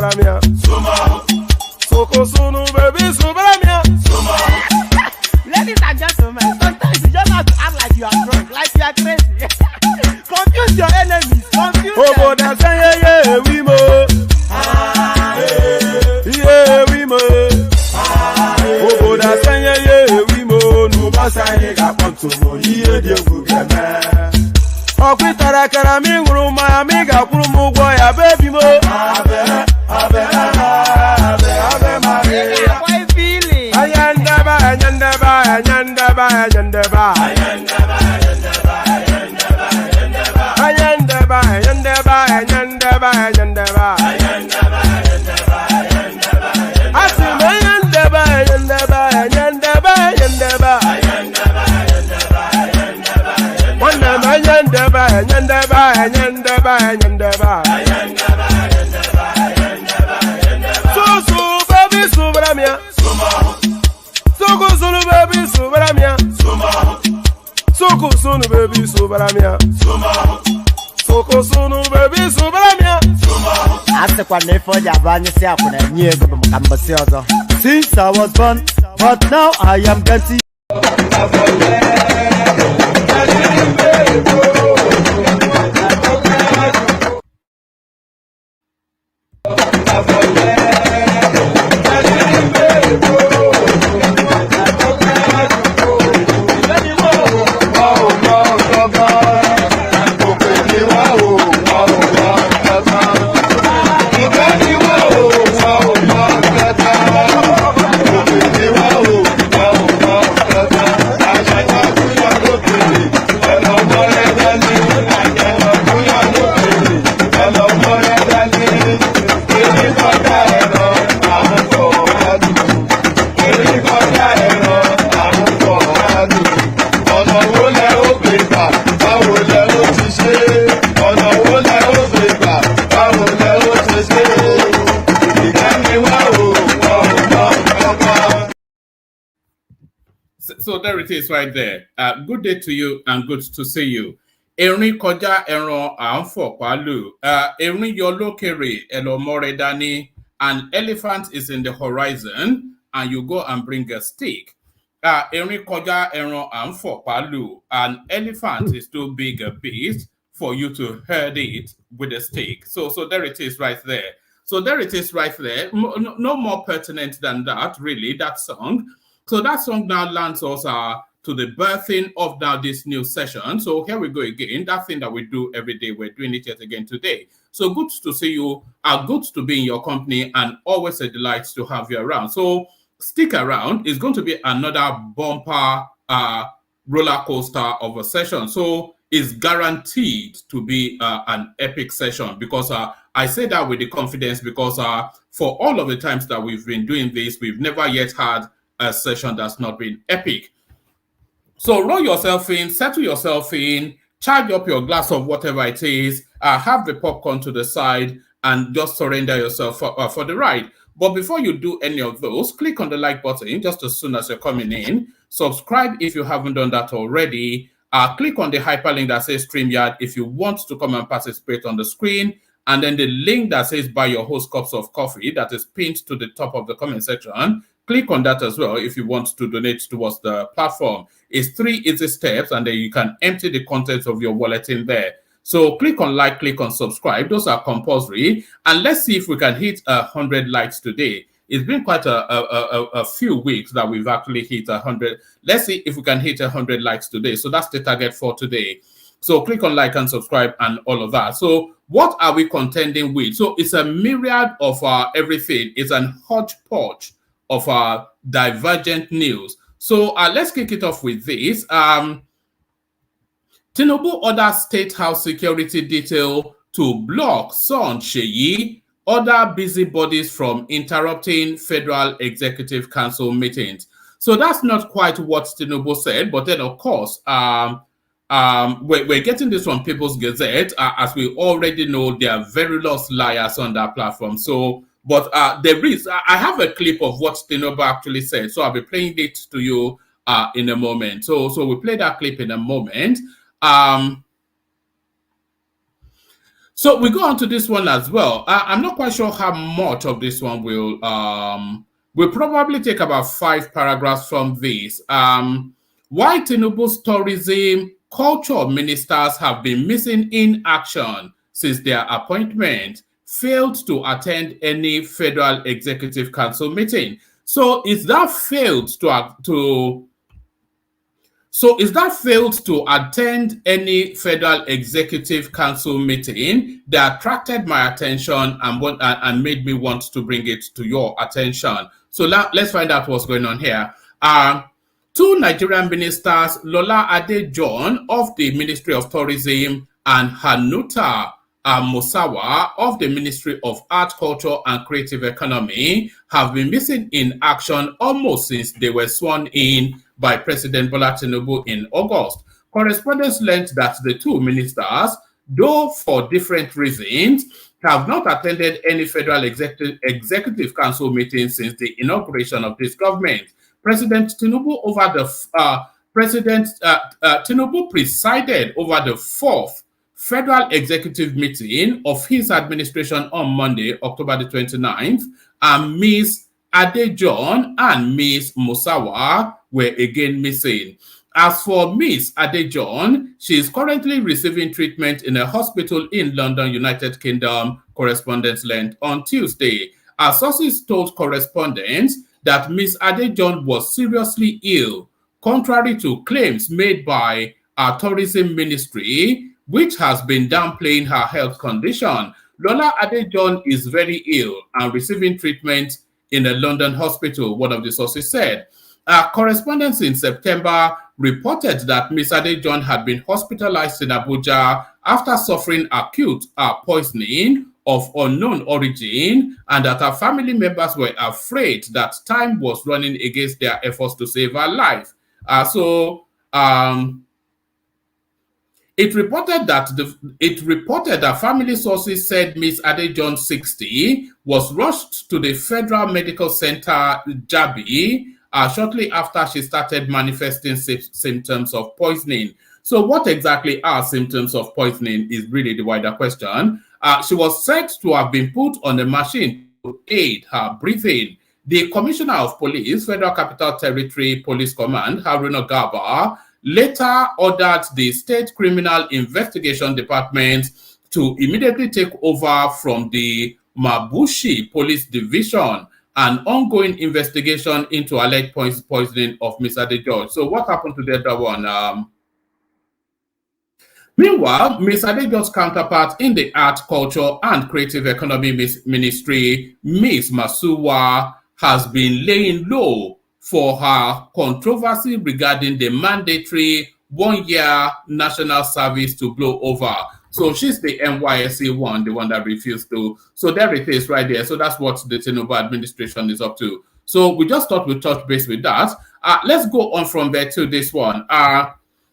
subramia. Soko sunu baby subramia. Ladies and gentlemen, sometimes you just have to act like you are drunk, like you are crazy. Confuse your enemies, confuse them. Obo da say yeah we mo. Yeah we mo. Obo da say yeah we mo. No basa ye ga ponto mo ye de ku geme. Okwitara kara mi nguru ma mi ga kuru mu gwo ya baby mo. Abe Maria. Why feeling? Ayandaba. So baby subramia. Soko sunu baby subramia. Soko sunu baby subramia. Soko sunu baby subramia. Ase kwa nefo jabanye si akuna nyego mkambasi ozo. Since I was born, but now I am getting. So there it is right there. Good day to you and good to see you. Erin koja ẹran anfo palu. Erin yo lokere elomore dani. An elephant is in the horizon and you go and bring a stick. Erin koja ẹran anfo palu. An elephant is too big a beast for you to herd it with a stick. So there it is right there. So there it is right there. No more pertinent than that, really, that song. So that song now lands us to the birthing of now this new session. So here we go again. That thing that we do every day, we're doing it yet again today. So good to see you. Good to be in your company and always a delight to have you around. So stick around. It's going to be another bumper roller coaster of a session. So it's guaranteed to be an epic session because I say that with the confidence because for all of the times that we've been doing this, we've never yet had a session that's not been epic. So roll yourself in, settle yourself in, charge up your glass of whatever it is, have the popcorn to the side, and just surrender yourself for the ride. But before you do any of those, click on the like button just as soon as you're coming in. Subscribe if you haven't done that already. Click on the hyperlink that says StreamYard if you want to come and participate on the screen. And then the link that says buy your host cups of coffee that is pinned to the top of the comment section. Click on that as well if you want to donate towards the platform. It's 3 easy steps, and then you can empty the contents of your wallet in there. So click on like, click on subscribe. Those are compulsory. And let's see if we can hit 100 likes today. It's been quite a few weeks that we've actually hit 100. Let's see if we can hit 100 likes today. So that's the target for today. So click on like and subscribe and all of that. So what are we contending with? So it's a myriad of everything. It's an hodgepodge of divergent news. So let's kick it off with this. Tinubu orders State House security detail to block Son Sheyi, other busybodies from interrupting Federal Executive Council meetings. So that's not quite what Tinubu said, but then of course, we're getting this from People's Gazette. As we already know, they are very lost liars on that platform. So, but there is, I have a clip of what Tinubu actually said. So I'll be playing it to you in a moment. So we'll play that clip in a moment. So we go on to this one as well. I'm not quite sure how much of this one will we'll probably take about 5 paragraphs from this. Why Tinubu's tourism culture ministers have been missing in action since their appointment, failed to attend any federal executive council meeting. So is that failed to attend any federal executive council meeting that attracted my attention and made me want to bring it to your attention. So let's find out what's going on here. 2 Nigerian ministers, Lola Adejohn of the Ministry of Tourism and Hanuta Musawa of the Ministry of Art, Culture and Creative Economy, have been missing in action almost since they were sworn in by President Bola Tinubu in August. Correspondents learned that the 2 ministers, though for different reasons, have not attended any federal executive council meeting since the inauguration of this government. President Tinubu Tinubu presided over the 4th federal executive meeting of his administration on Monday, October the 29th, and Ms. Adejohn and Ms. Musawa were again missing. As for Ms. Adejohn, she is currently receiving treatment in a hospital in London, United Kingdom, correspondents learned on Tuesday. Our sources told correspondents that Ms. Adejohn was seriously ill, contrary to claims made by our tourism ministry, which has been downplaying her health condition. Lola Adejohn is very ill and receiving treatment in a London hospital, one of the sources said. Correspondents in September reported that Ms. Adejohn had been hospitalized in Abuja after suffering acute poisoning of unknown origin, and that her family members were afraid that time was running against their efforts to save her life. It reported that family sources said Ms. Adejohn, 60, was rushed to the Federal Medical Center, Jabi, shortly after she started manifesting symptoms of poisoning. So what exactly are symptoms of poisoning is really the wider question. She was said to have been put on a machine to aid her breathing. The Commissioner of Police, Federal Capital Territory Police Command, Haruna Garba, later ordered the State Criminal Investigation Department to immediately take over from the Mabushi Police Division an ongoing investigation into alleged poisoning of Ms. Adejohn. So what happened to the other one? Meanwhile, Ms. Adejohn's counterpart in the Art, Culture and Creative Economy Ministry, Ms. Masuwa, has been laying low for her controversy regarding the mandatory 1-year national service to blow over. So she's the NYSC one, the one that refused to. So there it is right there. So that's what the Tinubu administration is up to. So we just thought we'd touch base with that. Let's go on from there to this one.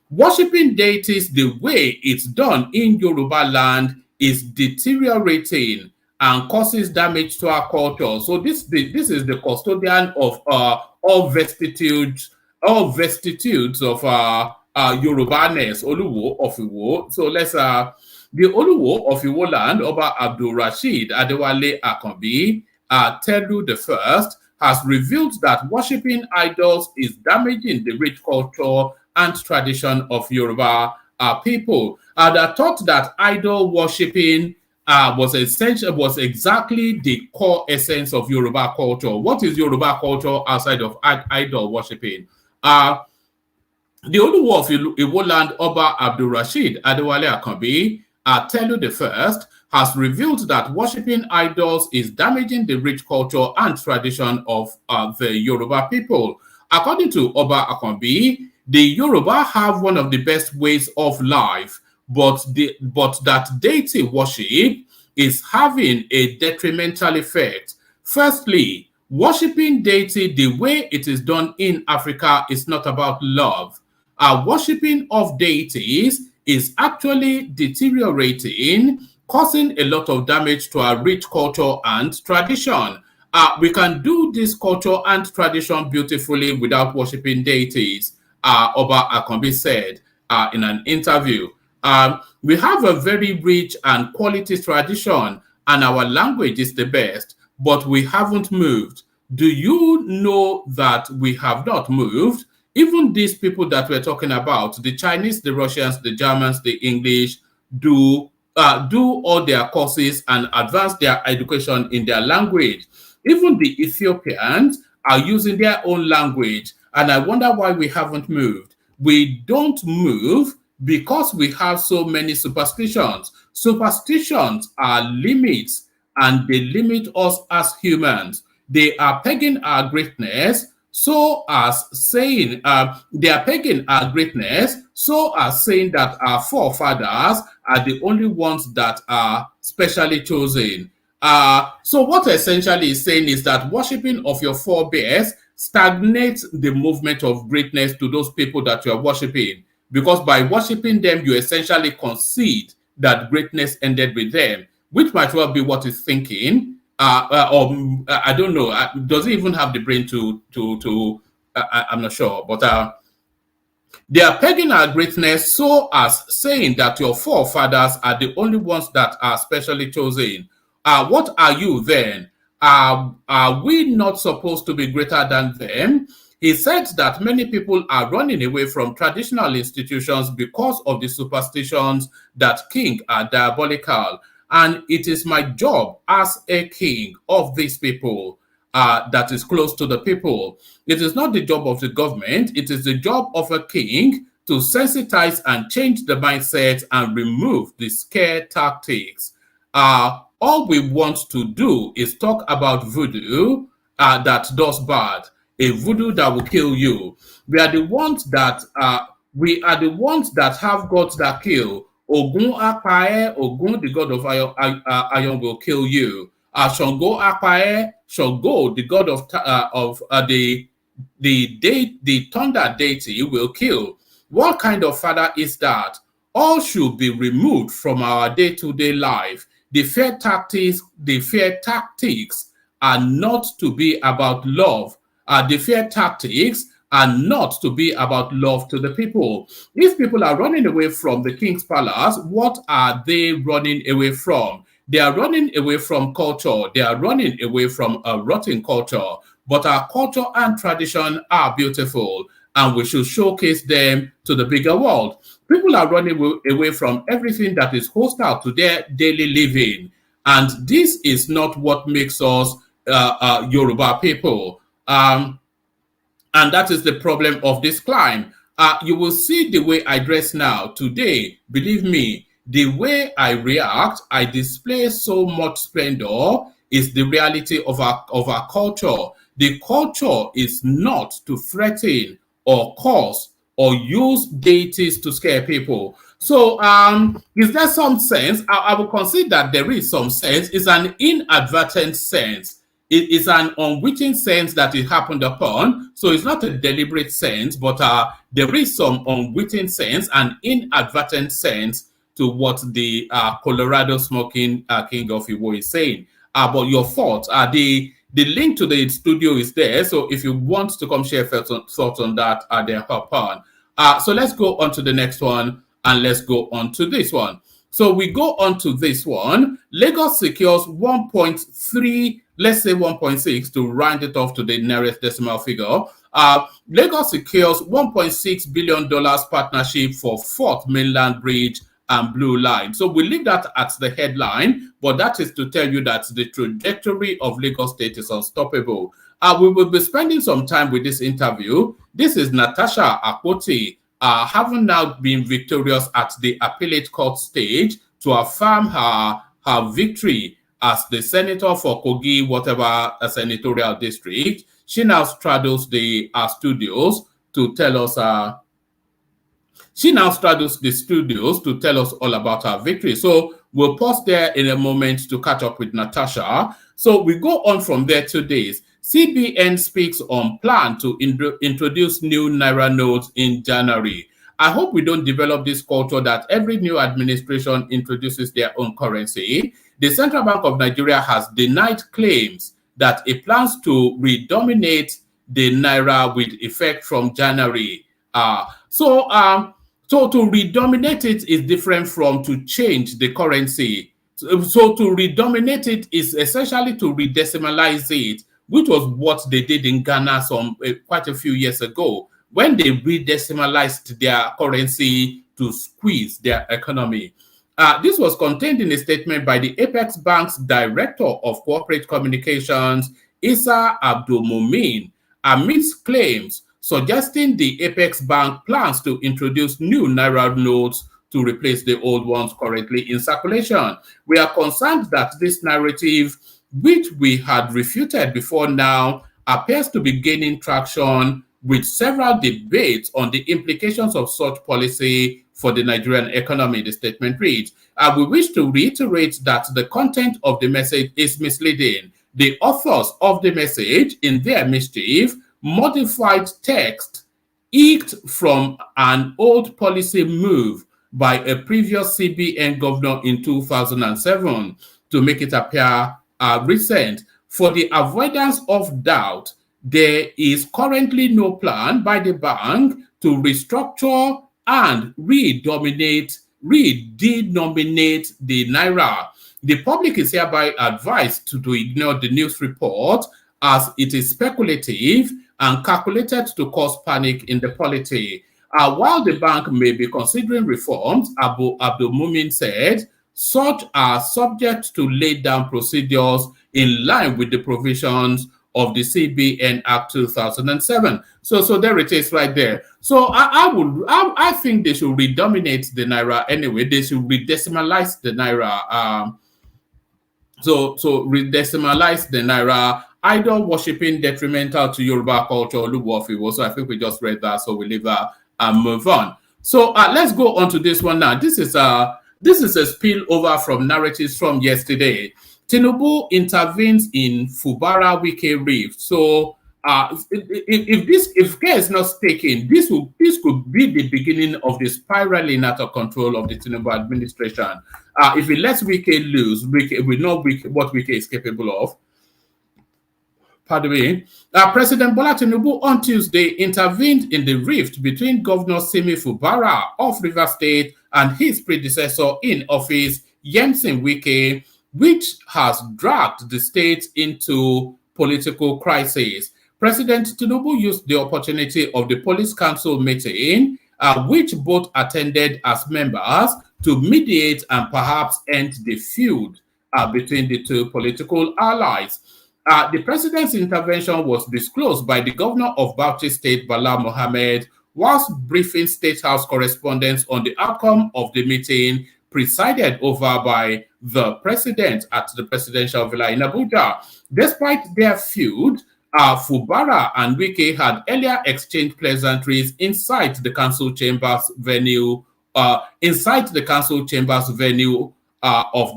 Worshipping deities the way it's done in Yoruba land is deteriorating and causes damage to our culture. So this is the custodian of all vestiges of Yorubaness, Oluwo of Iwo. So let's the Oluwo of Iwo land, Oba Abdul Rashid Adewale Akanbi, Telu the First, has revealed that worshipping idols is damaging the rich culture and tradition of Yoruba people. I thought that idol worshipping was exactly the core essence of Yoruba culture. What is Yoruba culture outside of idol worshipping? The Oluwo of Iwo land, Oba Abdul Rashid Adewale Akanbi, Telu the First, has revealed that worshipping idols is damaging the rich culture and tradition of the Yoruba people. According to Oba Akanbi, the Yoruba have one of the best ways of life, but that deity worship is having a detrimental effect. Firstly, worshipping deity the way it is done in Africa is not about love. Worshipping of deities is actually deteriorating, causing a lot of damage to our rich culture and tradition. We can do this culture and tradition beautifully without worshipping deities, Oba Akanbi said in an interview. We have a very rich and quality tradition, and our language is the best, but we haven't moved. Do you know that we have not moved? Even these people that we're talking about, the Chinese, the Russians, the Germans, the English, do all their courses and advance their education in their language. Even the Ethiopians are using their own language, and I wonder why we haven't moved. We don't move because we have so many superstitions. Superstitions are limits, and they limit us as humans. They are pegging our greatness, so as saying they are pegging our greatness, so as saying that our forefathers are the only ones that are specially chosen. So what essentially is saying is that worshiping of your forebears stagnates the movement of greatness to those people that you are worshiping, because by worshiping them, you essentially concede that greatness ended with them, which might well be what he's thinking. I don't know. Does he even have the brain to I'm not sure, but they are pegging our greatness so as saying that your forefathers are the only ones that are specially chosen. What are you then? Are we not supposed to be greater than them? He said that many people are running away from traditional institutions because of the superstitions that king are diabolical. And it is my job as a king of these people that is close to the people. It is not the job of the government. It is the job of a king to sensitize and change the mindset and remove the scare tactics. All we want to do is talk about voodoo that does bad, a voodoo that will kill you. We are the ones that have gods that kill. Ogun Apae, Ogun, the god of iron will kill you. Shango Apae, Shango, the god of the thunder deity, will kill. What kind of father is that? All should be removed from our day-to-day life. The fear tactics are not to be about love. The fear tactics are not to be about love to the people. If people are running away from the king's palace, what are they running away from? They are running away from culture. They are running away from a rotten culture. But our culture and tradition are beautiful, and we should showcase them to the bigger world. People are running away from everything that is hostile to their daily living. And this is not what makes us Yoruba people. And that is the problem of this climb. You will see the way I dress now today. Believe me, the way I react, I display so much splendor is the reality of our culture. The culture is not to threaten or cause or use deities to scare people. So is there some sense? I will consider that there is some sense. It's an inadvertent sense. It is an unwitting sense that it happened upon. So it's not a deliberate sense, but there is some unwitting sense, an inadvertent sense to what the Colorado smoking king of Iwo is saying. But your thoughts, the link to the studio is there. So if you want to come share thoughts on that, then hop on. So let's go on to the next one, and let's go on to this one. So we go on to this one. Lagos secures 1.3, let's say 1.6 to round it off to the nearest decimal figure. Lagos secures $1.6 billion partnership for Fourth Mainland Bridge and Blue Line. So we leave that at the headline, but that is to tell you that the trajectory of Lagos State is unstoppable. We will be spending some time with this interview. This is Natasha Akpoti, having now been victorious at the appellate court stage to affirm her victory as the senator for Kogi, whatever senatorial district. She now straddles the studios to tell us all about her victory. So we'll pause there in a moment to catch up with Natasha. So we go on from there 2 days. CBN speaks on plan to introduce new Naira notes in January. I hope we don't develop this culture that every new administration introduces their own currency. The Central Bank of Nigeria has denied claims that it plans to redominate the Naira with effect from January. So So to redominate it is different from to change the currency. So to redominate it is essentially to redecimalize it, which was what they did in Ghana quite a few years ago when they redecimalized their currency to squeeze their economy. This was contained in a statement by the Apex Bank's Director of Corporate Communications, Issa Abdulmumin, amidst claims suggesting the Apex Bank plans to introduce new Naira notes to replace the old ones currently in circulation. We are concerned that this narrative, which we had refuted before now, appears to be gaining traction with several debates on the implications of such policy for the Nigerian economy, the statement reads. We wish to reiterate that the content of the message is misleading. The authors of the message, in their mischief, modified text eked from an old policy move by a previous CBN governor in 2007 to make it appear recent. For the avoidance of doubt, there is currently no plan by the bank to restructure and redenominate the Naira. The public is hereby advised to ignore the news report as it is speculative and calculated to cause panic in the polity. While the bank may be considering reforms, Abdul Mumin said, such are subject to laid down procedures in line with the provisions of the CBN Act 2007. So there it is right there. So I think they should redominate the Naira anyway. They should redecimalize the Naira. So redecimalize the Naira, idol worshipping detrimental to Yoruba culture, Oluwafiwo. So I think we just read that, so we leave that and move on. So let's go on to this one now. This is a spillover from narratives from yesterday. Tinubu intervenes in Fubara Wike rift. So if care is not taken, this could be the beginning of the spiraling out of control of the Tinubu administration. If it lets Wike lose, we know what Wike is capable of. Pardon me. President Bola Tinubu on Tuesday intervened in the rift between Governor Simi Fubara of Rivers State and his predecessor in office, Yemsin Wike, which has dragged the state into political crisis. President Tinubu used the opportunity of the police council meeting, which both attended as members, to mediate and perhaps end the feud between the two political allies. The president's intervention was disclosed by the governor of Bauchi State, Bala Mohammed, whilst briefing State House correspondents on the outcome of the meeting presided over by the president at the presidential villa in Abuja. Despite their feud, Fubara and Wike had earlier exchanged pleasantries inside the council chambers venue of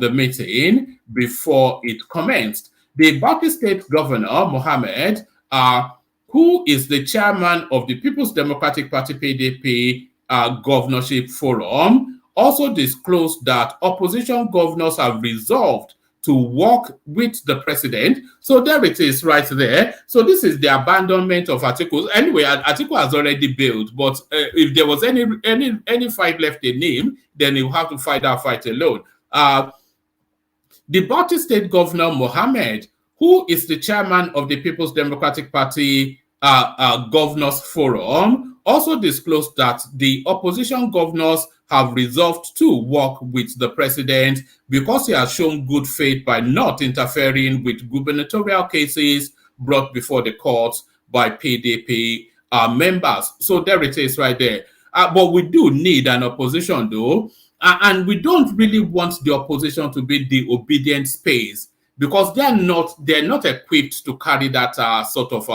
the meeting before it commenced. The Bauchi State Governor, Mohammed, who is the chairman of the People's Democratic Party PDP Governorship Forum, also disclosed that opposition governors have resolved to work with the president. So there it is right there. So this is the abandonment of Atiku. Anyway, Atiku has already built, but if there was any fight left in him, then he'll have to fight that fight alone. The Bauchi State Governor, Mohammed, who is the chairman of the People's Democratic Party Governors Forum, also disclosed that the opposition governors have resolved to work with the president because he has shown good faith by not interfering with gubernatorial cases brought before the courts by PDP members. So there it is right there. But we do need an opposition though. And we don't really want the opposition to be the obedient space because they're not equipped to carry that sort of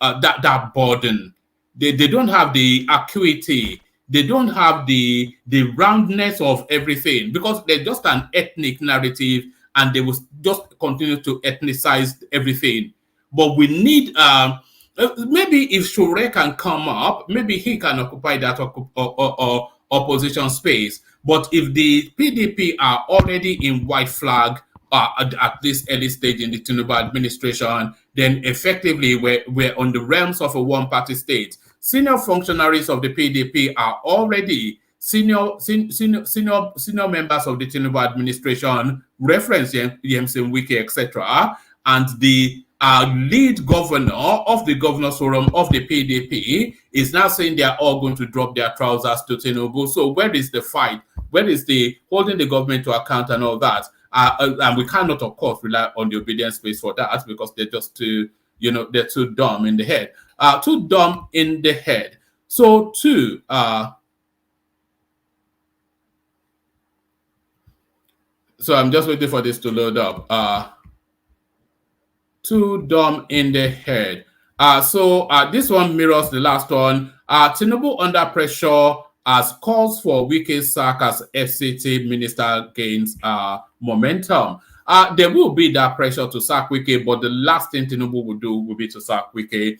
that burden. They don't have the acuity. They don't have the roundness of everything because they're just an ethnic narrative and they will just continue to ethnicize everything. But we need maybe if Shure can come up, maybe he can occupy that opposition space. But if the PDP are already in white flag at this early stage in the Tinubu administration, then effectively we're on the realms of a one-party state. senior functionaries of the PDP are already senior members of the Tinubu administration, reference Yemsen Wike, etc., and the lead governor of the Governors Forum of the PDP is now saying they are all going to drop their trousers to Tinubu. So where is the fight? Where is the holding the government to account and all that? And we cannot, of course, rely on the obedience space for that because they're just too, they're too dumb in the head. Too dumb in the head. So too, so I'm just waiting for this to load up. Too dumb in the head. So this one mirrors the last one. Tinubu under pressure as calls for Wike's sack as FCT minister gains momentum. There will be that pressure to sack Wike, but the last thing Tinubu will do will be to sack Wike.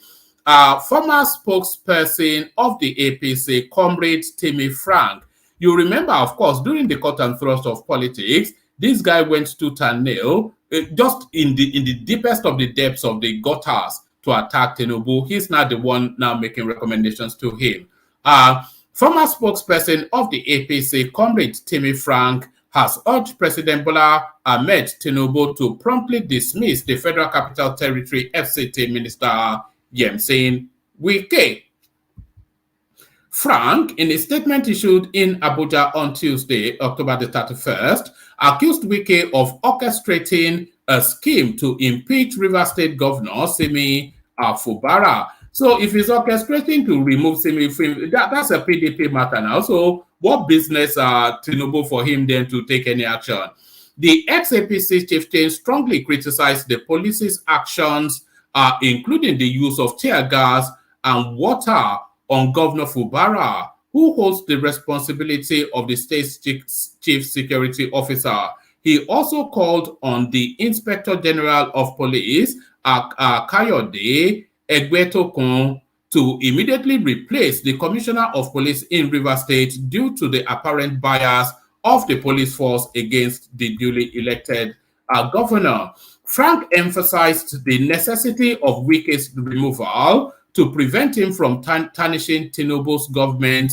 Former spokesperson of the APC, Comrade Timmy Frank. You remember, of course, during the cut and thrust of politics, this guy went to Tanil, just in the deepest of the depths of the gutters to attack Tinubu. He's not the one now making recommendations to him. Former spokesperson of the APC, Comrade Timmy Frank, has urged President Bola Ahmed Tinubu to promptly dismiss the Federal Capital Territory FCT Minister Yemsen Wike. Frank, in a statement issued in Abuja on Tuesday, October the 31st, accused Wike of orchestrating a scheme to impeach Rivers State Governor Simi Fubara. So if he's orchestrating to remove Simi, that's a PDP matter now. So what business Tinubu for him then to take any action? The ex-APC chieftain strongly criticized the police's actions, including the use of tear gas and water on Governor Fubara, who holds the responsibility of the state's chief security officer. He also called on the Inspector General of Police, Kayode Egbetokun, to immediately replace the Commissioner of Police in Rivers State due to the apparent bias of the police force against the duly elected governor. Frank emphasized the necessity of Wike's removal to prevent him from tarnishing Tinubu's government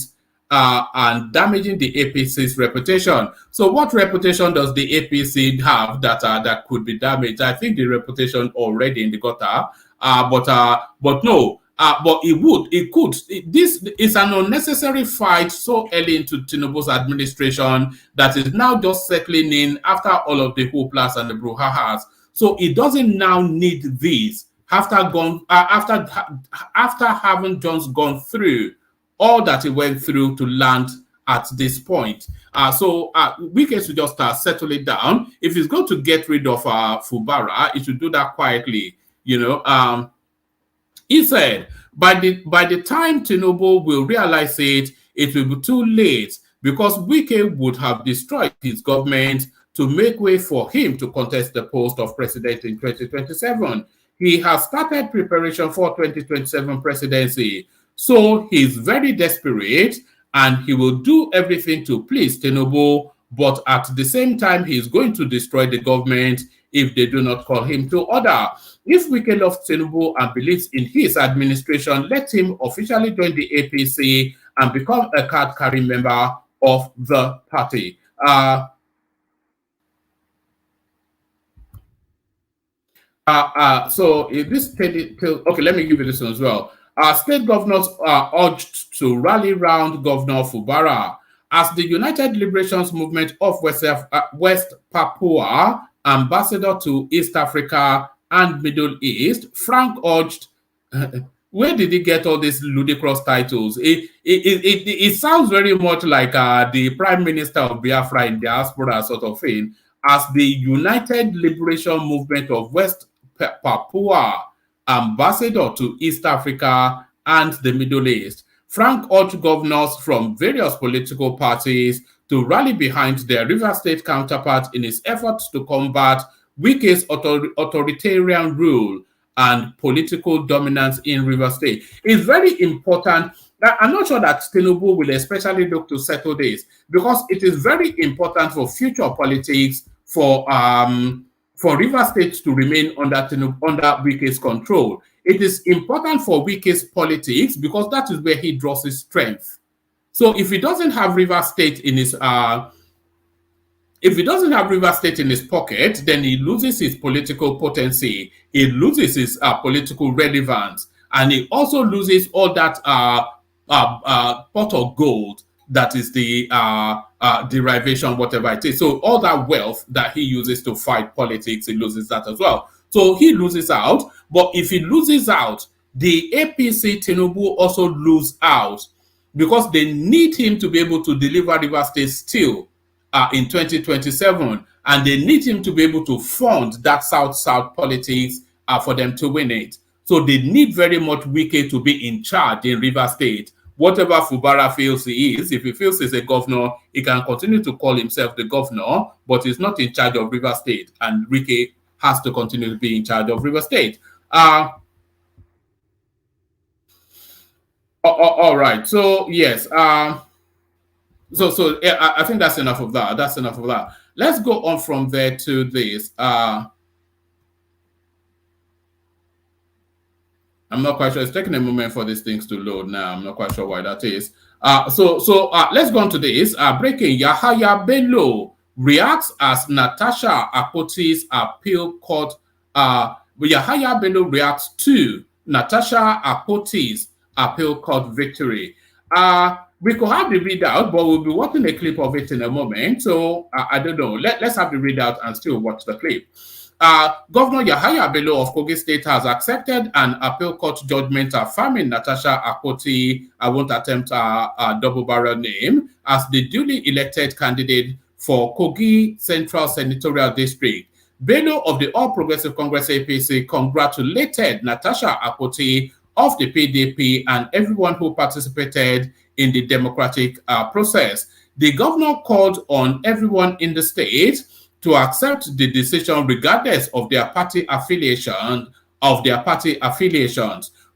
and damaging the APC's reputation. So what reputation does the APC have that could be damaged? I think the reputation already in the gutter, but no, but it could. This is an unnecessary fight so early into Tinubu's administration that is now just settling in after all of the hooplas and the brouhahas. So it doesn't now need this after having just gone through all that he went through to land at this point. So Wike should just settle it down. If he's going to get rid of Fubara, he should do that quietly. He said, by the time Tinubu will realize it, it will be too late because Wike would have destroyed his government to make way for him to contest the post of president in 2027. He has started preparation for 2027 presidency. So he's very desperate and he will do everything to please Tinubu, but at the same time, he's going to destroy the government if they do not call him to order. If Wike loves Tinubu and believes in his administration, let him officially join the APC and become a card-carrying member of the party. So this okay, let me give you this one as well. State governors are urged to rally round Governor Fubara as the United Liberations Movement of West Papua ambassador to East Africa and Middle East. Frank urged, where did he get all these ludicrous titles? It sounds very much like the Prime Minister of Biafra in diaspora sort of thing, as the United Liberation Movement of West Papua ambassador to East Africa and the Middle East. Frank urged governors from various political parties to rally behind their Rivers State counterpart in his efforts to combat Wike's authoritarian rule and political dominance in Rivers State. It's very important. I'm not sure that Tinubu will especially look to settle this because it is very important for future politics for Rivers State to remain under Wike's control. it is important for Wike's politics because that is where he draws his strength. So if he doesn't have River State in his pocket, then he loses his political potency, he loses his political relevance, and he also loses all that pot of gold that is the derivation, whatever it is. So all that wealth that he uses to fight politics, he loses that as well. So he loses out. But if he loses out, the APC Tinubu also lose out because they need him to be able to deliver River State still in 2027, and they need him to be able to fund that South-South politics for them to win it. So they need very much Wike to be in charge in River State. Whatever Fubara feels he is, if he feels he's a governor, he can continue to call himself the governor, but he's not in charge of River State, and Wike has to continue to be in charge of River State. All right. So yes. So I think that's enough of that. That's enough of that. Let's go on from there to this. I'm not quite sure. It's taking a moment for these things to load now. I'm not quite sure why that is. So let's go on to this. Breaking: Yahaya Bello reacts as Natasha Akpoti's appeal court. Yahaya Bello reacts to Natasha Akpoti's appeal court victory. We could have the readout, but we'll be watching a clip of it in a moment. So I don't know. Let's have the readout and still watch the clip. Governor Yahaya Bello of Kogi State has accepted an appeal court judgment affirming Natasha Akpoti, I won't attempt a double barrel name, as the duly elected candidate for Kogi Central Senatorial District. Bello of the All Progressive Congress APC congratulated Natasha Akpoti of the PDP and everyone who participated in the democratic process. The governor called on everyone in the state to accept the decision regardless of their party affiliation,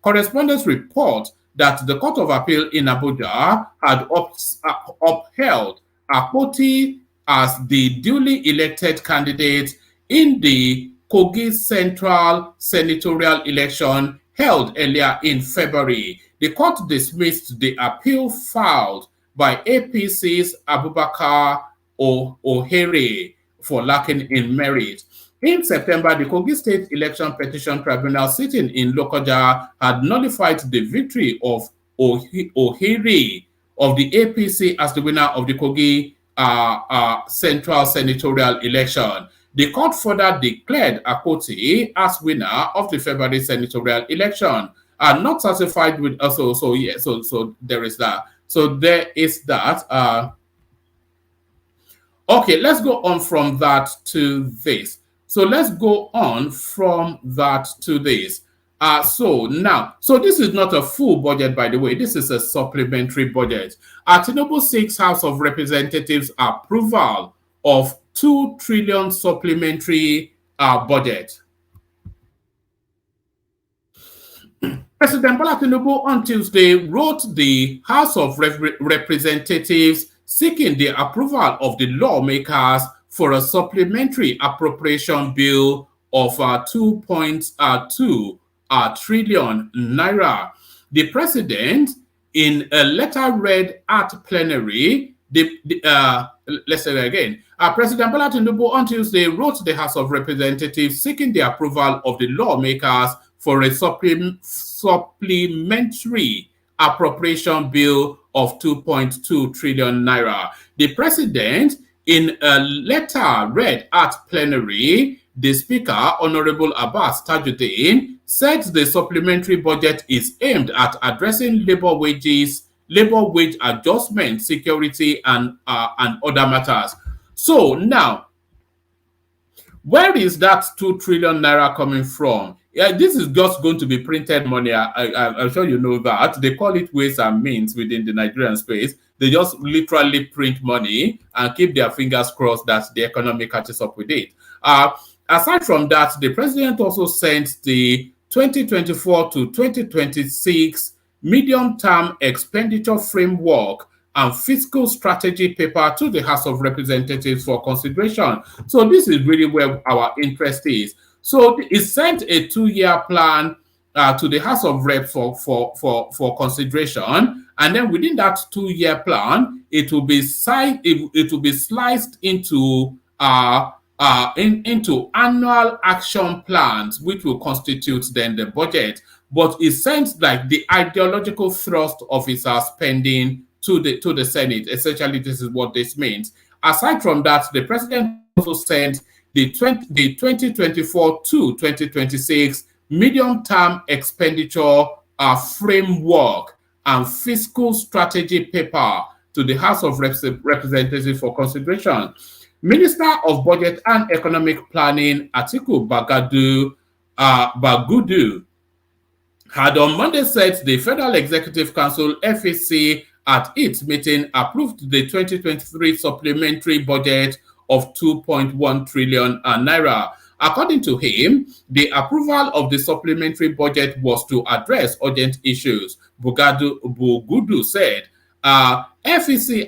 Correspondents report that the Court of Appeal in Abuja had upheld Akpoti as the duly elected candidate in the Kogi Central Senatorial election held earlier in February. The court dismissed the appeal filed by APC's Abubakar Ohere for lacking in merit. In September, the Kogi State Election Petition Tribunal sitting in Lokoja had nullified the victory of Ohere of the APC as the winner of the Kogi Central Senatorial election. The court further declared Akpoti as winner of the February senatorial election. Not satisfied with so there is that. So there is that. Okay, let's go on from that to this. So let's go on from that to this. So this is not a full budget, by the way. This is a supplementary budget. Tinubu seeks House of Representatives approval of 2 trillion supplementary budget. President Bola Tinubu on Tuesday wrote the House of Representatives seeking the approval of the lawmakers for a supplementary appropriation bill of 2.2 trillion naira. The president, in a letter read at plenary, let's say that again. President Bola Tinubu on Tuesday wrote the House of Representatives seeking the approval of the lawmakers for a supplementary appropriation bill of 2.2 trillion naira. The president, in a letter read at plenary, the Speaker, Honorable Abbas Tajuddin, said the supplementary budget is aimed at addressing labor wage adjustment, security, and other matters. So now, where is that 2 trillion naira coming from? This is just going to be printed money. I'm sure you know that. They call it ways and means within the Nigerian space. They just literally print money and keep their fingers crossed that the economy catches up with it. Aside from that, the president also sent the 2024 to 2026 medium-term expenditure framework and fiscal strategy paper to the House of Representatives for consideration. So this is really where our interest is. So it sent a 2-year plan to the House of Reps for consideration, and then within that 2-year plan, it will be sliced into into annual action plans, which will constitute then the budget. But it sends like the ideological thrust of its spending to the Senate. Essentially, this is what this means. Aside from that, the president also sent the 2024 to 2026 medium-term expenditure framework and fiscal strategy paper to the House of Representatives for consideration. Minister of Budget and Economic Planning Atiku Bagudu had on Monday said the Federal Executive Council FEC at its meeting approved the 2023 supplementary budget of 2.1 trillion naira. According to him, the approval of the supplementary budget was to address urgent issues. Bugudu said FEC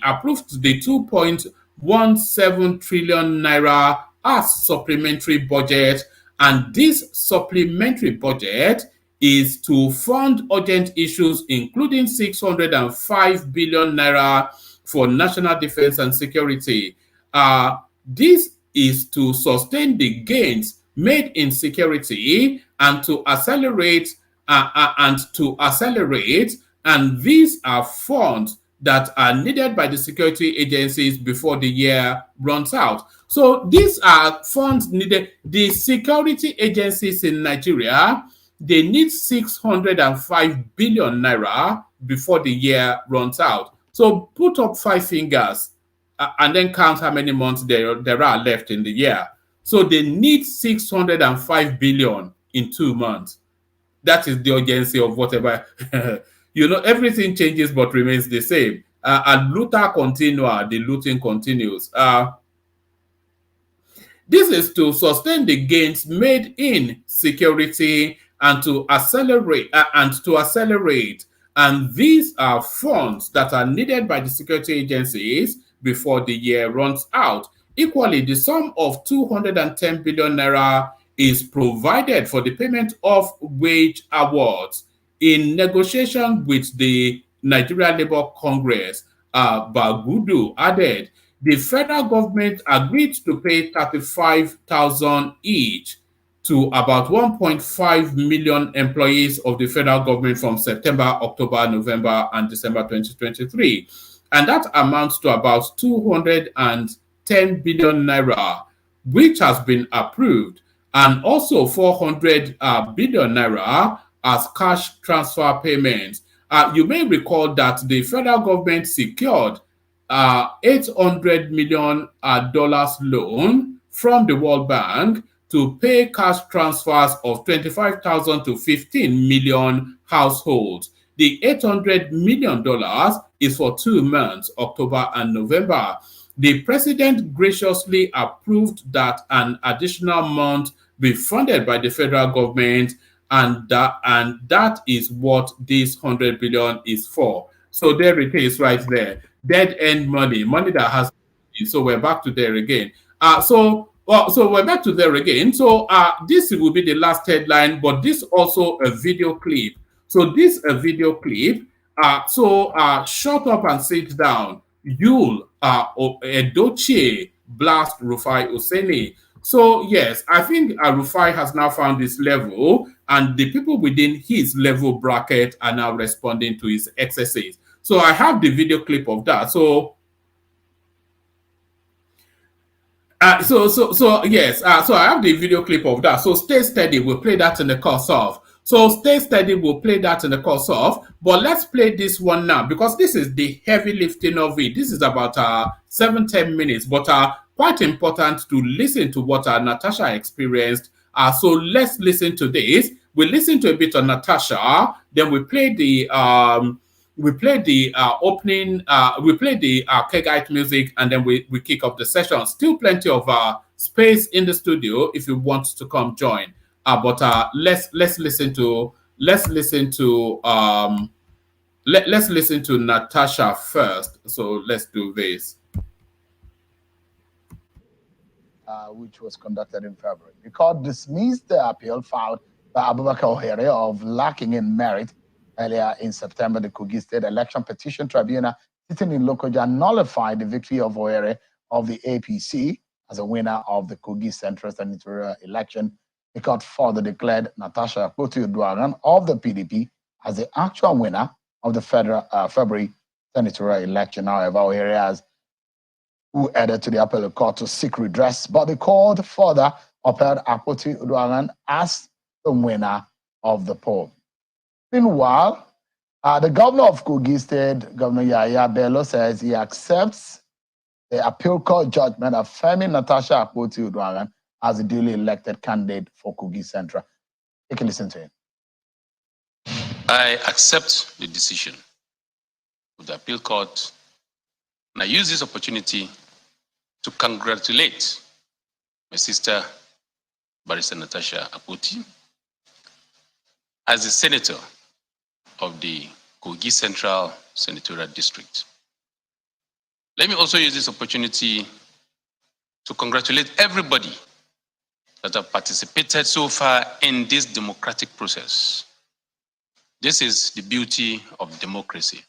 approved the 2.17 trillion naira as supplementary budget, and this supplementary budget is to fund urgent issues, including 605 billion naira for national defense and security. This is to sustain the gains made in security and to accelerate, and these are funds that are needed by the security agencies before the year runs out. So these are funds needed. The security agencies in Nigeria, they need 605 billion naira before the year runs out. So put up 5 fingers and then count how many months there are left in the year. So they need 605 billion in 2 months. That is the urgency of whatever. Everything changes but remains the same. And luta continua, the looting continues. This is to sustain the gains made in security and to accelerate. And these are funds that are needed by the security agencies before the year runs out. Equally, the sum of 210 billion naira is provided for the payment of wage awards. In negotiation with the Nigeria Labour Congress, Bagudu added, the federal government agreed to pay 35,000 each to about 1.5 million employees of the federal government from September, October, November, and December 2023. And that amounts to about 210 billion naira, which has been approved, and also 400 billion naira as cash transfer payments. You may recall that the federal government secured $800 million loan from the World Bank to pay cash transfers of 25,000 to 15 million households. The $800 million is for 2 months, October and November. The president graciously approved that an additional month be funded by the federal government, and that is what this 100 billion is for. So there it is right there. Dead end money that has. So we're back to there again. So we're back to there again. So this will be the last headline, but this also a video clip. So this a video clip. Shut up and sit down. You'll Edochie blast Rufai Oseni. So yes, I think Rufai has now found his level, and the people within his level bracket are now responding to his excesses. So I have the video clip of that. So I have the video clip of that. So stay steady. We'll play that in the course of. So stay steady. We'll play that in the course of. But let's play this one now, because this is the heavy lifting of it. This is about 7-10 minutes, but quite important to listen to what Natasha experienced. So let's listen to this. We listen to a bit of Natasha, then we play the opening, we play the Kegite music, and then we kick off the session. Still plenty of space in the studio if you want to come join. But let's listen to Natasha first. So let's do this. Which was conducted in February. The court dismissed the appeal filed by Abubakar Ohere of lacking in merit. Earlier in September, the Kogi State Election Petition Tribunal sitting in Lokoja nullified the victory of Ohere of the APC as a winner of the Kogi Central Senatorial election. The court further declared Natasha Akpoti of the PDP as the actual winner of the February senatorial election. However, Ohere has who headed to the appellate court to seek redress, but the court further upheld Akpoti Uduaghan as the winner of the poll. Meanwhile, the governor of Kogi State, Governor Yahya Bello, says he accepts the appeal court judgment affirming Natasha Akpoti Uduaghan as the duly elected candidate for Kogi Central. Take a listen to him. I accept the decision of the appeal court, and I use this opportunity to congratulate my sister, Barrister Natasha Akpoti, as the senator of the Kogi Central Senatorial District. Let me also use this opportunity to congratulate everybody that have participated so far in this democratic process. This is the beauty of democracy.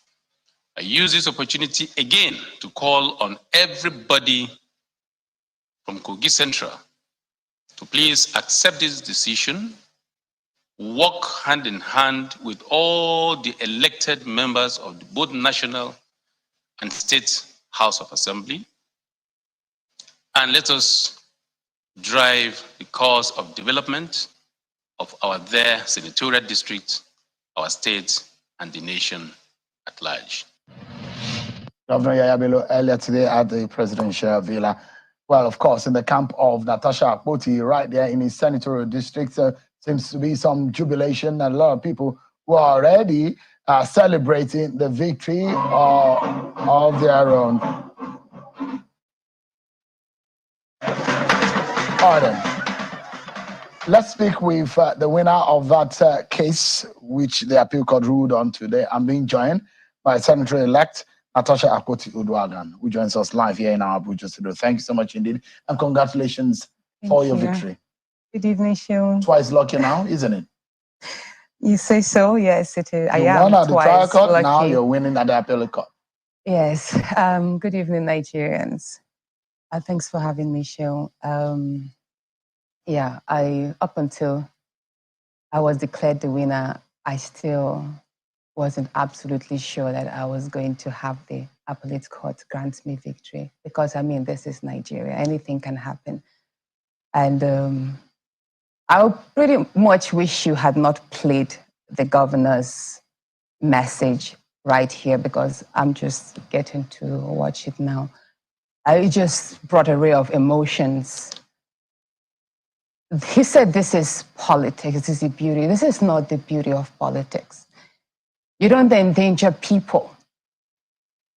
I use this opportunity again to call on everybody from Kogi Central to please accept this decision, work hand in hand with all the elected members of both national and state House of Assembly, and let us drive the cause of development of our there senatorial district, our state, and the nation at large. Governor Yahya Bello earlier today at the presidential villa. Well, of course, in the camp of Natasha Akpoti, right there in his senatorial district, seems to be some jubilation and a lot of people who are already celebrating the victory of their own. All right, then. Let's speak with the winner of that case, which the appeal court ruled on today. I'm being joined by Senator-elect Natasha Akpoti Uduaghan, who joins us live here in our Abuja studio. Thank you so much indeed, and congratulations for your victory. Good evening, Sean. Twice lucky now, isn't it? You say so? Yes, it is. You won at the trial court, now you're winning at the appellate court. Yes. Good evening, Nigerians. Thanks for having me, Sean. Yeah, up until I was declared the winner, I still wasn't absolutely sure that I was going to have the appellate court grant me victory, because I mean, this is Nigeria, anything can happen. And I pretty much wish you had not played the governor's message right here, because I'm just getting to watch it now. I just brought a ray of emotions. He said this is politics, this is the beauty. This is not the beauty of politics. You don't endanger people.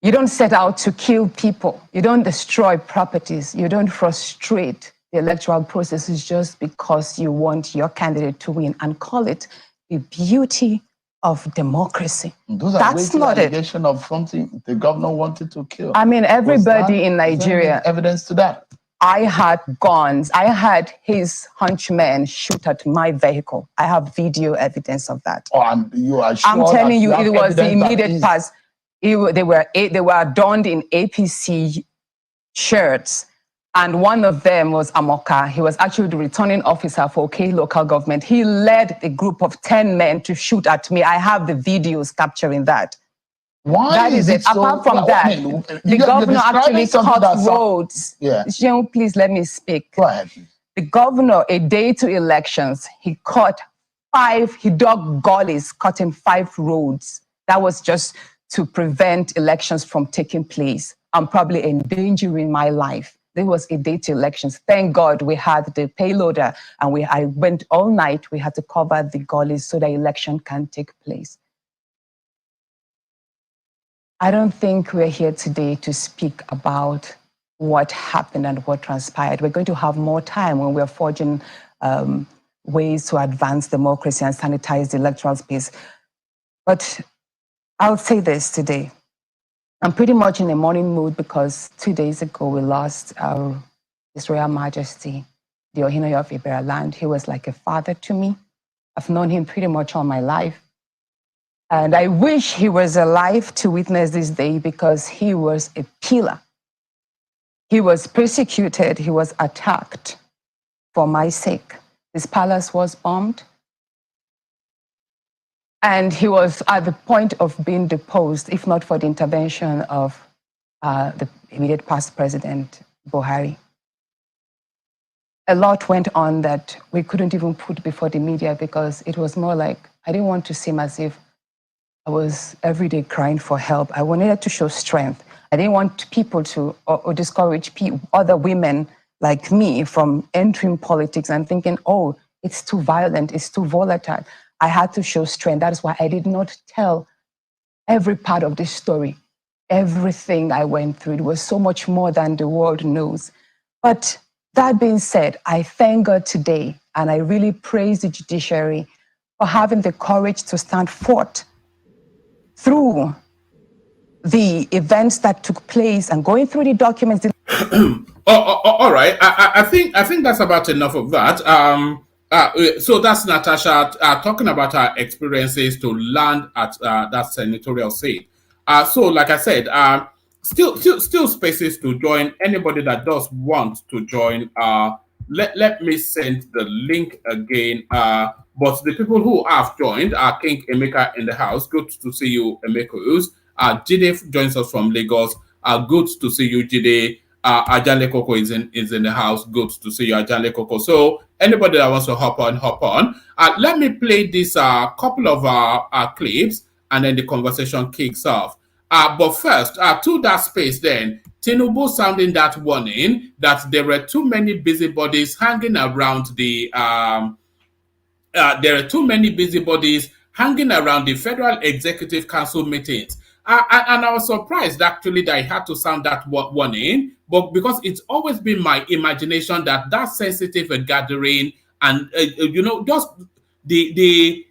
You don't set out to kill people. You don't destroy properties. You don't frustrate the electoral processes just because you want your candidate to win, and call it the beauty of democracy. That's not it. Allegation of something the governor wanted to kill. I mean, everybody in Nigeria. Evidence to that. I had guns. I had his henchmen shoot at my vehicle. I have video evidence of that. Oh, and you are sure? I'm telling you, it was the immediate past. They were adorned in APC shirts, and one of them was Amoka. He was actually the returning officer for OK local government. He led a group of 10 men to shoot at me. I have the videos capturing that. Why that is it. So, apart from that, the governor actually cut roads. Yeah. Please let me speak. Go ahead. The governor, a day to elections, he dug gullies, cutting 5 roads. That was just to prevent elections from taking place. I'm probably endangering my life. There was a day to elections. Thank God we had the payloader, and I went all night. We had to cover the gullies so the election can take place. I don't think we're here today to speak about what happened and what transpired. We're going to have more time when we're forging ways to advance democracy and sanitize the electoral space. But I'll say this today. I'm pretty much in a mourning mood because 2 days ago we lost His Royal Majesty, the Ohinoyi of Iberia land. He was like a father to me. I've known him pretty much all my life. And I wish he was alive to witness this day because he was a pillar. He was persecuted, he was attacked for my sake. His palace was bombed. And he was at the point of being deposed, if not for the intervention of the immediate past president, Buhari. A lot went on that we couldn't even put before the media because it was more like, I didn't want to seem as if I was every day crying for help. I wanted to show strength. I didn't want people to or discourage other women like me from entering politics and thinking, oh, it's too violent, it's too volatile. I had to show strength. That is why I did not tell every part of this story, everything I went through. It was so much more than the world knows. But that being said, I thank God today, and I really praise the judiciary for having the courage to stand forth through the events that took place and going through the documents. All right. I think that's about enough of that. So that's Natasha talking about her experiences to land at that senatorial seat. So, like I said, still spaces to join. Anybody that does want to join, let me send the link again. But the people who have joined are King Emeka in the house. Good to see you, Emekus. Jide joins us from Lagos. Good to see you, Jide. Ajale Koko is in the house. Good to see you, Ajale Koko. So anybody that wants to hop on. Let me play this couple of clips, and then the conversation kicks off. But first, to that space then, Tinubu sounding that warning that there were too many busybodies hanging around the Federal Executive Council meetings. And I was surprised actually that I had to sound that warning, but because it's always been my imagination that sensitive a gathering and just the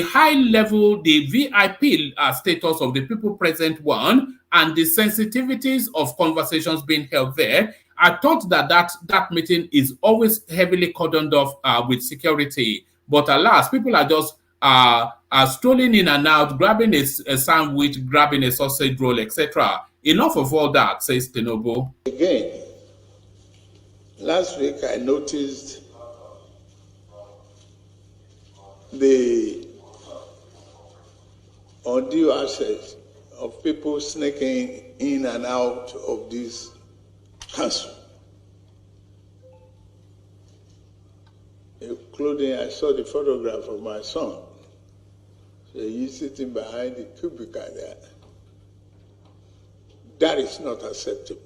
high level, the VIP status of the people present one, and the sensitivities of conversations being held there. I thought that meeting is always heavily cordoned off with security, but alas, people are just strolling in and out, grabbing a sandwich, grabbing a sausage roll, etc. Enough of all that, says Tinubu. Again, last week I noticed the undue access of people sneaking in and out of this council, including I saw the photograph of my son. So he's sitting behind the cubicle there. That is not acceptable.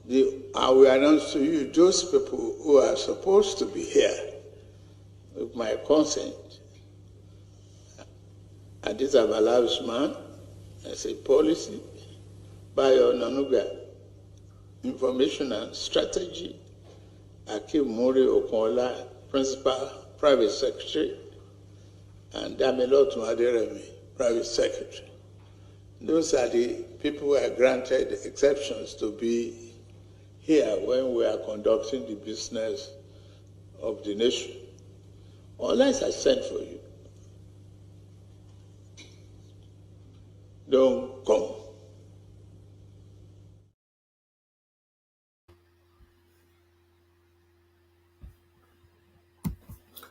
I will announce to you those people who are supposed to be here with my consent. And this Abala Usman, as a policy, Bayo Nanuga, information and strategy, Akim Mori Okola, principal, private secretary, and Damilot Maderemi, private secretary. Those are the people who are granted exceptions to be here when we are conducting the business of the nation. Unless I send for you, don't come.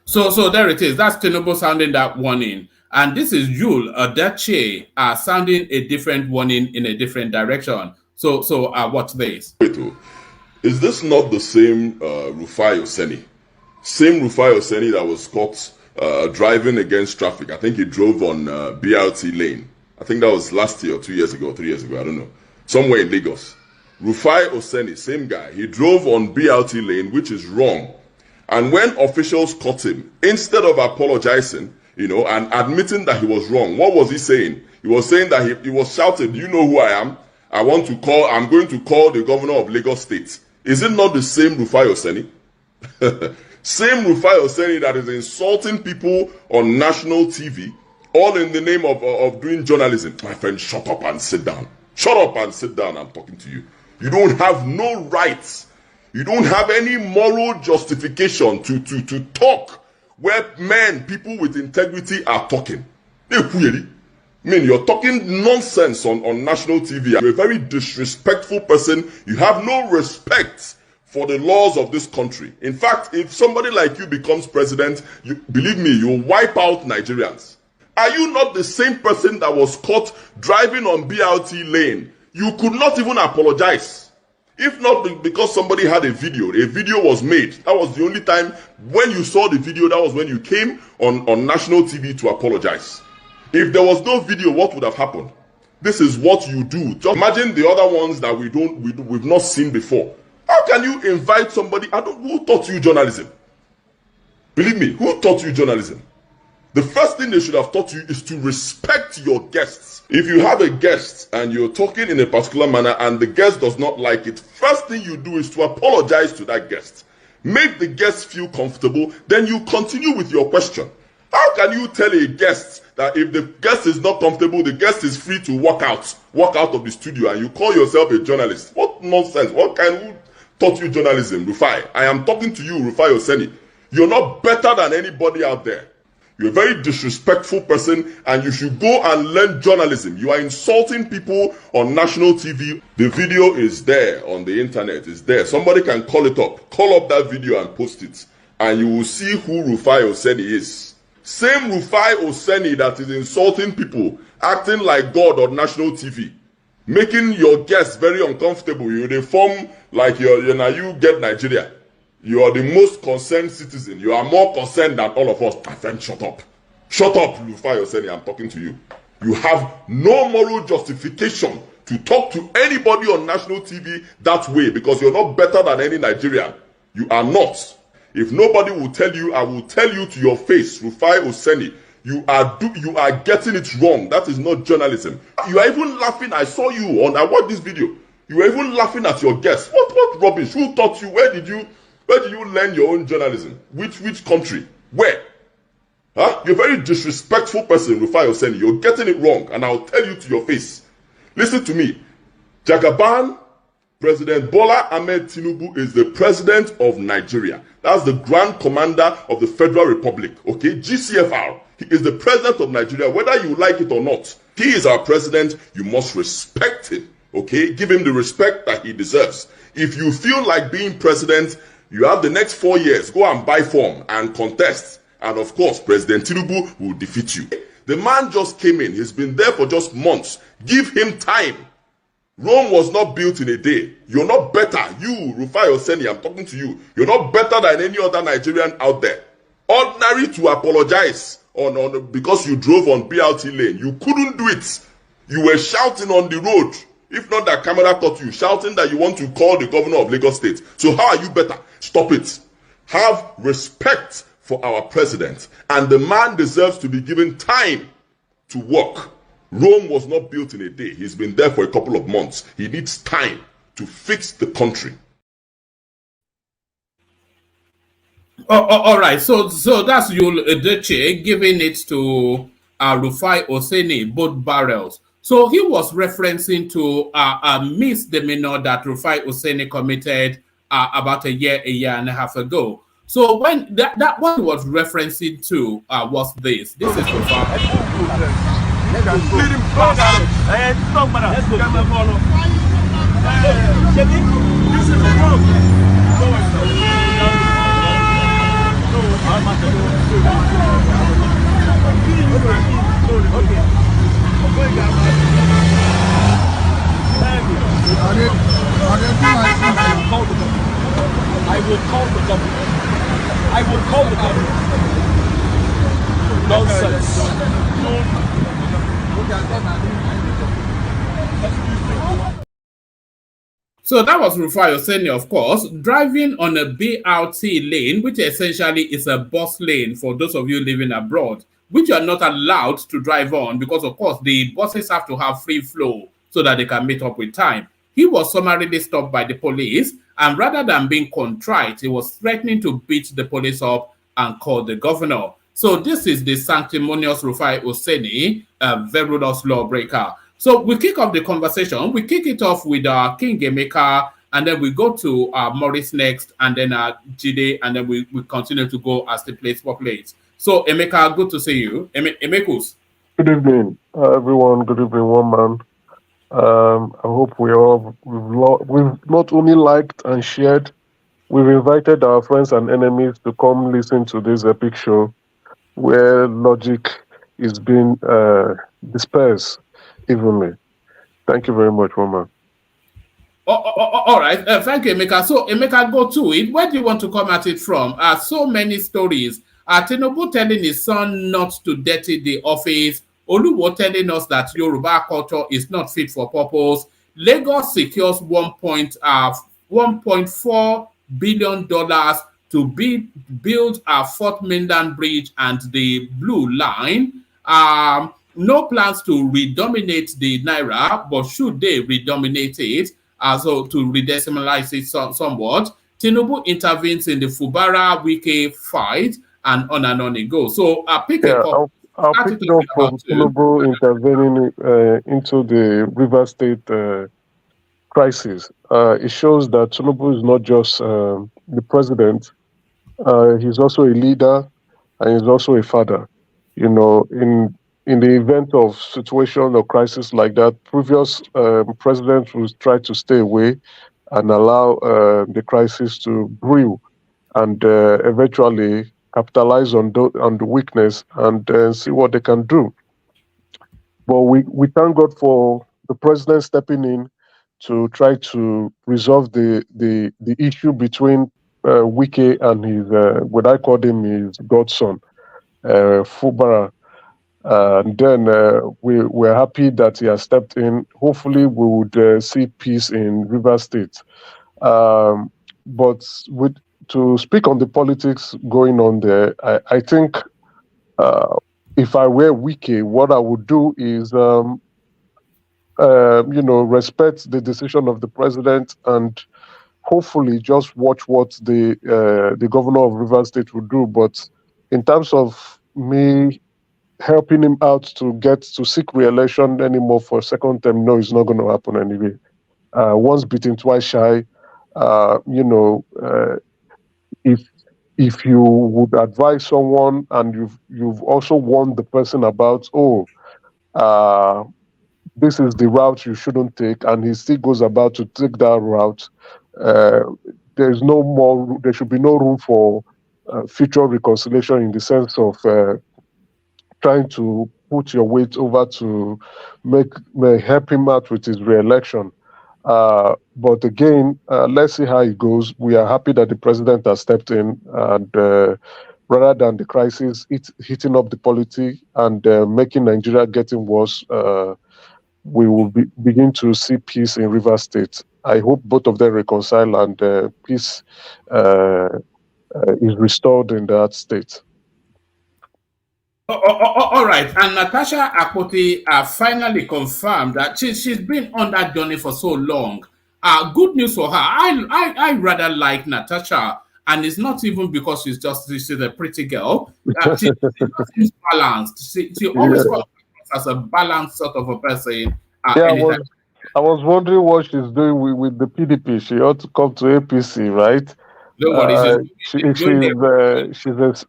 So there it is. That's Tinubu sounding that warning. And this is Edochie sounding a different warning in a different direction. So watch this. Is this not the same Rufai Oseni? Same Rufai Oseni that was caught driving against traffic. I think he drove on BRT lane. I think that was last year, 2 years ago, 3 years ago, I don't know. Somewhere in Lagos. Rufai Oseni, same guy. He drove on BRT lane, which is wrong. And when officials caught him, instead of apologizing, and admitting that he was wrong, what was he saying? He was saying that he was shouting, "Do you know who I am? I'm going to call the governor of Lagos State." Is it not the same Rufai Oseni? Same Rufai Oseni that is insulting people on national TV, all in the name of doing journalism. My friend, shut up and sit down. Shut up and sit down. I'm talking to you. You don't have no rights. You don't have any moral justification to talk where people with integrity are talking. I mean, you're talking nonsense on national TV. You're a very disrespectful person. You have no respect for the laws of this country. In fact, if somebody like you becomes president, believe me, you'll wipe out Nigerians. Are you not the same person that was caught driving on BRT lane? You could not even apologize. If not because somebody had a video was made. That was the only time when you saw the video, that was when you came on national TV to apologize. If there was no video, what would have happened? This is what you do. Just imagine the other ones that we've not seen before. How can you invite somebody? Who taught you journalism? Believe me, who taught you journalism? The first thing they should have taught you is to respect your guests. If you have a guest and you're talking in a particular manner and the guest does not like it, first thing you do is to apologize to that guest. Make the guest feel comfortable, then you continue with your question. How can you tell a guest that if the guest is not comfortable, the guest is free to walk out of the studio, and you call yourself a journalist? What nonsense. Who taught you journalism? Rufai. I am talking to you, Rufai Oseni. You're not better than anybody out there. You're a very disrespectful person, and you should go and learn journalism. You are insulting people on national TV. The video is there on the internet. It's there. Somebody can call it up. Call up that video and post it, and you will see who Rufai Oseni is. Same Rufai Oseni that is insulting people, acting like God on national TV, making your guests very uncomfortable. You form like you get Nigeria. You are the most concerned citizen. You are more concerned than all of us. My friend, shut up. Shut up, Rufai Oseni, I'm talking to you. You have no moral justification to talk to anybody on national TV that way, because you're not better than any Nigerian. You are not. If nobody will tell you, I will tell you to your face, Rufai Oseni, you are getting it wrong. That is not journalism. You are even laughing. I saw you I watched this video. You were even laughing at your guests. What rubbish? Who taught you? Where did you learn your own journalism? Which country? Where? Huh? You're a very disrespectful person, Rufai Oseni. You're getting it wrong, and I'll tell you to your face. Listen to me. Jagaban, President Bola Ahmed Tinubu is the president of Nigeria. That's the Grand Commander of the Federal Republic, okay? GCFR. He is the president of Nigeria, whether you like it or not. He is our president. You must respect him, okay? Give him the respect that he deserves. If you feel like being president, you have the next 4 years. Go and buy form and contest. And of course, President Tinubu will defeat you. The man just came in. He's been there for just months. Give him time. Rome was not built in a day. You're not better. You, Rufai Oseni, I'm talking to you. You're not better than any other Nigerian out there. Ordinary to apologize because you drove on BRT lane. You couldn't do it. You were shouting on the road. If not, that camera caught you shouting that you want to call the governor of Lagos State. So how are you better? Stop it. Have respect for our president. And the man deserves to be given time to work. Rome was not built in a day. He's been there for a couple of months. He needs time to fix the country. All right. So that's Edochie giving it to Rufai Oseni, both barrels. So he was referencing to a misdemeanor that Rufai Oseni committed about a year and a half ago. So when that what he was referencing to was this. This is Rufai. Let him go. Let's go. This is wrong. I will call the government. I will call the government. Nonsense. So that was Rufai Oseni, of course, driving on a BRT lane, which essentially is a bus lane for those of you living abroad, which you are not allowed to drive on because, of course, the buses have to have free flow so that they can meet up with time. He was summarily stopped by the police, and rather than being contrite, he was threatening to beat the police up and call the governor. So this is the sanctimonious Rufai Oseni, a venomous lawbreaker. So we kick off the conversation. We kick it off with King Emeka and then we go to Morris next, and then Jide, and then we continue to go as the place for place. So, Emeka, good to see you. Emekus. Good evening, everyone. Good evening, one man. I hope we've not only liked and shared, we've invited our friends and enemies to come listen to this epic show where logic is being dispersed evenly. Thank you very much, one man. All right. Thank you, Emeka. So, Emeka, go to it. Where do you want to come at it from? So many stories. Tinubu telling his son not to dirty the office. Oluwo telling us that Yoruba culture is not fit for purpose. Lagos secures $1.4 billion to build a Fort Mainland Bridge and the Blue Line. No plans to redominate the Naira, but should they redominate it, so to redecimalize it somewhat? Tinubu intervenes in the Fubara Wike fight, and on it goes. So I'll pick it up. I'll pick it up from Tinubu intervening into the River State crisis. It shows that Tinubu is not just the president, he's also a leader and he's also a father. You know, in the event of situation or crisis like that, previous presidents would try to stay away and allow the crisis to brew and eventually capitalize on the weakness and see what they can do. But we thank God for the president stepping in to try to resolve the issue between Wike and his, what I call him, his godson, Fubara. And then we're happy that he has stepped in. Hopefully, we would see peace in River State. But to speak on the politics going on there, I think if I were Wike, what I would do is, respect the decision of the president and hopefully just watch what the governor of River State would do. But in terms of me helping him out to seek re-election anymore for a second term, no, it's not going to happen anyway. Once beaten, twice shy. If you would advise someone and you've also warned the person about, this is the route you shouldn't take, and he still goes about to take that route, there should be no room for future reconciliation in the sense of trying to put your weight over to help him out with his re-election. But again, let's see how it goes. We are happy that the president has stepped in, and rather than the crisis hitting up the polity and making Nigeria getting worse, we will begin to see peace in River State. I hope both of them reconcile and peace is restored in that state. All right, and Natasha Akpoti finally confirmed that she's been on that journey for so long. Good news for her. I rather like Natasha, and it's not even because she's a pretty girl. She's balanced. She always comes as a balanced sort of a person. I was wondering what she's doing with the PDP. She ought to come to APC, right? No worries.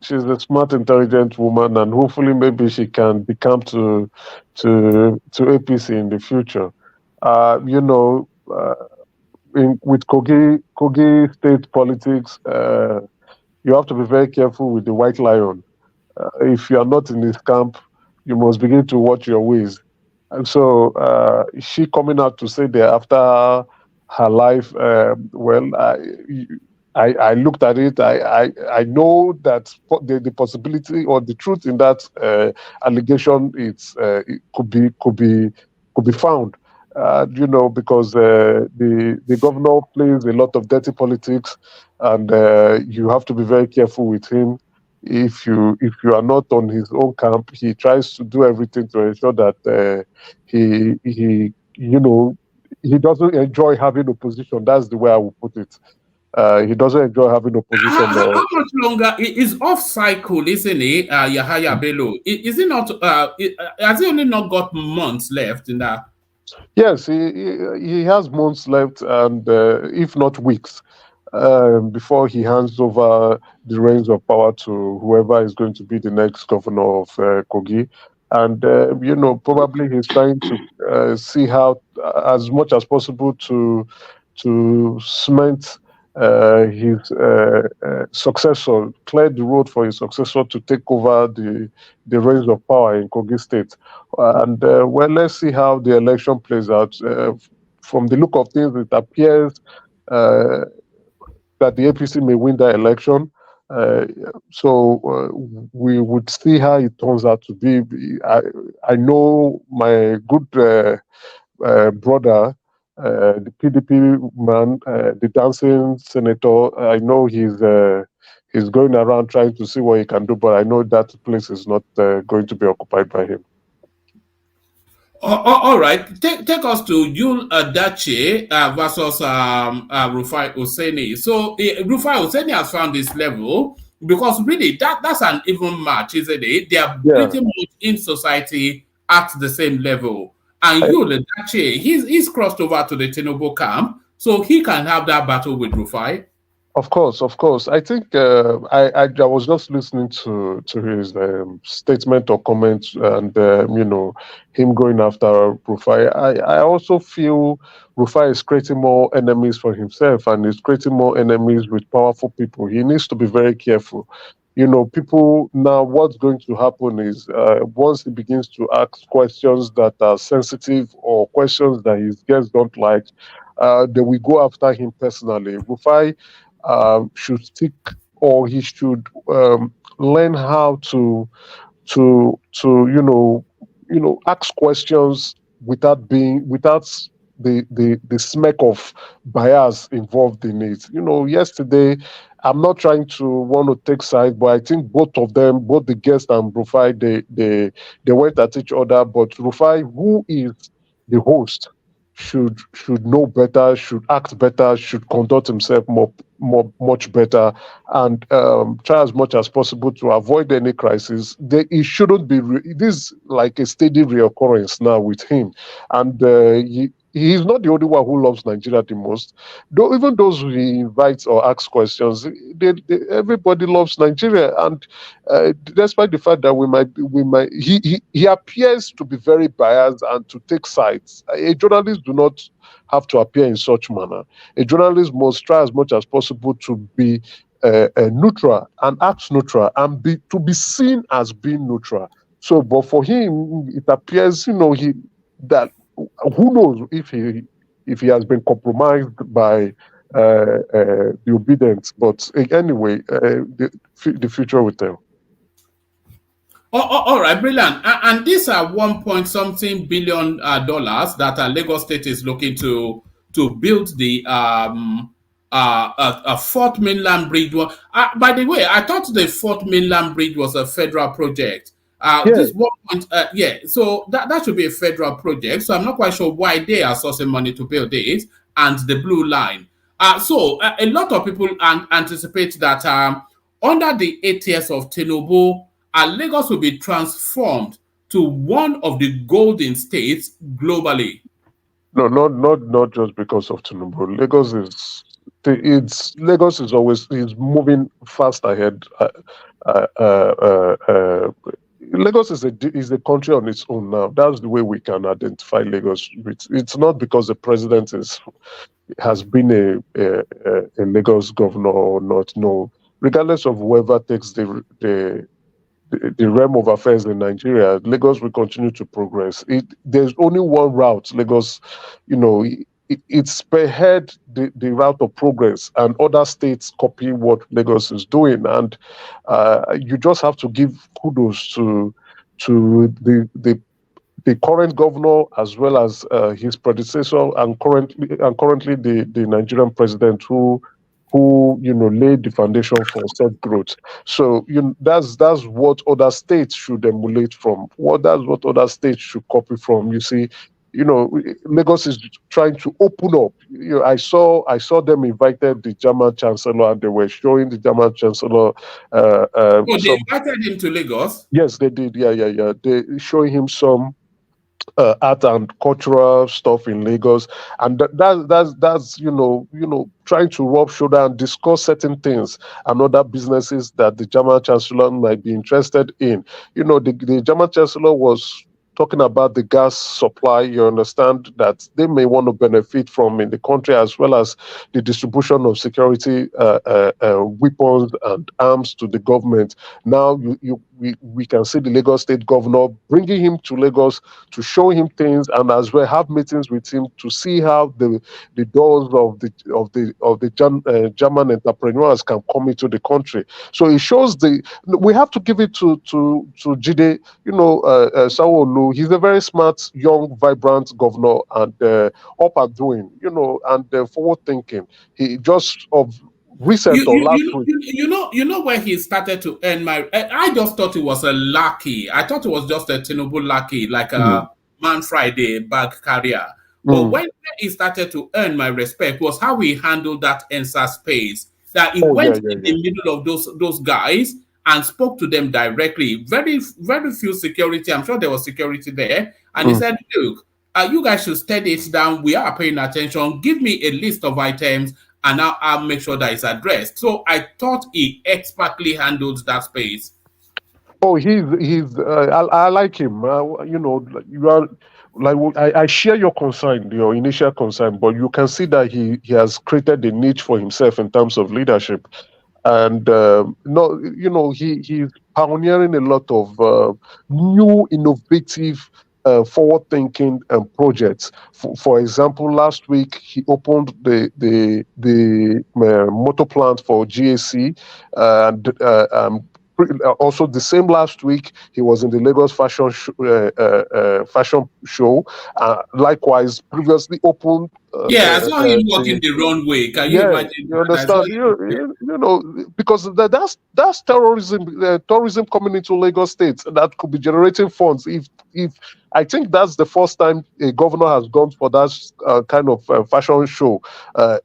She's a smart, intelligent woman, and hopefully, maybe she can become to APC in the future. With Kogi state politics, you have to be very careful with the white lion. If you are not in his camp, you must begin to watch your ways. And so, she coming out to say that after her life, I looked at it. I know that the possibility or the truth in that allegation it could be found. Because the governor plays a lot of dirty politics, and you have to be very careful with him. If you are not on his own camp, he tries to do everything to ensure that he doesn't enjoy having opposition. That's the way I would put it. He doesn't enjoy having opposition. How much longer is off cycle, isn't he? Yahaya Bello, is it not? Has he only not got months left in that? Yes, he has months left, and if not weeks, before he hands over the reins of power to whoever is going to be the next governor of Kogi. And probably he's trying to see how, as much as possible, to cement his successor, clear the road for his successor to take over the reins of power in Kogi State. And well, let's see how the election plays out. From the look of things, it appears that the APC may win that election. So we would see how it turns out to be. I know my good brother, the PDP man, the dancing senator. I know he's going around trying to see what he can do, but I know that place is not going to be occupied by him. All right, take us to Edochie versus Rufai Oseni. So Rufai Oseni has found this level because really that's an even match, isn't it? They are pretty much in society at the same level. And Edochie, he's crossed over to the Tinubu camp, so he can have that battle with Rufai. Of course. I think I was just listening to his statement or comments, and him going after Rufai. I also feel Rufai is creating more enemies for himself, and is creating more enemies with powerful people. He needs to be very careful. People now, what's going to happen is once he begins to ask questions that are sensitive or questions that his guests don't like, they will go after him personally. Rufai should stick, or he should learn how to ask questions without the smack of bias involved in it. Yesterday, I'm not trying to want to take sides, but I think both of them, both the guest and Rufai, they went at each other. But Rufai, who is the host, should know better, should act better, should conduct himself much better, and try as much as possible to avoid any crisis. It shouldn't be this like a steady reoccurrence now with him, and he's not the only one who loves Nigeria the most. Though even those who he invites or asks questions, everybody loves Nigeria, and despite the fact that he appears to be very biased and to take sides. A journalist do not have to appear in such manner. A journalist must try as much as possible to be neutral and act neutral and to be seen as being neutral. So, but for him, it appears, that who knows if he has been compromised by the obedience. But anyway, the future will tell. All right, brilliant. And these are $1.something billion that Lagos State is looking to build the Fourth Mainland Bridge. By the way, I thought the Fourth Mainland Bridge was a federal project. This 1 point, so that should be a federal project. So I'm not quite sure why they are sourcing money to build it, and the Blue Line. So a lot of people anticipate that under the 8 years of Tinubu, Lagos will be transformed to one of the golden states globally. No, not just because of Tinubu. Lagos is moving fast ahead. Lagos is a country on its own now. That's the way we can identify Lagos. It's not because the president has been a Lagos governor or not. No, regardless of whoever takes the realm of affairs in Nigeria, Lagos will continue to progress. There's only one route. Lagos, it's spearhead the route of progress, and other states copy what Lagos is doing. And you just have to give kudos to the current governor as well as his predecessor, and currently the Nigerian president who laid the foundation for said growth. So that's what other states should emulate from. That's what other states should copy from. You see, Lagos is trying to open up. I saw them invited the German chancellor, and they were showing the German chancellor. They invited him to Lagos. Yes, they did. Yeah. They showing him some art and cultural stuff in Lagos, and that's trying to rub shoulder and discuss certain things and other businesses that the German Chancellor might be interested in. The German Chancellor was talking about the gas supply. You understand that they may want to benefit from in the country, as well as the distribution of security weapons and arms to the government. Now we can see the Lagos State Governor bringing him to Lagos to show him things, and as well have meetings with him to see how the doors of the German entrepreneurs can come into the country. So it shows we have to give it to Jide, Sanwo-Olu. He's a very smart, young, vibrant governor, and up and doing, and forward thinking. He just of recent or last week. You know where he started to earn my. I just thought it was a lucky. I thought it was just a Tinubu lucky, like a Man Friday bag carrier. But when he started to earn my respect was how he handled that ENSA space. That he went in the middle of those guys and spoke to them directly. Very, very few security. I'm sure there was security there. And he said, look, you guys should steady it down. We are paying attention. Give me a list of items, and I'll make sure that it's addressed. So I thought he expertly handled that space. Oh, he's. I like him. You are like I share your concern, your initial concern, but you can see that he has created a niche for himself in terms of leadership, and he's pioneering a lot of new, innovative, forward-thinking projects. For example, last week he opened the motor plant for GAC, and also the same last week he was in the Lagos fashion show. Likewise, previously opened. I saw him walking the runway. Can you imagine? You understand? Because that's tourism coming into Lagos State that could be generating funds. If I think that's the first time a governor has gone for that kind of fashion show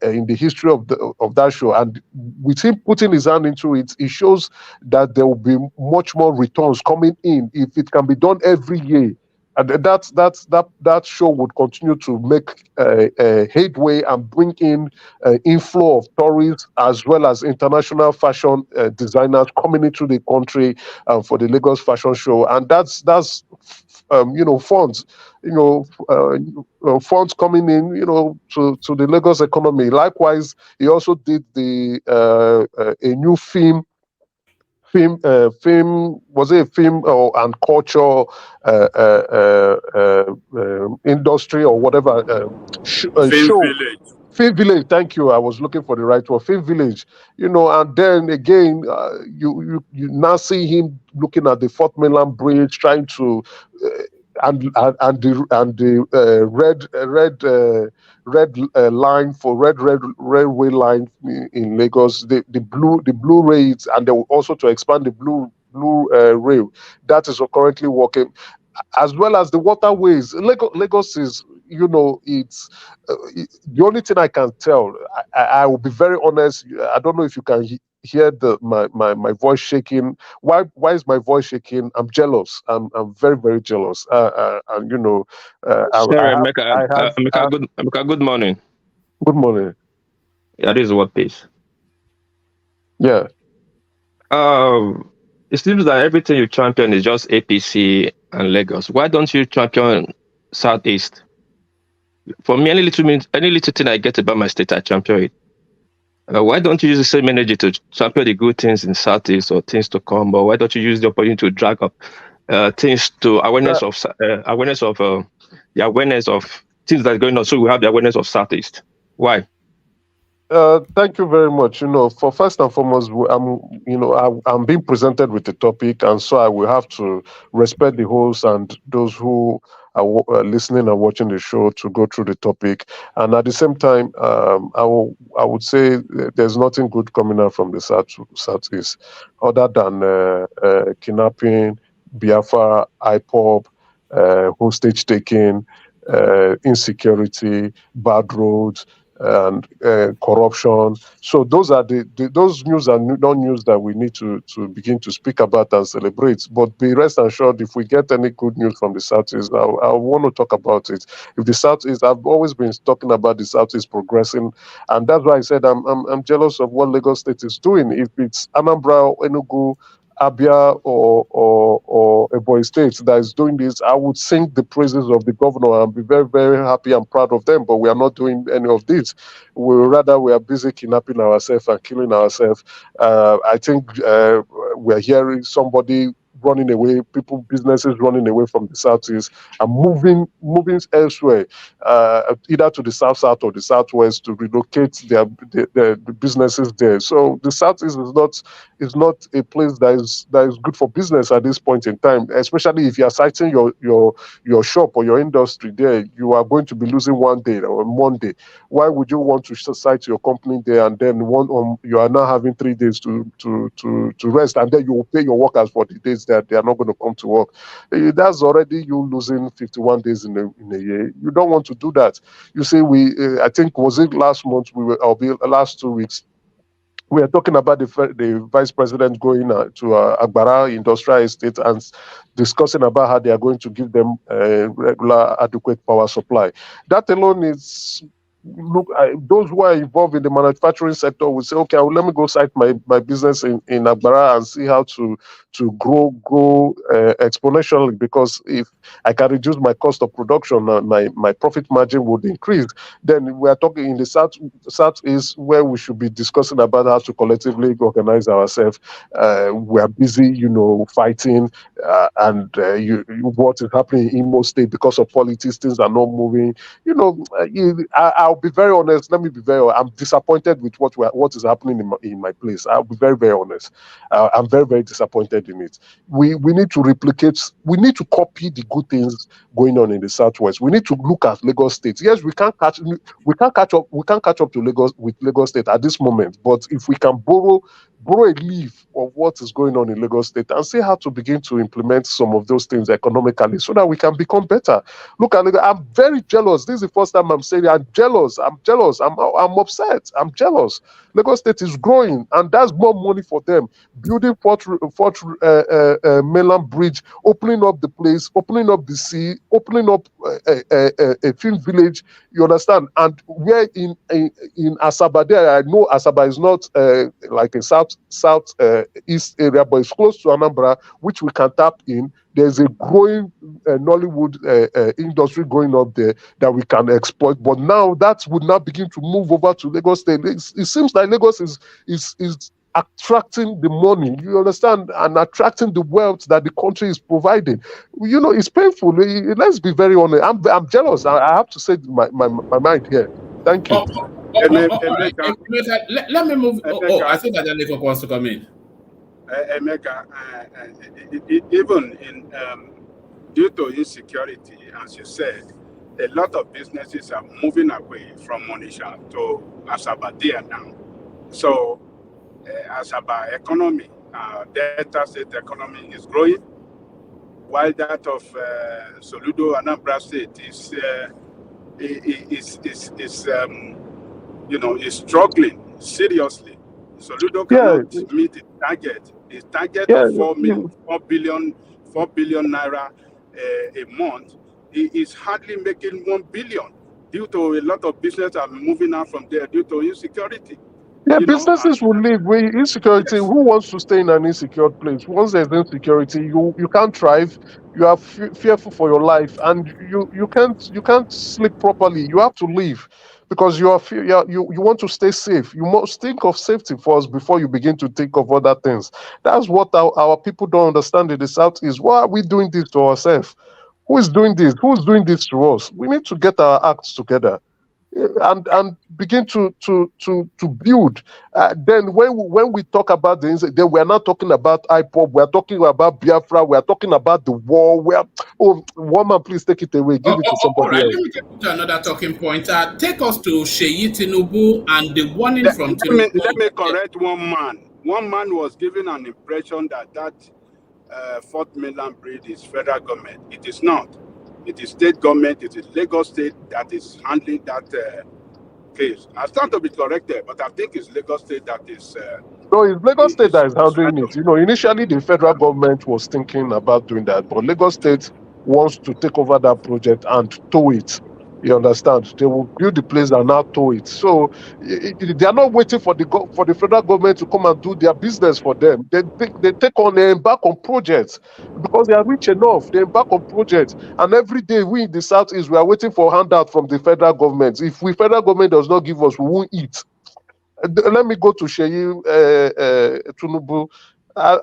in the history of that show, and with him putting his hand into it, it shows that there will be much more returns coming in if it can be done every year. And that show would continue to make headway and bring in inflow of tourists as well as international fashion designers coming into the country for the Lagos Fashion Show, and that's funds, funds coming in, to the Lagos economy. Likewise, he also did a new film was it a film and culture industry or whatever show Village. Film Village, thank you. I was looking for the right word. Film Village, and then again, you now see him looking at the Fourth Mainland Bridge, trying to and the red line for red railway line in Lagos, the blue rails, and they will also to expand the blue rail that is currently working, as well as the waterways. Lagos is, it's the only thing I can tell. I will be very honest. I don't know if you can hear my voice shaking. Why is my voice shaking? I'm jealous. I'm very, very jealous. And Sorry, Emeka, good morning. Good morning. Yeah, this is what piece. Yeah. It seems that everything you champion is just APC and Lagos. Why don't you champion Southeast? For me, any little thing I get about my state, I champion it. Why don't you use the same energy to champion the good things in Southeast or things to come? But why don't you use the opportunity to drag up things to awareness of the awareness of things that are going on, so we have the awareness of Southeast? Why? Thank you very much. For first and foremost, I'm being presented with the topic, and so I will have to respect the host and those who are listening and watching the show to go through the topic. And at the same time, I would say there's nothing good coming out from the Southeast, other than kidnapping, Biafra, IPOB, hostage taking, insecurity, bad roads. and corruption. So those are those news are not news that we need to begin to speak about and celebrate. But be rest assured, if we get any good news from the Southeast, I want to talk about it. If the Southeast, I've always been talking about the Southeast progressing, and that's why I said I'm jealous of what Lagos State is doing. If it's Anambra, Enugu, Abia or Ebonyi State that is doing this, I would sing the praises of the governor and be very, very happy and proud of them. But we are not doing any of this. We are busy kidnapping ourselves and killing ourselves. I think we're hearing somebody running away, businesses running away from the Southeast and moving elsewhere, either to the South or the Southwest to relocate their businesses there. So the Southeast is not a place that is good for business at this point in time, especially if you are citing your shop or your industry there. You are going to be losing one day or Monday. Why would you want to cite your company there and then you are now having 3 days to rest, and then you will pay your workers for the days that they are not going to come to work? That's already you losing 51 days in a year. You don't want to do that. You see, I think was it last month last 2 weeks. We are talking about the vice president going to Agbara Industrial Estate and discussing about how they are going to give them regular, adequate power supply. That alone is, those who are involved in the manufacturing sector will say, okay, let me go site my business in Agbara and see how to grow exponentially, because if I can reduce my cost of production, my profit margin would increase. Then we are talking in the Southeast where we should be discussing about how to collectively organize ourselves. We are busy, fighting, and what is happening in Imo State because of politics, things are not moving. I'll be very honest. Let me be very honest. I'm disappointed with what is happening in my place. I'll be very, very honest. I'm very, very disappointed in it. We need to replicate. We need to copy the good things going on in the Southwest. We need to look at Lagos State. Yes, we can't catch up to Lagos State at this moment. But if we can borrow a leaf of what is going on in Lagos State and see how to begin to implement some of those things economically so that we can become better. Look at Lagos. I'm very jealous. This is the first time I'm saying I'm jealous. I'm upset. I'm jealous. Lagos State is growing, and that's more money for them. Building Fort Mainland Bridge, opening up the place, opening up the sea, opening up a film village. You understand? And we're in Asaba there. I know Asaba is not like a south east area, but it's close to Anambra, which we can tap in. There's a growing Nollywood industry going up there that we can exploit. But now that would now begin to move over to Lagos State. It seems like Lagos is attracting the money, you understand, and attracting the wealth that the country is providing. It's painful. Let's be very honest. I'm jealous. I have to say my mind here. Thank you. Let me move. I think that Emeka wants to come in. Emeka, even in due to insecurity, as you said, a lot of businesses are moving away from Onitsha to Asaba there now. So Asaba economy, Delta State economy is growing, while that of Soludo and Anambra State is struggling seriously. Soludo cannot meet its target. Its target of 4 billion naira a month is hardly making 1 billion due to a lot of business are moving out from there due to insecurity. Yeah, businesses will leave with insecurity. Yes. Who wants to stay in an insecure place? Once there's insecurity, you can't thrive. You are fearful for your life, and you can't sleep properly. You have to leave because you want to stay safe. You must think of safety first before you begin to think of other things. That's what our people don't understand in the South is. Why are we doing this to ourselves? Who is doing this? Who's doing this to us? We need to get our acts together and begin to build. Then when we talk about then we are not talking about IPOB. We are talking about Biafra. We are talking about the war. Woman, please take it away. Give it to somebody else. Let me take to another talking point. Take us to Sheyi Tinubu and the warning from Tinubu. Let me correct one man. One man was given an impression that Fort Mainland Bridge is federal government. It is not. It is state government. It is Lagos State that is handling that case. I stand to be corrected, but I think it's Lagos State that is. No, it's Lagos State that is handling trying it. to- You know, initially the federal government was thinking about doing that, but Lagos State wants to take over that project and tow it. You understand? They will build the place and now tow it. So they are not waiting for the federal government to come and do their business for them. They embark on projects because they are rich enough. They embark on projects, and every day we in the southeast we are waiting for handout from the federal government. If federal government does not give us, we won't eat. Let me go to Sheyi Tinubu.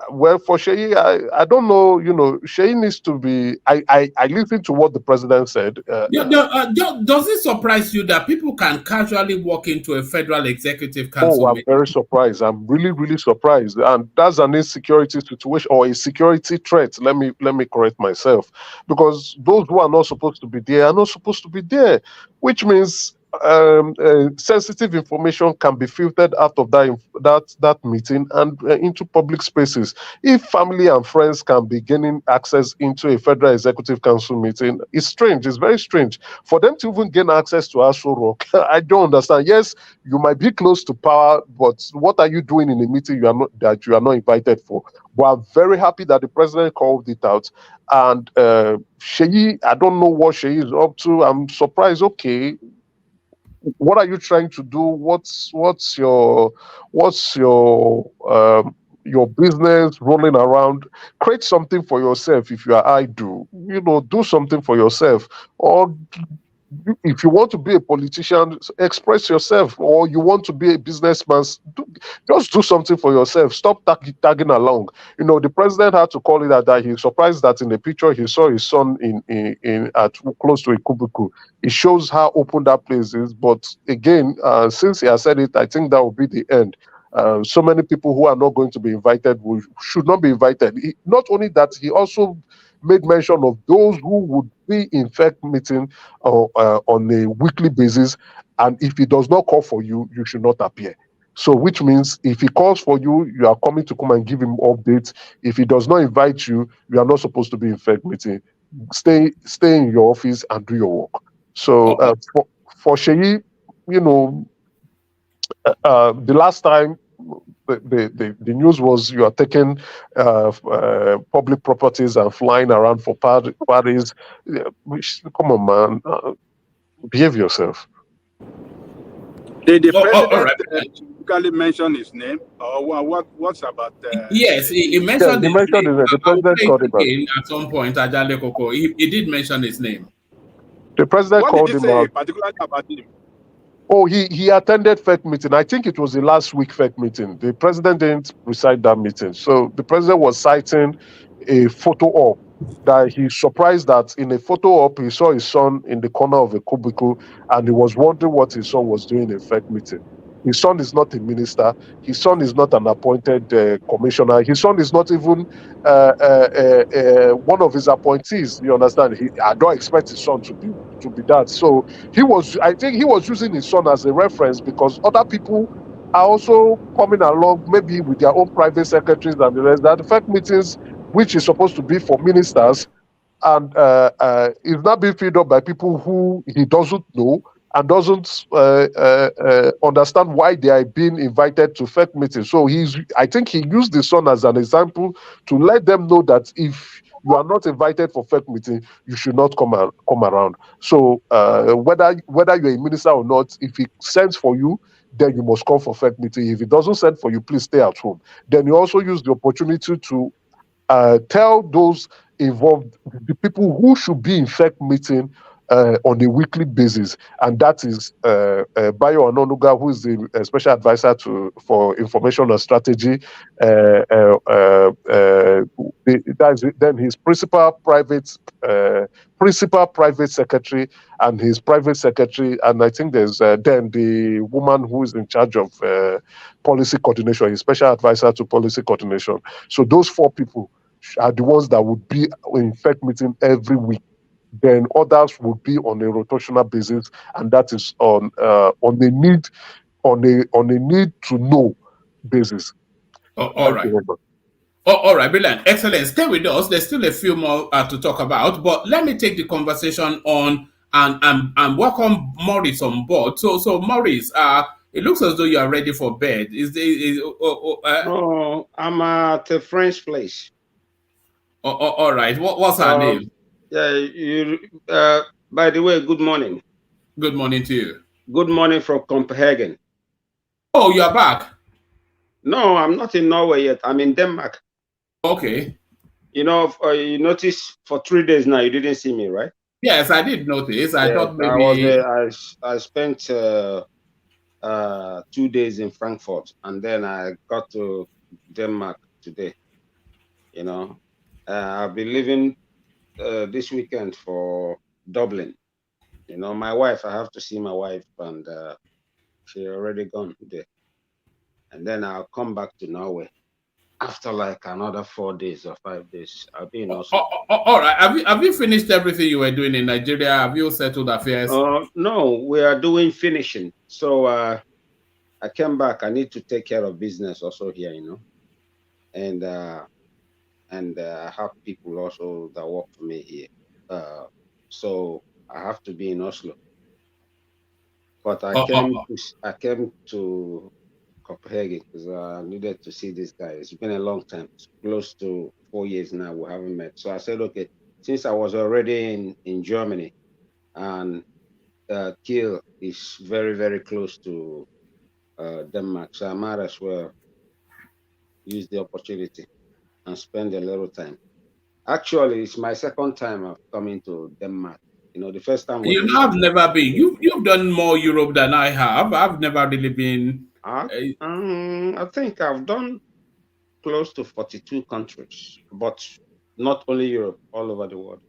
Well, for Sheyi, I don't know. You know, Sheyi needs to be. I listened to what the president said. Does it surprise you that people can casually walk into a federal executive council I'm meeting? very surprised. I'm really, really surprised, and that's an insecurity situation or a security threat. Let me correct myself, because those who are not supposed to be there are not supposed to be there, which means sensitive information can be filtered out of that meeting and into public spaces. If family and friends can be gaining access into a federal executive council meeting, it's strange. It's very strange for them to even gain access to Aso Rock. I don't understand. Yes, you might be close to power, but what are you doing in a meeting you are not invited for? But I'm very happy that the president called it out. And Sheyi, I don't know what Sheyi is up to. I'm surprised. Okay, what are you trying to do? What's your business rolling around? Create something for yourself. If you are idle, do something for yourself. Or if you want to be a politician, express yourself. Or you want to be a businessman, just do something for yourself. Stop tagging along. The president had to call it that he's surprised that in the picture he saw his son in at close to a cubicle. It shows how open that place is. But again, since he has said it, I think that will be the end. So many people who are not going to be invited should not be invited. Not only that, he also made mention of those who would be in fact meeting on a weekly basis, and if he does not call for you, you should not appear. So, which means if he calls for you, you are coming to come and give him updates. If he does not invite you, you are not supposed to be in fact meeting. Stay in your office and do your work. So, for Sheyi, the last time the news was you are taking public properties and flying around for parties. Come on, man, behave yourself. Did the president typically mention his name, or what's about? Yes, he mentioned his name. The president called him out. At some point, Ajale Koko, he did mention his name. The president called him out. What did he say particularly about him? Oh, he attended FEC meeting. I think it was the last week FEC meeting. The president didn't recite that meeting. So the president was citing a photo op that he's surprised that in a photo op he saw his son in the corner of a cubicle and he was wondering what his son was doing in FEC meeting. His son is not a minister. His son is not an appointed commissioner. His son is not even one of his appointees. You understand? I don't expect his son to be that. So I think he was using his son as a reference because other people are also coming along, maybe with their own private secretaries and the rest. That the FEC meetings, which is supposed to be for ministers, and is not being filled up by people who he doesn't know and doesn't understand why they are being invited to FEC meetings. So I think he used the son as an example to let them know that if you are not invited for FEC meeting, you should not come around. So whether you're a minister or not, if he sends for you, then you must come for FEC meeting. If he doesn't send for you, please stay at home. Then you also use the opportunity to tell those involved, the people who should be in FEC meeting on a weekly basis, and that is Bayo Anonuga, who is the special advisor for information and strategy. Then his principal private secretary and his private secretary, and I think there's then the woman who is in charge of policy coordination, his special advisor to policy coordination. So those four people are the ones that would be in FEC meeting every week. Then others would be on a rotational basis, and that is on a need to know basis. All right. All right, brilliant, excellent. Stay with us. There's still a few more to talk about, but let me take the conversation on and welcome Maurice on board. So Maurice, it looks as though you are ready for bed. No, I'm at a French place. All right. What's her name? Yeah, by the way, good morning. Good morning to you. Good morning from Copenhagen. Oh, you are back? No, I'm not in Norway yet. I'm in Denmark. Okay. You know, you noticed for 3 days now you didn't see me, right? Yes, I did notice. I thought maybe I spent 2 days in Frankfurt, and then I got to Denmark today. You know, I'll be leaving this weekend for Dublin. You know, my wife, I have to see my wife, and she already gone there. And then I'll come back to Norway after like another 4 days or 5 days. I'll be in Oslo. All right. Have you finished everything you were doing in Nigeria? Have you settled affairs? No, we are doing finishing. So I came back. I need to take care of business also here, you know, and I have people also that work for me here. So I have to be in Oslo. But I came to Copenhagen because I needed to see this guy. It's been a long time. It's close to 4 years now we haven't met. So I said, okay, since I was already in Germany, and Kiel is very, very close to Denmark, so I might as well use the opportunity and spend a little time. Actually, it's my second time of coming to Denmark. You know, the first time was I've never been. You've done more Europe than I have. I've never really been. I think I've done close to 42 countries, but not only Europe, all over the world.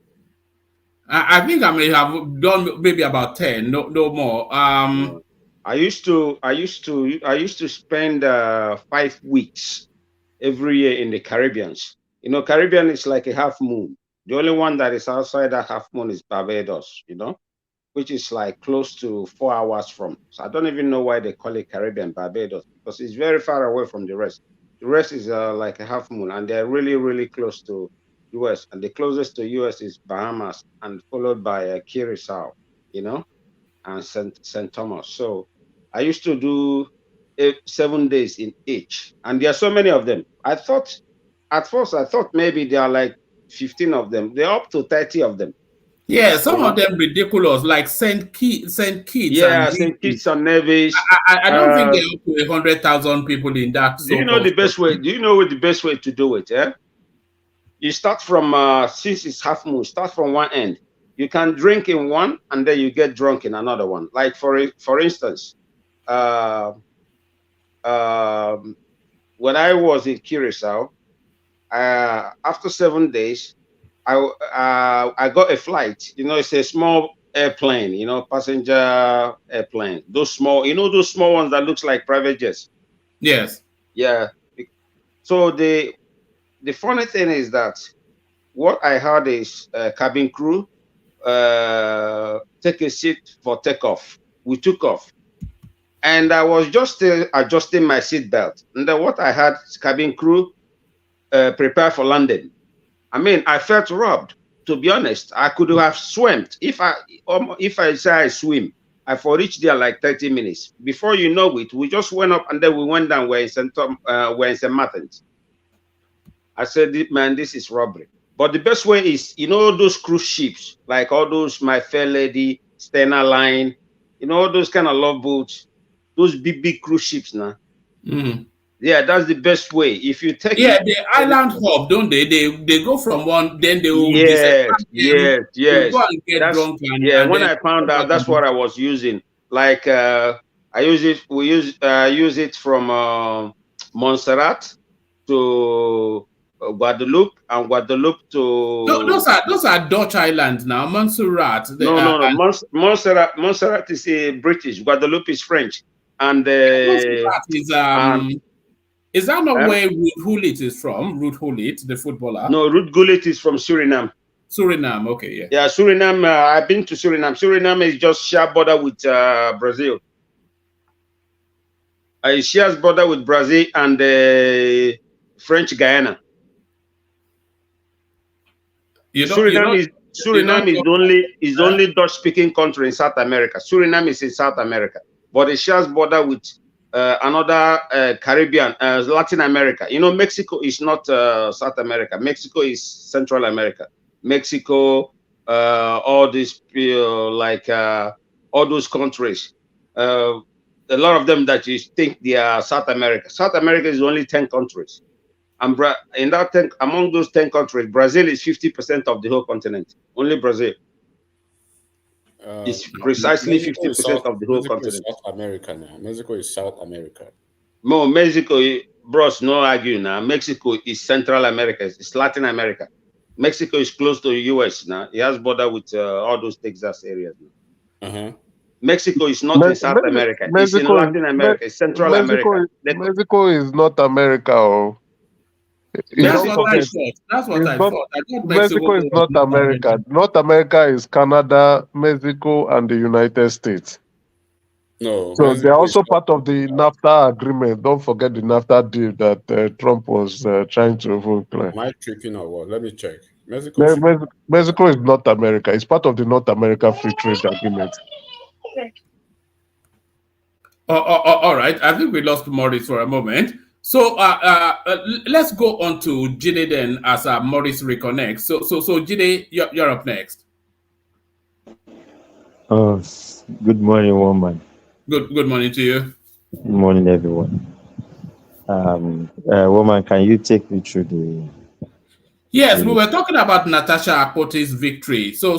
I think I may have done maybe about 10, no more. I used to spend 5 weeks every year in the Caribbean. You know, Caribbean is like a half moon. The only one that is outside that half moon is Barbados, you know, which is like close to 4 hours from. So I don't even know why they call it Caribbean Barbados, because it's very far away from the rest. The rest is like a half moon, and they're really, really close to US. And the closest to US is Bahamas, and followed by Curacao, you know, and St. Thomas. So I used to do 7 days in each, and there are so many of them. At first I thought maybe there are like 15 of them. They're up to 30 of them. Yeah, some of them ridiculous, like St. Kitts. Yeah, St. Kitts and Nevis. I don't think there are up to 100,000 people in that. Do you know the best way? Do you know what the best way to do it? Yeah, you start from since it's half moon. Start from one end. You can drink in one, and then you get drunk in another one. Like for instance, when I was in Curacao, after 7 days, I got a flight. You know, it's a small airplane. You know, passenger airplane. Those small, you know, those small ones that looks like private jets. Yes. Yeah. So the funny thing is that what I heard is cabin crew take a seat for takeoff. We took off, and I was just adjusting my seat belt. And then what I had, cabin crew prepare for landing. I mean, I felt robbed. To be honest, I could have swum. If I say I swim, I for reached there like 30 minutes. Before you know it, we just went up and then we went down. We're in St. Martin's. I said, man, this is robbery. But the best way is, you know, those cruise ships, like all those My Fair Lady, Stena Line, you know, all those kind of love boats, those big cruise ships now. Mm. Yeah, that's the best way. If you take the island hop, don't they? They go from one, then they will yes. Go and get drunk. When I found out, that's what I was using. Like I use it. We use it from Montserrat to Guadeloupe, and Guadeloupe to those are Dutch islands now. Montserrat. No. Montserrat is British. Guadeloupe is French, and Montserrat is that not where Ruud Gullit is from? Ruud Gullit, the footballer. No, Ruud Gullit is from Suriname. Suriname, okay, yeah. Yeah, Suriname. I've been to Suriname. Suriname is just share border with Brazil. It shares border with Brazil and French Guyana. Suriname Suriname is only Dutch-speaking country in South America. Suriname is in South America, but it shares border with another Caribbean, Latin America. You know, Mexico is not South America. Mexico is Central America. Mexico, all these all those countries, a lot of them that you think they are South America. South America is only 10 countries. And in that among those 10 countries, Brazil is 50% of the whole continent. Only Brazil. It's precisely 50% of the whole continent. South America now. Mexico is South America. No, Mexico, bros, no argue now. Mexico is Central America. It's Latin America. Mexico is close to the US now. It has border with all those Texas areas now. Mexico is not in South America. It's in Latin America. It's Central America. Mexico is not America. Or That's what I thought. That's what I thought. I thought Mexico is not America. North America is Canada, Mexico, and the United States. No. So they are also part of the NAFTA agreement. Don't forget the NAFTA deal that Trump was trying to overplay. Am I tripping or what? Let me check. Mexico is not America. It's part of the North America Free Trade Agreement. All right. I think we lost Maurice for a moment. So let's go on to Jide then as Maurice reconnects. So Jide, you're up next. Oh, good morning, woman. Good morning to you. Good morning, everyone. Woman, can you take me through the? Yes, we were talking about Natasha Akpoti's victory. So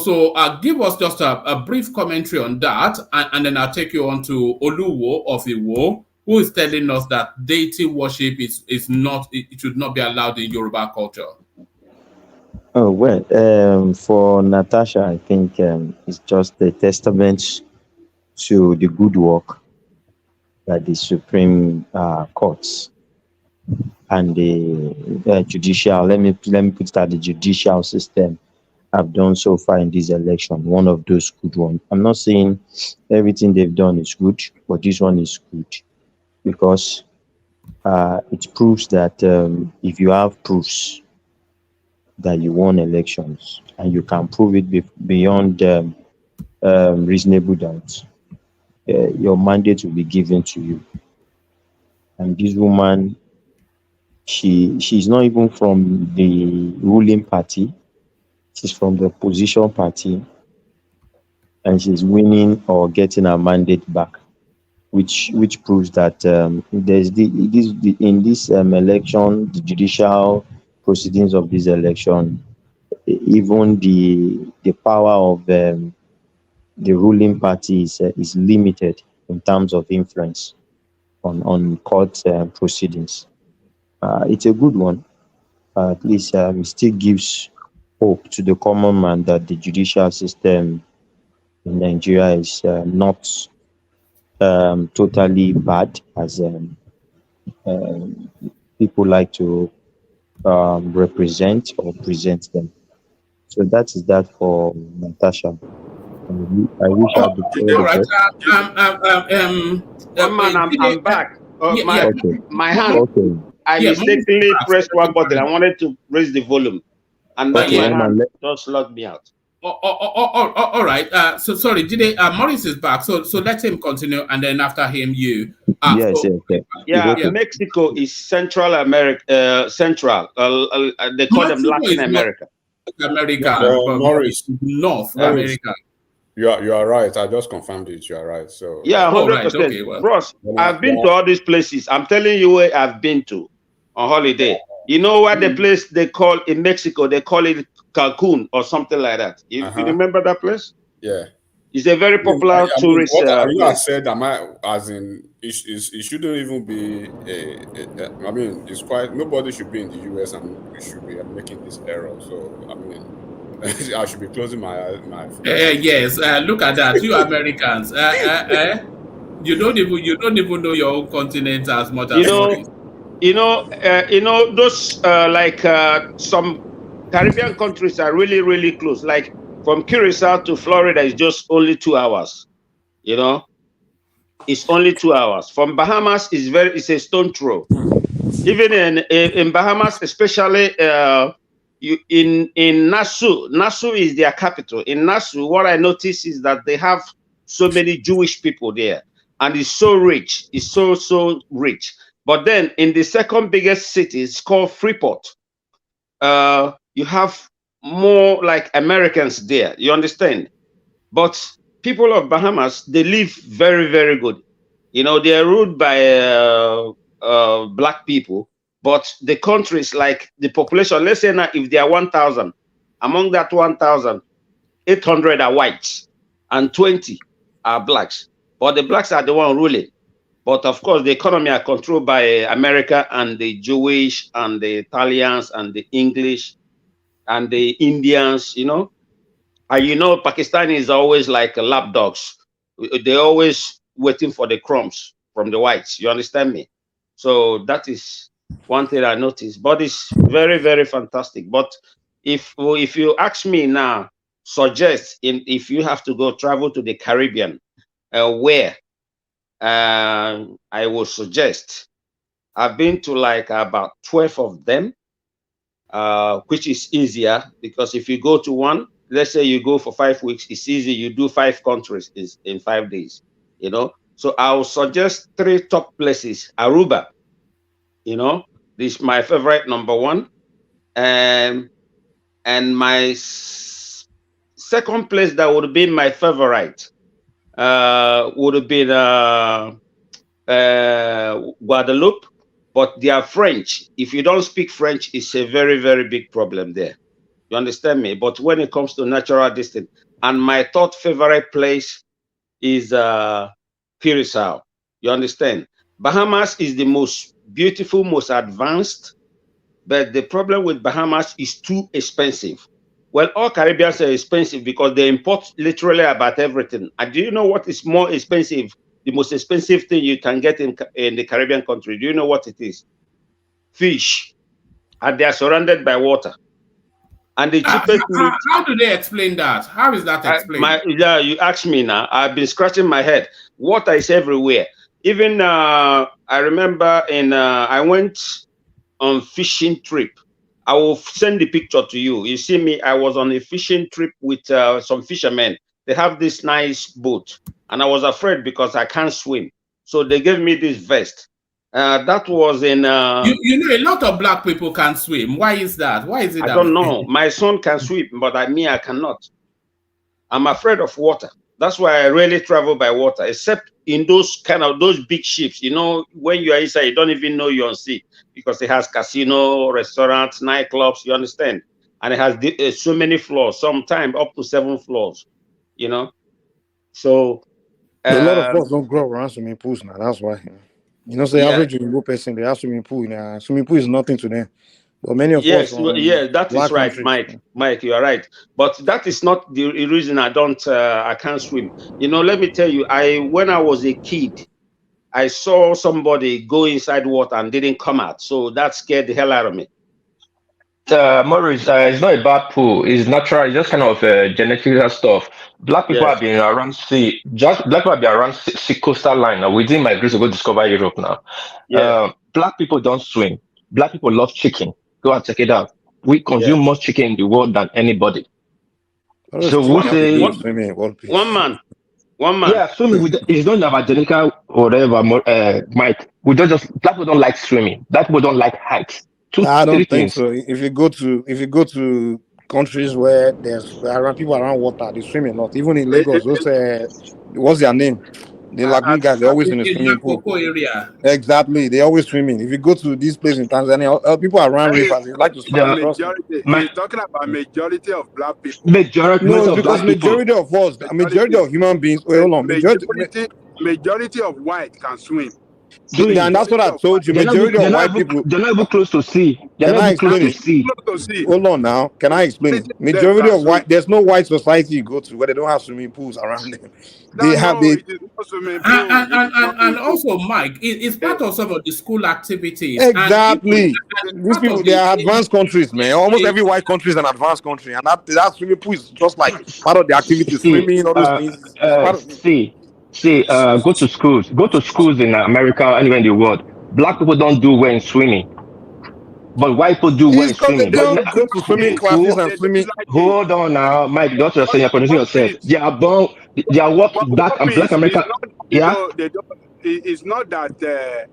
give us just a brief commentary on that, and then I'll take you on to Oluwo of Iwo, who is telling us that deity worship is not, it should not be allowed in Yoruba culture. Oh, well, for Natasha, I think it's just a testament to the good work that the Supreme Courts and the judicial, let me put that, the judicial system have done so far in this election. One of those good ones. I'm not saying everything they've done is good, but this one is good because it proves that if you have proofs that you won elections and you can prove it beyond reasonable doubt, your mandate will be given to you. And this woman, she's not even from the ruling party. She's from the opposition party, and she's winning or getting her mandate back, which proves that there's in this election, the judicial proceedings of this election, even the power of the ruling party is limited in terms of influence on court proceedings. It's a good one. At least it still gives hope to the common man that the judicial system in Nigeria is not totally bad as people like to represent or present them. So that is that for Natasha. I wish I had all right. I'm back. My hand. Okay. I mistakenly pressed one button. I wanted to raise the volume, and then my hand just locked me out. All right. So sorry, Jide. Maurice is back. So let him continue, and then after him, you. Yes. Yeah. Mexico is Central America. Central. They call them Latin America. Maurice, North America. You are right. I just confirmed it. You are right. So 100%. Okay, well. Bros, I've been to all these places. I'm telling you where I've been to on holiday. You know what the place they call in Mexico? They call it Cancun or something like that. You remember that place? Yeah. It's a very popular tourist place. You said, as in, it shouldn't even be. I mean, it's quite. Nobody should be in the US and we should be making this error. So I mean. I should be closing my eyes. Yes, look at that. You Americans, you don't even know your own continent as much as you know those some Caribbean countries are really, really close. Like from Curacao to Florida is just only 2 hours. You know, it's only 2 hours. From Bahamas it's a stone throw. Even in Bahamas, especially in Nassau is their capital. In Nassau, what I notice is that they have so many Jewish people there, and it's so rich. It's so rich. But then in the second biggest city, it's called Freeport. You have more like Americans there. You understand? But people of Bahamas, they live very, very good. You know, they are ruled by black people, but the country is like the population. Let's say now if there are 1,000, among that 1,000, 800 are whites and 20 are blacks. But the blacks are the one ruling. But of course, the economy are controlled by America and the Jewish and the Italians and the English and the Indians, you know. And you know, Pakistani is always like lapdogs. They're always waiting for the crumbs from the whites. You understand me? So that is one thing I noticed. But it's very, very fantastic. But if you ask me now, suggest if you have to go travel to the Caribbean, where I would suggest. I've been to like about 12 of them, which is easier because if you go to one, let's say you go for 5 weeks, it's easy. You do 5 countries in 5 days, you know. So I will suggest 3 top places. Aruba, you know, this is my favorite #1, and my second place that would be my favorite would have been Guadeloupe, but they are French. If you don't speak French, it's a very, very big problem there. You understand me? But when it comes to natural distance, and my third favorite place is Curacao. You understand? Bahamas is the most beautiful, most advanced, but the problem with Bahamas is too expensive. Well, all Caribbeans are expensive because they import literally about everything. And do you know what is more expensive? The most expensive thing you can get in the Caribbean country. Do you know what it is? Fish. And they are surrounded by water. And the cheapest meat. How do they explain that? How is that explained? Yeah, you ask me now. I've been scratching my head. Water is everywhere. Even I remember I went on fishing trip. I will send the picture to you. You see me, I was on a fishing trip with some fishermen. They have this nice boat, and I was afraid because I can't swim. So they gave me this vest. That was in... you know, a lot of black people can swim. Why is that? Why is it that? I don't know. My son can swim, but I cannot. I'm afraid of water. That's why I rarely travel by water, except in those big ships. You know, when you are inside, you don't even know you're on sea because it has casino, restaurants, nightclubs. You understand? And it has so many floors, sometimes up to 7 floors. You know, so a lot of us don't grow around swimming pools now. That's why. You know, the average Igbo person, they have swimming pool. Swimming pool is nothing to them. But many of us, that is right, countries. Mike, you are right. But that is not the reason I can't swim. You know, let me tell you, when I was a kid, I saw somebody go inside water and didn't come out. So that scared the hell out of me. Maurice, it's not a bad pool. It's natural. It's just kind of genetical stuff. Black people have been around sea. Black people have been around sea coastal line. Now, we didn't migrate to go discover Europe now. Black people don't swim. Black people love chicken. Go and check it out. We consume more chicken in the world than anybody. So we say one man. Yeah, swimming. It's not about genetical or whatever, Mike. Black people don't like swimming. Black people don't like heights. I don't think so. If you go to countries where there's people around water, they swim a lot. Even in Lagos, what's their name? The lagoon guys, they're always in the swimming pool. Area. Exactly, they're always swimming. If you go to this place in Tanzania, people around rivers, they like to swim. He's talking about majority of black people. Because majority of us, majority of human beings. Wait, hold on. Majority of white can swim. And that's what I told you. Majority of white people, they're not even close to sea. They're not even close to sea. Hold on now. Can I explain it? Majority of white, there's no white society you go to where they don't have swimming pools around them. And also, Mike, it's part of some of the school activities. Exactly. These people, they are advanced countries, man. Almost every white country is an advanced country, and that swimming pool is just like part of the activity. Swimming, all those things. Go to schools in America, anywhere in the world. Black people don't do well in swimming. But white people do well It's in because they swimming. But don't go to swimming classes and swimming. hold on now, Mike. Don't you say you're confusing yourself. They are born. They are what black and black American. Yeah. It's not that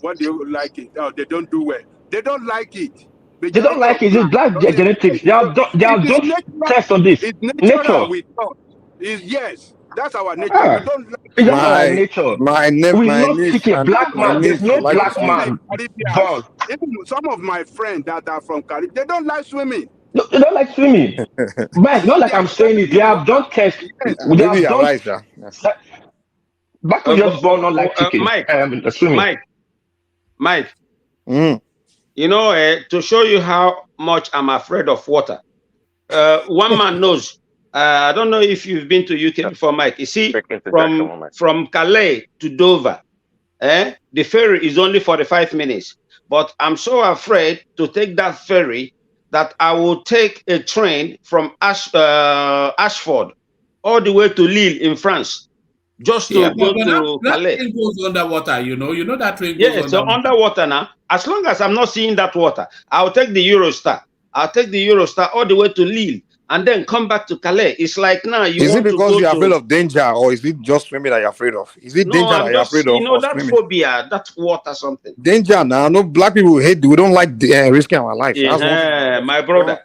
what do you like it? Oh, they don't do well. They don't like it. They don't like it. It's black genetics. They have done tests on this. It's Nature. natural with us. Yes, that's our nature. We don't like it's our nature. My we my not niece pick a and black my man. niece There's no like black to swim. man. Born. Even some of my friends that are from Caribbean, they don't like swimming. No, they don't like swimming. Mike, not like I'm saying it. They have done tests. They Maybe have you're done. right, sir. Yes. Black people just born not like chicken. Mike, swimming. Mike. Mm. You know, to show you how much I'm afraid of water. One man knows. I don't know if you've been to UK before, Mike. You see, from Calais to Dover, the ferry is only 45 minutes. But I'm so afraid to take that ferry that I will take a train from Ashford all the way to Lille in France, just to go to Calais. That train goes underwater, you know that train goes Yes, so underwater now. As long as I'm not seeing that water, I'll take the Eurostar. I'll take the Eurostar all the way to Lille and then come back to Calais. It's like now you is want it to because go you're to... afraid of danger, or is it just swimming that you're afraid of? Is it danger that you're afraid of? You know, that swimming? phobia, that water something. Danger now. No, black people hate. We don't like risking our life. Yeah, my brother.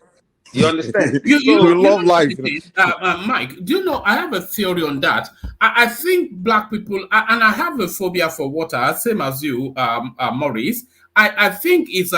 You understand? We love life. Mike, do you know, I have a theory on that. I think black people, and I have a phobia for water, same as you, Maurice. I think it's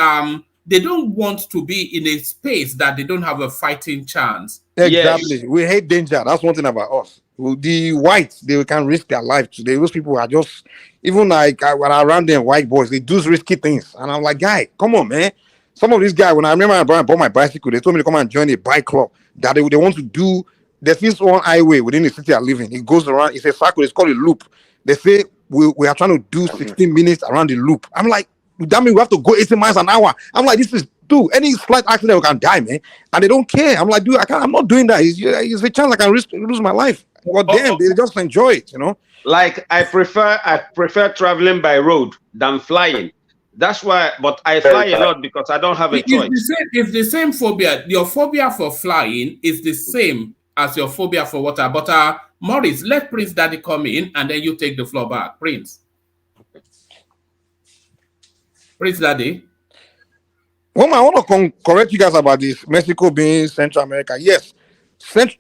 they don't want to be in a space that they don't have a fighting chance. Exactly. Yes. We hate danger. That's one thing about us. The whites, they can risk their life today. Those people are just, even like when I around them, white boys, they do risky things. And I'm like, guy, come on, man. Some of these guys, when I remember I bought my bicycle, they told me to come and join a bike club that they want to do. There's this one highway within the city I live in. It goes around, it's a circle, it's called a loop. They say we are trying to do 16 minutes around the loop. I'm like, that means we have to go 80 miles an hour. I'm like, this is, dude, any slight accident, we can die, man. And they don't care. I'm like, dude, I'm not doing that. It's a chance I can lose my life. Well, damn, they just enjoy it, you know? Like, I prefer traveling by road than flying. That's why, but I fly a lot because I don't have a choice. It's the same phobia. Your phobia for flying is the same as your phobia for water. But Maurice, let Prince Daddy come in and then you take the floor back. Prince Daddy. Well, I want to correct you guys about this. Mexico being Central America. Yes.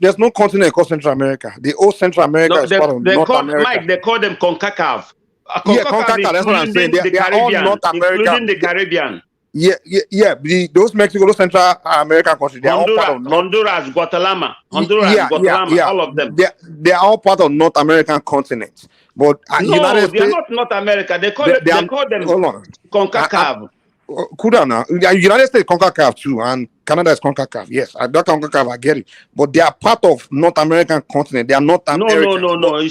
There's no continent called Central America. The old Central America is part of North America. Mike, they call them CONCACAF. Yeah, CONCACAF, that's what I'm saying. They are all North America. Including the Caribbean. Yeah. Those Mexico, those Central American countries, they are all part of Honduras, Guatemala, all of them. They are all part of North American continent. But United States, they are not North America. They call them hold on. CONCACAF. Cool down now. United States CONCACAF too, and Canada is CONCACAF. Yes, I got CONCACAF. I get it, but they are part of North American continent. They are not American. No.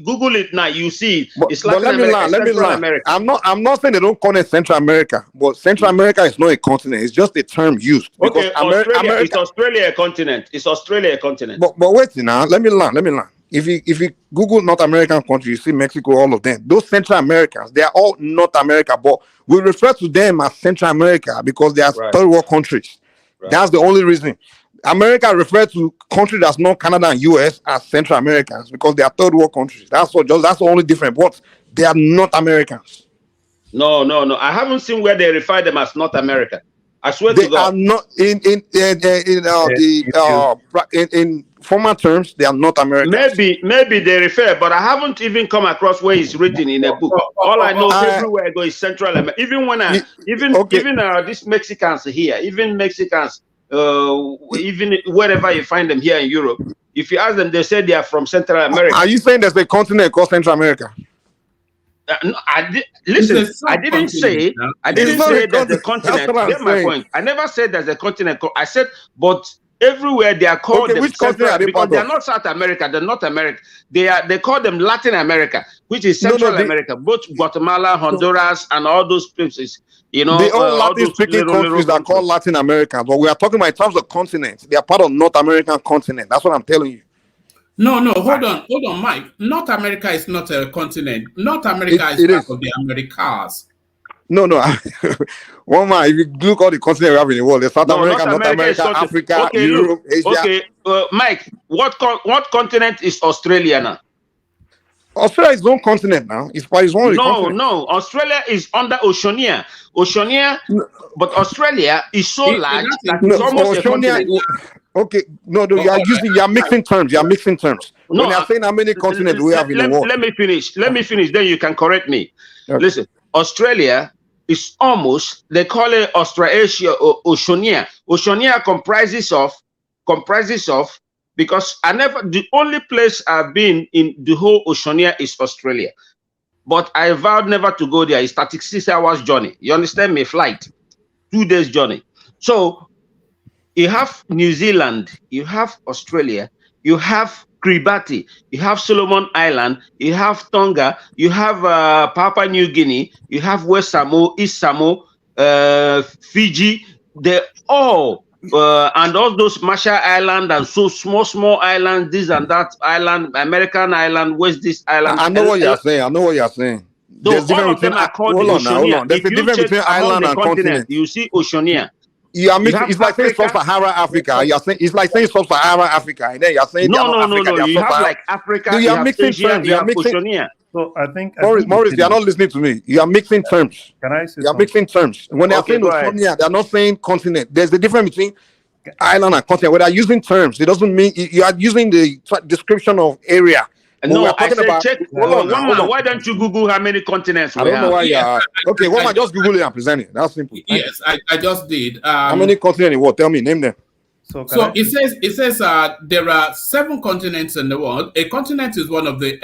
Google it now. You see it. It's Latin America, Central America. I'm not saying they don't call it Central America, but Central America is not a continent. It's just a term used. Okay, Australia. It's Australia a continent. It's Australia a continent. But wait now. Let me learn. If you Google North American countries, you see Mexico, all of them. Those Central Americans, they are all North America, but we refer to them as Central America because they are third world countries. Right. That's the only reason. America refers to countries that's not Canada and US as Central Americans because they are third world countries. That's the only difference. But they are not Americans. No. I haven't seen where they refer them as North America. I swear to God. They are not in formal terms, they are not Americans. Maybe they refer, but I haven't even come across where it's written in a book. All I know everywhere I go is Central America. Even when these Mexicans here, even Mexicans, even wherever you find them here in Europe, if you ask them, they say they are from Central America. Are you saying there's a continent called Central America? No, I didn't say there's a continent. Get my point. I never said there's a continent. I said, but everywhere they are called them which country are they because they are not South America, they're North America. They call them Latin America, which is Central America. Both Guatemala, Honduras, and all those places. You know, they all Latin-speaking countries are called Latin America, but we are talking about in terms of continents. They are part of North American continent. That's what I'm telling you. No, hold on, Mike. North America is not a continent. North America is part of the Americas. No. One man, if you look all the continents we have in the world, there's South America, North America, is Africa, okay, Europe, look, Asia. okay, Mike, what continent is Australia now? Australia is its own continent now. It's one of the continents. No. Australia is under Oceania. But Australia is so large that it's almost a continent. Okay, no, you are mixing terms. When you're saying how many continents we have in the world. Let me finish. Then you can correct me. Okay. Listen, Australia is almost, they call it Australasia or Oceania. Oceania comprises of, because the only place I've been in the whole Oceania is Australia. But I vowed never to go there. It's 36 hours journey. You understand me? Flight, 2 days journey. So you have New Zealand, you have Australia, you have Kiribati, you have Solomon Island, you have Tonga, you have Papua New Guinea, you have West Samoa, East Samoa, Fiji. They're all and all those Marshall Island and so small islands, this and that island, American Island, West this island. I know what you're saying. So all of them are called Oceania. There's a difference between island and continent. You see Oceania. You are mixing. It's like saying Sub-Saharan Africa. You're saying it's like saying Sub-Saharan Africa, and then you're saying no. You have like Africa. You are mixing terms. You are mixing. Oceania. So I think Maurice, you are not listening to me. You are mixing terms. Can I say you are mixing terms. When they are saying Oceania, they are not saying continent. There's a difference between island and continent. When they are using terms, it doesn't mean you are using the description of area. No, I said check. Hold on. Why don't you Google how many continents we have? I don't know why you are. Okay, Woman, just Google it and present it. That's simple. Yes, I just did. How many continents in the world? Tell me, name them. So it says there are 7 continents in the world. A continent is one of the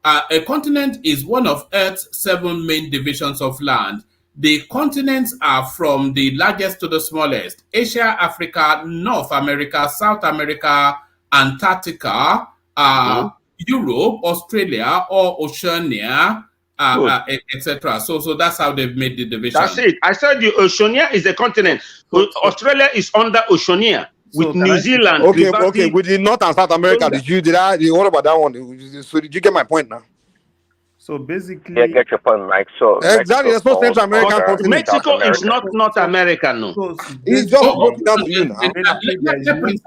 a continent is one of Earth's 7 main divisions of land. The continents are from the largest to the smallest: Asia, Africa, North America, South America, Antarctica, Europe, Australia, or Oceania, etc. So that's how they've made the division. That's it. I said you Oceania is a continent. Australia is under Oceania with New Zealand. Okay. With the North and South America, what about that one? So did you get my point now? So basically, yeah, get your point, Mike. So exactly, that's what Central American continent. Mexico is not North America, no. It's just broken down to you now. Let Prince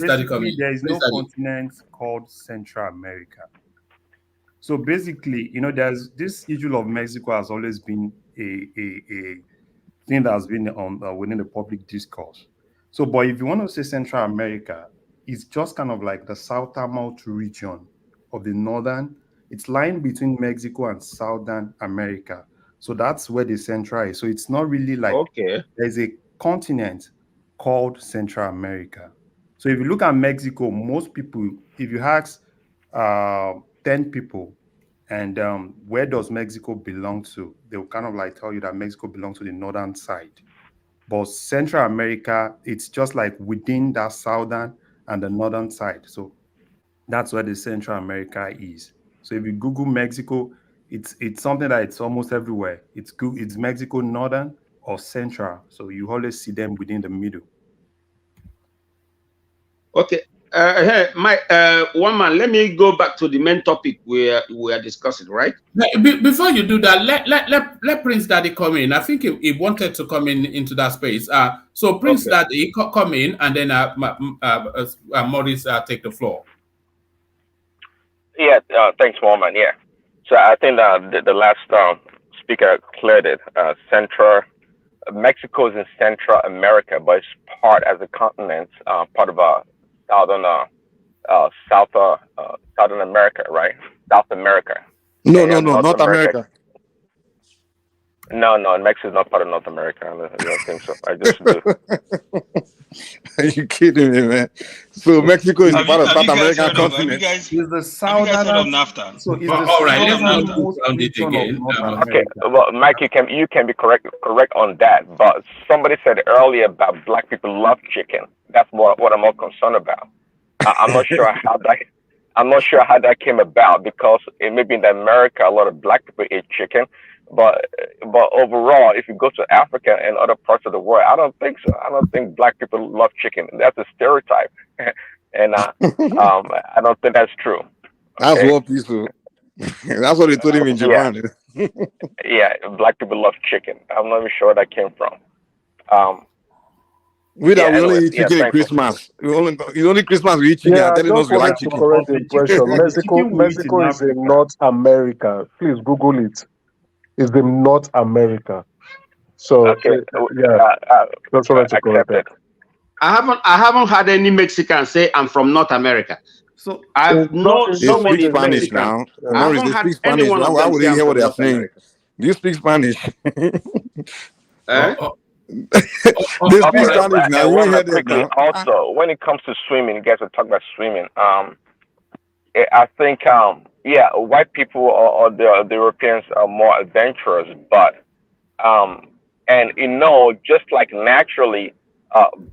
Daddy come in. There is no continent called Central America. So basically, there's this issue of Mexico has always been a thing that has been on within the public discourse. So, but if you want to say Central America, it's just kind of like the southernmost region of the northern. It's lying between Mexico and Southern America. So that's where the Central is. So it's not really like there's a continent called Central America. So if you look at Mexico, most people, if you ask 10 people, and where does Mexico belong to? They'll kind of like tell you that Mexico belongs to the northern side. But Central America, it's just like within that southern and the northern side. So that's where the Central America is. So if you Google Mexico, it's something that it's almost everywhere. It's Mexico northern or central. So you always see them within the middle. Okay. Hey, Mike, one man, let me go back to the main topic we are discussing, right? Before you do that, let Prince Daddy come in. I think he wanted to come into that space. So Prince Daddy, come in, and then Maurice take the floor. Yeah, thanks, Woman. Yeah. So I think the last speaker cleared it. Mexico is in Central America, but it's part as a continent, part of Southern America, right? South America. No, North America. No, Mexico is not part of North America. I don't think so. I just do. Are you kidding me, man? So Mexico is part of South American continent. Is the southern NAFTA? So is all right, let's not sound it again. Okay, well, Mike, you can be correct on that. But somebody said earlier about black people love chicken. That's what I'm more concerned about. I'm not sure how that came about, because it may be in America a lot of black people eat chicken. But overall, if you go to Africa and other parts of the world, I don't think so. I don't think black people love chicken. That's a stereotype, and I don't think that's true. That's what people. That's what they told him in Japan. Yeah, black people love chicken. I'm not even sure where that came from. Um, We yeah. that we Anyways, only eat yeah. chicken in Thank you. Christmas. Only Christmas we eat chicken Yeah, and I telling us just we like wanted to chicken. correct the impression. The Mexico, chicken we eat in Mexico is in Africa. North America. Please Google it. It's in North America. So Okay. yeah, just wanted to correct that. Accepted. I haven't had any Mexican say I'm from North America. So I've known They so speak many Spanish Mexicans. now. I Maurice, haven't they had speak any Spanish. one of How them would say you I'm hear what from they are North saying? America. Do you speak Spanish? Eh? They speak Okay. Spanish now. You And ain't one more hear them quickly. now. Also, when it comes to swimming, you guys are talking about swimming. I think yeah, white people or the Europeans are more adventurous, but and just like naturally,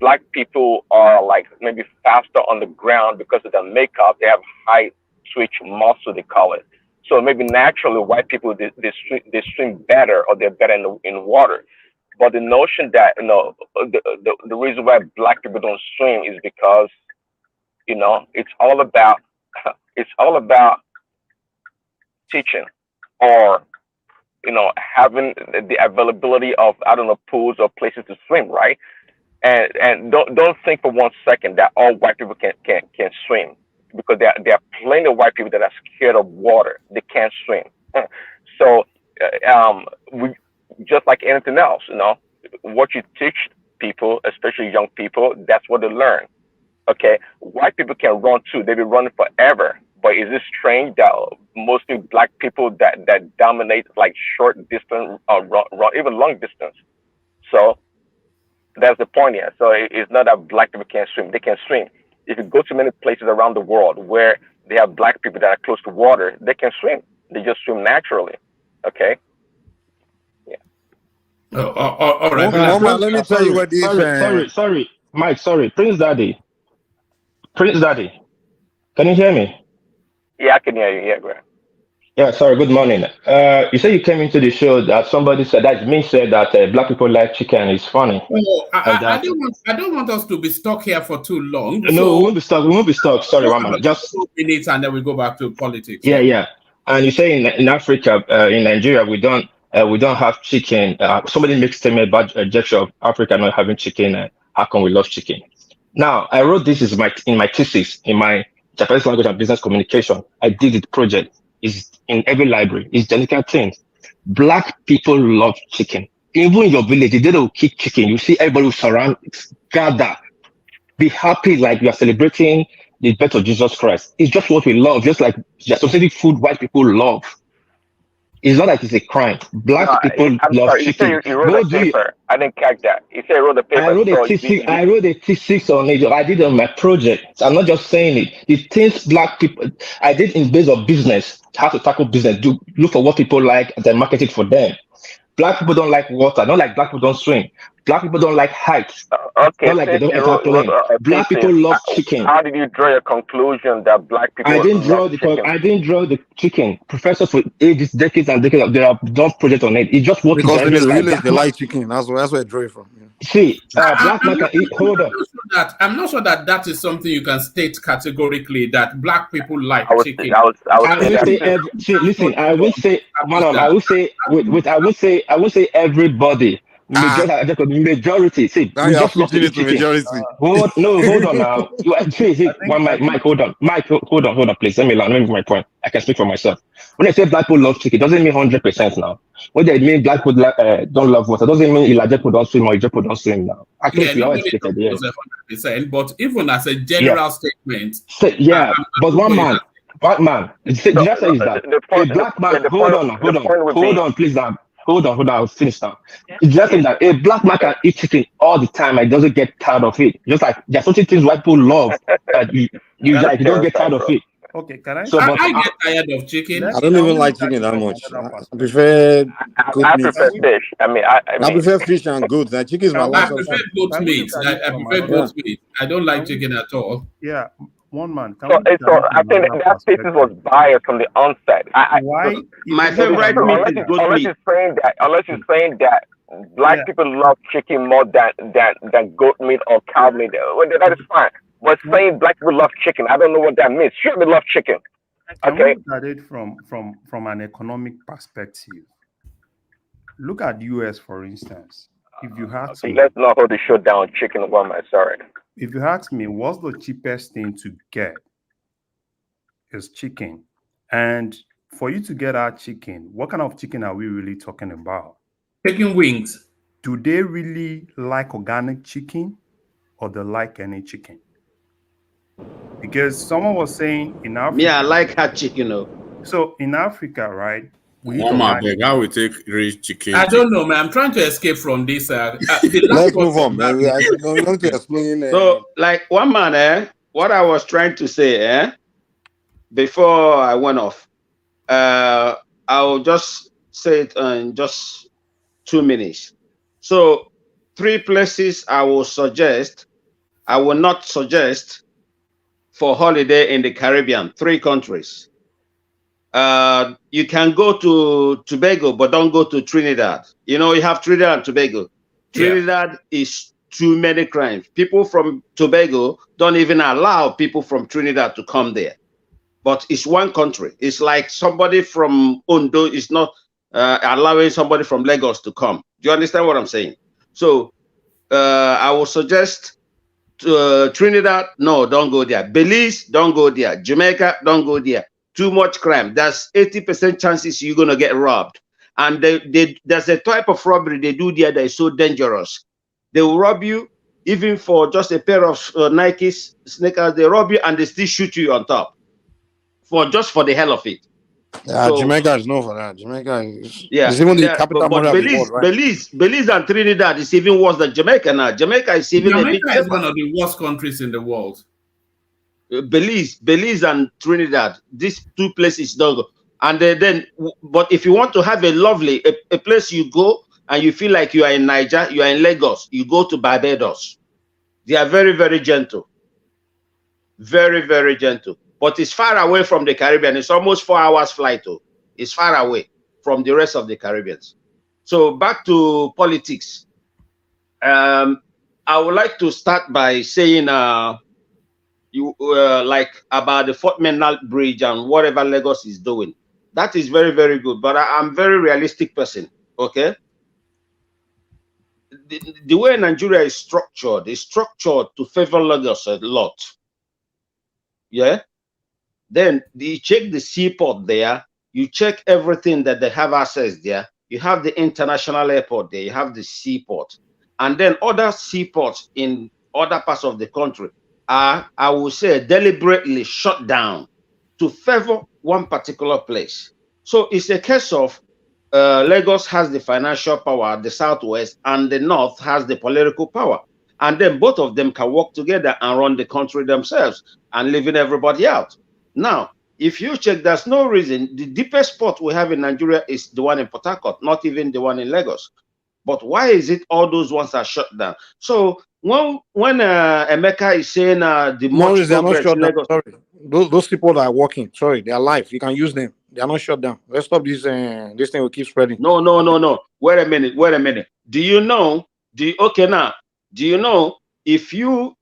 black people are like maybe faster on the ground because of their makeup. They have high twitch muscle, they call it. So maybe naturally, white people they swim better or they're better in water. But the notion that the reason why black people don't swim is because it's all about it's all about teaching or having the availability of I don't know pools or places to swim, right? And don't think for 1 second that all white people can swim because there are plenty of white people that are scared of water. They can't swim. So we just like anything else, what you teach people, especially young people, that's what they learn. Okay, white people can run too. They've been running forever. But is it strange that mostly black people that dominate like short distance, run even long distance? So that's the point here. So it's not that black people can't swim; they can swim. If you go to many places around the world where they have black people that are close to water, they can swim. They just swim naturally. Okay. Yeah. All right. Let me tell you what this. Sorry, Mike. Sorry, Prince Daddy. Can you hear me? Yeah, I can hear you. Yeah, Graham. Yeah, sorry, good morning. You said you came into the show that somebody said that black people like chicken is funny. Oh, I don't want us to be stuck here for too long. No, So we won't be stuck. Sorry, one minute. Just 2 minutes and then we go back to politics. Yeah. And you say in Africa, in Nigeria, we don't have chicken. Somebody makes statement about a gesture of Africa not having chicken. How come we love chicken? Now, I wrote this in my thesis in my Japanese language and business communication. I did it project. It's in every library. It's genetic things. Black people love chicken. Even in your village, the day they will cook chicken, you see everybody will surround, gather, be happy like you are celebrating the birth of Jesus Christ. It's just what we love, just like the associated food white people love. It's not like it's a crime. Black people I'm love sorry. chicken. You said you wrote a paper. I didn't catch that. You said you wrote a paper. I wrote a thesis on it. I did it on my project. I'm not just saying it. The things black people I did in base of business, how to tackle business, look for what people like and then market it for them. Black people don't like water. Not like black people don't swim. Black people don't like heights. Okay, not like they don't enter plane. Black people love chicken. How did you draw your conclusion that black people I didn't draw the chicken. Professors for ages, decades and decades, they have done projects on it. It's just what Because in the like. village they like chicken. That's where I drew it from. Yeah. See, black man can eat. Hold on. I'm not sure that is something you can state categorically that black people like chicken. I will say everybody. Majority. See, we just love to eat chicken. Hold on now. Mike, hold on. Mike, hold on, please. Let me make my point. I can speak for myself. When I say black people love chicken, it doesn't mean 100% now. When they mean black people don't love water, doesn't mean Ilaje people don't swim or Ijaw people don't swim now. Actually, we are educated, yes. 100%, but even as a general statement. But one man. Did I say is that a black man? Hold on, please, now. Hold on, I'll finish now. It's just saying that a black man can eat chicken all the time and he doesn't get tired of it. Just like there's certain things white people love that you don't get tired of it. Okay, can I? I get tired of chicken. I don't even like chicken that much. I prefer goat meat. I prefer fish. I prefer fish and goat. That chicken is my last option. I prefer goat meat. I prefer goat meat. I don't like chicken at all. Yeah. One man. So I think that thesis was biased from the onset. My favorite meat is goat meat. Unless you're saying that black people love chicken more than goat meat or cow meat, well, that is fine. But saying black people love chicken, I don't know what that means. Sure, they love chicken. Can Okay. we look at it from an economic perspective? Look at US, for instance. If you ask Okay, me, let's not hold the show down, chicken one, my sorry. if you ask me, what's the cheapest thing to get? Is chicken. And for you to get our chicken, what kind of chicken are we really talking about? Chicken wings. Do they really like organic chicken or they like any chicken? Because someone was saying in Africa. Me, I like hot chicken, though. So in Africa, right? We eat One man organic. beg, how we take rich chicken? I don't know, man. I'm trying to escape from this. The Let's last move on, man. We are person going to explain. So, like one man, what I was trying to say, before I went off, I'll just say it in just 2 minutes. So, 3 places I will not suggest for holiday in the Caribbean, 3 countries. You can go to Tobago, but don't go to Trinidad. You know, you have Trinidad and Tobago. Trinidad is too many crimes. People from Tobago don't even allow people from Trinidad to come there. But it's one country. It's like somebody from Ondo is not allowing somebody from Lagos to come. Do you understand what I'm saying? So I will suggest Trinidad, no, don't go there. Belize, don't go there. Jamaica, don't go there. Too much crime. There's 80% chances you're going to get robbed. And there's a type of robbery they do there that is so dangerous. They will rob you even for just a pair of Nike sneakers. They rob you and they still shoot you on top just for the hell of it. Yeah, so, Jamaica is known for that. Jamaica is, yeah, even the capital but Belize, of the world, right? Belize and Trinidad is even worse than Jamaica now. Jamaica is even a bit is one of the worst countries in the world. Belize and Trinidad, these 2 places don't go. And then, but if you want to have a place you go and you feel like you are in Niger, you are in Lagos, you go to Barbados. They are very, very gentle. Very, very gentle. But it's far away from the Caribbean. It's almost 4 hours flight. It's far away from the rest of the Caribbean. So back to politics. I would like to start by saying like about the Fort Mainland Bridge and whatever Lagos is doing. That is very, very good. But I'm a very realistic person. Okay. The way Nigeria is structured to favor Lagos a lot. Yeah. Then you check the seaport there, you check everything that they have access there. You have the international airport there, you have the seaport. And then other seaports in other parts of the country are, I would say, deliberately shut down to favor one particular place. So it's a case of Lagos has the financial power, the Southwest, and the North has the political power. And then both of them can work together and run the country themselves and leaving everybody out. Now, if you check, there's no reason. The deepest spot we have in Nigeria is the one in Port Harcourt, not even the one in Lagos. But why is it all those ones are shut down? So when Emeka is saying the Maurice, they are not shut down. Lagos, sorry, those people that are working. Sorry, they are live. You can use them. They are not shut down. Let's stop this. This thing will keep spreading. No. Wait a minute. Do you know if you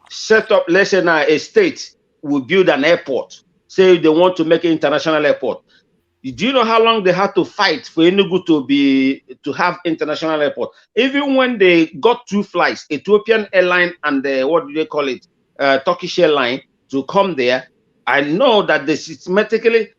set up, let's say now a state will build an airport, say they want to make an international airport. Do you know how long they had to fight for Enugu to have international airport? Even when they got 2 flights, Ethiopian airline and what do they call it, Turkish airline to come there, I know that they systematically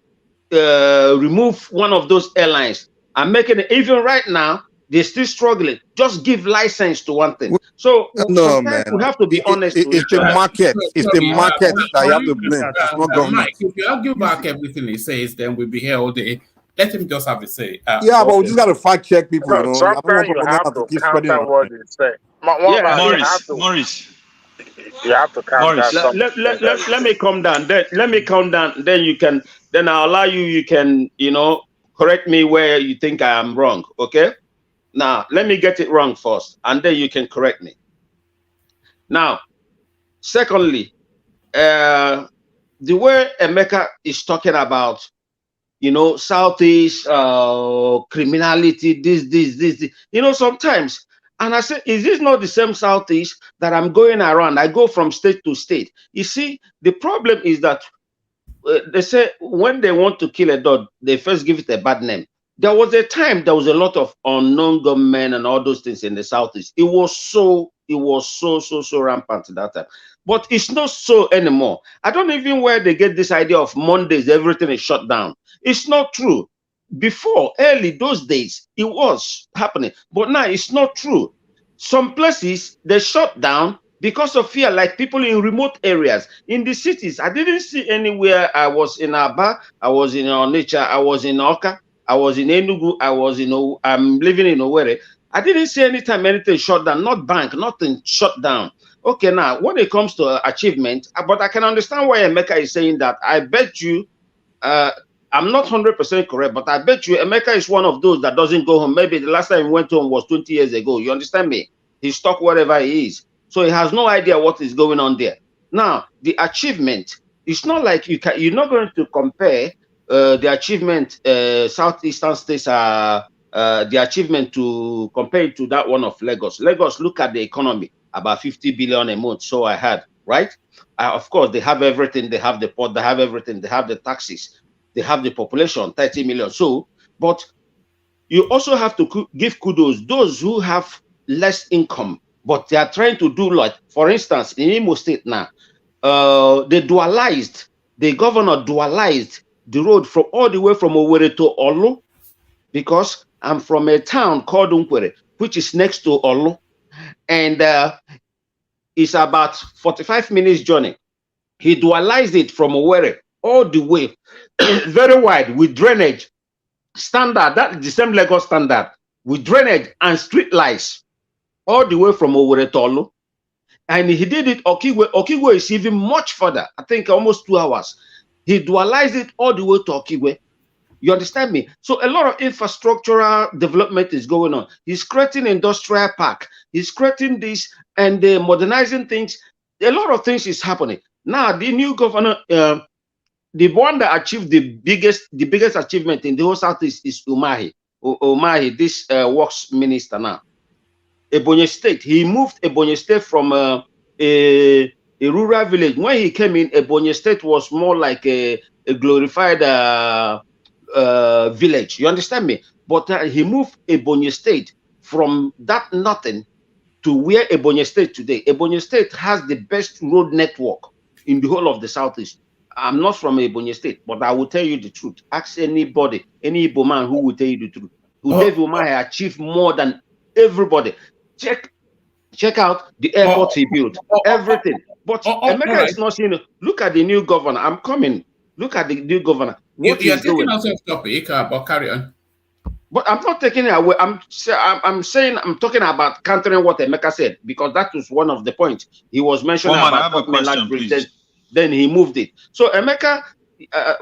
remove one of those airlines and making it, even right now, they're still struggling. Just give license to one thing. So no, man, we have to be honest. It's the market. It's the market that you have to blame. It's not government. Mike, if you argue back everything he says, then we'll be here all day. Let him just have a say. Yeah, but we just got to fact check people. You know, sometimes you have to counter what they say. Maurice. You have to count that. Let me calm down. Then you can. Then I'll allow you. You can, correct me where you think I am wrong. Okay. Now let me get it wrong first, and then you can correct me. Now, secondly, the way Emeka is talking about, Southeast criminality, this. Sometimes. And I said, is this not the same Southeast that I'm going around? I go from state to state. You see, the problem is that they say when they want to kill a dog, they first give it a bad name. There was a time there was a lot of unknown gunmen and all those things in the southeast. It was so rampant at that time. But it's not so anymore. I don't even where they get this idea of Mondays, everything is shut down. It's not true. Before, early those days, it was happening. But now it's not true. Some places, they shut down because of fear, like people in remote areas. In the cities, I didn't see anywhere. I was in Aba, I was in Onitsha, I was in Oka, I was in Enugu, I'm living in Owerri. I didn't see anytime anything shut down, not bank, nothing shut down. Okay, now, when it comes to achievement, but I can understand why Emeka is saying that. I bet you, I'm not 100% correct, but I bet you Emeka is one of those that doesn't go home. Maybe the last time he went home was 20 years ago. You understand me? He's stuck wherever he is. So he has no idea what is going on there. Now, the achievement, it's not like you're not going to compare the achievement Southeastern states are the achievement to compare it to that one of Lagos. Lagos, look at the economy, about 50 billion a month. So I had, right? Of course, they have everything. They have the port, they have everything. They have the taxes. They have the population, 30 million. So, but you also have to give kudos those who have less income, but they are trying to do like, for instance, in Imo State now, they dualized, the governor dualized the road from all the way from Owerri to Olu, because I'm from a town called Nkwere, which is next to Olu, and it's about 45 minutes journey. He dualized it from Owerri all the way, very wide, with drainage, standard, that is the same Lagos standard, with drainage and street lights, all the way from Owerri to Olu. And he did it Okigwe. Okigwe is even much further, I think almost 2 hours. He dualized it all the way to Okigwe. You understand me? So a lot of infrastructural development is going on. He's creating industrial park. He's creating this and modernizing things. A lot of things is happening. Now, the new governor, the one that achieved the biggest achievement in the whole Southeast is Umahi. Umahi, this works minister now. Ebonyi State. He moved Ebonyi State from a rural village. When he came in, Ebonyi State was more like a glorified village. You understand me? But he moved Ebonyi State from that nothing to where Ebonyi State today. Ebonyi State has the best road network in the whole of the Southeast. I'm not from Ebonyi State, but I will tell you the truth. Ask anybody, any Igbo man who will tell you the truth. Udevi Umahi achieved more than everybody. Check out the airport he built, everything. But Emeka is not seeing. Look at the new governor. I'm coming. Look at the new governor. You're taking us off topic, but carry on. But I'm not taking it away. I'm saying I'm talking about countering what Emeka said, because that was one of the points he was mentioning about large Britain. Then he moved it. So Emeka,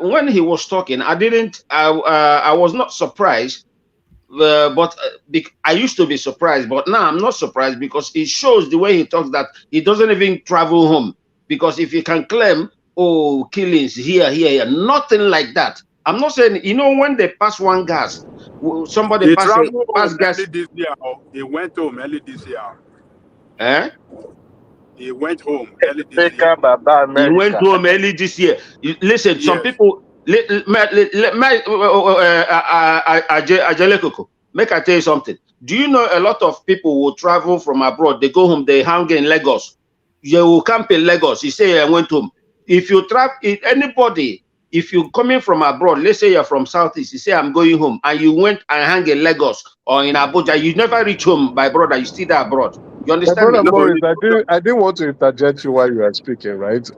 when he was talking, I was not surprised, but I used to be surprised, but now I'm not surprised, because it shows the way he talks that he doesn't even travel home. Because if you can claim, oh, killings here, nothing like that. I'm not saying, when they pass one gas, somebody pass gas. This year, he went home early this year. Eh? He went home early this year. He went home early this year. Listen, yes. Some people, make I tell you something. Do you know a lot of people will travel from abroad? They go home, they hang in Lagos. You will camp in Lagos. You say, I went home. If you travel, if you're coming from abroad, let's say you're from Southeast, you say, I'm going home, and you went and hang in Lagos or in Abuja, you never reach home, my brother, you still there abroad. You understand me? Morris, I didn't want to interject you while you are speaking, right?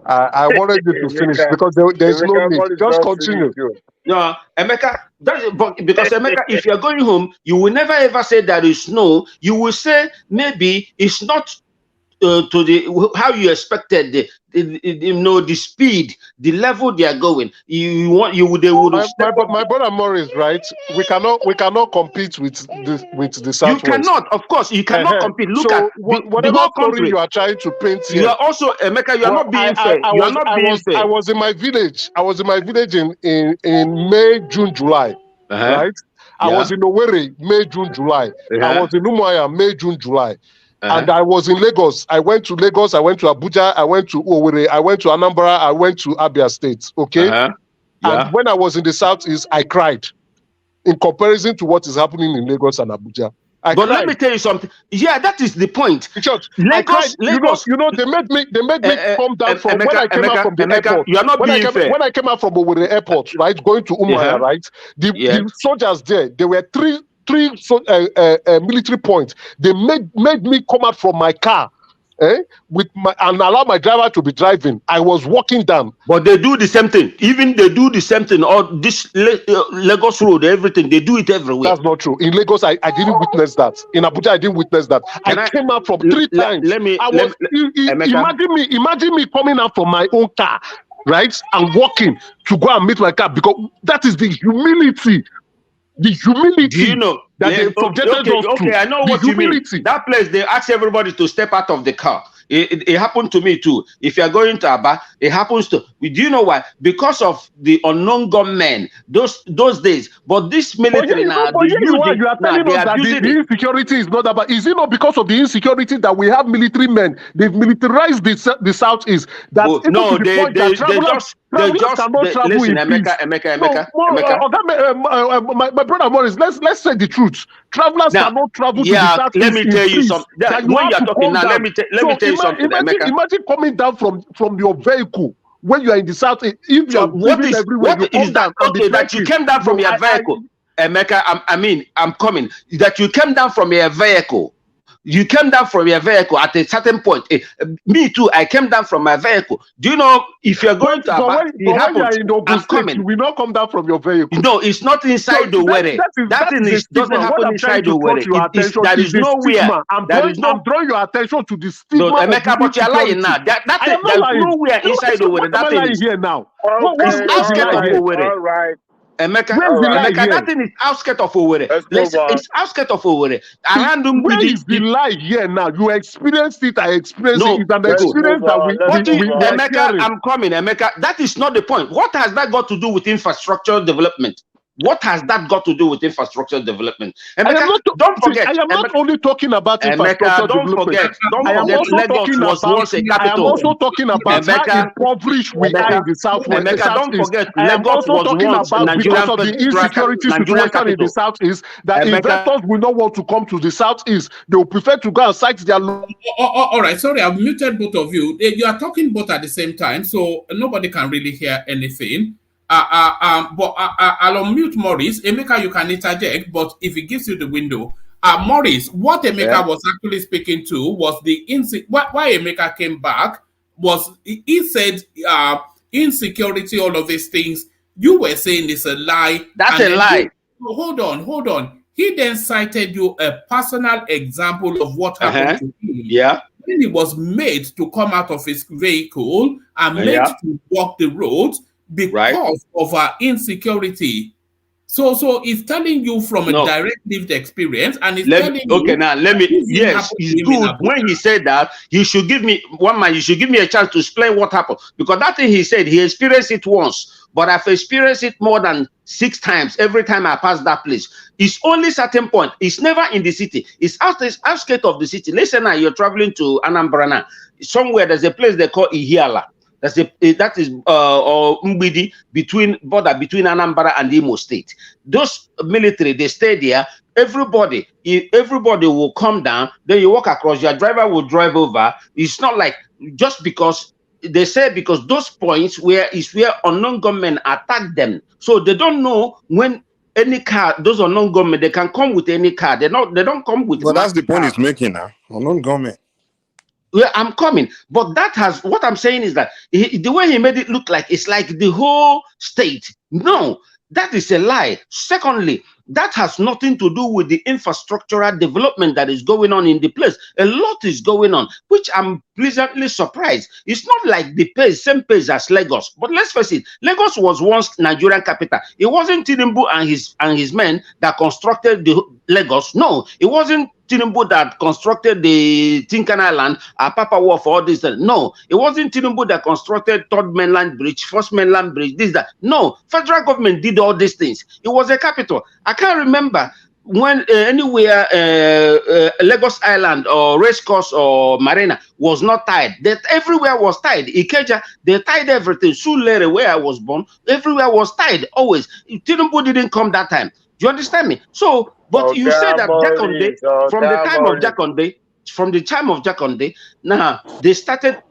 I wanted you to finish, because there's no need. Just continue. No, Emeka, because Emeka, if you're going home, you will never ever say there is snow. You will say maybe it's not to the how you expected the speed, the level they are going. My brother Morris, right? We cannot compete with the Southwest. You cannot, of course, you cannot compete. Look at whatever the whole story country you are trying to paint here. You are also, Emeka, you are not being fair. You are not being fair. I was in my village. I was in my village in May, June, July. Right? I was in Owerri, May, June, July. I was in Umuahia, May, June, July. And I was in Lagos. I went to Lagos. I went to Abuja. I went to Owerri. I went to Anambra. I went to Abia State. Okay. Yeah. And when I was in the Southeast, I cried in comparison to what is happening in Lagos and Abuja. But let me tell you something. Yeah, that is the point. Because Lagos, you know, they made me come down from when I came out from the airport. You are not being fair. When I came out from Owerri Airport, right, going to Umuahia, right, the soldiers there were three military points. They made me come out from my car, and allow my driver to be driving. I was walking down. But they do the same thing. Even they do the same thing. Or this Lagos road, everything, they do it everywhere. That's not true. In Lagos, I didn't witness that. In Abuja, I didn't witness that. I came out from 3 times. Imagine me coming out from my own car, right, and walking to go and meet my car, because that is the humility. The humility. Do you know that they subjected us to? Okay, I know what you mean. That place, they ask everybody to step out of the car. It happened to me too. If you are going to Aba, it happens to. Do you know why? Because of the unknown gunmen those days. But this military you are telling us that the insecurity is not about. Is it not because of the insecurity that we have military men? They've militarized the Southeast. That no, they just listen, Emeka. My brother Morris, let's say the truth. Travelers cannot travel to the Southeast. Let me tell you something. When you are talking now, let me tell you something. Imagine coming down from your vehicle when you are in the South. If you are moving everywhere, you come down. Okay, that you came down from your vehicle, Emeka. I'm coming. That you came down from your vehicle. You came down from your vehicle at a certain point. Me too. I came down from my vehicle. Do you know if you're going to Aba, I'm coming. You will not come down from your vehicle. No, it's not inside the weather. That thing doesn't happen inside the weather. There is nowhere. I'm drawing your attention to the stigma. No, Emeka, but you're lying now. There's nowhere inside the weather. That thing is here now. It's outskirts of Owerri. All right. Emeka, that thing is outskirts of Owerri. It's outskirts of Owerri. Where is the lie here now? You experienced it. I experienced it. It's an experience that we Emeka, I'm coming, Emeka. That is not the point. What has that got to do with infrastructure development? What has that got to do with infrastructure development? Emeka, don't forget. I am not only talking about infrastructure development. Lagos was once a capital. I am also talking about how impoverished we are in the Southwest. Emeka, don't forget. I am also talking about because of the insecurity situation in the Southeast that investors will not want to come to the Southeast. They will prefer to go and site their. All right, sorry, I've muted both of you. You are talking both at the same time, so nobody can really hear anything. But I'll unmute Maurice. Emeka, you can interject, but if it gives you the window, Maurice, what Emeka was actually speaking to was the why Emeka came back was he said insecurity, all of these things. You were saying it's a lie. That's a lie. Hold on. He then cited you a personal example of what happened to him. Yeah. When he was made to come out of his vehicle and made to walk the road because of our insecurity. So it's telling you from a direct lived experience, and it's telling you. Yes, it's good. When he said that, you should give me you should give me a chance to explain what happened, because that thing he said, he experienced it once, but I've experienced it more than 6 times every time I pass that place. It's only certain point. It's never in the city. It's outskirts of the city. Listen, now you're traveling to Anambra now. Somewhere there's a place they call Ihiala. That is Mbidi, border between Anambra and Imo State. Those military, they stay there. Everybody will come down. Then you walk across. Your driver will drive over. It's not like just because they say, because those points where unknown gunmen attack them, so they don't know when any car. Those unknown gunmen, they can come with any car. They don't come with. But that's the point he's making now. Unknown gunmen. Well, I'm coming, but what I'm saying is that the way he made it look like it's like the whole state. No, that is a lie. Secondly, that has nothing to do with the infrastructural development that is going on in the place. A lot is going on, which I'm pleasantly surprised. It's not like the same pace as Lagos. But let's face it, Lagos was once Nigerian capital. It wasn't Tinubu and his men that constructed the Lagos. No, it wasn't Tinubu that constructed the Tinkan Island, Papa Wharf, all this. No, it wasn't Tinubu that constructed Third Mainland Bridge, First Mainland Bridge, this, that. No, federal government did all these things. It was a capital. I can't remember when anywhere Lagos Island or Racecourse or Marina was not tied, that everywhere was tied. Ikeja, they tied everything. Sulere, where I was born, everywhere was tied always. Tinubu didn't come that time. Do you understand me? So, but you say that Jakonde, from the time of Jakonde, now they started.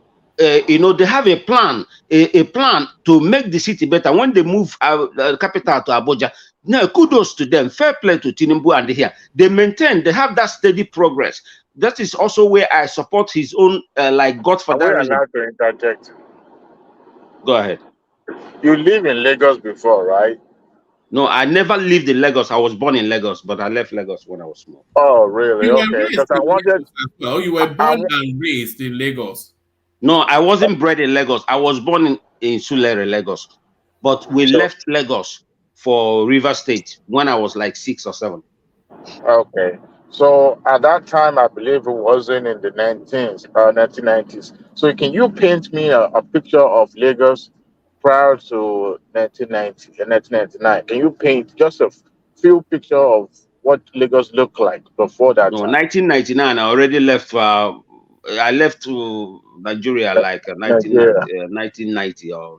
You know, they have a plan to make the city better. When they move capital to Abuja, now kudos to them, fair play to Tinubu and here. They maintain, they have that steady progress. That is also where I support his own like godfatherism. Allowed to interject. Go ahead. You live in Lagos before, right? No, I never lived in Lagos. I was born in Lagos, but I left Lagos when I was small. Oh, really? You were Okay. raised Because I in wanted. Lagos as well. You were born and raised in Lagos. No, I wasn't bred in Lagos. I was born in Sulere, Lagos. But we left Lagos for River State when I was like 6 or 7. Okay. So at that time, I believe it wasn't in the 1990s. So can you paint me a picture of Lagos prior to 1990 and 1999? Can you paint just a few picture of what Lagos looked like before that No, time? 1999, I already left. I left to Nigeria like 1990 or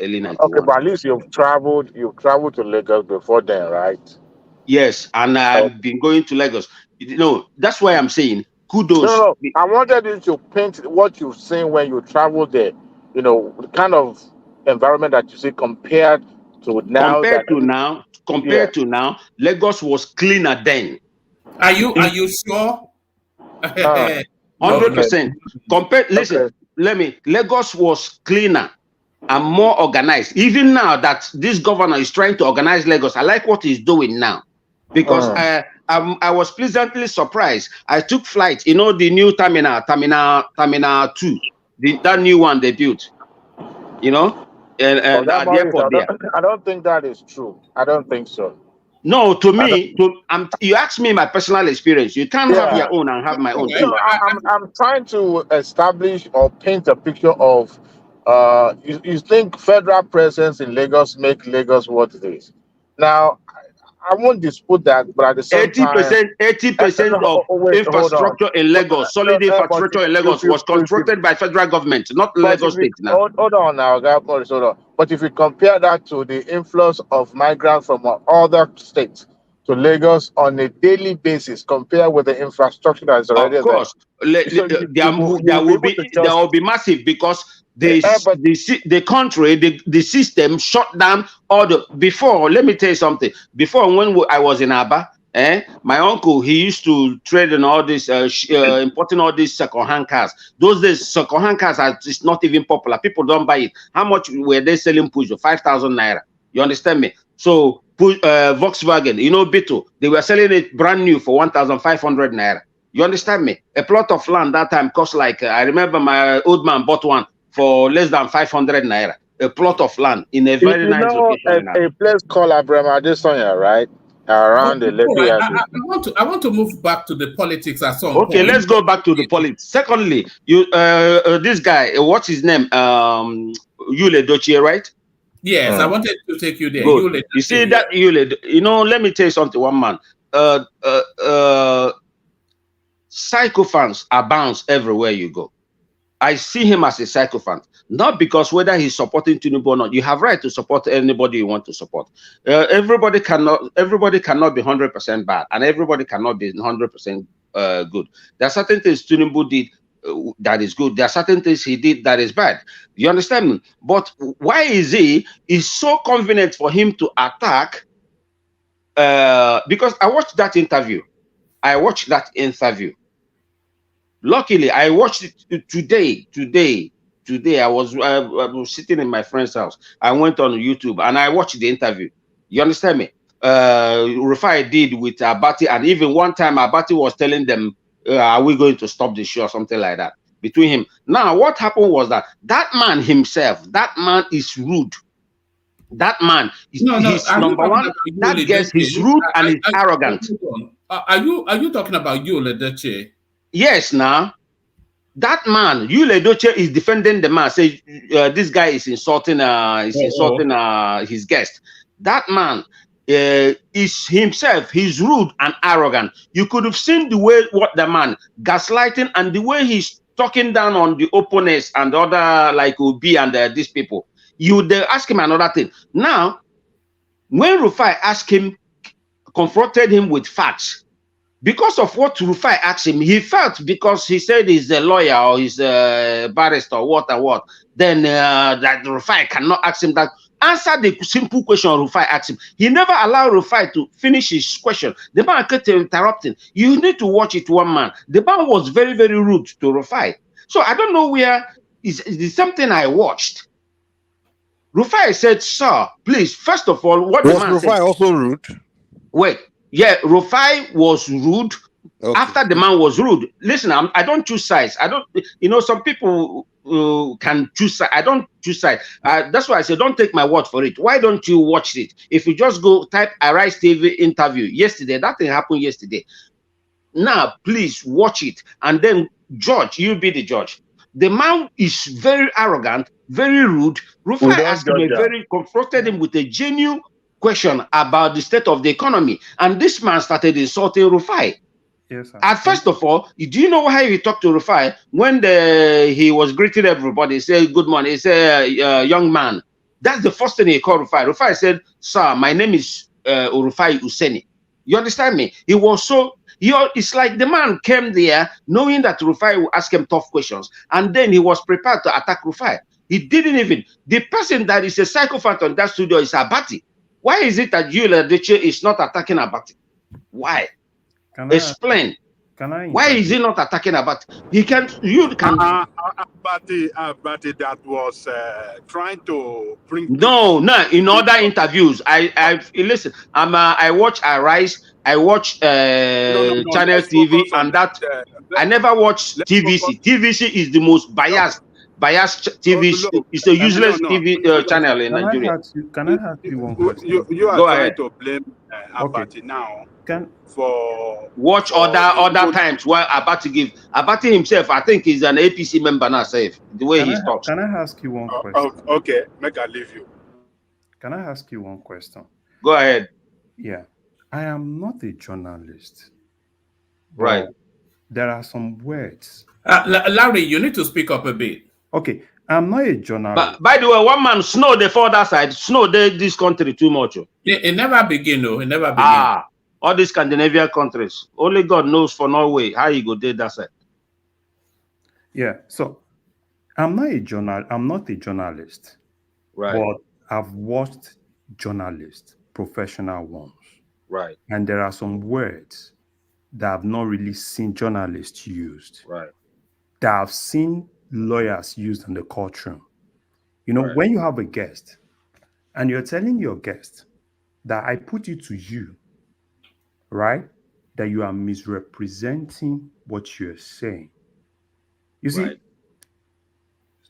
early 91. Okay, but at least you've traveled to Lagos before then, right? Yes, and I've been going to Lagos. You know, that's why I'm saying kudos. No, I wanted you to paint what you've seen when you traveled there. You know, the kind of environment that you see compared to now. Compared to now, Lagos was cleaner then. Are you sure? 100%. Listen, Lagos was cleaner and more organized. Even now that this governor is trying to organize Lagos, I like what he's doing now. Because I was pleasantly surprised. I took flight, you know, the new terminal 2, that new one they built, you know, and at the airport there. I don't think that is true. I don't think so. No, to me, you ask me my personal experience. You can't have your own and have my own too. I'm trying to establish or paint a picture of. You think federal presence in Lagos make Lagos what it is? Now, I won't dispute that, but at the same time, 80% of infrastructure in Lagos, solid infrastructure in Lagos was constructed by federal government, not Lagos State. Now, hold on now, hold on. But if you compare that to the influx of migrants from other states to Lagos on a daily basis, compare with the infrastructure that is already of course, there will be massive because the country, the system shut down all the. Before, let me tell you something. Before, when I was in Aba, my uncle, he used to trade in all this, importing all these second-hand cars. Those days, second-hand cars it's not even popular. People don't buy it. How much were they selling Peugeot? 5,000 naira. You understand me? So Volkswagen, you know, Beetle, they were selling it brand new for 1,500 naira. You understand me? A plot of land that time cost like, I remember my old man bought one for less than 500 naira. A plot of land in a very nice location. A place called Abraham Adesanya, right? Around the Lekki. I want to move back to the politics at some point. Okay, let's go back to the politics. Secondly, you this guy, what's his name? Edochie, right? Yes, I wanted to take you there. You see that you know, let me tell you something, one man. Sycophants abounds everywhere you go. I see him as a sycophant, not because whether he's supporting Tinubu or not. You have right to support anybody you want to support. Everybody cannot be 100% bad, and everybody cannot be 100% good. There are certain things Tinubu did that is good. There are certain things he did that is bad. You understand me? But why is it's so convenient for him to attack? Because I watched that interview. Luckily, I watched it today. I was sitting in my friend's house. I went on YouTube and I watched the interview. You understand me? Rufai did with Abati, and even one time Abati was telling them, are we going to stop the show or something like that between him. Now, what happened was that man himself, that man is rude. That man is number one. That guess he's rude and he's arrogant. Are you talking about Edochie? Yes, now that man, Edochie, is defending the man. Say this guy is insulting his guest. That man, is himself. He's rude and arrogant. You could have seen the way what the man gaslighting and the way he's talking down on the opponents and other like Obi and these people. You would ask him another thing. Now, when Rufai asked him, confronted him with facts, because of what Rufai asked him, he felt because he said he's a lawyer or he's a barrister or what and what, then that Rufai cannot ask him that. Answer the simple question Rufai asked him. He never allowed Rufai to finish his question. The man kept interrupting. You need to watch it, one man. The man was very, very rude to Rufai. So I don't know where is something I watched. Rufai said, sir, please, first of all, what was the man Rufai said. Also rude? Wait, yeah, Rufai was rude. Okay. After the man was rude. Listen, I don't choose sides. I don't, some people can choose sides. I don't choose sides. That's why I say, don't take my word for it. Why don't you watch it? If you just go type Arise TV interview yesterday, that thing happened yesterday. Now, please watch it and then judge. You be the judge. The man is very arrogant, very rude. Rufai asked him confronted him with a genuine question about the state of the economy. And this man started insulting Rufai. Yes, sir. At first of all, do you know how he talked to Rufai? When he was greeting everybody, he said, good morning. He said, young man. That's the first thing he called Rufai. Rufai said, sir, my name is Rufai Oseni. You understand me? He was so, it's like the man came there knowing that Rufai would ask him tough questions. And then he was prepared to attack Rufai. He didn't even, the person that is a psychopath on that studio is Abati. Why is it that you, Edochie, is not attacking Abati? Why? Explain. Why is he not attacking Abati? He can. You can. Abati that was trying to bring. No. In other interviews, I listen. I watch Arise. I watch Channel TV, and that I never watch TVC. TVC is the most biased TV. It's a useless TV channel in Nigeria. Can I ask you one question? You are Go trying ahead. to blame Abati now for watch other times where Abati give. Abati himself, I think, is an APC member now. Safe the way he talks. Can I ask you one question? Okay, make I leave you. Can I ask you one question? Go ahead. Yeah, I am not a journalist. Right. There are some words. Larry, you need to speak up a bit. Okay, I'm not a journalist. But by the way, one man snow the further side, snow this country too much. It never begin, though. It never begin. All these Scandinavian countries. Only God knows for Norway how you go there that side. Yeah, so I'm not a journalist. Right. But I've watched journalists, professional ones. Right. And there are some words that I've not really seen journalists used. Right. That I've seen lawyers used in the courtroom. When you have a guest and you're telling your guest that I put it to you, right, that you are misrepresenting what you're saying. You see,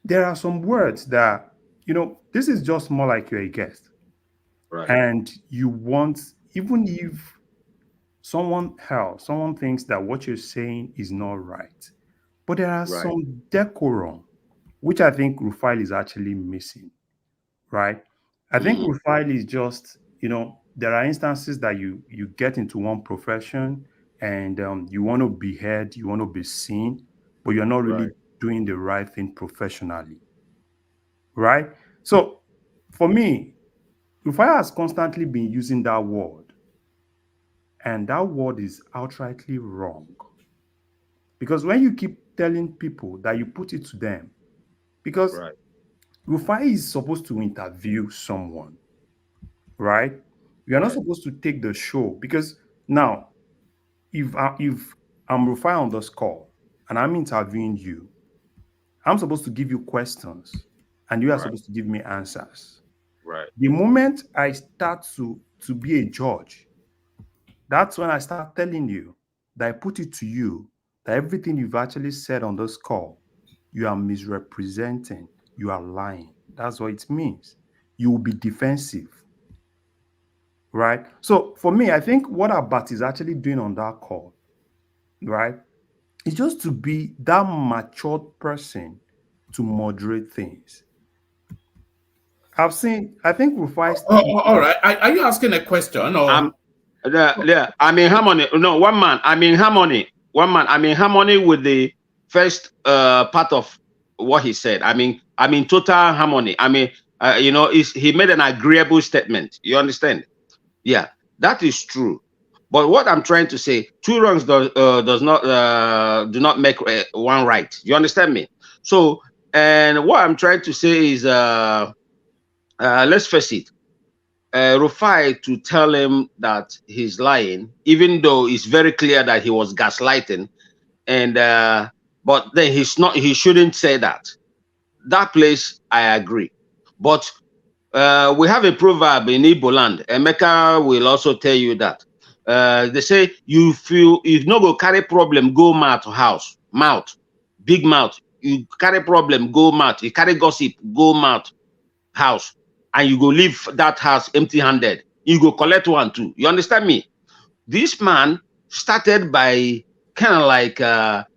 there are some words that, this is just more like you're a guest. Right. And you want, even if someone thinks that what you're saying is not right, but there are some decorum, which I think Rufai is actually missing, right? I think Rufai is just, there are instances that you get into one profession and you want to be heard, you want to be seen, but you're not really doing the right thing professionally, right? So for me, Rufai has constantly been using that word, and that word is outrightly wrong. Because when you keep telling people that you put it to them, because Rufai is supposed to interview someone, right? You are not supposed to take the show, because now, if I'm Rufai on this call and I'm interviewing you, I'm supposed to give you questions and you are supposed to give me answers. Right. The moment I start to be a judge, that's when I start telling you that I put it to you that everything you've actually said on this call, you are misrepresenting, you are lying. That's what it means. You will be defensive. Right? So for me, I think what Abat is actually doing on that call, right, is just to be that matured person to moderate things. I've seen. I think Rufai. All right. Are you asking a question or? I'm in harmony. No, one man. I'm in harmony. One man. I'm in harmony with the first part of what he said. I'm in total harmony. He made an agreeable statement. You understand? Yeah, that is true. But what I'm trying to say, two wrongs do not make one right. You understand me? So, and what I'm trying to say is, let's face it. Rufai, to tell him that he's lying, even though it's very clear that he was gaslighting, and but then he shouldn't say that. That place, I agree. But we have a proverb in Igbo land. Emeka will also tell you that. They say you no go carry problem, go mouth, big mouth. You carry problem, go mouth. You carry gossip, go mouth, house. And you go leave that house empty-handed. You go collect one too. You understand me? This man started by kind of like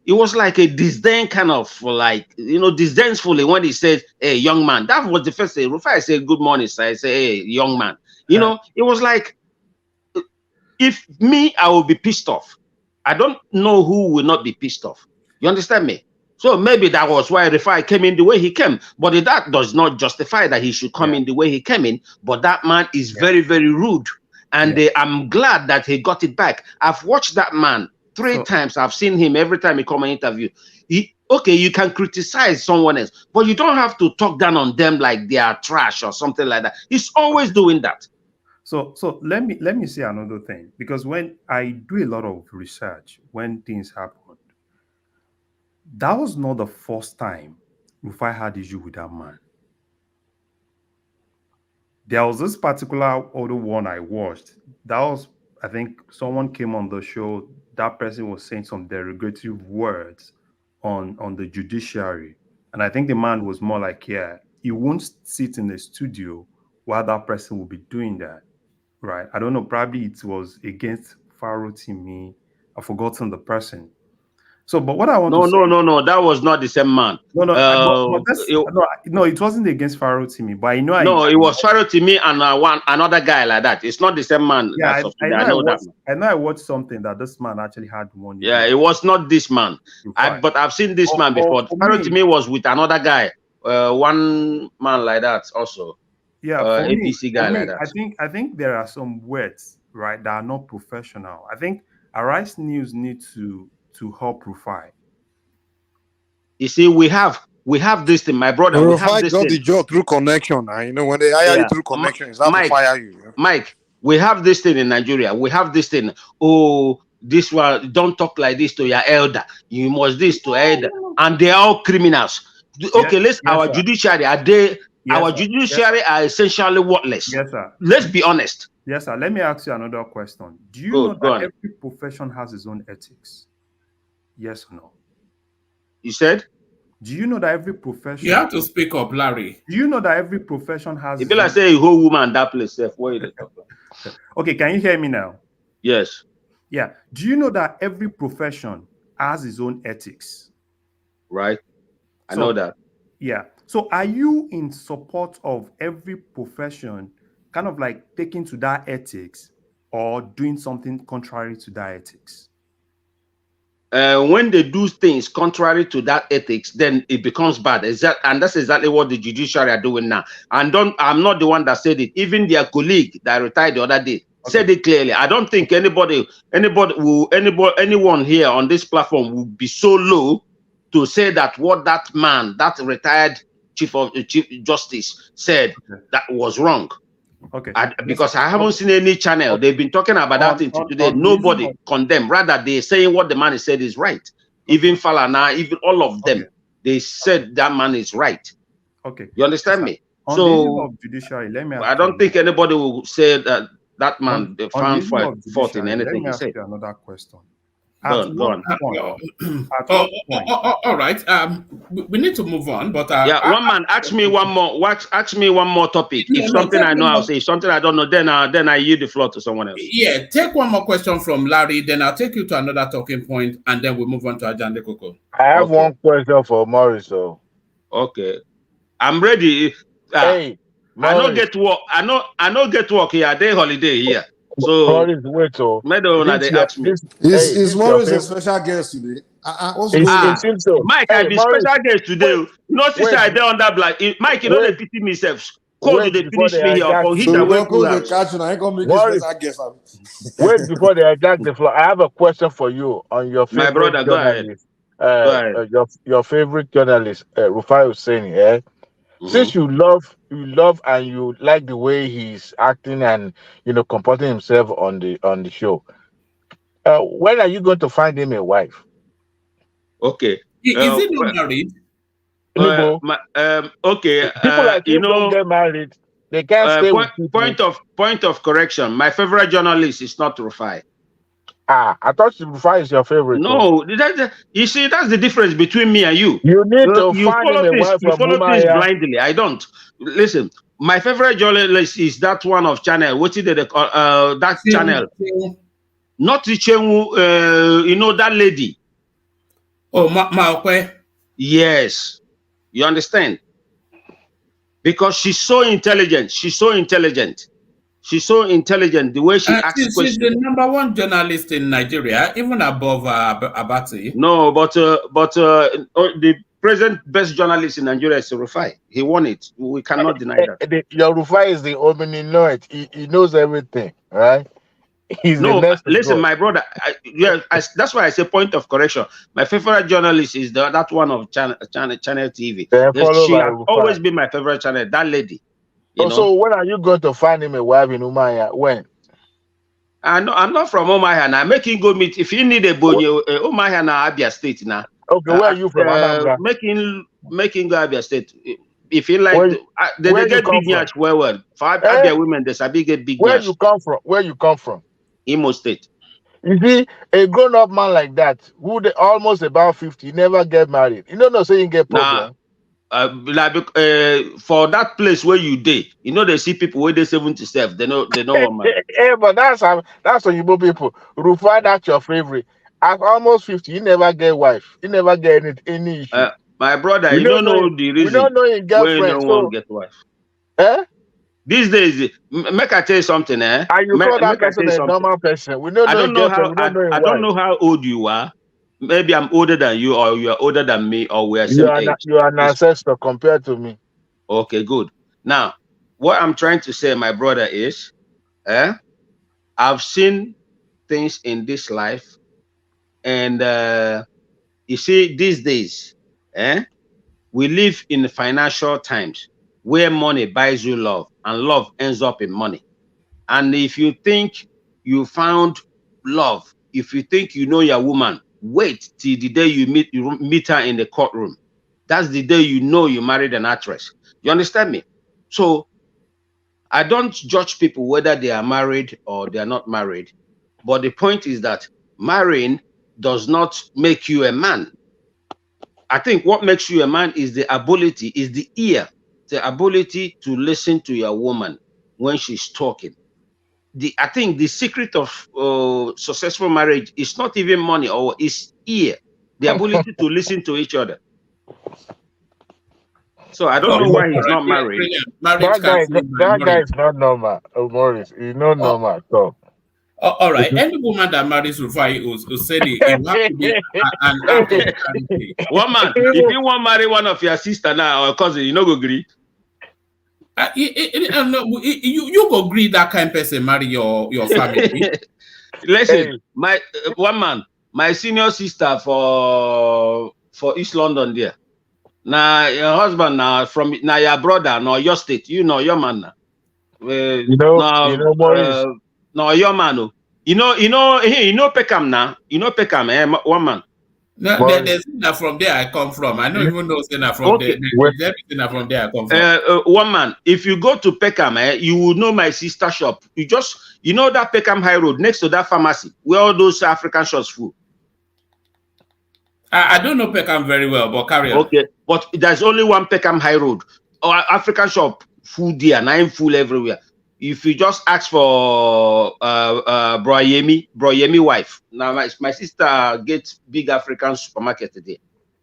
it was like a disdain, kind of like, disdainfully when he says, "Hey, young man." That was the first thing. Rufai said, "Good morning, sir." I say, "Hey, young man." It was like, if me, I will be pissed off. I don't know who will not be pissed off. You understand me? So maybe that was why Rufai came in the way he came. But that does not justify that he should come in the way he came in. But that man is very, very rude. And I'm glad that he got it back. I've watched that man three times. I've seen him every time he come and interview. Okay, you can criticize someone else, but you don't have to talk down on them like they are trash or something like that. He's always doing that. So let me say another thing, because when I do a lot of research, when things happen, that was not the first time Rufai had issue with that man. There was this particular other one I watched. That was, I think, someone came on the show. That person was saying some derogatory words on the judiciary, and I think the man was more like, "Yeah, he won't sit in the studio while that person will be doing that." Right? I don't know. Probably it was against Pharaoh Timi. I've forgotten the person. So, but what I want to say... No, that was not the same man. No, it wasn't against Pharaoh Timi, but I know... No, it was Pharaoh Timi and another guy like that. It's not the same man. Yeah, I know I watched something that this man actually had money. Yeah, it was not this man. But I've seen this man before. Pharaoh Timi was with another guy. One man like that also. Yeah, APC guy like that. I think there are some words, right, that are not professional. I think Arise News need to help Rufai. You see, we have this thing, my brother. Rufai got the job through connection. When they hire you through connection, it's not to fire you. Mike, we have this thing in Nigeria. We have this thing. Oh, this one, don't talk like this to your elder. You must this to elder, and they are all criminals. Okay, our judiciary are they? Our judiciary are essentially worthless. Yes, sir. Let's be honest. Yes, sir. Let me ask you another question. Do you know that every profession has its own ethics? Yes or no? You said? Do you know that every profession... You have to speak up, Larry. Do you know that every profession has... If I say a whole woman that place, what are you talking about? Okay, can you hear me now? Yes. Yeah. Do you know that every profession has its own ethics? Right. I know that. Yeah. So are you in support of every profession kind of like taking to that ethics or doing something contrary to that ethics? When they do things contrary to that ethics, then it becomes bad. And that's exactly what the judiciary are doing now. And I'm not the one that said it. Even their colleague that retired the other day said it clearly. I don't think anyone here on this platform will be so low to say that what that man, that retired Chief Justice said, that was wrong. Okay. Because I haven't seen any channel. They've been talking about that thing today. Nobody condemned. Rather, they're saying what the man has said is right. Even Falana, even all of them, they said that man is right. Okay. You understand me? So of judiciary, let me ask I don't think anybody will say that man found fault in anything he said. Another question. All right. We need to move on, but one man ask me one more. Ask me one more topic. If something I know, I'll say. If something I don't know, then I yield the floor to someone else. Yeah, take one more question from Larry, then I'll take you to another talking point, and then we'll move on to Ajande Koko. I have one question for Morris, though. Okay, I'm ready. Hey, I don't get work. I know get work here. Day holiday here. So Morris, wait, oh. they ask me. Is Morris a special guest today? What's going on? It seems so. Mike, Hey, I be Morris, special guest today. wait, You know, since I dey under black. Mike, you know they pity me self. Cold wait they before finish they me here hijack for heat you. So and we wait don't cool go to house. catch you. I ain't gonna make Morris, a special guest. wait before they hijack the floor. I have a question for you on your My favorite brother, go ahead. journalist. Go ahead. Your favorite journalist, Rufai Oseni. Since you love and you like the way he's acting and comporting himself on the show, when are you going to find him a wife? Okay. Is he not married? Okay. People like him don't get married. They can't stay with people. Point of correction. My favorite journalist is not Rufai. I thought Rufai is your favorite. No, you see, that's the difference between me and you. You need to find him a wife You from follow things Umaya. blindly. I don't. Listen, my favorite journalist is that one of channel. What is that channel? Not Ichenwu, you know that lady. Oh, Maokwe. Yes. You understand? Because she's so intelligent. She's so intelligent. She's so intelligent. The way she asks questions. She's the #1 journalist in Nigeria, even above Abati. No, but the present best journalist in Nigeria is Rufai. He won it. We cannot deny that. Your Rufai is the omniscient. He knows everything, right? He's no, the next. listen, my brother. That's why I say point of correction. My favorite journalist is that one of Channel TV. She has always been my favorite channel. That lady. So when are you going to find him a wife in Umaya? When? I'm not from Umaya now. Make him go meet. If you need a bonyo, Umaya na Abia State now. Okay, where are you from? Anambra? Make him go Abia State. If you like, they get big yachts well. For Abia women, there's a big yachts. Where you come from? Where you come from? Imo State. You see, a grown-up man like that, who almost about 50, never get married. You don't know, so you get problem. For that place where you dey, they see people where they 77, they know what man. Yeah, but that's when you people. Rufai, that's your favorite. At almost 50, you never get wife. You never get any issue. My brother, you don't know the reason. We don't know your girlfriend. No one get wife. These days, make I tell you something, And you call that person a normal person. We don't know I don't know how old you are. Maybe I'm older than you, or you are older than me, or we are same age. You are an ancestor compared to me. Okay, good. Now, what I'm trying to say, my brother, is I've seen things in this life, and you see, these days, we live in financial times where money buys you love, and love ends up in money. And if you think you found love, if you think you know your woman, wait till the day you meet her in the courtroom. That's the day you know you married an actress. You understand me? So I don't judge people whether they are married or they are not married. But the point is that marrying does not make you a man. I think what makes you a man is the ability, is the ear, the ability to listen to your woman when she's talking. I think the secret of successful marriage is not even money, or is ear, the ability to listen to each other. So I don't know why he's not married. That guy is not normal, Morris. He's not normal at all. All right. Any woman that marries Rufai Oseni, it has to be an act of charity. One man, if you want to marry one of your sister now or cousin, you no go agree. You go agree that kind of person marry your family. Listen, my one man, my senior sister for East London there. Now your husband now from your brother now your state, your man now. Morris. No, your man. You know Peckham now. You know Peckham, one man. No, there's not from there I come from. I don't even know from there. There's everything from there I come from. One man, if you go to Peckham, you will know my sister shop. You know that Peckham High Road next to that pharmacy where all those African shops full. I don't know Peckham very well, but carry on. Okay, but there's only one Peckham High Road. Or African shop full there, and I'm full everywhere. If you just ask for Bro Yemi wife. Now my sister gets big African supermarket today.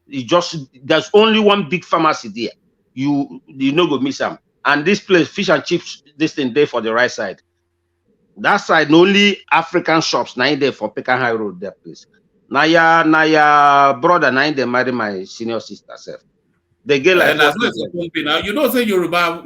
There's only one big pharmacy there. You no go miss them. and this place, fish and chips, this thing there for the right side. That side, only African shops, now there for Pecan High Road, that place. Naya brother, now they marry my senior sister self. They get like And that's 4 what it's now. You don't say Yoruba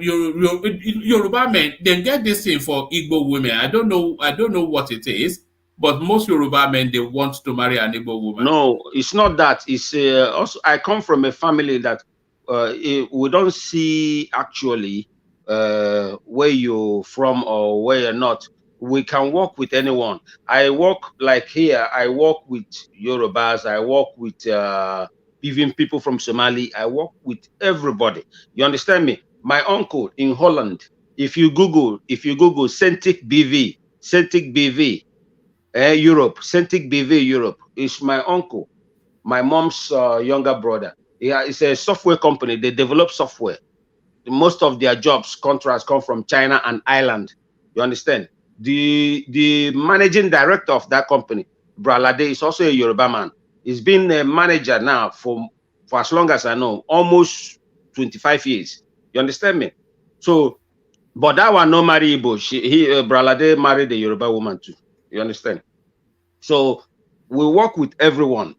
men, they get this thing for Igbo women. I don't know what it is, but most Yoruba men, they want to marry an Igbo woman. No, it's not that. It's also, I come from a family that we don't see actually where you're from or where you're not. We can work with anyone. I work like here, I work with Yorubas, I work with even people from Somali, I work with everybody. You understand me? My uncle in Holland, if you Google Centric BV, Europe, Centric BV Europe, is my uncle, my mom's younger brother. Yeah, it's a software company. They develop software. Most of their jobs, contracts come from China and Ireland. You understand? The managing director of that company, Bralade, is also a Yoruba man. He's been a manager now for as long as I know, almost 25 years. You understand me? So, but that one no marry Igbo. Bralade married a Yoruba woman too. You understand? So we work with everyone.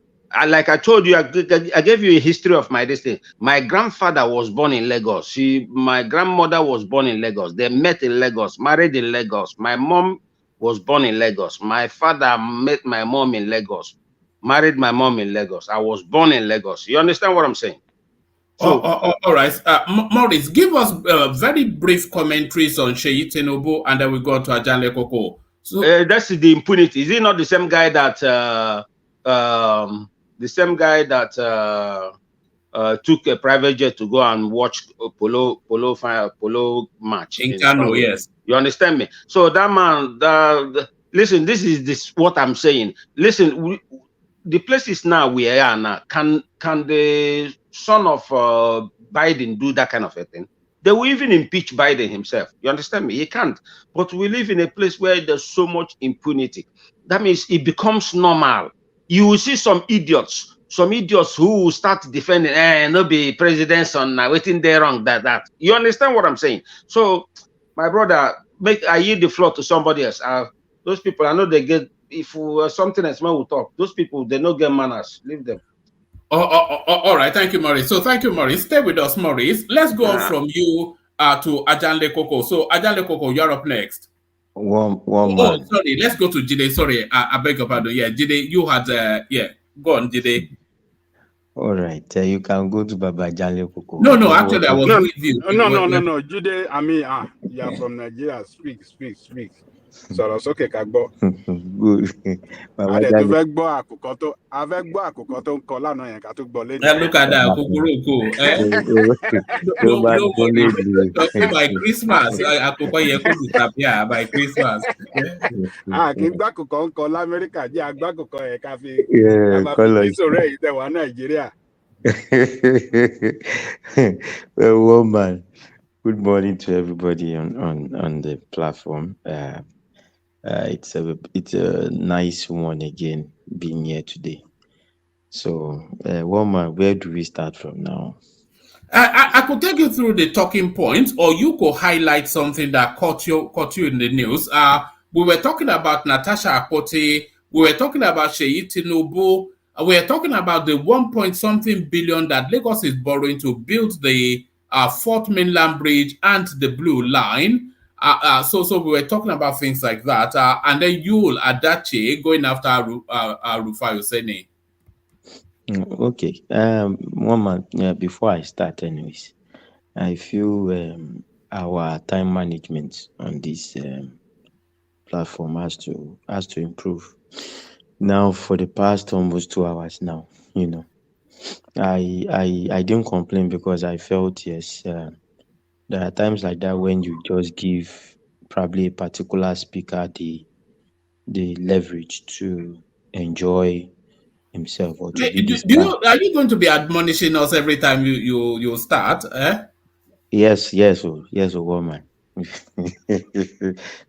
Like I told you, I gave you a history of my destiny. My grandfather was born in Lagos. My grandmother was born in Lagos. They met in Lagos, married in Lagos. My mom was born in Lagos. My father met my mom in Lagos, married my mom in Lagos. I was born in Lagos. You understand what I'm saying? So, all right. Maurice, give us very brief commentaries on Seyi Tinubu, and then we go to Ajanle Koko. So that's the impunity. Is he not the same guy that took a private jet to go and watch a polo match in Kano? Yes. You understand me? So that man, listen, this is what I'm saying. Listen, the places now we are now, can the son of Biden do that kind of a thing? They will even impeach Biden himself. You understand me? He can't. But we live in a place where there's so much impunity. That means it becomes normal. You will see some idiots who will start defending, no be president son, waiting there wrong, that. You understand what I'm saying? So, my brother, I yield the floor to somebody else. Those people, I know they get, if something else, man will talk. Those people, they don't get manners. Leave them. All right. Thank you, Maurice. So thank you, Maurice. Stay with us, Maurice. Let's go from you to Ajanle Koko. So Ajanle Koko, you're up next. One man. Sorry. Let's go to Jide. Sorry, I beg your pardon. Yeah, Jide, you had go on, Jide. All right, you can go to Baba Ajanle Koko. No. Actually, I was with you. No. Jide, I mean, you are from Nigeria. Speak. Sọ̀rọ̀ sókè ká gbọ́. Adé tó fẹ́ gbọ́ àkùkọ tó ń kọ lánàá yẹn ká tó gbọ́ lẹ́nu. Look at that, Kukuruku. By Christmas, àkùkọ yẹ kó disappear by Christmas. Kì í gbàkùkọ ń kọ l'Amẹ́ríkà jẹ́ àgbàkùkọ yẹn ká fi kí sọ̀rọ̀ èyí tẹ̀ wá Nàìjíríà. Well, man. Good morning to everybody on the platform. It's a nice one again being here today. So, Woman, where do we start from now? I could take you through the talking points, or you could highlight something that caught you in the news. We were talking about Natasha Akpoti. We were talking about Seyi Tinubu. We were talking about the 1-point-something billion that Lagos is borrowing to build the Fourth Mainland Bridge and the Blue Line. So we were talking about things like that. And then you, Edochie, going after Rufai Oseni. Okay. Woman, before I start anyways, I feel our time management on this platform has to improve. Now, for the past almost 2 hours now, I didn't complain because I felt, yes, there are times like that when you just give probably a particular speaker the leverage to enjoy himself or to be are you going to be admonishing us every time you start? Yes, woman.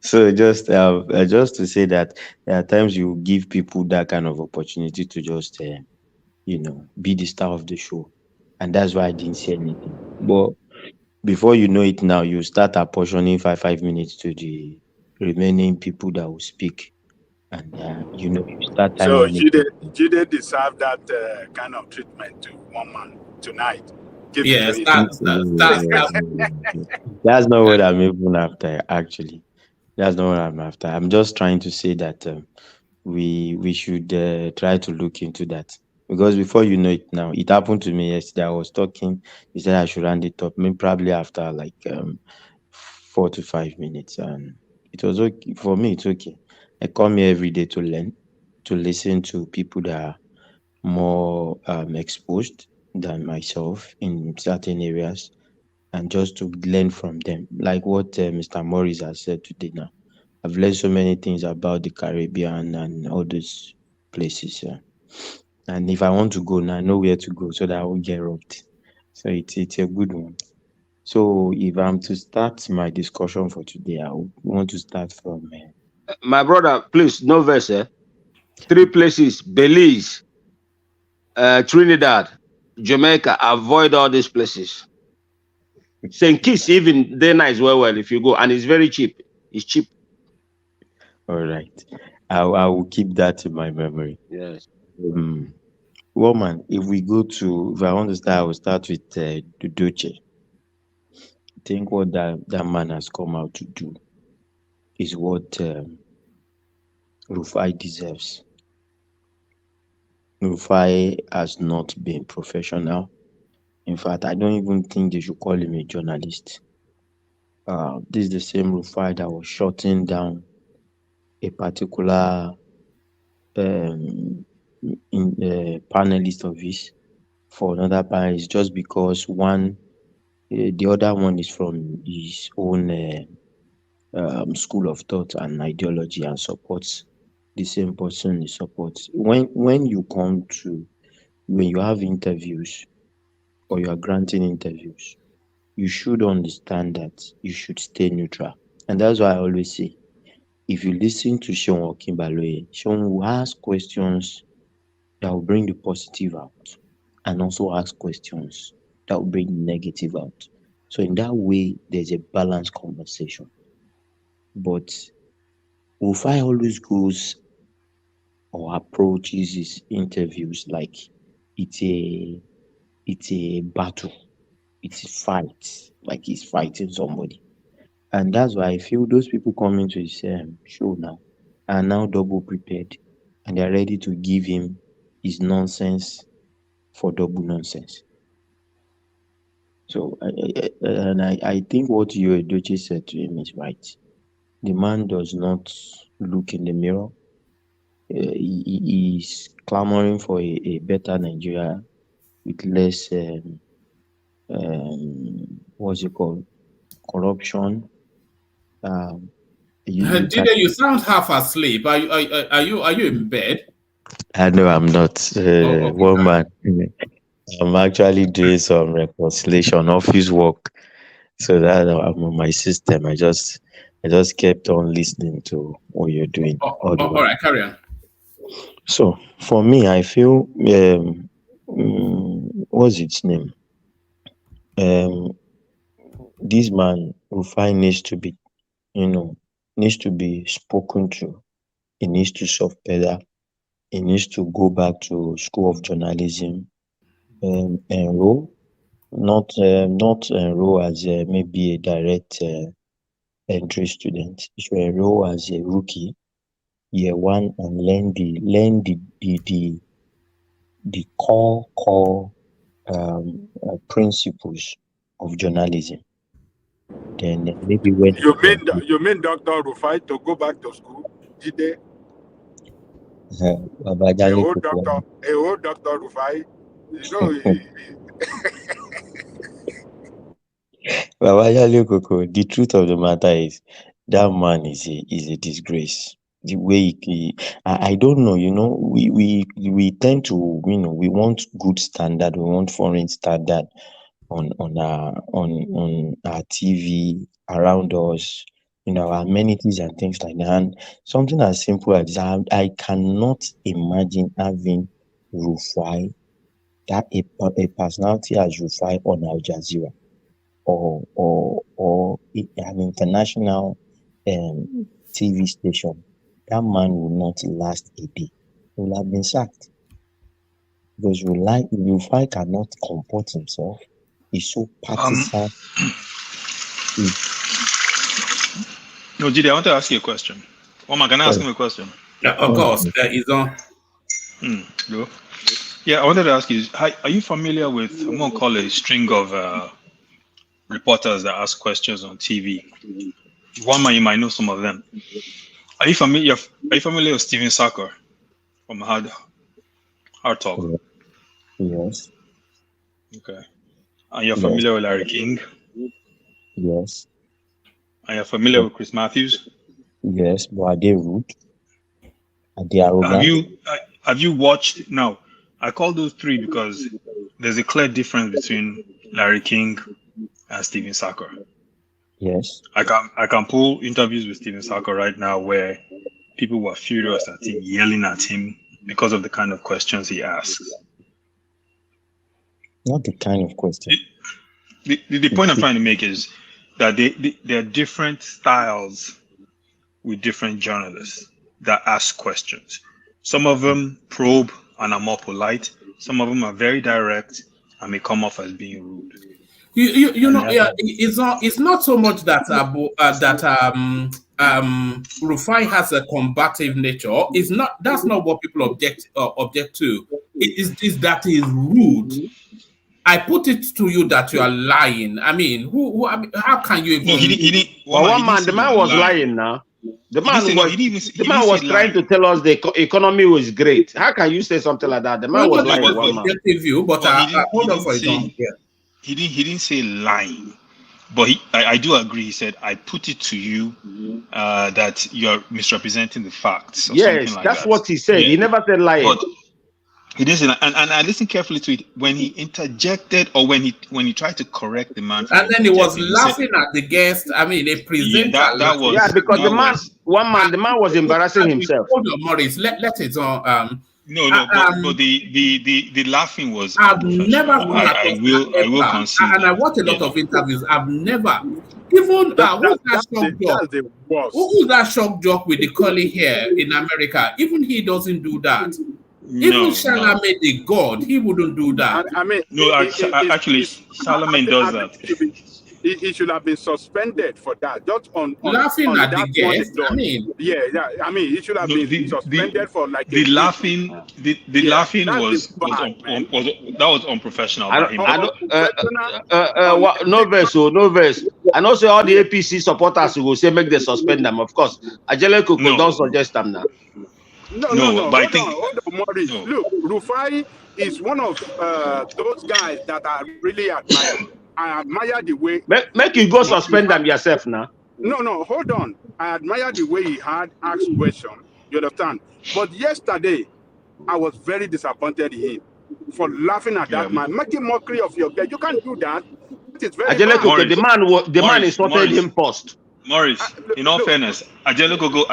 So just to say that there are times you give people that kind of opportunity to just be the star of the show, and that's why I didn't say anything. But before you know it now, you start apportioning 5 minutes to the remaining people that will speak. And, you start time So management. Jide deserve that kind of treatment to one man tonight. Give it to Yes, him. That's not what I'm even after, actually. That's not what I'm after. I'm just trying to say that we should try to look into that. Because before you know it now, it happened to me yesterday. I was talking, he said I should round it up, maybe probably after like 4 to 5 minutes. And it was okay. For me, it's okay. I come here every day to learn, to listen to people that are more exposed than myself in certain areas, and just to learn from them. Like what Mr. Morris has said today now. I've learned so many things about the Caribbean and all those places. Yeah. And if I want to go now, I know where to go so that I won't get robbed. So it's a good one. So if I'm to start my discussion for today, I want to start from My brother, please, no verse. 3 places: Belize, Trinidad, Jamaica. Avoid all these places. St. Kitts, even they're nice, well, if you go, and it's very cheap. It's cheap. all right. I will keep that in my memory. Yes. Woman, if I want to start, I will start with Edochie. I think what that man has come out to do is what Rufai deserves. Rufai has not been professional. In fact, I don't even think they should call him a journalist. This is the same Rufai that was shutting down a particular panelist of his for another panelist just because the other one is from his own school of thought and ideology and supports the same person he supports. When you have interviews or you are granting interviews, you should understand that you should stay neutral. And that's why I always say, if you listen to Sean Okinbaloye, Sean will ask questions that will bring the positive out and also ask questions that will bring the negative out. So in that way, there's a balanced conversation. But Rufai always goes or approaches his interviews like it's a battle. It's a fight, like he's fighting somebody. And that's why I feel those people coming to his show now are now double prepared and they're ready to give him his nonsense for double nonsense. So I think what you Edochie said to him is right. The man does not look in the mirror. He is clamoring for a better Nigeria with less what's it called, corruption. Jide, you sound half asleep. Are you in bed? I know I'm not. Okay. Woman, I'm actually doing some reconciliation office work, so that I'm on my system. I just kept on listening to what you're doing. All right, carry on. So for me, I feel what's its name? This man Rufai needs to be spoken to. He needs to soft pedal. He needs to go back to school of journalism, enroll, not enroll as maybe a direct entry student. He should enroll as a rookie, year one, and learn the core principles of journalism. Then maybe when You mean Dr. Rufai to go back to school? Jide? A old Dr. Rufai, the truth of the matter is that man is a disgrace. The way I don't know, we tend to, we want good standard, we want foreign standard on our TV around us, our amenities and things like that. And something as simple as that, I cannot imagine having Rufai, a personality as Rufai on Al Jazeera. or an international TV station, that man will not last a day. He will have been sacked. Because Rufai cannot comport himself. He's so partisan. No, Jide, I want to ask you a question. Oma, can I ask him a question? Yeah, of course. He's on. Go. Yeah, I wanted to ask you, are you familiar with, I'm going to call it a string of reporters that ask questions on TV? One man, you might know some of them. Are you familiar with Steven Sacker from Hard Talk? Yes. Okay. And you're familiar with Larry King? Yes. And you're familiar with Chris Matthews? Yes, but are they rude? Are they arrogant? Have you watched? Now, I call those three because there's a clear difference between Larry King and Steven Sacker. Yes. I can pull interviews with Steven Sacker right now where people were furious at him, yelling at him because of the kind of questions he asks. Not the kind of question. The point I'm trying to make is that there are different styles with different journalists that ask questions. Some of them probe and are more polite. Some of them are very direct and may come off as being rude. You know, it's not so much that Rufai has a combative nature. That's not what people object to. It is that he is rude. I put it to you that you are lying. I mean, how can you even? No, he didn't. Well, the man was lying now. The man was trying to tell us the economy was great. How can you say something like that? The man was lying. He didn't say lying, but I do agree. He said, "I put it to you that you're misrepresenting the facts." Or yes, like that's that. what he said. Yeah. He never said lying. But he didn't say that. And I listened carefully to it when he interjected or when he tried to correct the man. And then he was laughing at the guest. I mean, a presenter. Because the man was embarrassing himself. Hold on, Maurice. Let it on. But the laughing was. I've never. I will concede. And I watch a lot of interviews. I've never. Even who's that shock jock with the curly hair in America? Even he doesn't do that. Even Charlamagne the God, he wouldn't do that. Actually, Charlamagne does that. He should have been suspended for that. Just on laughing on at that the guest. I mean, he should have been suspended for like the laughing. The laughing was unprofessional. No verse. And also all the APC supporters who will say make they suspend them. Of course, Ajele Koko don't suggest them now. No. But hold on, Maurice. No. Look, Rufai is one of those guys that I really admire. I admire the way. Make you go suspend them yourself now. No, hold on. I admire the way he had asked questions. You understand? But yesterday, I was very disappointed in him for laughing at that man, making mockery of your guy. You can't do that. It is very bad. The man insulted him first. Maurice, in all fairness, Ajele Gogo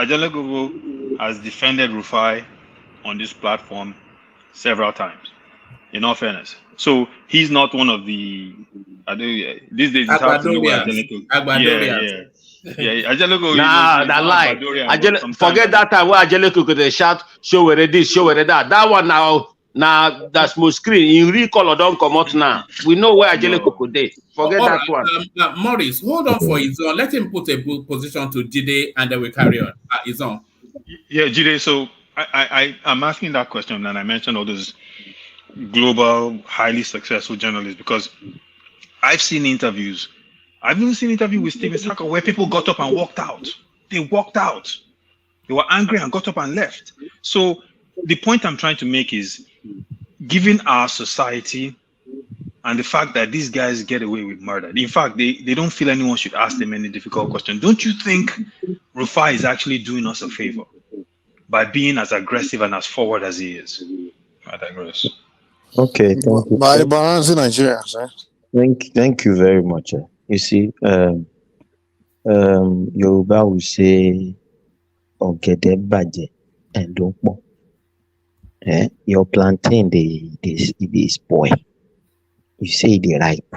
has defended Rufai on this platform several times. In all fairness, so he's not one of the these days. It's hard to know where Ajele Gogo. Ajele Gogo. Nah, that lie. Forget that time where Ajele Gogo they shout, show where this, show where that. That one now that's more screen. In real color don't come out now. We know where Ajele Gogo did. Forget that one. Maurice, hold on for his own. Let him put a good position to Jide, and then we carry on. His own. Yeah, Jide. So I'm asking that question, and I mentioned all those global, highly successful journalists because I've seen interviews. I've even seen interviews with Steven Sacker where people got up and walked out. They walked out. They were angry and got up and left. So the point I'm trying to make is, given our society and the fact that these guys get away with murder, in fact, they don't feel anyone should ask them any difficult question. Don't you think Rufai is actually doing us a favor by being as aggressive and as forward as he is? I digress. Okay, thank you. By balancing Nigeria, sir. Thank you very much. You see, Yoruba will say, "Ogede baje and don't mo." Your plantain they spoil. You say they ripe.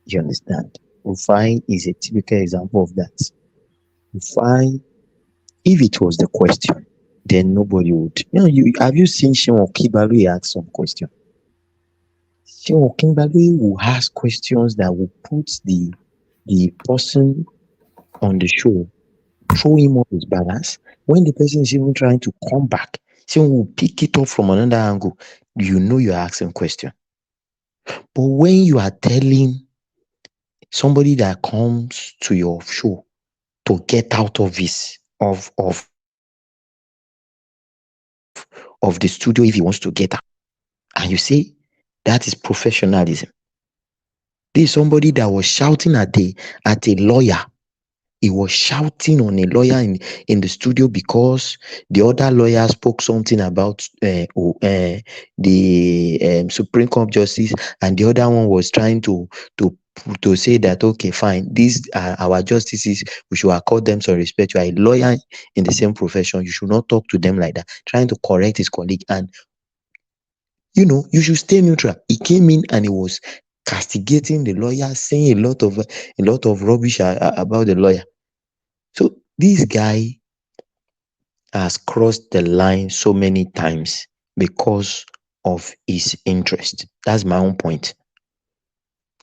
You understand? Rufai is a typical example of that. Rufai, if it was the question, then nobody would. Have you seen Shimon Kibalu ask some question? Shimon Kibalu will ask questions that will put the person on the show, throw him off his balance. When the person is even trying to come back, someone will pick it up from another angle. You're asking question. But when you are telling somebody that comes to your show to get out of this, of the studio if he wants to get out, and you say that is professionalism. This is somebody that was shouting at a lawyer. He was shouting on a lawyer in the studio because the other lawyer spoke something about the Supreme Court justice, and the other one was trying to say that, okay, fine, these are our justices, we should accord them some respect. You are a lawyer in the same profession, you should not talk to them like that, trying to correct his colleague. And you should stay neutral. He came in and he was castigating the lawyer, saying a lot of rubbish about the lawyer. So this guy has crossed the line so many times because of his interest. That's my own point.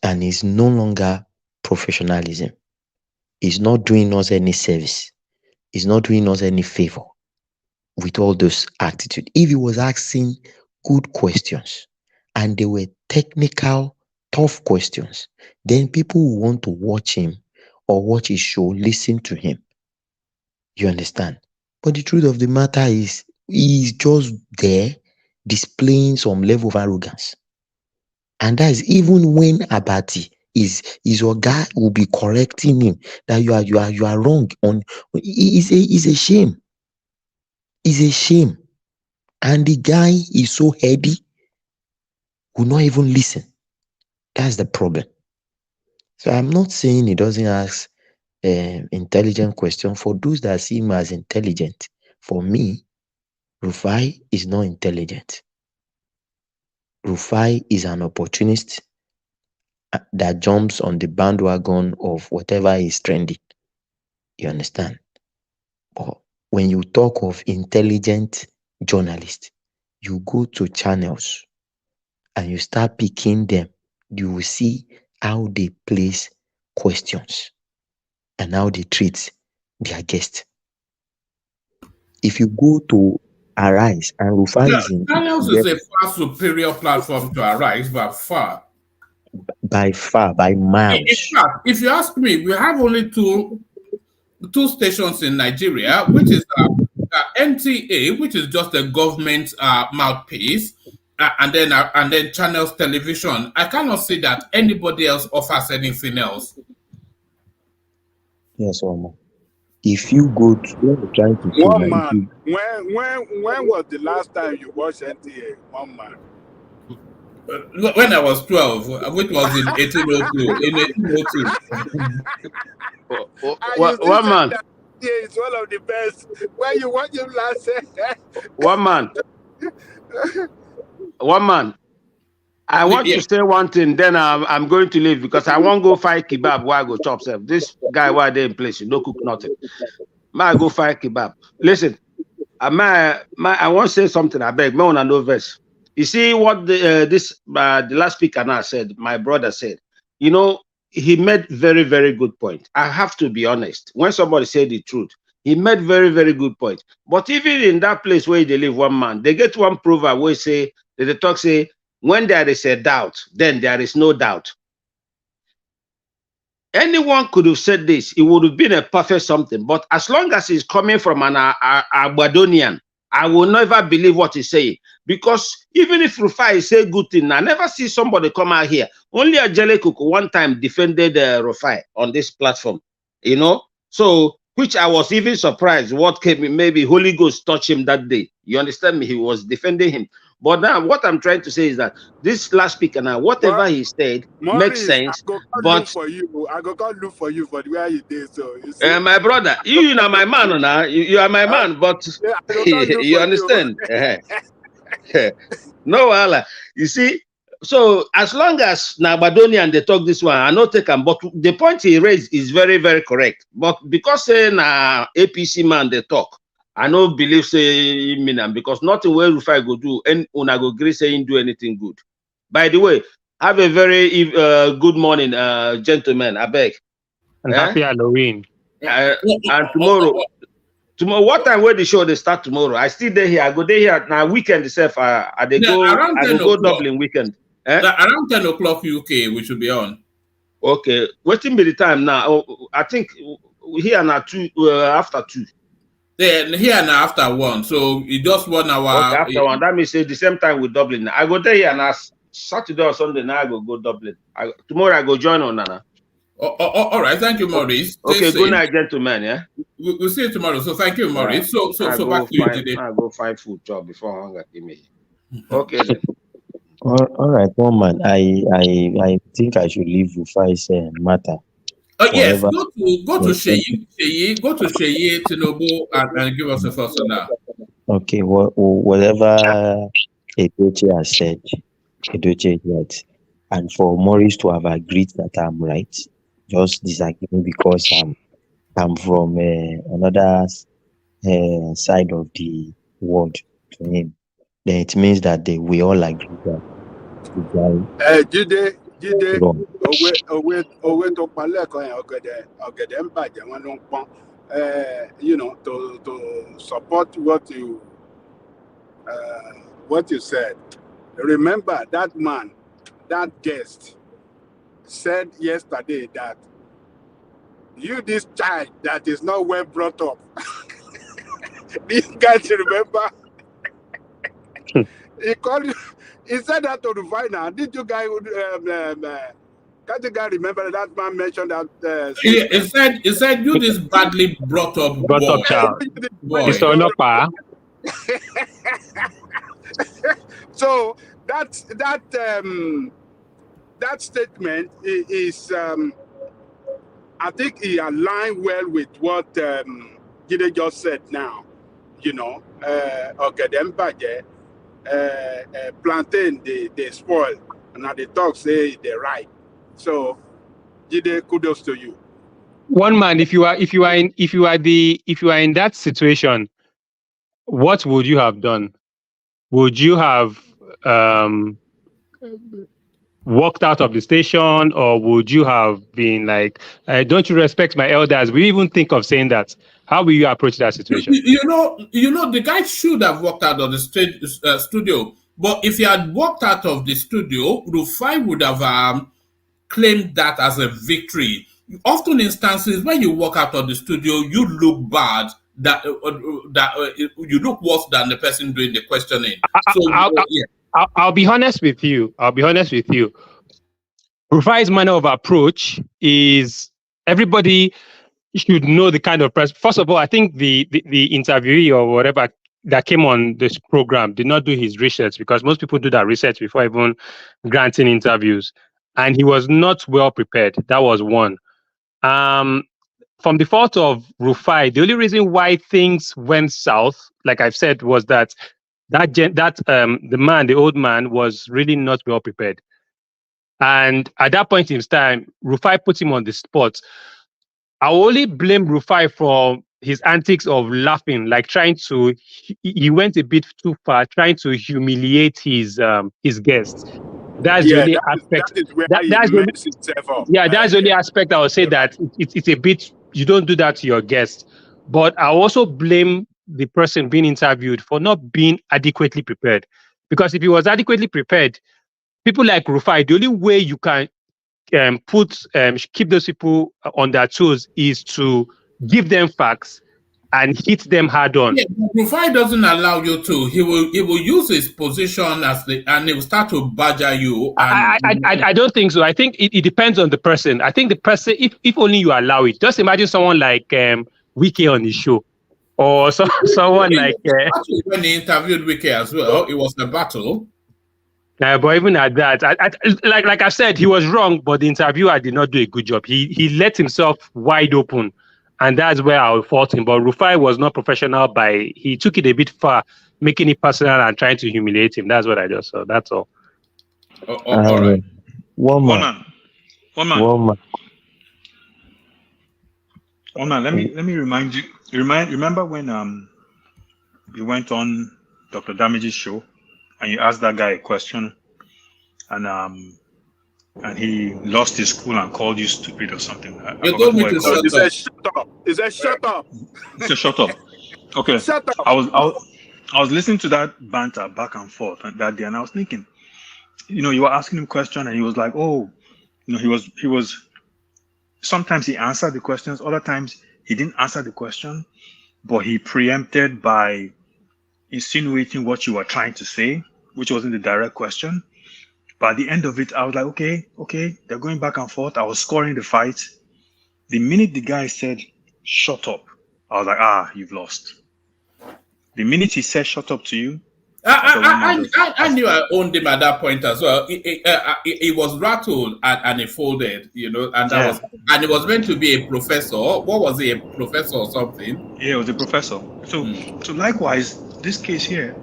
And it's no longer professionalism. He's not doing us any service. He's not doing us any favor with all those attitude. If he was asking good questions and they were technical, tough questions, then people will want to watch him or watch his show, listen to him. You understand? But the truth of the matter is, he's just there displaying some level of arrogance. And that is even when Abati is your guy will be correcting him that you are wrong on. It's a shame. It's a shame. And the guy is so heady, will not even listen. That's the problem. So I'm not saying he doesn't ask intelligent question. For those that see him as intelligent, for me, Rufai is not intelligent. Rufai is an opportunist that jumps on the bandwagon of whatever is trendy. You understand? But when you talk of intelligent journalists, you go to channels and you start picking them, you will see how they place questions and how they treat their guests. If you go to Arise and Rufai is in... Channels is a far superior platform to Arise, by far. By far, by miles. In fact, if you ask me, we have only two stations in Nigeria, which is NTA, which is just a government mouthpiece, and then Channels Television. I cannot see that anybody else offers anything else. Yes, Omo. If you go to trying to one man, when was the last time you watched NTA? One man. When I was 12, which was in 1802. One man. Yeah, it's one of the best. When you watch him last One man. I want to say one thing, then I'm going to leave because I won't go fight kebab while I go chop self. This guy while they in place, you no cook nothing. I go fight kebab. Listen, I want to say something. I beg, me on no verse. You see what the last speaker now said, my brother said, he made very, very good point. I have to be honest. When somebody said the truth, he made very, very good point. But even in that place where they live one man, they get one proverb where they talk say, when there is a doubt, then there is no doubt. Anyone could have said this, it would have been a perfect something. But as long as it's coming from an Abadonian, I will never believe what he's saying. Because even if Rufai say good thing, I never see somebody come out here. Only Ajele Kuku one time defended Rufai on this platform, So, which I was even surprised what came, maybe Holy Ghost touched him that day. You understand me? He was defending him. But now what I'm trying to say is that this last speaker now, whatever he said makes sense. But I go look for you for the way you did. So my brother, you are my man now. You are my man, but you understand. No, Allah. You see, So as long as Nabadonian they talk this one, I not take him. But the point he raised is very, very correct. But because na APC man they talk, I don't believe say him because nothing where Rufai go do and una go agree saying do anything good. By the way, have a very good morning, gentlemen. I beg. And happy Halloween. And tomorrow, what time will the show they start tomorrow? I still there here. I go there here now. Weekend itself. I go Dublin weekend. Around 10 o'clock UK, we should be on. Okay, waiting be the time now. I think here now after 2. Then here now after 1. So it just 1 hour. Okay, after 1. That means it's the same time with Dublin. I go there here now Saturday or Sunday. Now I go Dublin. Tomorrow I go join on Nana. All right, thank you, Maurice. Okay, good night, gentlemen. Yeah, we'll see you tomorrow. So thank you, Maurice. So back to you today. I go find food job before hunger give me. Okay. Then. All right, one man. I think I should leave Rufai's matter. Oh yes, go to Sheyi. Go to Sheyi Tinubu and give us a first on that. Okay, whatever Edochie has said, Edochie is right. And for Maurice to have agreed that I'm right, just disagreeing because I'm from another side of the world to him, then it means that we all agree that Jide, you know, to support what you said. Remember that man, that guest said yesterday that this child that is not well brought up. These guys remember? He said that to Rufai now. Did you guys can't you guys remember that man mentioned that? He said you this badly brought up child. So that statement is I think he aligned well with what Jide just said now. You know, plantain they spoil, and now the talk say they're right. So Jide, kudos to you. One man, if you are in that situation, what would you have done? Would you have walked out of the station, or would you have been like, don't you respect my elders? We even think of saying that. How will you approach that situation? You know, the guy should have walked out of the studio. But if he had walked out of the studio, Rufai would have claimed that as a victory. Often instances when you walk out of the studio, you look bad. That you look worse than the person doing the questioning. I'll be honest with you. Rufai's manner of approach is everybody should know the kind of person. First of all, I think the interviewee or whatever that came on this program did not do his research, because most people do that research before even granting interviews. And he was not well prepared. That was one. From the fault of Rufai, the only reason why things went south, like I've said, was that the old man was really not well prepared. And at that point in time, Rufai put him on the spot. I only blame Rufai for his antics of laughing, like he went a bit too far, trying to humiliate his guests. That's the only aspect. That's the only aspect I would say that it's a bit. You don't do that to your guests. But I also blame the person being interviewed for not being adequately prepared. Because if he was adequately prepared, people like Rufai, the only way you can keep those people on their toes is to give them facts and hit them hard on. Yeah, Rufai doesn't allow you to. He will use his position and he will start to badger you. I don't think so. I think it depends on the person. I think the person, if only you allow it. Just imagine someone like Wike on the show, or someone like when he interviewed Wike as well, it was a battle. But even at that, like I said, he was wrong, but the interviewer did not do a good job. He let himself wide open, and that's where I would fault him. But Rufai was not professional he took it a bit far, making it personal and trying to humiliate him. That's what I just saw. That's all. All right. One man. Let me remind you. Remember when you went on Dr. Damage's show and you asked that guy a question and he lost his cool and called you stupid or something. You told me to shut up. He said shut up. He said shut up. He said shut up. Okay. Shut up. I was listening to that banter back and forth that day, and I was thinking, you were asking him a question, and he was like, "Oh, he was." Sometimes he answered the questions, other times he didn't answer the question, but he preempted by insinuating what you were trying to say, which wasn't the direct question. But at the end of it, I was like, okay, they're going back and forth. I was scoring the fight. The minute the guy said, "Shut up," I was like, you've lost. The minute he said "shut up" to you, I knew I owned him at that point as well. He was rattled and he folded, and it was meant to be a professor. What was he, a professor or something? Yeah, it was a professor. So likewise, this case here,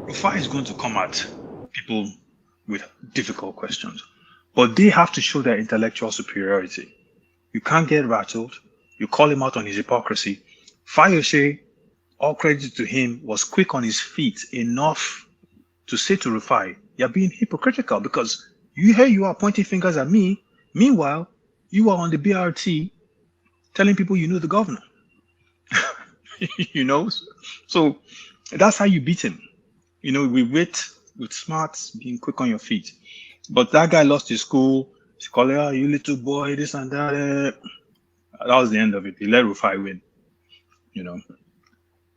Rufai is going to come at people with difficult questions, but they have to show their intellectual superiority. You can't get rattled. You call him out on his hypocrisy. Fayose, all credit to him, was quick on his feet enough to say to Rufai, "You're being hypocritical because you are pointing fingers at me. Meanwhile, you are on the BRT telling people you know the governor." So that's how you beat him. We wait with smarts, being quick on your feet. But that guy lost his cool. He called, "You little boy, this and that." That was the end of it. He let Rufai win.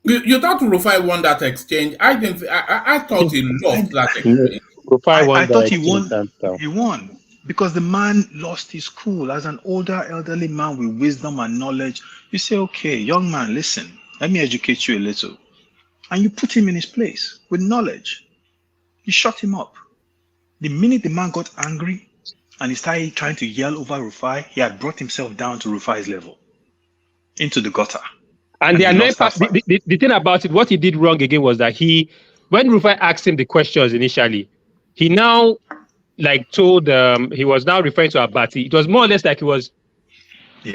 You thought Rufai won that exchange? I didn't. I thought he lost that exchange. I thought he won. He won because the man lost his cool. As an older, elderly man with wisdom and knowledge, you say, "Okay, young man, listen. Let me educate you a little," and you put him in his place with knowledge. You shut him up. The minute the man got angry and he started trying to yell over Rufai, he had brought himself down to Rufai's level, into the gutter. And the annoying part, the thing about it, what he did wrong again was that when Rufai asked him the questions initially, he now told he was now referring to Akpoti. It was more or less like he was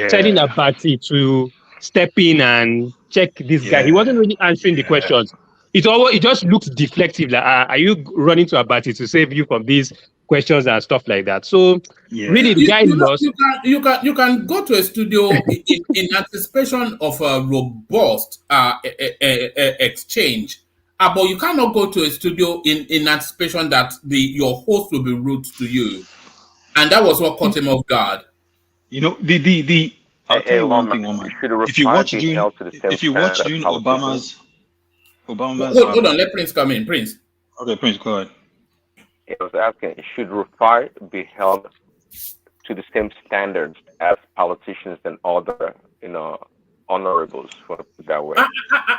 telling Akpoti to step in and check this guy. He wasn't really answering the questions. It just looked deflective. Like, are you running to Akpoti to save you from these questions and stuff like that? So really, the guy lost. You can go to a studio in anticipation of a robust exchange, but you cannot go to a studio in anticipation that your host will be rude to you, and that was what caught him off guard. I'll tell you one thing, woman. If you watch during Obama's. Hold on, let Prince come in. Prince. Okay, Prince, go ahead. I was asking, should Rufai be held to the same standards as politicians and other, honorables, for that way?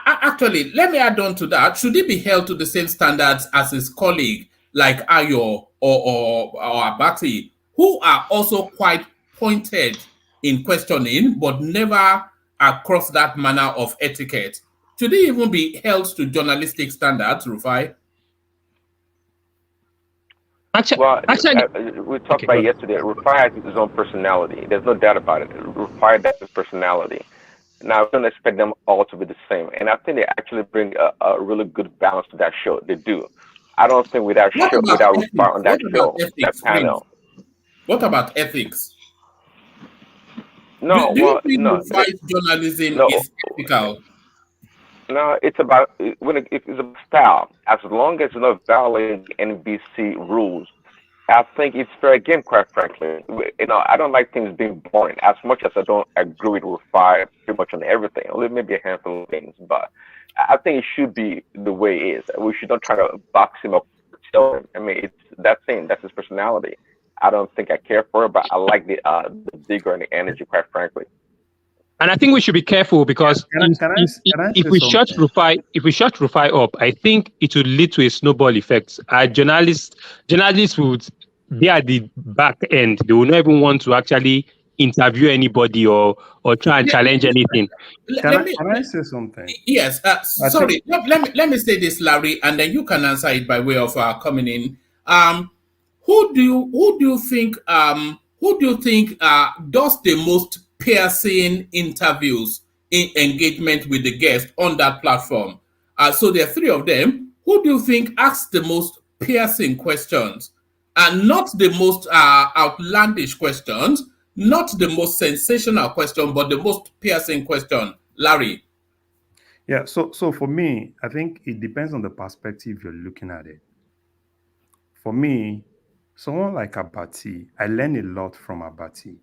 Actually, let me add on to that. Should he be held to the same standards as his colleague, like Ayo or Akpoti, who are also quite pointed in questioning, but never across that manner of etiquette? Should he even be held to journalistic standards, Rufai? We talked about yesterday. Rufai has his own personality. There's no doubt about it. Rufai has his personality. Now, I don't expect them all to be the same. And I think they actually bring a really good balance to that show. They do. I don't think without Rufai on that show, that panel. What about ethics? No, do you think Rufai's journalism is ethical? No, it's about it's about style. As long as you're not violating NBC rules, I think it's fair game. Quite frankly, I don't like things being boring. As much as I don't agree with Rufai pretty much on everything, only maybe a handful of things. But I think it should be the way it is. We should not try to box him up. I mean, it's that thing. That's his personality. I don't think I care for it, but I like the vigor and the energy. Quite frankly. And I think we should be careful because if we shut Rufai up, I think it would lead to a snowball effect. Journalists would be at the back end. They will not even want to actually interview anybody or try and challenge anything. Can I say something? Yes. Sorry. Let me say this, Larry, and then you can answer it by way of coming in. who do you think does the most piercing interviews in engagement with the guest on that platform? So there are three of them. Who do you think asks the most piercing questions, and not the most outlandish questions, not the most sensational question, but the most piercing question? Larry. Yeah, so for me, I think it depends on the perspective you're looking at it. For me, someone like Abati, I learn a lot from Abati,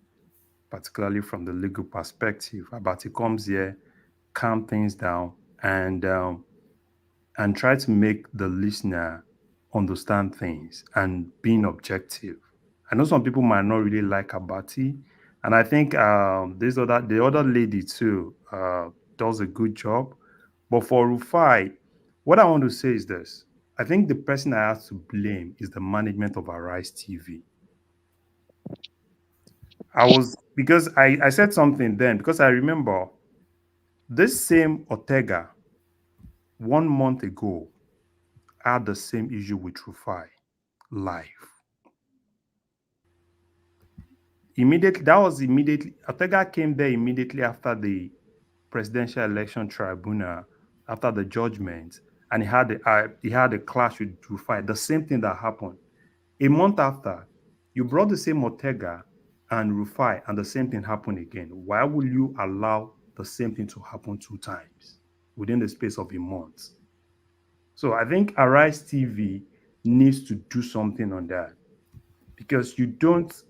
particularly from the legal perspective. Abati comes here, calm things down, and try to make the listener understand things and being objective. I know some people might not really like Abati, and I think the other lady too does a good job. But for Rufai, what I want to say is this: I think the person I have to blame is the management of Arise TV. I said something then because I remember this same Ortega 1 month ago had the same issue with Rufai live. Ortega came there immediately after the presidential election tribunal, after the judgment, and he had a clash with Rufai. The same thing that happened. A month after, you brought the same Ortega and Rufai, and the same thing happened again. Why will you allow the same thing to happen 2 times within the space of a month? So I think Arise TV needs to do something on that, because you don't.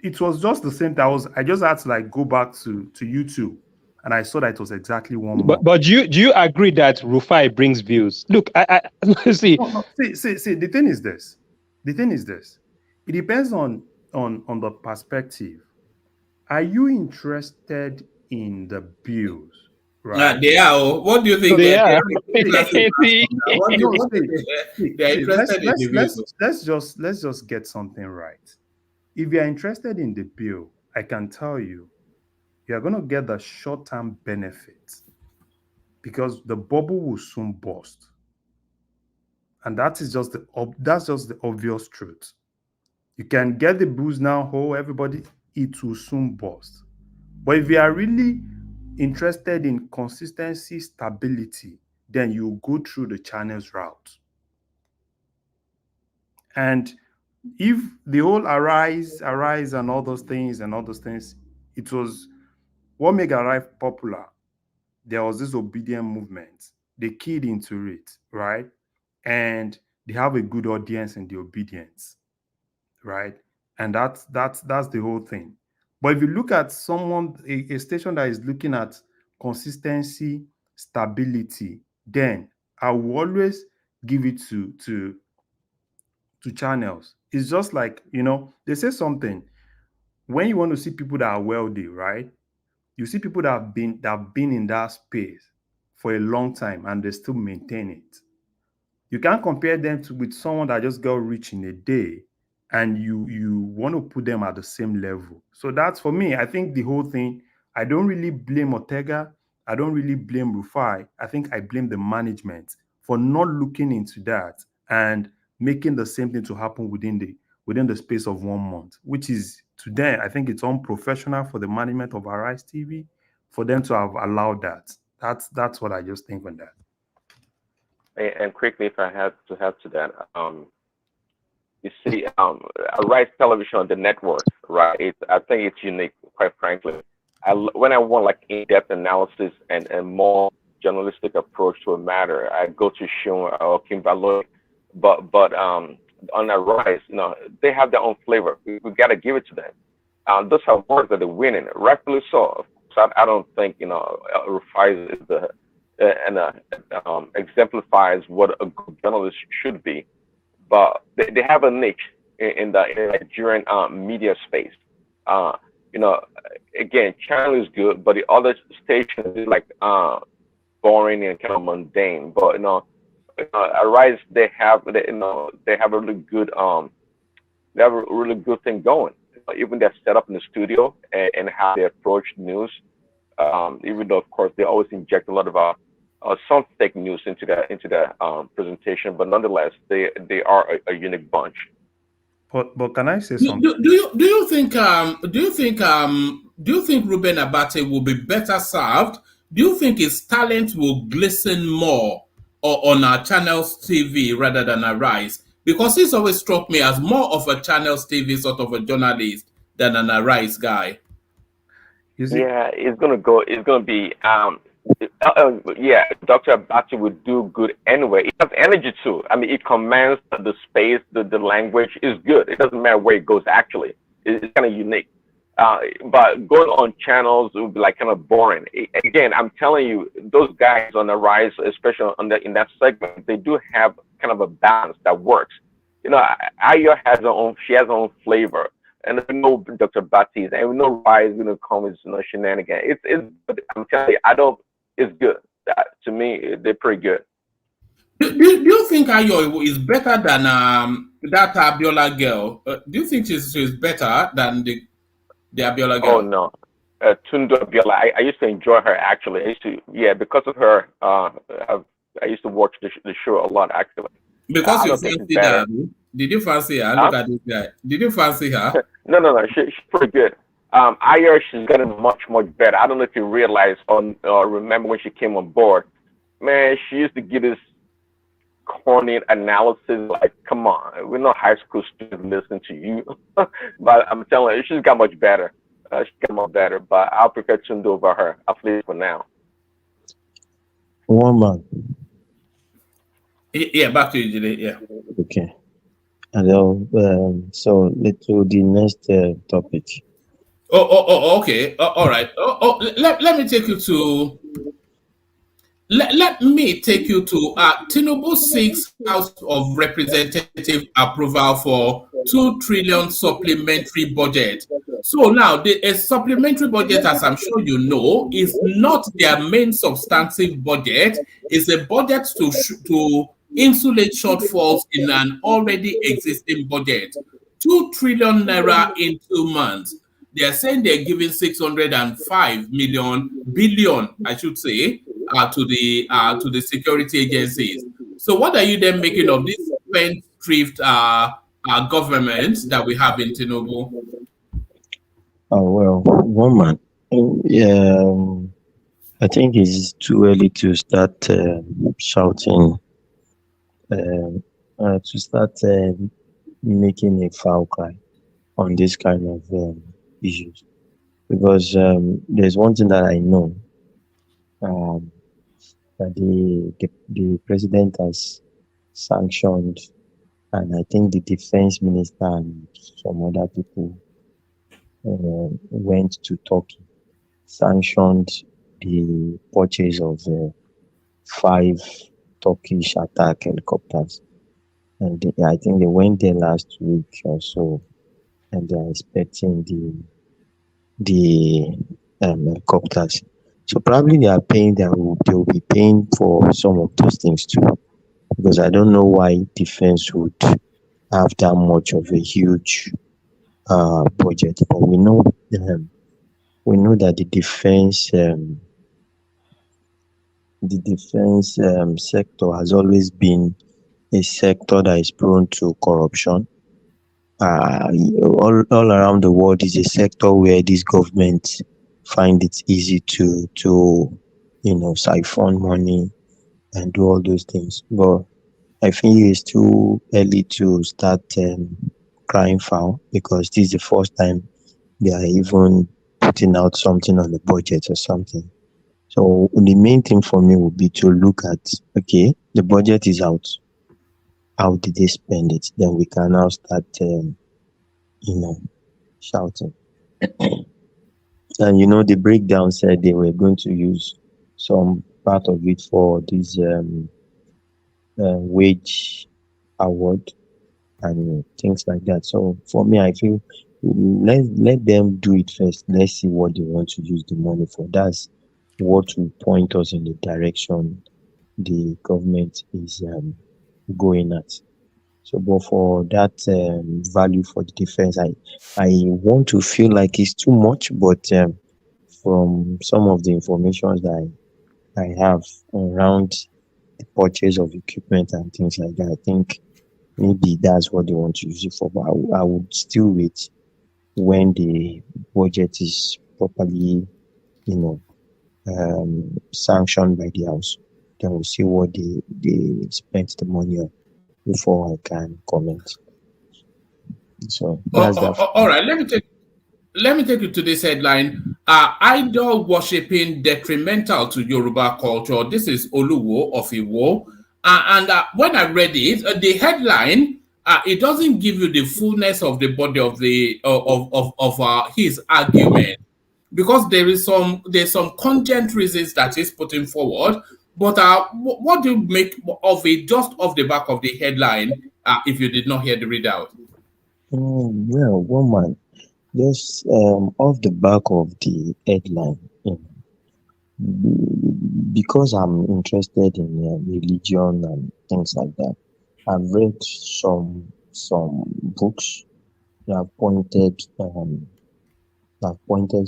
It was just the same thing. I just had to like go back to YouTube, and I saw that it was exactly 1 month. But do you agree that Rufai brings views? Look, I see. No, see. The thing is this. It depends on the perspective. Are you interested in the bills? Right. They are. What do you think? They are. Let's just get something right. If you're interested in the bill, I can tell you, you're going to get the short-term benefits because the bubble will soon burst. And that's just the obvious truth. You can get the boost now, everybody, it will soon burst. But if you are really interested in consistency, stability, then you go through the channels route. And if the whole arise and all those things, it was what made Arise popular. There was this obedient movement. They keyed into it, right? And they have a good audience in the obedience, right? And that's the whole thing. But if you look at a station that is looking at consistency, stability, then I will always give it to channels. It's just like, they say something. When you want to see people that are wealthy, right? You see people that have been in that space for a long time and they still maintain it. You can't compare them with someone that just got rich in a day and you want to put them at the same level. So that's, for me, I think the whole thing, I don't really blame Ortega. I don't really blame Rufai. I think I blame the management for not looking into that and making the same thing to happen within the space of 1 month, which is, to them, I think it's unprofessional for the management of Arise TV for them to have allowed that. That's what I just think on that. And quickly, if I had to add to that, you see, Arise Television on the network, right? I think it's unique, quite frankly. When I want like in-depth analysis and more journalistic approach to a matter, I go to Shun or Kimbaloy. But on Arise, they have their own flavor. We got to give it to them. Those are words that they're winning, rightfully so. Of course, I don't think Rufai is exemplifies what a good journalist should be, but they have a niche in the Nigerian media space. Again, channel is good, but the other stations is like boring and kind of mundane. But Arise, they have a really good thing going. Even their setup in the studio and how they approach news. Even though, of course, they always inject a lot of some fake news into their presentation, but nonetheless, they are a unique bunch. But can I say Do, something? do you think Ruben Abate will be better served? Do you think his talent will glisten more on our channels TV rather than Arise? Because he's always struck me as more of a channels TV sort of a journalist than an Arise guy. Yeah, it's gonna go. It's gonna be yeah. Dr. Abati would do good anyway. It has energy too. I mean, it commands the space. The language is good. It doesn't matter where it goes. Actually, it's kind of unique. But going on channels would be like kind of boring. Again, I'm telling you, those guys on the rise, especially in that segment, they do have kind of a balance that works. You know, Ayo has her own. She has her own flavor. And we know Dr. Batis, and we know Rufai is going to come with shenanigans. It's good. I'm telling you, it's good. To me, they're pretty good. Do you think Ayo is better than that Abiola girl? Do you think she's better than the Abiola girl? Oh no, Tunde Abiola. I used to enjoy her actually. Because of her. I used to watch the show a lot actually. Because you fancy her. Did you fancy her? Look at this guy. Did you fancy her? No. She's pretty good. Ayer, she's getting much better. I don't know if you realize remember when she came on board. Man, she used to give this corny analysis. Like, come on, we're not high school students listening to you. But I'm telling you, she's got much better. But I'll prefer Tunde over her, at least for now. Woman. Yeah, back to you, Jide. Yeah. Okay. Hello. So let's do the next topic. Okay. All right. Let me take you to. Let me take you to Tinubu seeks House of Representative approval for 2 trillion supplementary budget. So now a supplementary budget, as I'm sure you know, is not their main substantive budget. It's a budget to insulate shortfalls in an already existing budget. 2 trillion naira in 2 months. They are saying they're giving 605 billion, I should say, to the security agencies. So what are you then making of this spendthrift government that we have in Tinubu? Oh well, woman. I think it's too early to start shouting, to start making a foul cry on this kind of issues, because there's one thing that I know, that the president has sanctioned, and I think the defense minister and some other people went to Turkey, sanctioned the purchase of 5 Turkish attack helicopters, and I think they went there last week or so, and they are expecting the helicopters. So probably they will be paying for some of those things too, because I don't know why defense would have that much of a huge budget. But we know that the defense sector has always been a sector that is prone to corruption. All around the world is a sector where this government find it easy to siphon money and do all those things. But I think it's too early to start crying foul, because this is the first time they are even putting out something on the budget or something. So the main thing for me would be to look at, okay, the budget is out. How did they spend it? Then we can now start, shouting. And the breakdown said they were going to use some part of it for this wage award and things like that. So for me, I feel let them do it first. Let's see what they want to use the money for. That's what will point us in the direction the government is going at. So, but for that value for the defense, I want to feel like it's too much, but from some of the information that I have around the purchase of equipment and things like that, I think Maybe that's what they want to use it for, but I would still wait when the budget is properly, sanctioned by the House. Then we'll see what they spent the money on before I can comment. So that's that. All right, let me take you to this headline. Idol worshipping detrimental to Yoruba culture. This is Oluwo of Iwo. And when I read it, the headline, it doesn't give you the fullness of the body of the his argument, because there's some content reasons that he's putting forward. But what do you make of it just off the back of the headline? If you did not hear the readout. Well, woman, just off the back of the headline, because I'm interested in religion and things like that, I've read some books that have pointed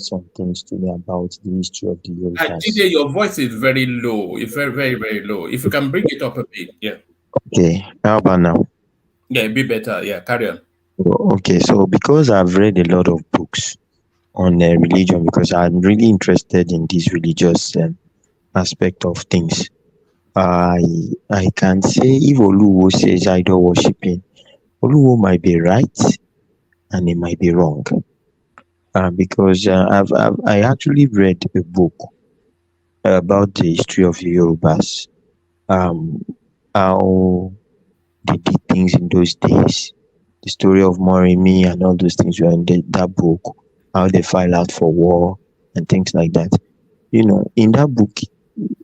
some things to me about the history of the Yorubas. Jide, your voice is very low. It's very, very, very low. If you can bring it up a bit, yeah. Okay, how about now? Yeah, a bit better. Yeah, carry on. Okay, so because I've read a lot of books on religion, because I'm really interested in this religious aspect of things, I can say if Oluwo says idol worshipping, Oluwo might be right and it might be wrong. Because I actually read a book about the history of the Yorubas, how they did things in those days, the story of Morimi and all those things were in that book, how they file out for war and things like that. In that book,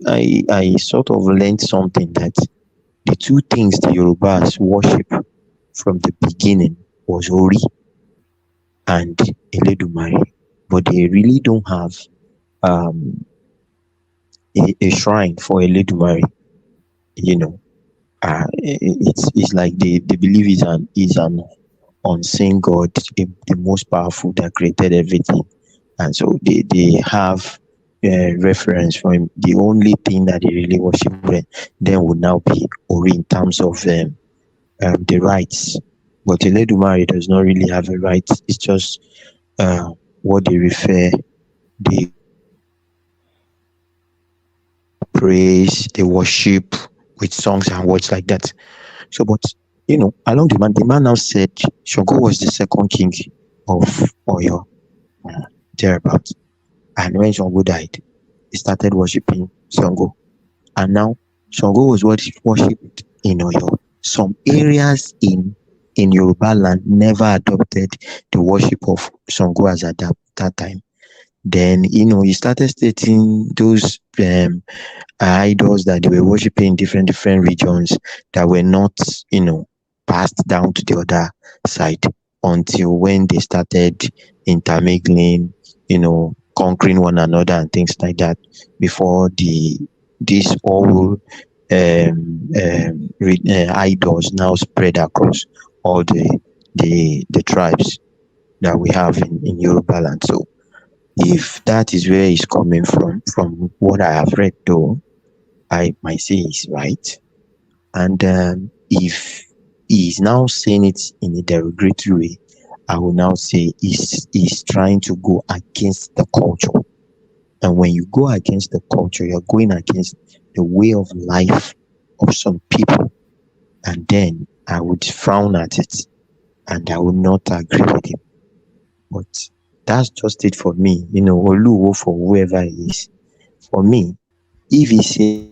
I sort of learned something, that the two things the Yorubas worship from the beginning was Ori and Eledumare, but they really don't have a shrine for Eledumare. It's like they believe is an unseen God, the most powerful, that created everything, and so they have reference for him. The only thing that they really worship then would now be Ori in terms of the rites, but Eledumare does not really have a right. It's just what they refer, they praise, they worship with songs and words like that. So, but along the man now said Shogo was the second king of Oyo, thereabouts. And when Shogo died, he started worshipping Sango. And now Shogo was worshipped in Oyo. Some areas in Yoruba land never adopted the worship of Sango as at that time. Then, he started stating those idols that they were worshipping in different regions that were not, passed down to the other side, until when they started intermingling, conquering one another and things like that, before this all idols now spread across all the tribes that we have in Yoruba land. So if that is where he's coming from what I have read, though, I might say he's right. And if he's now saying it in a derogatory way, I will now say he's trying to go against the culture. And when you go against the culture, you're going against the way of life of some people. And then I would frown at it, and I would not agree with him. But that's just it for me. Oluwo, for whoever he is. For me, if he says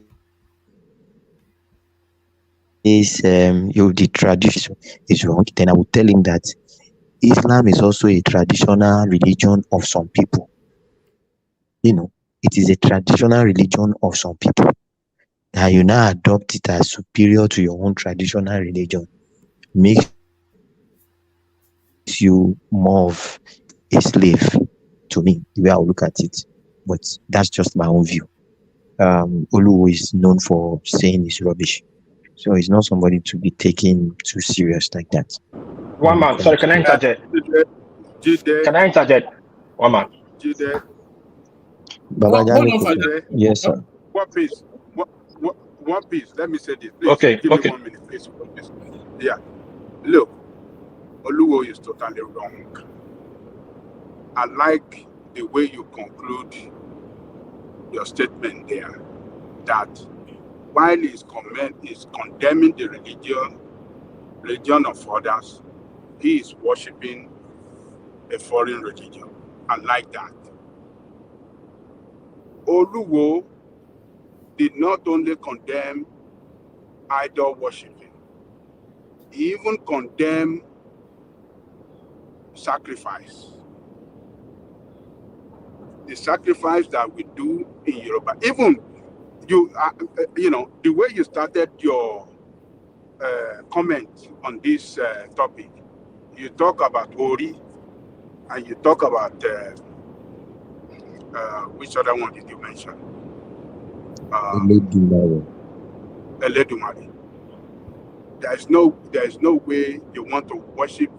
the tradition is wrong, then I would tell him that Islam is also a traditional religion of some people. It is a traditional religion of some people. That you now adopt it as superior to your own traditional religion makes you more of a slave, to me, the way I look at it. But that's just my own view. Oluwo is known for saying his rubbish, so he's not somebody to be taken too serious like that. One man, sorry, can I interject? Can I interject? One man. Yes, sir. One piece. Let me say this. Please, Okay. Give me 1 minute, please. Yeah. Look, Oluwo is totally wrong. I like the way you conclude your statement there, that while he's condemning the religion of others, he is worshiping a foreign religion. I like that. Oluwo did not only condemn idol worshiping, he even condemned sacrifice. The sacrifice that we do in Yoruba. Even you know, the way you started your comment on this topic, you talk about Ori, and you talk about which other one did you mention? Eledumare. There is no way you want to worship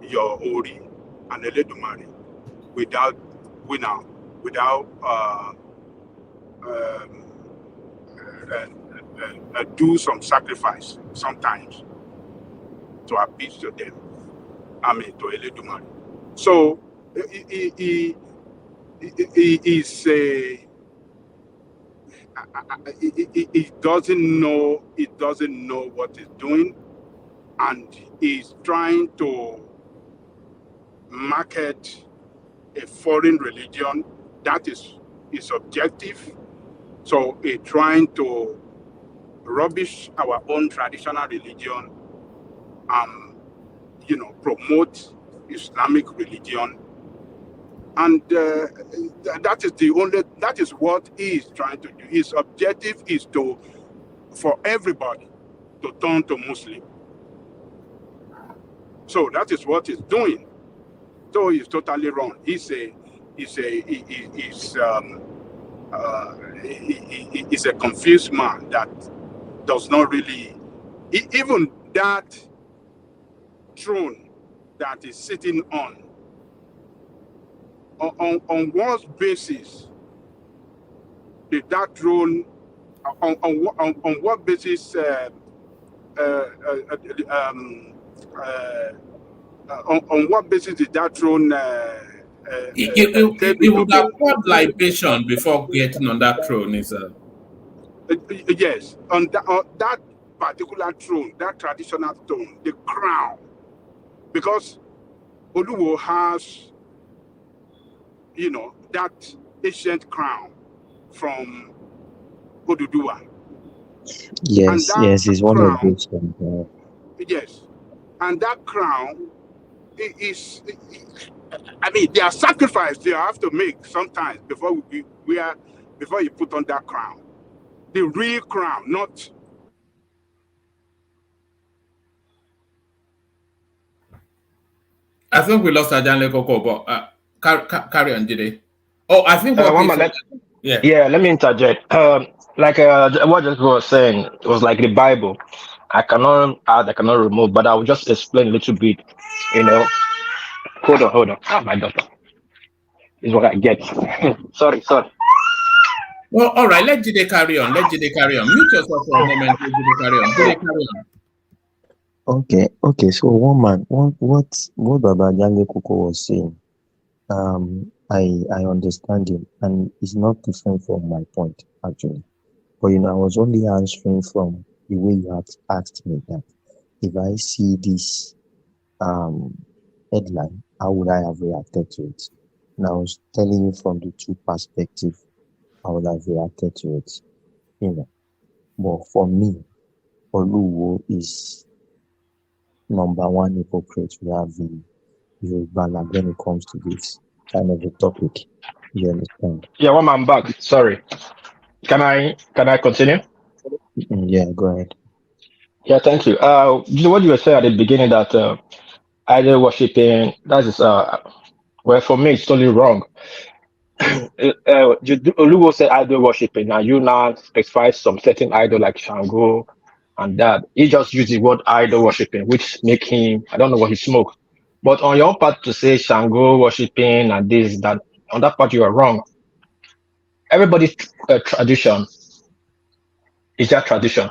your Ori and Eledumare without do some sacrifice sometimes to appease to them. I mean, to Eledumare. So he is he doesn't know what he's doing, and he's trying to market a foreign religion that is objective. So he's trying to rubbish our own traditional religion, promote Islamic religion, and that is what he is trying to do. His objective is for everybody to turn to Muslim. So that is what he's doing. So he's totally wrong. He's a confused man that does not really, even that throne that is sitting on what basis did that throne, on what basis on what basis did that throne He would have poured libation before getting on that throne, yes, on that particular throne, that traditional throne, the crown, because Oluwo has, that ancient crown from Oduduwa. Yes, it's one of those. Yes, and that crown is, I mean, there are sacrifices you have to make sometimes before you put on that crown, the real crown, not. I think we lost Ajanle Koko, but carry on, Jide. Oh, I think yeah, let me interject. Like what just was saying, it was like the Bible. I cannot add, I cannot remove, but I will just explain a little bit. Hold on. My daughter is what I get. sorry. Well, all right. Let Jide carry on. Mute yourself for a moment. Let Jide carry on. Okay. So what Baba Janle Koko was saying, I understand him, and it's not different from my point actually. But I was only answering from the way you have asked me that if I see this headline, how would I have reacted to it? And I was telling you from the two perspectives, I would have reacted to it. But for me, Oluwo is number one hypocrite we have in Yoruba when it comes to this kind of a topic. You understand? Yeah, I'm back. Sorry. Can I continue? Yeah, go ahead. Yeah, thank you. What you were saying at the beginning that idol worshiping, that is well, for me it's totally wrong. Oluwo said idol worshiping, and you now specify some certain idol like Shango and that. He just used the word idol worshiping, which make him, I don't know what he smoked. But on your part to say Shango worshiping and this, that, on that part you are wrong. Everybody's tradition is their tradition.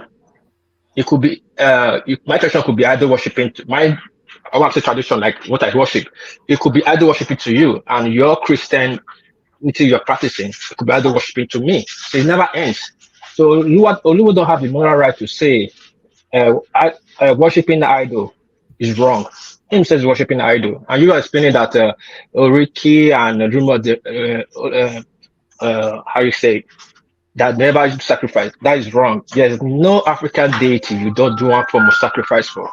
it could be my tradition could be idol worshiping I want to say tradition like what I worship. It could be idol worshiping to you, and your Christianity you're practicing, it could be idol worshiping to me. So it never ends. So you don't have the moral right to say worshiping the idol is wrong. Him says worshiping the idol, and you are explaining that Oriki and Rumor, how you say that never sacrifice. That is wrong. There's no African deity you don't do one form of sacrifice for.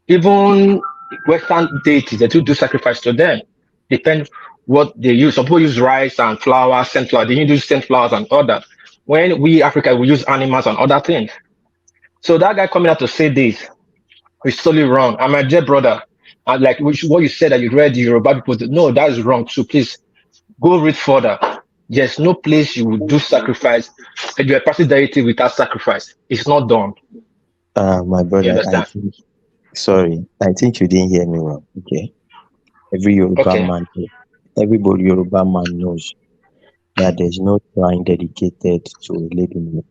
Even Western deities, they do sacrifice to them. Depend what they use. Some people use rice and flour, sunflower. The Hindus send flowers and all that. When we Africa, we use animals and other things. So that guy coming out to say this is totally wrong. And my dear brother, and like what you said that you read the Yoruba people, no, that is wrong too. Please go read further. There's no place you will do sacrifice and you're practicing deity without sacrifice. It's not done. My brother, sorry, I think you didn't hear me well. Okay. Everybody Yoruba man knows that there's no shrine dedicated to Eledumare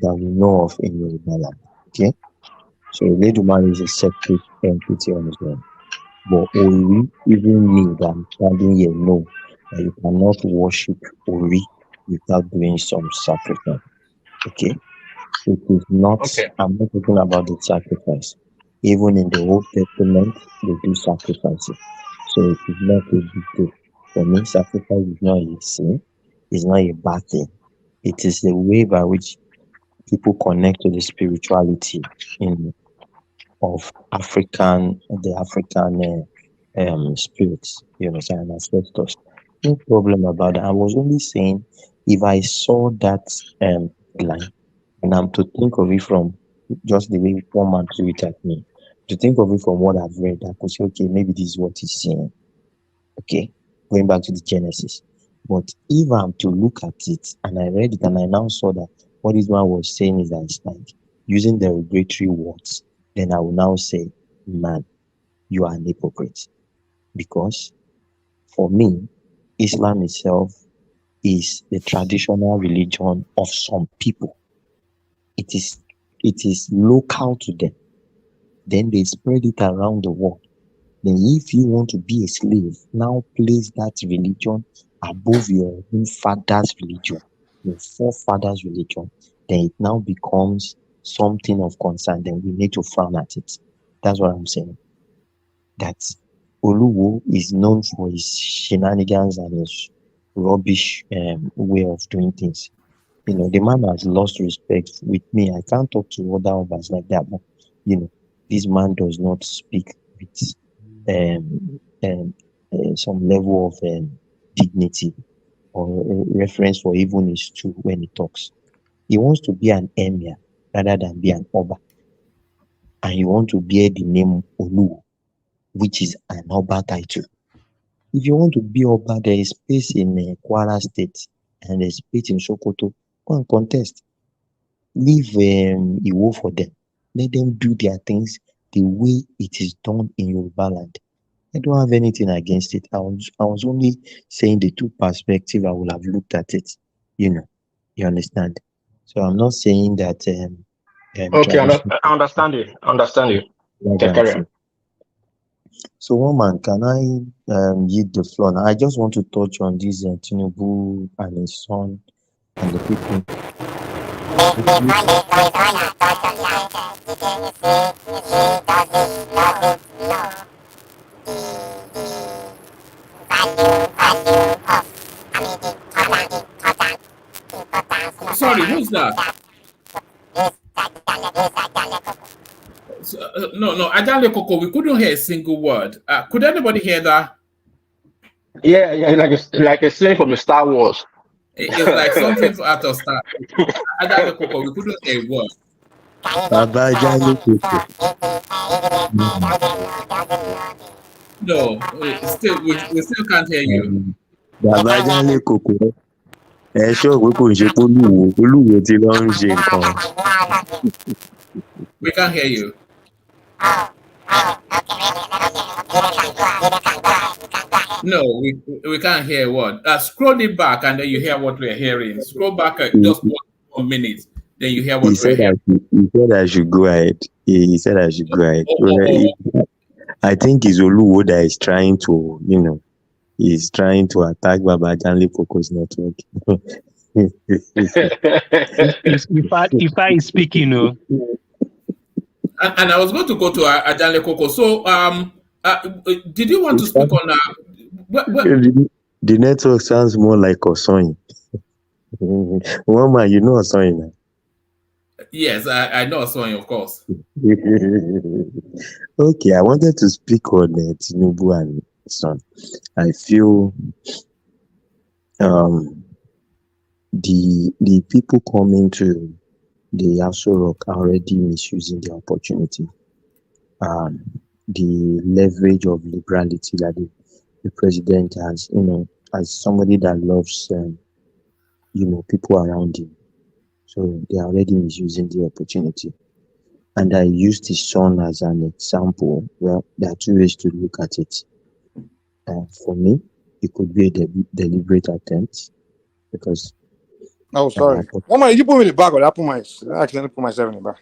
that we know of in Yoruba land. Okay. So Eledumare is a separate entity on its own. But Ori, even me that I'm standing here, know that you cannot worship Ori without doing some sacrifice. Okay? It is not, I'm not talking about the sacrifice. Even in the Old Testament, they do sacrifices. So it is not a big deal. For me, sacrifice is not a sin, it's not a bad thing. It is the way by which people connect to the spirituality of the African spirits, you know, and ancestors. No problem about that. I was only saying if I saw that line, and I'm to think of it from just the way one man threw it at me, to think of it from what I've read, I could say, okay, maybe this is what he's saying. Okay, going back to the Genesis. But if I'm to look at it and I read it and I now saw that what this man was saying is that it's like using derogatory words, then I will now say, man, you are an hypocrite. Because for me, Islam itself is the traditional religion of some people. It is local to them. Then they spread it around the world. Then if you want to be a slave, now place that religion above your own father's religion, your forefathers' religion, then it now becomes something of concern. Then we need to frown at it. That's what I'm saying. That Oluwo is known for his shenanigans and his rubbish way of doing things. You know, the man has lost respect with me. I can't talk to other others like that, but you know, this man does not speak with some level of dignity or reference for even his stool when he talks. He wants to be an emir rather than be an oba, and he wants to bear the name Oluwo, which is an Oba title. If you want to be Oba, there is space in Kwara State and there is space in Sokoto. Go and contest. Leave Iwo for them. Let them do their things the way it is done in Yoruba land. I don't have anything against it. I was only saying the two perspectives I would have looked at it. You know, you understand? So I'm not saying that. Okay, I understand you. Okay, carry on. So, woman, can I yield the floor? Now, I just want to touch on this Tinubu and his son and the people. Sorry, who's that? No, Ajale Koko, we couldn't hear a single word. Could anybody hear that? Yeah, like a scene from the Star Wars. It's like something out of Star. Ajale Koko, we couldn't hear a word. No, we still can't hear you. Babajale Koko. We can't hear you. No, we can't hear a word. Scroll it back and then you hear what we're hearing. Scroll back just 1 minute Then you hear what He said I should go ahead. He said I should go ahead. I it's Oluwo that is trying to, he's trying to attack Baba Janle Koko's network. If I is speaking, And I was going to go to Ajanle Koko. So, did you want to speak on? The network sounds more like Oseni. One man, you know Oseni now. Yes, I know Oseni, of course. Okay, I wanted to speak on Tinubu and son. I feel the people coming to the Aso Rock are already misusing the opportunity. The leverage of liberality that the president has, as somebody that loves, people around him. So they are already misusing the opportunity. And I used his son as an example. Well, there are two ways to look at it. For me, it could be a deliberate attempt because. Oh, sorry. Mama, did you put me in the back or I accidentally put myself in the back?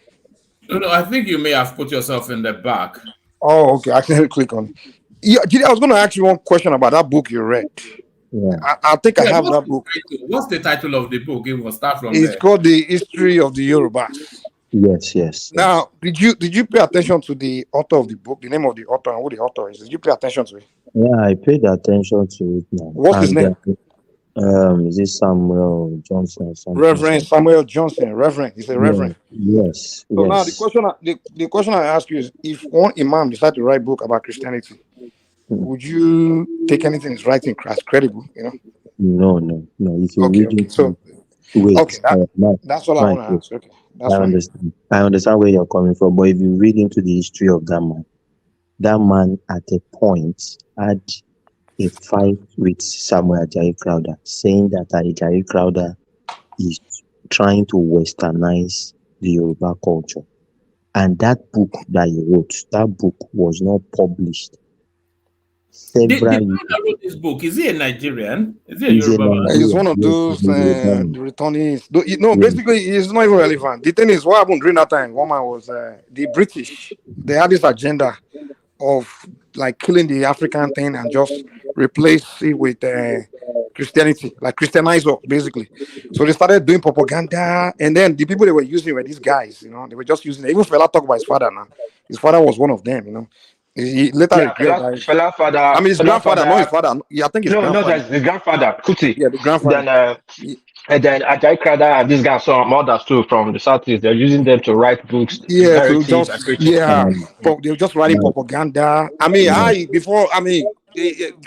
No, I think you may have put yourself in the back. Oh, okay. I accidentally click on. Yeah, I was going to ask you one question about that book you read. Yeah. I think I have that book. What's the title of the book? It will start from It's there. called The History of the Yorubas. Yes. Now, did you pay attention to the author of the book, the name of the author and who the author is? Did you pay attention to it? Yeah, I paid attention to it now. What's his name? Is it Samuel Johnson? Reverend Samuel Johnson. Reverend. He's a reverend. Yes. So now the question I ask you is, if one imam decide to write a book about Christianity, would you take anything he's writing as credible? No. If you read it, so wait. That's all I want to ask. Okay, that's understand. I understand where you're coming from, but if you read into the history of that man at a point had a fight with Samuel Ajayi Crowther, saying that Ajayi Crowther is trying to westernize the Yoruba culture. And that book that he wrote, that book was not published. The man that wrote this book, is he a Nigerian? Is he a Yoruba man? He's one of those the returnees. Basically, it's not even relevant. The thing is, what happened during that time, one man was the British. They had this agenda of like killing the African thing and just replace it with Christianity, like Christianizer, basically. So they started doing propaganda, and then the people they were using were these guys, they were just using it. Even Fela talked about his father now. His father was one of them, He later Fela father. I mean, his grandfather, not his father. Yeah, I think his grandfather. No, that's his grandfather, Kuti. Yeah, the grandfather. Then Ajayi Crowther and these guys, some others too from the southeast, they're using them to write books. They were just writing propaganda. I mean,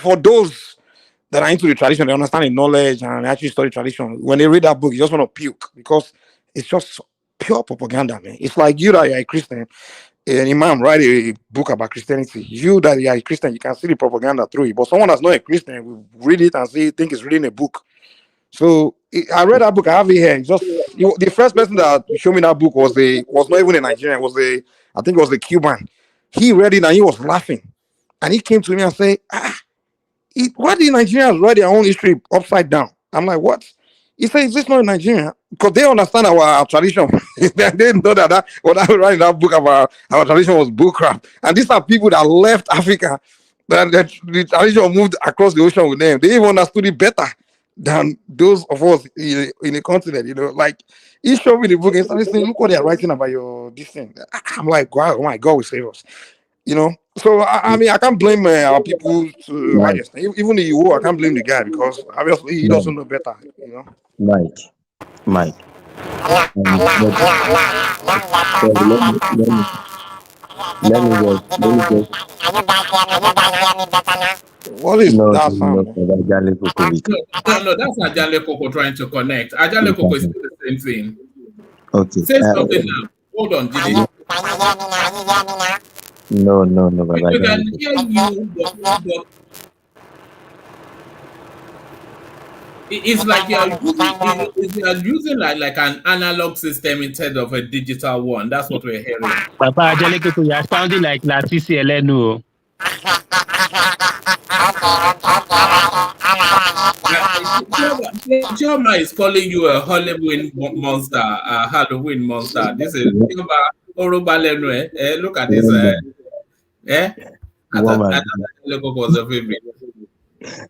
for those that are into the tradition, they understand the knowledge and actually study tradition. When they read that book, you just want to puke because it's just pure propaganda, man. It's like you that you're a Christian, an imam write a book about Christianity. You that you're a Christian, you can see the propaganda through it. But someone that's not a Christian will read it and think it's reading a book. So I read that book. I have it here. The first person that showed me that book was not even a Nigerian. I think it was a Cuban. He read it and he was laughing, and he came to me and said, "Why do Nigerians write their own history upside down?" I'm like, "What?" He said, "Is this not Nigerian?" Because they understand our tradition. They didn't know that what I was writing that book about our tradition was bullcrap. And these are people that left Africa. That the tradition moved across the ocean with them. They even understood it better than those of us in the continent, like he showed me the book and started saying, "Look what they're writing about this thing." I'm like, wow, oh my God, will save us, So I mean, I can't blame our people to write this thing. Even the I can't blame the guy because obviously he doesn't know better, Mike. What is that sound? No, that's Ajanle Koko trying to connect. Ajanle Koko is still the same thing. Okay. Say something now. Hold on, Jide. No. We can hear you, but it's like you're using like an analog system instead of a digital one. That's what we're hearing. Papa Ajanle Koko, you're sounding like Latisi Elenu. Chioma is calling you a Halloween monster, a Halloween monster. This is Chioma Orobalenwe. Look at this. I thought Lego was a favorite.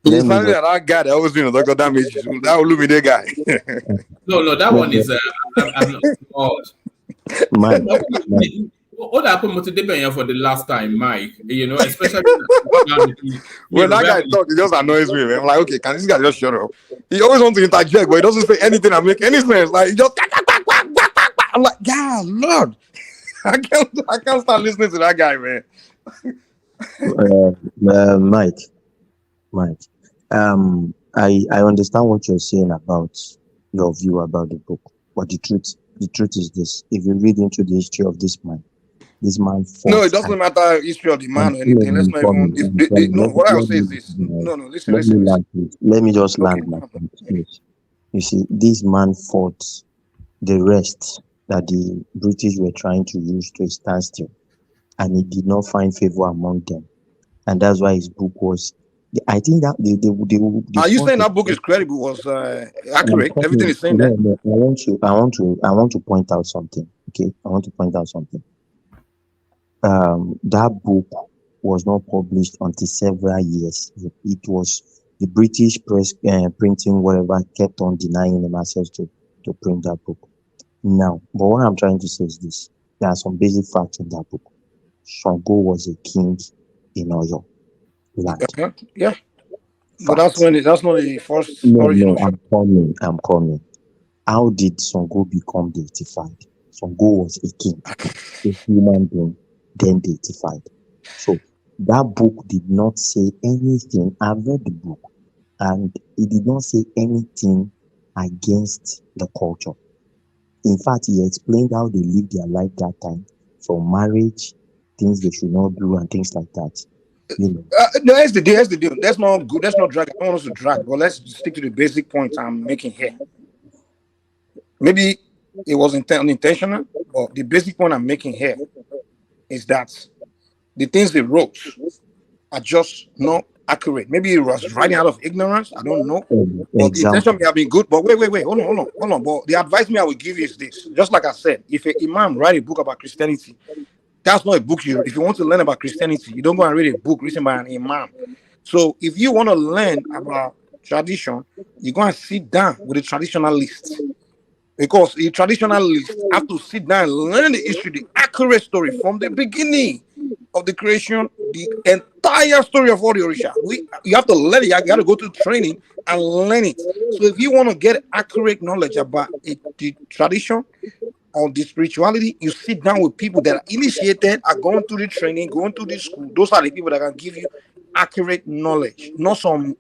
He's finally that guy that always doing the doctor damage. That will be the guy. No, that one is I'm not odd. What happened to Deben for the last time, Mike? You know, especially when that guy talks, it just annoys me, man. I'm like, okay, can this guy just shut up? He always wants to interject, but he doesn't say anything that make any sense. Like, he just I'm like, yeah, Lord, I can't start listening to that guy, man. Mike, I understand what you're saying about your view about the book, but the truth is this: if you read into the history of this man fought. No, it doesn't matter history of the man or anything. Let's not even. No, what I'll say is this. No, listen. Let me just land my point. You see, this man fought the rest that the British were trying to use to a standstill, and he did not find favor among them, and that's why his book was. I think that they are you saying that book is credible? Was accurate? Everything is saying that. No, I want to point out something. Okay, I want to point out something. That book was not published until several years. It was the British press printing whatever kept on denying them access to print that book. Now, but what I'm trying to say is this: there are some basic facts in that book. Shango was a king in Oyo land. Yeah. But that's not the first origin. No, I'm coming. How did Songo become deified? Songo was a king, a human being, then deified. So that book did not say anything. I've read the book, and it did not say anything against the culture. In fact, he explained how they lived their life that time, from marriage, things they should not do, and things like that. You know. No, that's the deal. That's not good. That's not drag. I don't want us to drag, but let's stick to the basic points I'm making here. Maybe it was unintentional, but the basic point I'm making here is that the things they wrote are just not accurate. Maybe it was writing out of ignorance. I don't know. But the intention may have been good. But wait. Hold on. But the advice I will give you is this. Just like I said, if an imam write a book about Christianity, that's not a book you read. If you want to learn about Christianity, you don't go and read a book written by an imam. So if you want to learn about tradition, you go and sit down with a traditionalist. Because the traditionalists have to sit down and learn the history, the accurate story from the beginning of the creation, the entire story of all the Orisha. You have to learn it. You got to go to training and learn it. So if you want to get accurate knowledge about the tradition or the spirituality, you sit down with people that are initiated, are going through the training, going through the school. Those are the people that can give you accurate knowledge, not some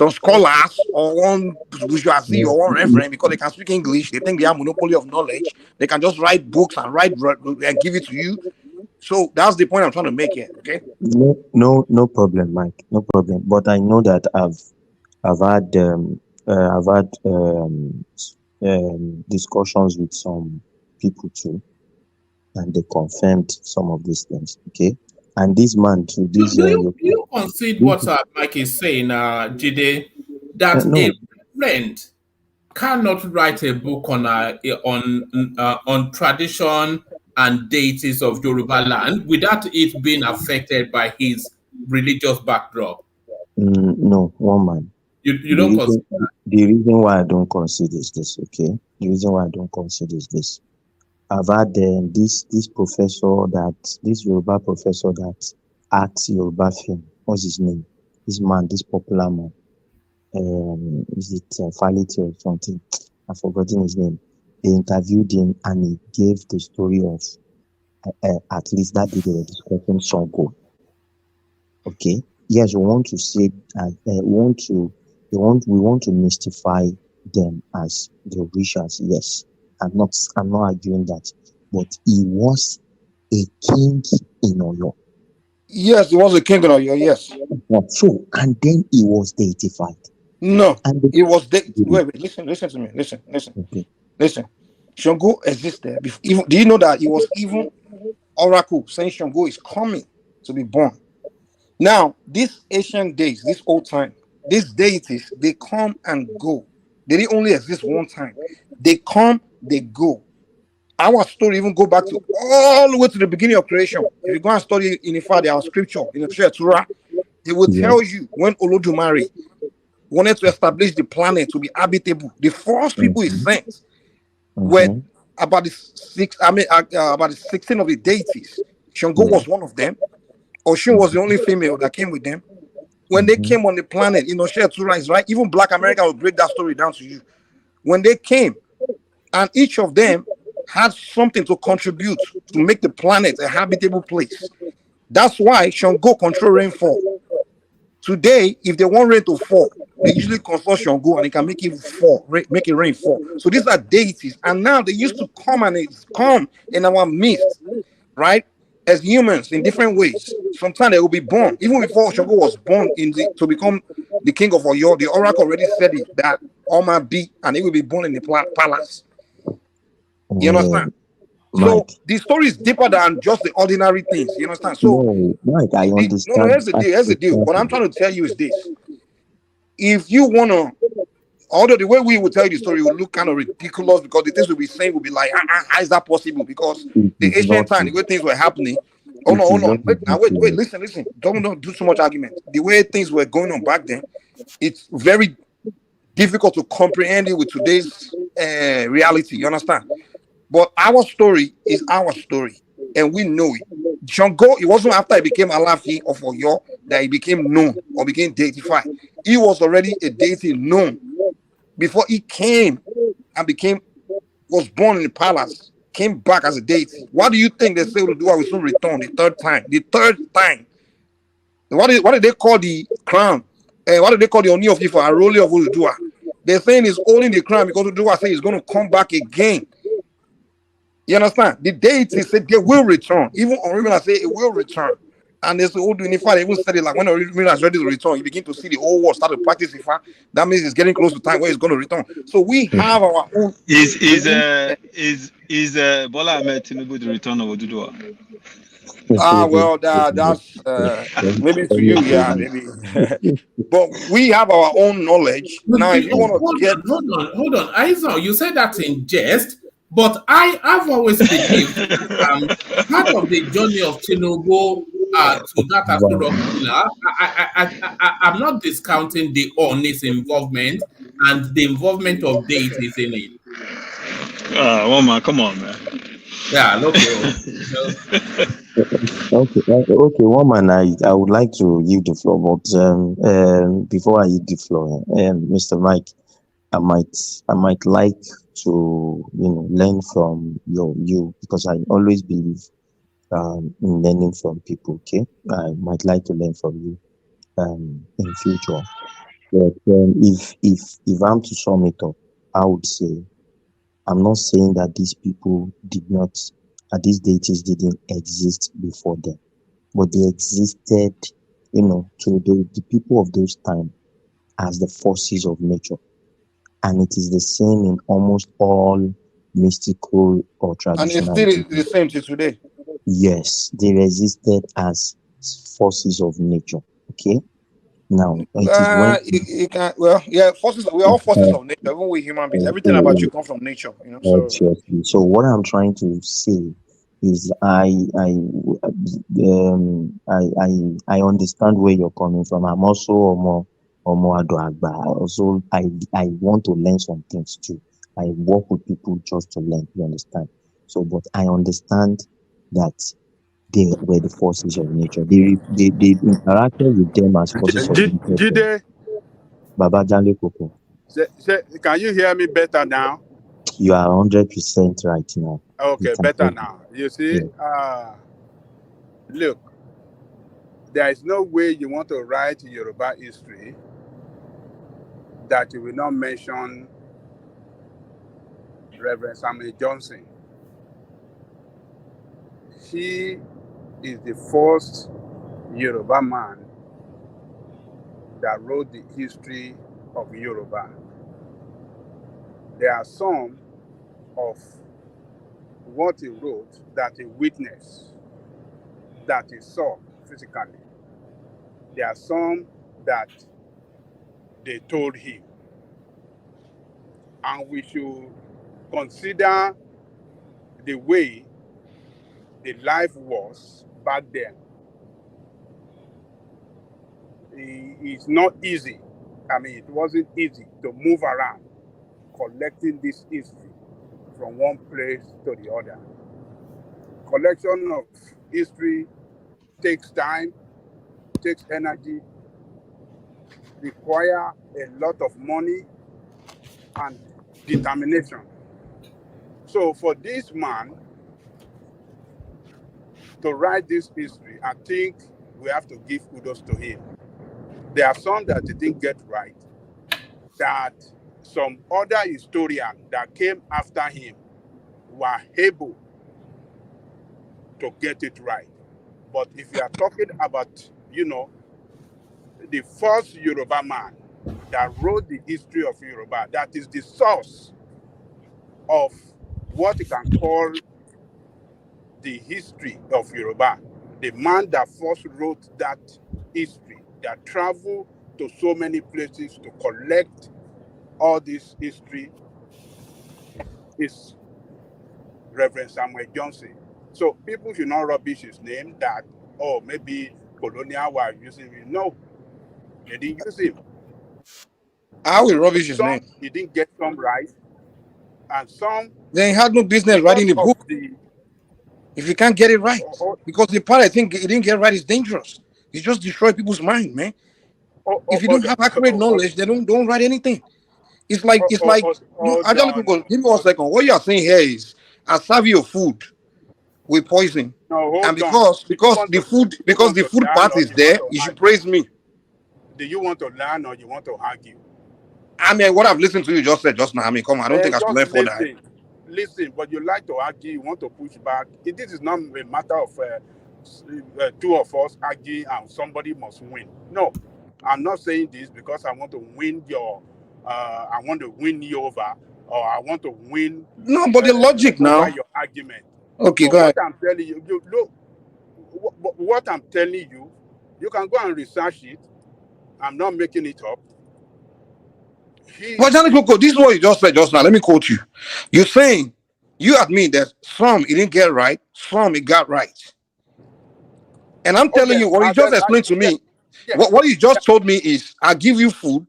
scholars or one bourgeoisie or one reverend because they can speak English. They think they have monopoly of knowledge. They can just write books and give it to you. So that's the point I'm trying to make here. Okay. No problem, Mike. No problem. But I know that I've had discussions with some people too, and they confirmed some of these things. Okay. And this man too, this do you concede what Mike is saying, Jide, that a friend cannot write a book on tradition and deities of Yoruba land without it being affected by his religious backdrop? No, one man. You don't consider that? The reason why I don't consider this, okay? The reason why I don't consider this. I've had this Yoruba professor that acts Yoruba film. What's his name? This man, this popular man. Is it Fality or something? I've forgotten his name. They interviewed him and he gave the story of at least that day they were discussing Songo. Okay. Yes, we want to say we want to mystify them as the Orishas. Yes. I'm not arguing that, but he was a king in Oyo. Yes, he was a king in Oyo. Yes. So, and then he was deified. No, he was wait. Listen to me. Listen. Okay. Listen. Shango existed. Do you know that he was even oracle saying Shango is coming to be born? Now, these ancient days, this old time, these deities, they come and go. They didn't only exist one time. They come, they go. Our story even go back to all the way to the beginning of creation. If you go and study in Ifa, our scripture, in the Torah, they will tell you when Olodumare wanted to establish the planet to be habitable. The first people he sent were about about the 16 of the deities. Shango was one of them. Oshun was the only female that came with them. When they came on the planet, Torah is right. Even Black America will break that story down to you. When they came, and each of them had something to contribute to make the planet a habitable place. That's why Shango control rainfall. Today, if they want rain to fall, they usually consult Shango and they can make it fall, make it rain fall. So these are deities, and now they used to come in our midst, right? As humans in different ways. Sometimes they will be born, even before Shango was born to become the king of Oyo. The oracle already said it that Oma be, and he will be born in the palace. You understand? So the story is deeper than just the ordinary things. You understand? So no, Mike, I understand. No, here's the deal. Here's the deal. What I'm trying to tell you is this: if you wanna, although the way we will tell you the story will look kind of ridiculous because the things we'll be saying will be like, how is that possible? Because the ancient time, the way things were happening. Hold on. Wait. Listen. Don't do so much argument. The way things were going on back then, it's very difficult to comprehend it with today's reality. You understand? But our story is our story, and we know it. Shango, it wasn't after he became Alafi of Oyo that he became known or became deified. He was already a deity known before he came and was born in the palace, came back as a deity. What do you think they say Oduduwa will soon return the third time? The third time. What did they call the crown? What did they call the Oni of Ifa, Arole of Oduduwa? They're saying he's holding the crown because Oduduwa said he's going to come back again. You understand? The deity said they will return. Even Orimila say it will return. And there's the old Ifa, they even said it like when Orimila is ready to return, you begin to see the whole world start to practice Ifa. That means it's getting close to time where it's going to return. So we have our own. Is Bola Ahmed Tinubu the return of Oduduwa? Well, that's maybe to you, yeah, maybe. But we have our own knowledge. Now, if you want to get... Hold on. Aizo, you said that in jest, but I've always believed that part of the journey of Tinubu to that I'm not discounting the honest involvement and the involvement of deities in it. Woman, come on, man. Yeah, Okay, woman, I would like to yield the floor, but before I yield the floor, Mr. Mike, I might like to learn from you because I always believe in learning from people. Okay, I might like to learn from you in future. But if I'm to sum it up, I would say I'm not saying that these people these deities didn't exist before them, but they existed, to the people of those times as the forces of nature. And it is the same in almost all mystical or traditional. And it's still the same till today. Yes, they existed as forces of nature. Okay. Now forces. We are all forces of nature. Even we human beings, everything about you comes from nature. So what I'm trying to say is I understand where you're coming from. I'm also also I want to learn some things too. I work with people just to learn, you understand? So but I understand that they were the forces of nature. They interacted with them as forces of nature. Jide, Baba Janle Koko. Can you hear me better now? You are 100% right now. Okay, better now. You see, look, there is no way you want to write Yoruba history that you will not mention Reverend Samuel Johnson. He is the first Yoruba man that wrote the history of Yoruba. There are some of what he wrote that he witnessed, that he saw physically. There are some that they told him. And we should consider the way the life was back then. It's not easy. I mean, it wasn't easy to move around collecting this history from one place to the other. Collection of history takes time, takes energy, require a lot of money and determination. So for this man to write this history, I think we have to give kudos to him. There are some that he didn't get right, that some other historian that came after him were able to get it right. But if you are talking about, the first Yoruba man that wrote the history of Yoruba, that is the source of what you can call the history of Yoruba, the man that first wrote that history, that traveled to so many places to collect all this history, is Reverend Samuel Johnson. So people should not rubbish his name that, maybe colonial were using him. No, they didn't use him. I will rubbish his name. He didn't get some right, and some they had no business writing the book. If you can't get it right, because the part I think he didn't get right is dangerous. It just destroy people's mind, man. If you don't have accurate knowledge, they don't write anything. It's like Ajali, give me 1 second. What you are saying here is I serve you food with poison, and because the food part is there, you should praise me. Do you want to learn or you want to argue? I mean, what I've listened to you just said just now. I mean, come on, I don't think I should learn for that. Listen, but you like to argue, you want to push back. This is not a matter of two of us arguing and somebody must win. No, I'm not saying this because I want to win I want to win you over, or I want to win. No, but the logic now. Your argument. Okay, so go ahead. What I'm telling you, look, what I'm telling you, you can go and research it. I'm not making it up. But Johnny Coco, this is what you just said just now. Let me quote you. You're saying, you admit that some he didn't get right, some he got right. And I'm telling you, what you just explained to me, what you just told me is, I give you food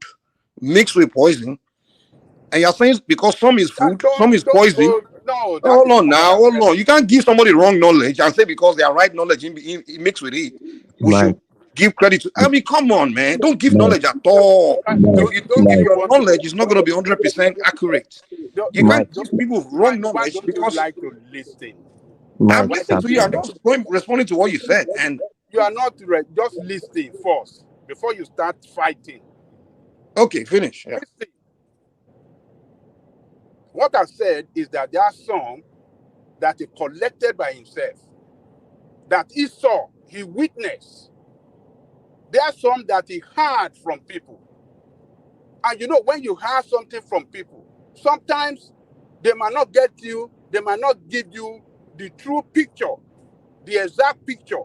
mixed with poison. And you're saying because some is food, some is poison. Hold on. You can't give somebody wrong knowledge and say because they are right knowledge in mixed with it. We should give credit to. I mean, come on, man. Don't give knowledge at all. If your knowledge is not going to be 100% accurate, you can't give people wrong knowledge because. Like to listen. I'm listening to you. I'm just responding to what you said, and you are not just listening first before you start fighting. Okay, finish. Yeah. What I said is that there are some that he collected by himself, that he saw, he witnessed. There are some that he heard from people. And when you hear something from people, sometimes they might not give you the true picture, the exact picture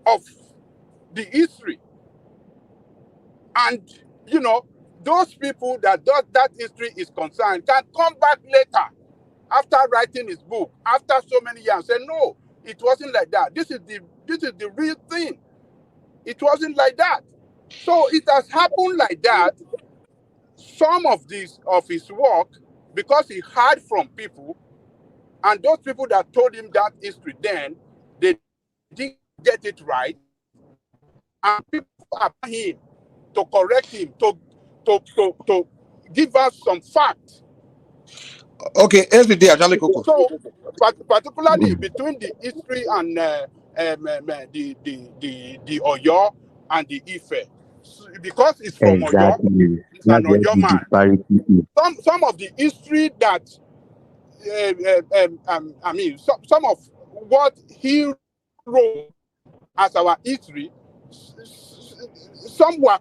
of the history. And, those people that history is concerned can come back later after writing his book, after so many years, say, no, it wasn't like that. This is the real thing. It wasn't like that. So it has happened like that. Some of his work, because he heard from people, and those people that told him that history then, they didn't get it right, and people are him to correct him, to give us some facts. Okay, every day, Ajali Coco. So, particularly between the history and the Oyo and the Ife, because it's from Oyo, it's an Oyo man. Some of the history that some of what he wrote as our history, some were,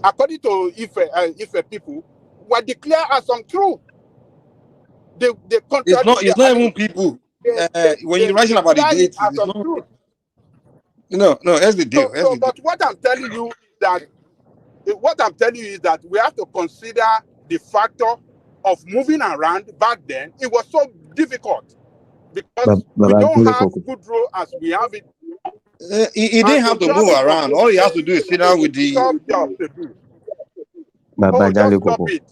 according to Ife people, were declared as untrue. It's not even people. When you're writing about the dates, it's not. No, that's the deal. But what I'm telling you that what I'm telling you is that we have to consider the factor of moving around. Back then, it was so difficult because we don't have good road as we have it. He didn't have to move around. All he has to do is sit down with the. Job to do. Just stop it.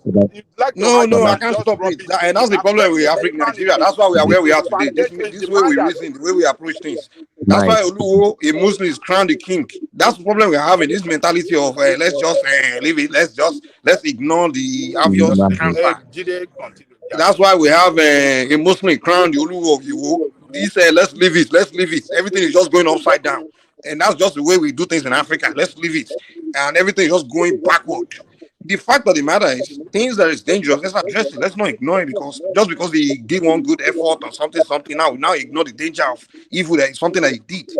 No, I can't stop it. And that's the problem with African Nigeria. That's why we are where we are today. This way we reason, the way we approach things. That's why Oluwo, a Muslim, is crowned the king. That's the problem we're having. This mentality of let's just leave it. Let's ignore the obvious cancer. That's why we have a Muslim crowned the Oluwo of Iwo. He said, let's leave it. Everything is just going upside down. And that's just the way we do things in Africa. Let's leave it. And everything is just going backward. The fact of the matter is, things that is dangerous, let's address it. Let's not ignore it because just because he did one good effort or something, now we now ignore the danger of evil that is something that he did.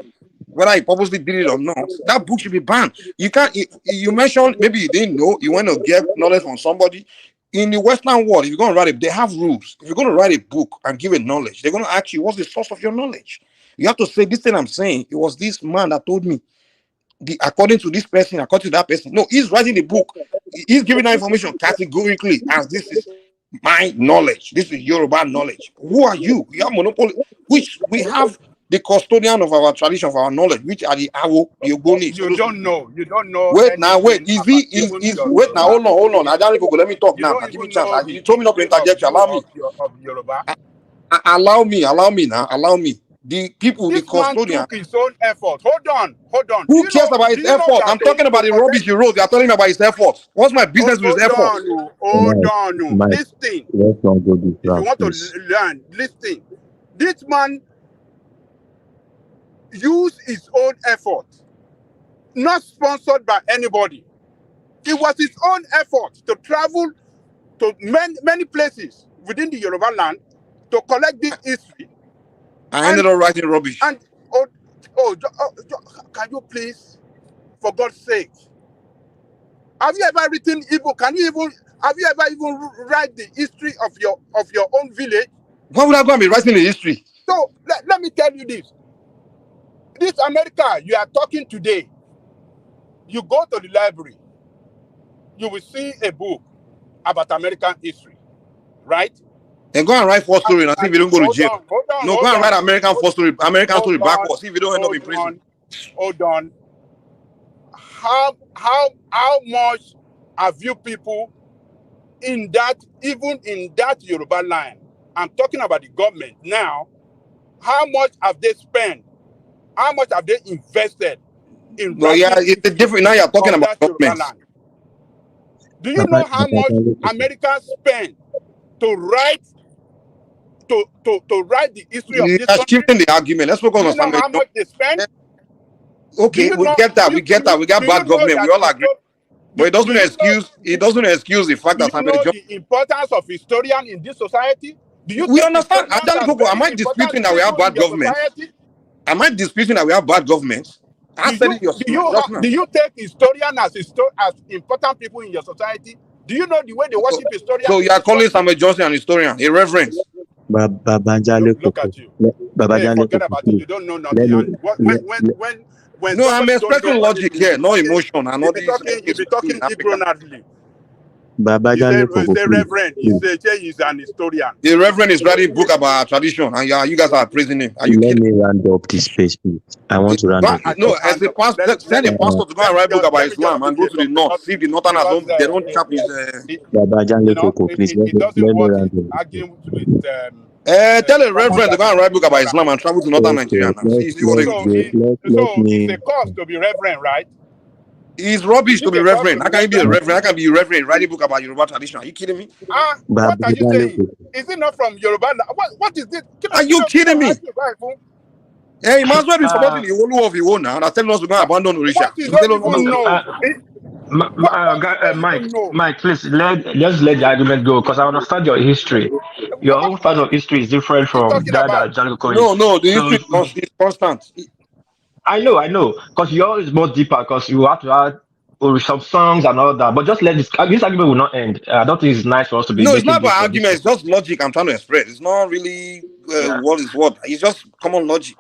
Whether he purposely did it or not, that book should be banned. You can't, you mentioned maybe you didn't know, you want to get knowledge from somebody. In the Western world, if you're going to write it, they have rules. If you're going to write a book and give it knowledge, they're going to ask you, what's the source of your knowledge? You have to say, this thing I'm saying, it was this man that told me. According to this person, according to that person. No, he's writing the book. He's giving that information categorically as this is my knowledge. This is Yoruba knowledge. Who are you? You have monopoly, which we have the custodian of our tradition, of our knowledge, which are the Awo, the Ogoni. You don't know. Wait, hold on. Let me talk now. Give me a chance. You told me not to interject. Allow me. Allow me. The people, this the custodian. Man took his own effort. Hold on. Who cares about his effort? I'm talking about the rubbish he wrote. They are telling me about his effort. What's my business with his effort? Hold on. Listen. If you want to learn, listen. This man used his own effort, not sponsored by anybody. It was his own effort to travel to many places within the Yoruba land to collect this history. I ended up writing rubbish. And can you please, for God's sake, have you ever written Igbo? Have you ever even write the history of your own village? Why would I go and be writing the history? So let me tell you this. This America you are talking today, you go to the library, you will see a book about American history, right? And go and write first story and see if you don't go to jail. Go and write American story backwards. See if you don't end up in prison. Hold on. How much have you people in that, even in that Yoruba land? I'm talking about the government now. How much have they spent? How much have they invested in? No, yeah, it's different. Now you're talking about government. Do you know how much America spent to write the history of this country? Shifting the argument. Let's focus on something. How much they spend? Okay, we get that. We got bad government. We all agree. But it doesn't excuse the fact that somebody. Do you know the importance of historian in this society? Do you? We understand. Am I disputing that we have bad government? Am I disputing that we have bad government? Do you take historian as important people in your society? Do you know the way they worship historians? So you are calling Samuel Johnson an historian, a reverend? Look at you. Forget about it. You don't know nothing. No, I'm expressing logic here, no emotion. I'm not talking ignorantly. He's a reverend. He's an historian. The reverend is writing a book about our tradition, and you guys are praising him. Are you kidding? Let me round up this space, please. I want to round up. No, as a pastor, send a pastor to go and write a book about Islam and go to the north. See if the northerners they don't chop his. Please let me round up. Tell a reverend to go and write a book about Islam and travel to northern Nigeria. So it's a cost to be reverend, right? It's rubbish to be reverend. How can you be a reverend? How can you be a reverend writing a book about Yoruba tradition? Are you kidding me? What are you saying? Is it not from Yoruba? What is this? Are you kidding me? Hey, you might as well be supporting the Olu of your own now. That's telling us to go and abandon Orisha. Mike, please just let the argument go because I understand your history. Your own part of history is different from that Jango Cohen. No, the history is constant. I know, because yours is more deeper because you have to add some songs and all that. But just let this argument will not end. I don't think it's nice for us to be. No, it's not about argument. It's just logic. I'm trying to express. It's not really what is what. It's just common logic.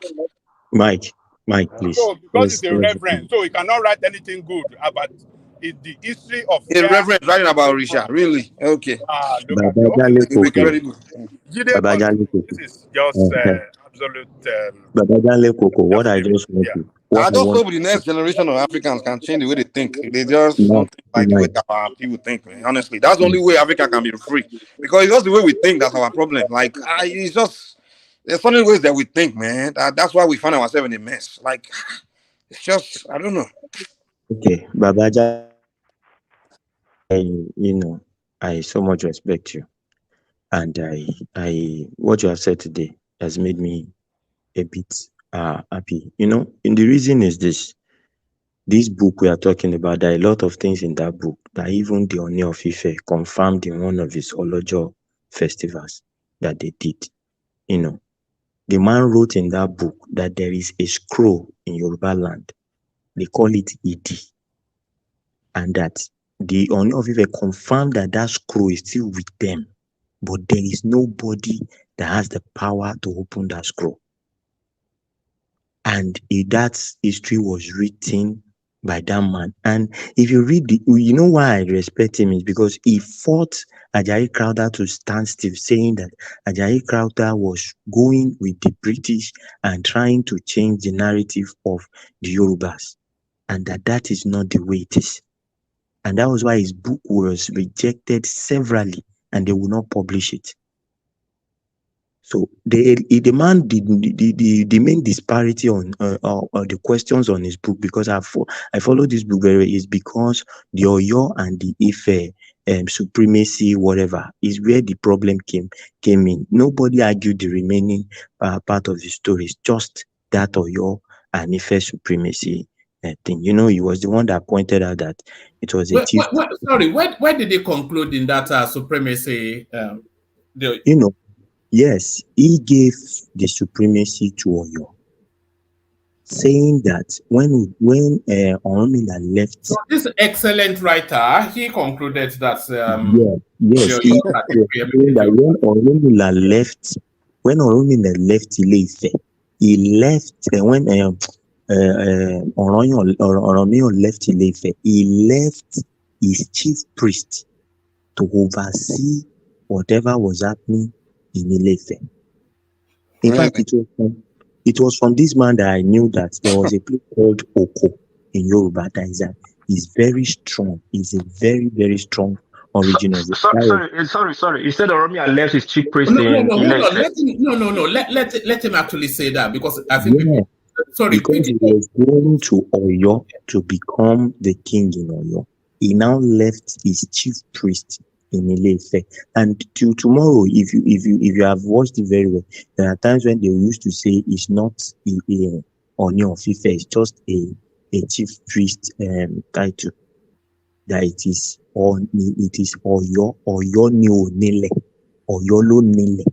Mike. Mike, please. So because it's a reverend, so he cannot write anything good about the history of A reverend writing about Risha, really? Okay. look at you. Very good. This is just absolute. Babajale Koko, what I just want to, I just hope the next generation of Africans can change the way they think. They just don't think like the way our people think, man. Honestly, that's the only way Africa can be free. Because it's just the way we think that's our problem. Like, it's just, there's so many ways that we think, man. That's why we find ourselves in a mess. Like, it's just, I don't know. Okay, Babaja, I so much respect you. And what you have said today has made me a bit happy. And the reason is this book we are talking about, there are a lot of things in that book that even the Oni of Ife confirmed in one of his Olojo festivals that they did. The man wrote in that book that there is a scroll in Yoruba land. They call it Idi. And that the Oni of Ife confirmed that scroll is still with them. But there is nobody that has the power to open that scroll. And that history was written by that man. And if you read why I respect him is because he fought Ajayi Crowther to stand still, saying that Ajayi Crowther was going with the British and trying to change the narrative of the Yorubas, and that is not the way it is. And that was why his book was rejected severally, and they will not publish it. So they demand the main disparity on the questions on his book, because I follow this book very well, is because the Oyo and the Ife supremacy, whatever, is where the problem came in. Nobody argued the remaining part of the story. It's just that Oyo and Ife supremacy thing. He was the one that pointed out that it was a chief. Where did they conclude in that supremacy? Yes, he gave the supremacy to Oyo, saying that when Orunmila left. So this excellent writer, he concluded that. Yes, he saying that when Orunmila left Ile-Ife, he left when Orunmila left Ile-Ife, he left his chief priest to oversee whatever was happening in Ile-Ife. In fact, it was from this man that I knew that there was a place called Oko in Yoruba that is very strong. It's a very, very strong origin of it. Sorry. You said Oromia left his chief priest No. Let him actually say that, because I think. Because he was going to Oyo to become the king in Oyo. He now left his chief priest in Ile-Ife. And till tomorrow, if you have watched it very well, there are times when they used to say it's not Oni of Ife, it's just a chief priest title. That it is Oyo ni Onile, Oyo lo Nile.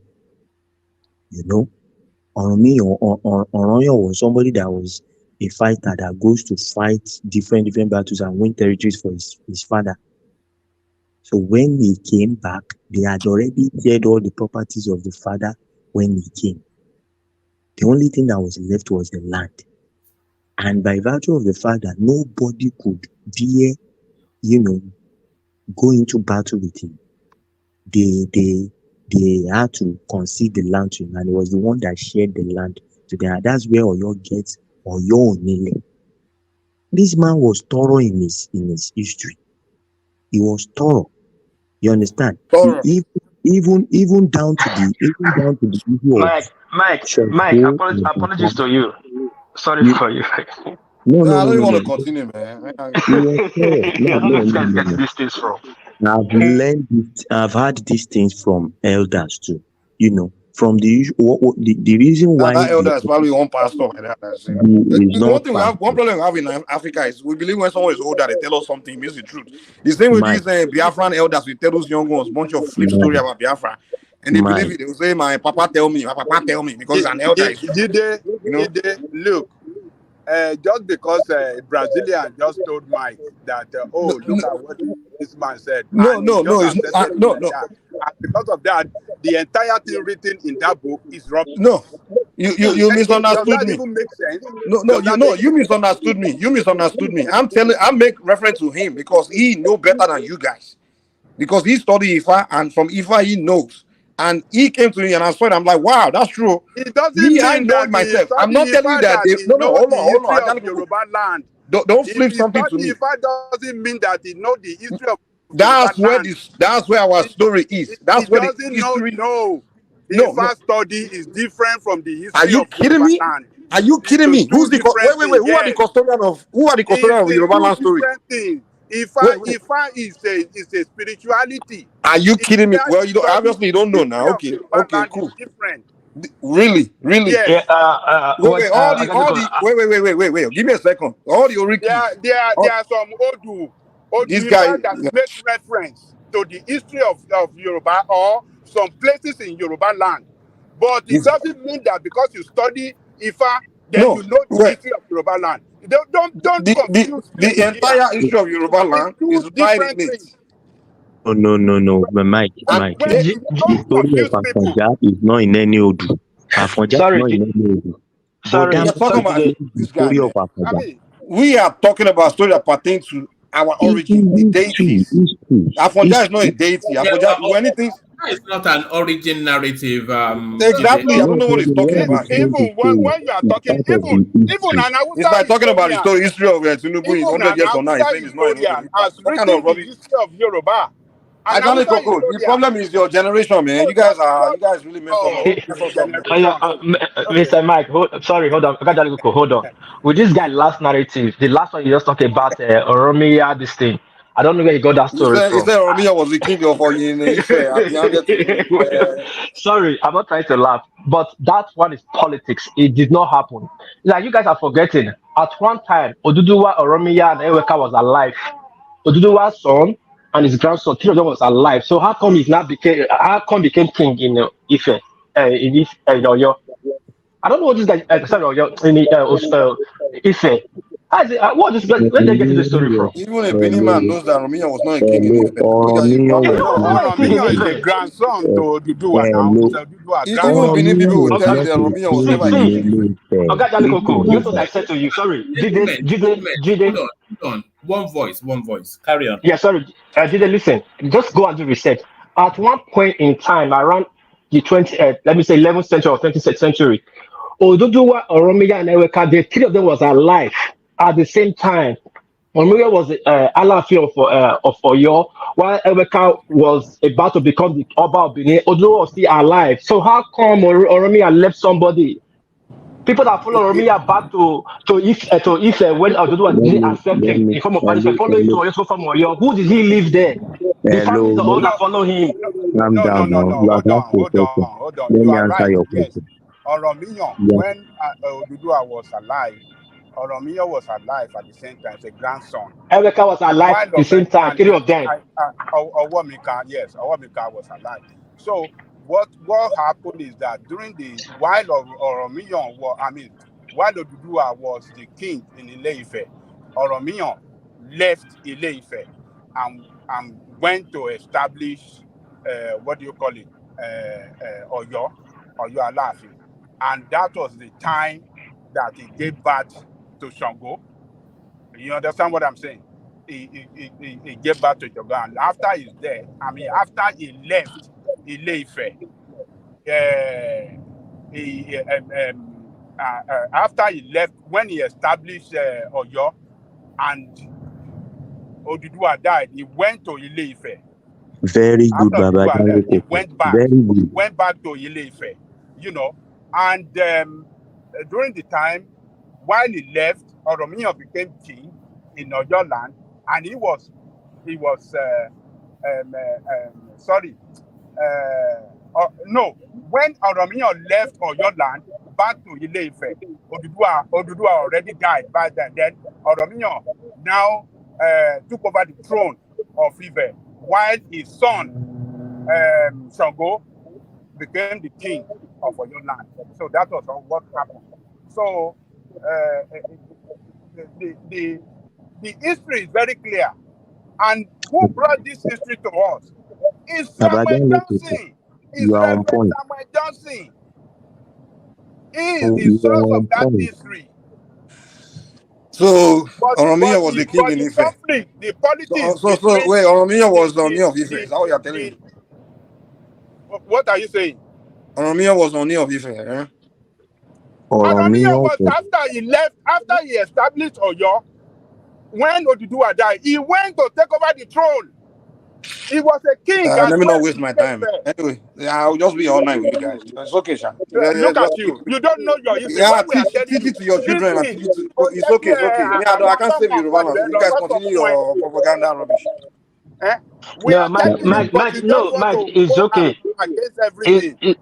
Oroyo was somebody that was a fighter that goes to fight different battles and win territories for his father. So when he came back, they had already cleared all the properties of the father when he came. The only thing that was left was the land. And by virtue of the fact that nobody could dare, go into battle with him, they had to concede the land to him, and it was the one that shared the land to them. That's where Oyo gets Oyo Onile. This man was thorough in his history. He was thorough. You understand? Even down to the issue of Mike, apologies to you. Sorry for you. No, I don't even want to continue, man. Get these things from. I've learned it. I've had these things from elders too. From the reason why that elder is probably one pastor like that. One problem we have in Africa is we believe when someone is older, they tell us something, it means the truth. The same with these Biafran elders, we tell those young ones a bunch of flip story about Biafra, and they believe it. They will say, "My papa tell me," because an elder is. Look. Just because Brazilian just told Mike that, look at what this man said. No. And because of that, the entire thing written in that book is rubbish. No, You misunderstood Does that me. even make sense? You misunderstood me. You misunderstood me. I make reference to him because he know better than you guys. Because he studied IFA, and from IFA he knows. And he came to me and I saw it. I'm like, wow, that's true. It doesn't Me, I mean know that it he myself. I'm not studied telling you IFA that that they he no, know the hold history on. of Yoruba land. Don't If flip he something to studied me. IFA doesn't mean that he know the history of Yoruba That's where land. our story is. That's He where the doesn't know. history. No, No. IFA study is different from the Are history you of kidding Yoruba me? land. Are you kidding me? Who's the Different wait? things. Who are the Yes, custodian of Yoruba it's land two story? different things. Wait. IFA is a spirituality. Are you kidding me? That Well, you don't study, obviously you don't know history now. of Okay, Yoruba land is cool. different. Really? Yes. Wait, all the wait. Give me a second. All the Orikis. There are some Odu This guy. Ifa that make reference to the history of Yoruba or some places in Yoruba land. But it This, doesn't mean that because you study Ifa, then no. you know the Wait. history of Yoruba land. Don't confuse The things here. entire history of Yoruba It's land two is right different in it. things. No. But Mike. When The don't story of confuse people. Afonja is not in any Odu. Afonja is not in any Odu. But We are talking about the this guy, story man. of Afonja. We are talking about story that pertains to our origin, the deities. Afonja is not a deity. Afonja, when anything. It's not an origin narrative. Exactly. I don't know what he's talking about. Even when you are talking, even an It's like talking about the story history of Tinubu in even 100 an years from now. He's Hausa saying it's not in historian Odu. has What kind written of the rubbish? history of Yoruba. An Ajani Hausa Koko, the historian. problem is your generation, man. You guys really mess us up, man. Mr. Mike, hold on. Hold on. With this guy, last narrative, the last one you just talked about Oromia, this thing. I don't know where you got that story He from. said Oromia was the king of in Ife at the handed to Sorry, I'm not trying to laugh, but that one is politics. It did not happen. Like you guys are forgetting, at one time, Oduduwa, Oromia, and Eweka was alive. Oduduwa's son and his grandson, three of them was alive. So how come became king in Ife, in Oyo? I don't know what this guy sorry, Oyo in Ife. What this guy? Where they getting this story from? Even a Benin man knows that Oromia was not a king in Ife. Oromia is the grandson to Oduduwa now. It's Oduduwa Even Benin people will tell you that Oromia was never a king in Ife. Okay, Jalikoko, you know what I said to you. Sorry, Jide. Hold on. One voice. Carry on. Yeah, sorry, Jide, listen. Just go and do research. At one point in time, around the 11th century or 20th century, Oduduwa, Oromia, and Eweka, the three of them was alive at the same time. Oromia was Alaafin of Oyo, while Eweka was about to become the Oba of Benin. Oduduwa was still alive. So how come Oromia left somebody? People that follow Oromia back to Ife when Oduduwa didn't accept him in form of punishment, following to Oyo from Oyo. Who did he leave there? The families are all that follow him. Calm down now. Hold on. Let You me are answer right. your Yes. question. Oromia, Yes. when Oduduwa was alive, Oromia was alive at the same time, as a grandson. Eweka was alive at the same time, three of them. Owomika was alive. So what happened is that while Oduduwa was the king in Ile-Ife, Oromia left Ile-Ife and went to establish Oyo Alaafin, and that was the time that he gave birth to Shango. You understand what I'm saying? He gave birth to Shango, and after his death, after he left Ile-Ife, after he left, when he established Oyo and Oduduwa died, he went to Ile-Ife. Very good, Baba. He went back. Very good. He went back to Ile-Ife, and during the time while he left, Oromia became king in Oyo land, and he was when Oromia left Oyo land back to Ile-Ife, Oduduwa already died by then. Then Oromia now took over the throne of Ife, while his son Shango became the king of Oyo land. So that was what happened. So the history is very clear, and who brought this history to us is Baba, Samuel don't let it Johnson. You are on point. Samuel Johnson. He is the source of that history. So But Oromiyan was the king in the Ife. conflict, the politics So between wait, Oromiyan was the Oni of Ife. Is that what you're telling me? What are you saying? Oromiyan was the Oni of Ife. Eh? Oromiyan was after he left, after he established Oyo, when Oduduwa died, he went to take over the throne. He was a king as Let me well. not waste my time. Anyway, I'll just be all night with you guys. It's okay, Sha. Look at you. You don't know your history. Yeah, What we are telling teach you. it to your children. And Listen. teach it to, it's okay, it's okay. I can't save Yoruba land. You guys continue your propaganda rubbish. We are telling you, but you just want to it's go okay. against everything.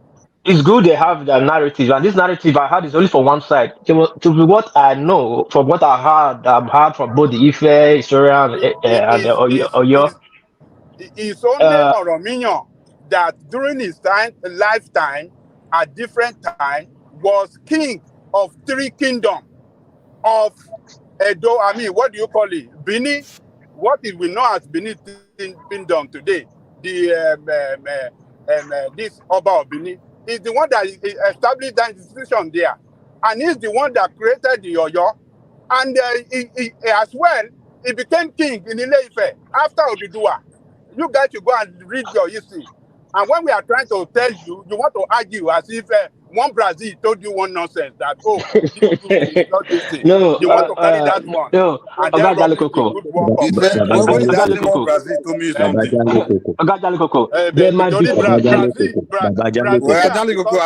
It's good they have the narrative, and this narrative I had is only for one side. To be what I know, from what I've heard from both the Ife historian and the Oyo. It's only Oromiyan that during his lifetime, at different time, was king of 3 kingdoms of Edo. I mean, what do you call it? Benin. What is we know as Benin kingdom today? The this Oba of Benin is the one that established that institution there, and he's the one that created the Oyo, and he as well he became king in Ile-Ife after Oduduwa. You guys should go and read your history. And when we are trying to tell you, you want to argue as if one Brazil told you one nonsense that, oh, this is not this thing. No, you want to carry that one. No, and then rubbish the good work of When did that same one Brazil told me something? There might be Brazil. I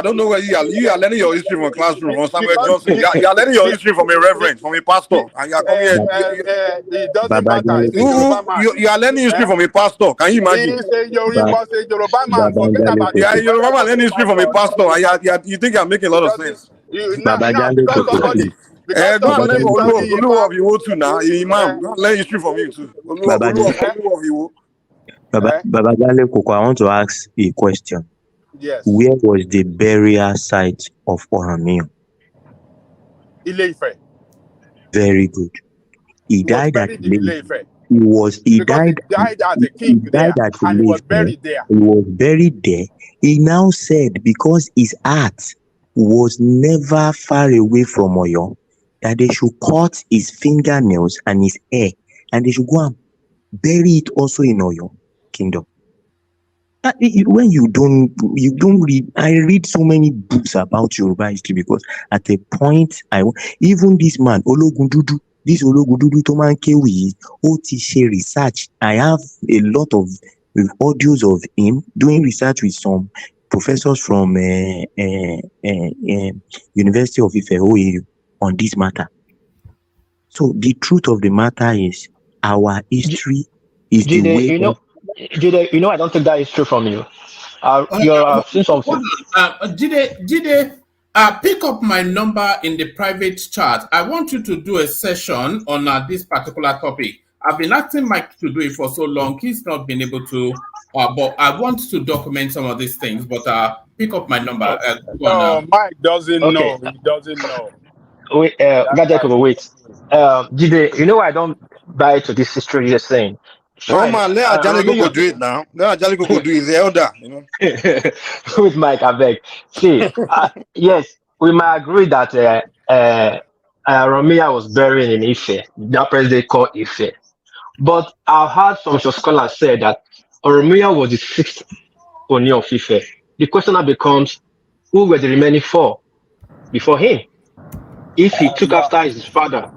don't know where you are learning your history from a classroom from Samuel Johnson. You are learning your history from a reverend, from a pastor, and you are coming here. It doesn't matter. You are learning history from a pastor. Can you imagine? He is a Yoruba man. Forget about it. Yeah, Yoruba man learning history from a pastor, and you think I'm making a lot of sense. Now, because somebody go and learn Olu of Iwo too now. Imam, go and learn history from him too. Olu of Iwo. Babajale Koko, I want to ask a question. Yes. Where was the burial site of Oromiyan? Ile-Ife. Very good. He died at Ile-Ife. He died as a king there, and he was buried there. He was buried there. He now said because his heart was never far away from Oyo, that they should cut his fingernails and his hair, and they should go and bury it also in Oyo kingdom. When you don't read, I read so many books about Yoruba history because at a point even this man Ologundudu, this Ologundudu to man Kewi, Otishe research. I have a lot of audios of him doing research with some professors from University of Ife on this matter. So the truth of the matter is our history is the way. Jide, I don't take that is true from you. You're seeing something. Jide, pick up my number in the private chat. I want you to do a session on this particular topic. I've been asking Mike to do it for so long. He's not been able to, but I want to document some of these things. But pick up my number. Mike doesn't know. He doesn't know. Wait, wait. Jide, I don't buy to this history you're saying. Oh man, let Ajali go do it now. Let Ajali go do it. He's the elder, With Mike, I beg. See, yes, we might agree that Oromiyan was buried in Ife. That place they call Ife. But I've heard some scholars say that Oromiyan was the 6th Oni of Ife. The question now becomes, who were the remaining 4 before him? If he took after his father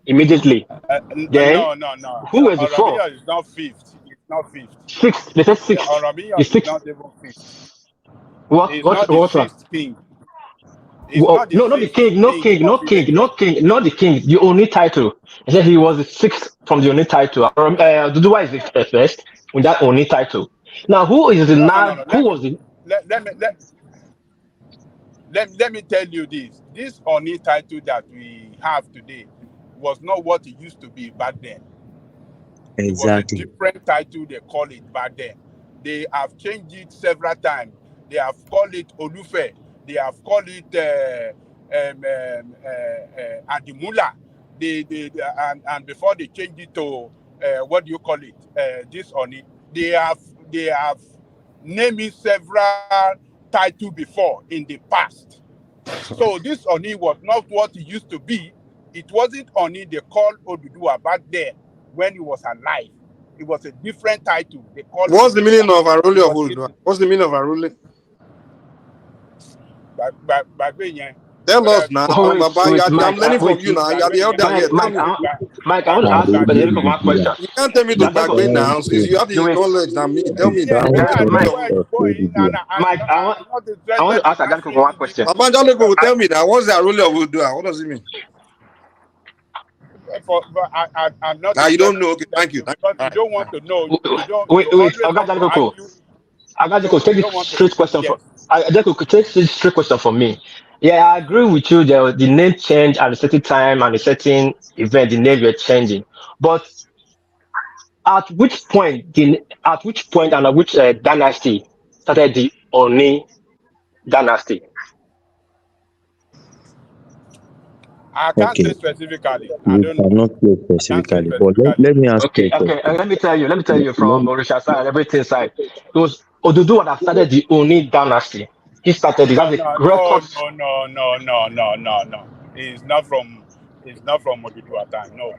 immediately, then no. Who was the 4? Oromiyan is not 5th. It's not 5th. 6th. They said 6th. Oromiyan is not even 5th. What? He's not the 5th king. Not the king. Not the king. The only title. I said he was the 6th from the only title. Duduwa is the first with that only title. Now, who is the Who was the? Let me tell you this. This only title that we have today was not what it used to be back then. Exactly. It was a different title they call it back then. They have changed it several times. They have called it Olufe. They have called it Adimula. And before they changed it to what do you call it? This Oni. They have named it several titles before in the past. So this Oni was not what he used to be. It wasn't Oni they called Odudua back there when he was alive. It was a different title. They called What's the meaning of Odudua. Arole of Odudua? What's the meaning of Arole? Tell us now, Baba. I'm learning from you now. You are the elder here. Tell me. Mike, I want to ask Federico one question. You can't tell me to back me now. Since you have the knowledge than me, tell me now. Mike, I want to ask Federico one question. Baba Jaleko, tell me now. What's the Arole of Odudua? What does it mean? I'm not. Now you don't know. Okay, thank you. Because you don't want to know. Wait, Agadeko, take this straight question from Agadeko, take this straight question from me. Yeah, I agree with you. The name change at a certain time and a certain event, the name were changing. But at which point and at which dynasty started the Oni dynasty? I can't say specifically. I cannot say specifically, but let me ask you. Okay. Let me tell you from Orisha side and everything side. It was Oduduwa that started the Oni dynasty. He started it. No. It's not from Oduduwa time. No.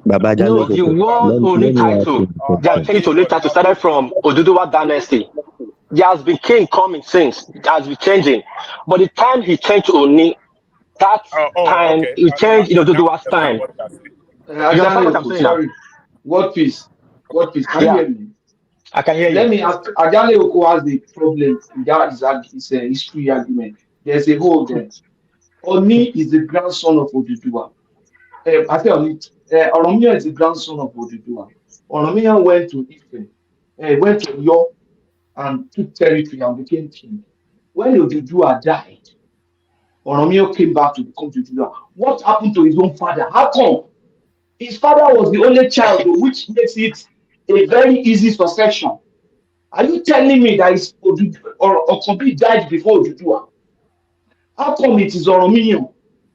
No, the world Oni title. The king Oni title started from Oduduwa dynasty. There has been king coming since. It has been changing. But the time he changed to Oni, that time he changed in Oduduwa's time. You understand what I'm saying now? What piece? Can you hear me? I can hear you. Let me ask. Ajale Oko has the problem. That is a history argument. There's a hole there. Oni is the grandson of Oduduwa. I say Oni. Oromia is the grandson of Oduduwa. Oromia went to Ife, went to York and took territory and became king. When Oduduwa died, Oromia came back to become Oduduwa. What happened to his own father? How come? His father was the only child, which makes it a very easy succession. Are you telling me that Okobi died before Oduduwa? How come it is Oromia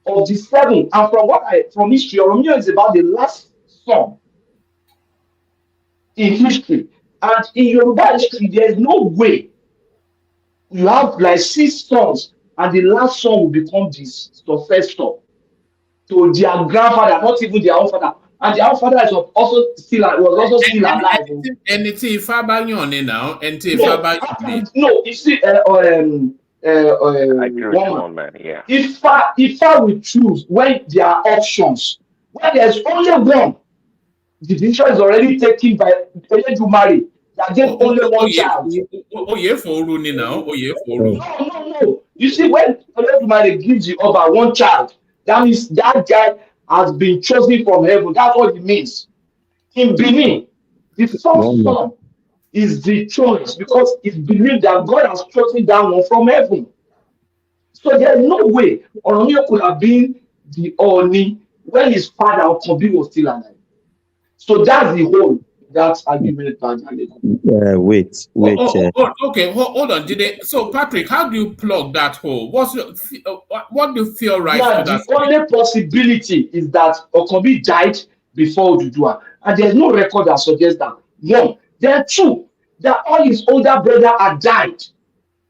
of the seven? And from history, Oromia is about the last son in history. And in Yoruba history, there is no way you have like 6 sons and the last son will become the successor to their grandfather, not even their own father. And their own father was also still alive. Anything Fabanyon now, No, you see, I agree with one man, yeah. If I will choose when there are options, when there's only one, the decision is already taken by Eledumare. That gave only one child. No. You see, when Eledumare gives you over one child, that means that guy has been chosen from heaven. That's what it means. In Benin, the first son is the choice because it's believed that God has chosen that one from heaven. So there's no way Oromia could have been the Oni when his father Okobi was still alive. So that's the whole that argument. Wait. Okay, hold on. So Patrick, how do you plug that hole? What do you feel right? The only possibility is that Okobi died before Oduduwa, and there's no record that suggests that. One, there are two, that all his older brother had died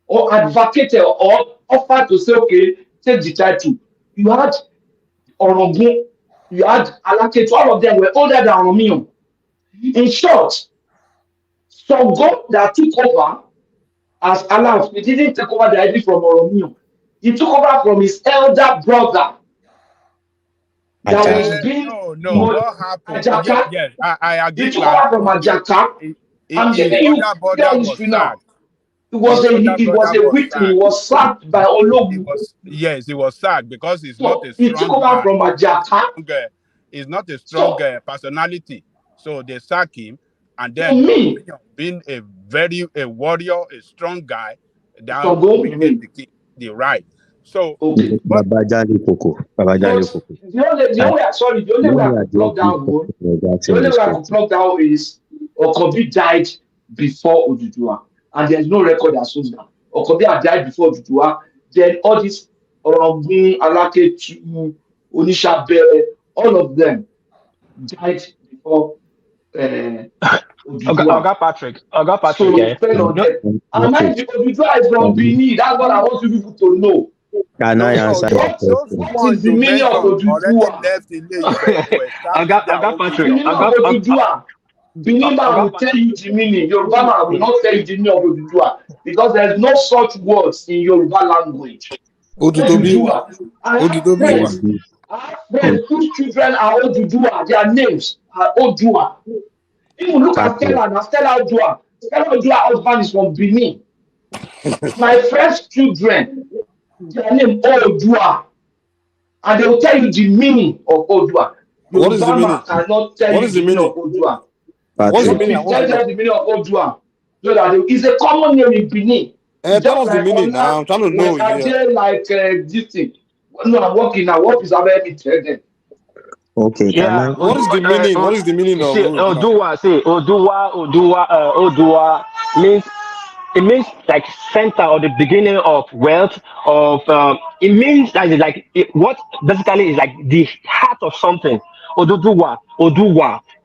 or advocated or offered to say, okay, take the title. You had Orogun, you had Alake, all of them were older than Oromio. In short, Songo that took over as Alaf, he didn't take over directly from Oromio. He took over from his elder brother. That was being what happened? Ajaka. Yes, I agree. He took over from Ajaka. It was a victory. He was sacked by Ologu. He was sacked because he's not a strong. He took over from Ajaka. He's not a strong personality, so they sack him. And then being a warrior, a strong guy, that became the right. So the only way I could plug down is Okobi died before Oduduwa, and there's no record that shows that Okobi had died before Oduduwa. Then all these Orogun, Alake, Onishabe, all of them died before Oga Patrick. So Oduduwa is from Benin. That's what I want you people to know. Can I answer your Those question? What is ones the you meaning of mentioned already Oduduwa? left Ile-Ife to I establish got their own Patrick. The kingdom. meaning of Oduduwa. Benin man will tell you the meaning. Yoruba man will not tell you the meaning of Oduduwa because there is no such words in Yoruba language. Oduduwa. I have Odudobi. friends. I have friends whose children are Oduduwa. Their names are Odua. Even look at Patrick, Stella now. Stella Odua. Stella Odua husband is from Benin. My friend's children, their name Odua. And they will tell you the meaning of Odua. What is the Yoruba meaning? man cannot tell What you is the the meaning meaning? of Odua. What's You the Patrick, want meaning? me and to What's tell the them meaning? the meaning of Odua? So that it's a common name in Benin. It's Tell just us the like meaning now. Ola, I'm trying to know. Yeah. Wekaje, like this thing. No, I'm working now. What is about me tell them? okay, can Yeah, I? What is the meaning? What is the meaning of Odudobi? Odua means it means like center or the beginning of wealth of it means what basically is like the heart of something. Oduwa,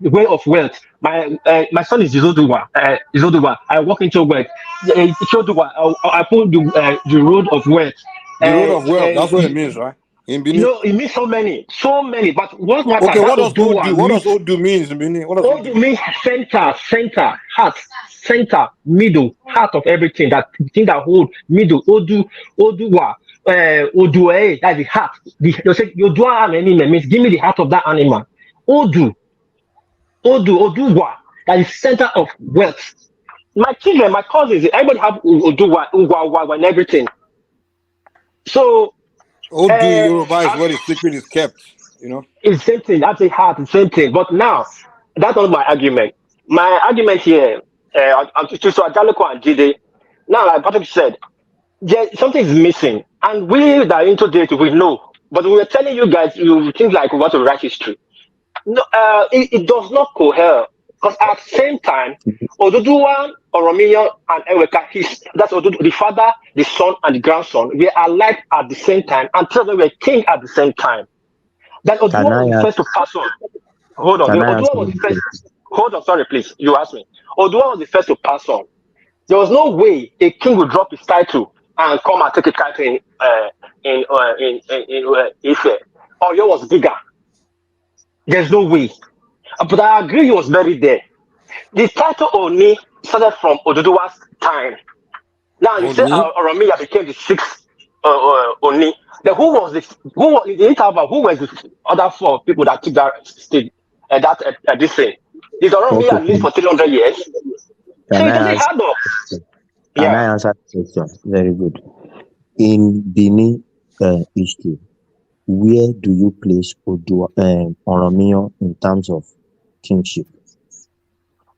the way of wealth. My son is Izoduwa. I walk into wealth. Ichoduwa, I put the road of wealth. The road of wealth. That's what it You means, right? In Benin. know, it means so many. But what matters Okay, that what does Odu? Oduwa What means. does Odu means in Benin? What does Odu Odu? means center, heart, center, middle, heart of everything. That thing that hold middle. Oduwa, Odue. That's the heart. You say Odua an animal means give me the heart of that animal. Oduwa. That is center of wealth. My children, my cousins, everybody have Uwa, and everything. So, Odu in Yoruba is I, where the secret is kept. it's the same thing. That's a heart. It's the same thing. But now, that's not my argument. My argument here, to Ajaloko and Jide. Now, like Patrick said, something is missing, and we that are into data, we know. But we are telling you guys, you think like we want to write history. No, it does not cohere. Because at the same time, Oduduwa, Oromiyan, and Eweka, that's Odudu, the father, the son, and the grandson, were alive at the same time, and children were king at the same time. That Can Oduduwa I was the ask? first to pass on. Hold on. Can I answer Oduduwa was the your first. question? Hold on, sorry, please. You asked me. Oduduwa was the first to pass on. There was no way a king would drop his title and come and take a title in Ife. Oyo was bigger. There's no way. But I agree he was buried there. The title Oni started from Oduduwa's time. Now you say Oni? Oromiya became the sixth Oni. Then who was in the interval? Who were the other four people that took that stage? This thing. Did Okay, Oromiya live for 300 years? So can it I doesn't ask? add up. Can I Yeah. answer the question? Very good. In Benin history, where do you place Oromiyan in terms of kingship?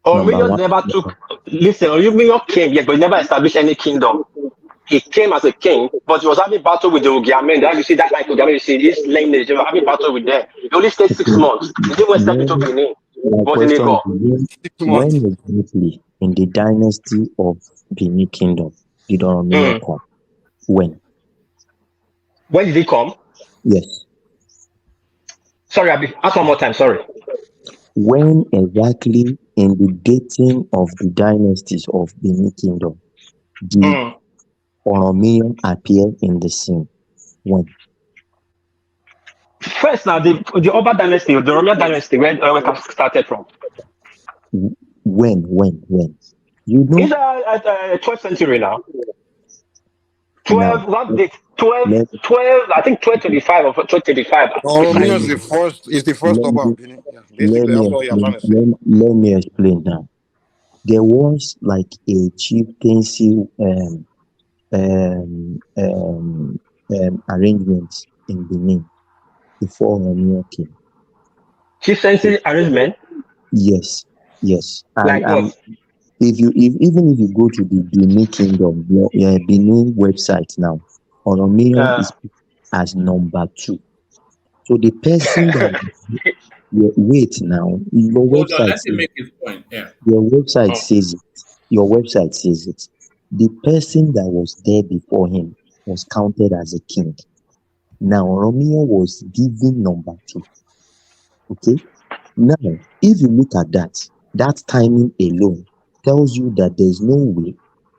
Number Oromiya one. never took. Listen, Oromiya came, yes, but he never established any kingdom. He came as a king, but he was having battle with the Ogiamen. That you see that like Ogiamen, you see this lineage, they were having battle with them. He only stayed 6 months. He didn't step into When, Benin. my He was in question Igor. is when exactly in the dynasty of Benin Kingdom did Oromiyan come? When? When did he come? Yes. Sorry, ask one more time. Sorry. When exactly in the dating of the dynasties of Benin Kingdom did Oromiyan appear in the scene? When? First, now the Oba dynasty, the Oromiya dynasty, where Oromiya started from. When? You know? It's 12th century now. Now, 12, what date? 12, let, 12, I think 1225 or 1235. Oromiya let, is the first let, Oba me, of Benin. Yeah, basically, that's what you're trying to say. let me explain now. There was like a chieftaincy arrangement in Benin before Oromiyan came. Chieftaincy arrangement? Yes. Like And what? even if you go to the Benin Kingdom, Benin website now, Oromiyan is as number 2. So the person that wait now, your Hold on, website let him says, make his point. Yeah. your website Oh. says it. Your website says it. The person that was there before him was counted as a king. Now Oromiyan was given number 2. Okay. Now, if you look at that timing alone tells you that there's no way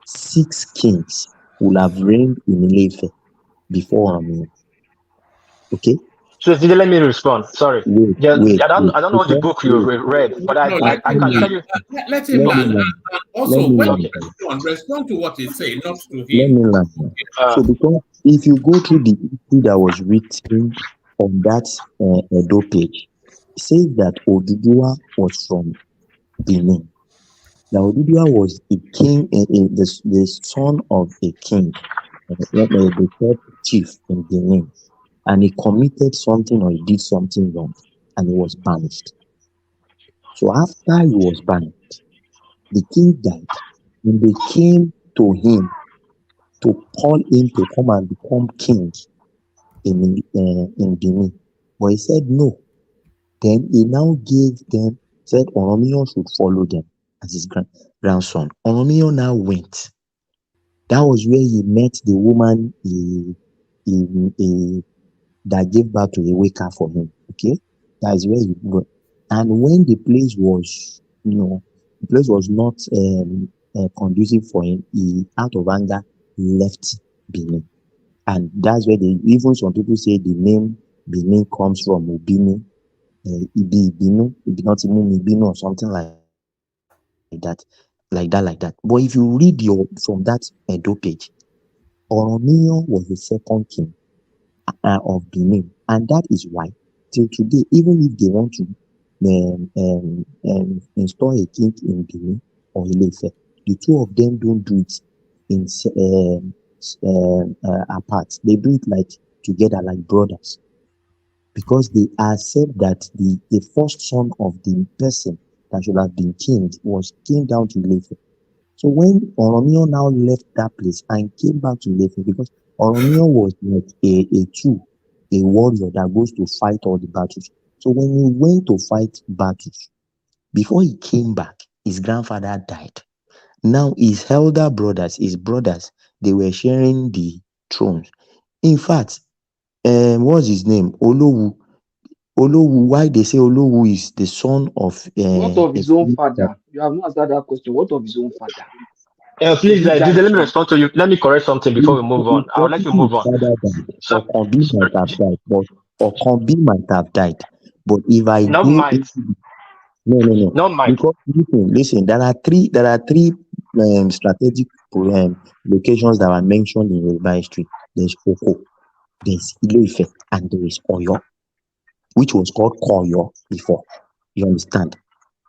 6 kings will have reigned in Ile-Ife before Oromiyan. Okay? So let me respond. Sorry. Wait, Yeah, wait, I don't wait. know what the book you read, but No, I let him can land. tell you. Let him Let me land. land. And Let also, me when land. you respond to what he's saying, not to Let him. me land. So because if you go through the history that was written on that Edo page, it says that Oduduwa was from Benin. Now Oduduwa was a king, the son of a king, the third chief in Benin, and he committed something or he did something wrong, and he was banished. So after he was banished, the king died, and they came to him to call him to come and become king in Benin. But he said no. Then he now gave them, said Oromiyan should follow them as his grandson. Oromiyan now went. That was where he met the woman that gave birth to a waker for him. Okay? That is where he went. And when the place was, the place was not conducive for him, he, out of anger, left Benin. And that's where even some people say the name Benin comes from Ubini, Ibi Ibinu, Ibinotimu Ibinu, or something that. But if you read from that Edo page, Oromiyan was the second king of Benin, and that is why till today, even if they want to install a king in Benin or Ile-Ife, the two of them don't do it in apart. They do it like together, like brothers, because they accept that the first son of the person that should have been king came down to Ile-Ife. So when Oromiyan now left that place and came back to Ile-Ife, because Oromiyan was like a warrior that goes to fight all the battles. So when he went to fight battles, before he came back, his grandfather died. Now his elder brothers, they were sharing the thrones. In fact, what's his name? Olowu. Why they say Olowu is the son of What of his own father? You have not answered that question. What of his own father? Please, let me respond to you. Let me correct something before we move on. I'll let you move on. Okonbi might have died, but Okonbi might have died. But if I Not go might. into no. Not might. Because listen, there are three strategic locations that were mentioned in Yoruba history. There's Oko, there's Ile-Ife, and there is Oyo, which was called Koyo before. You understand?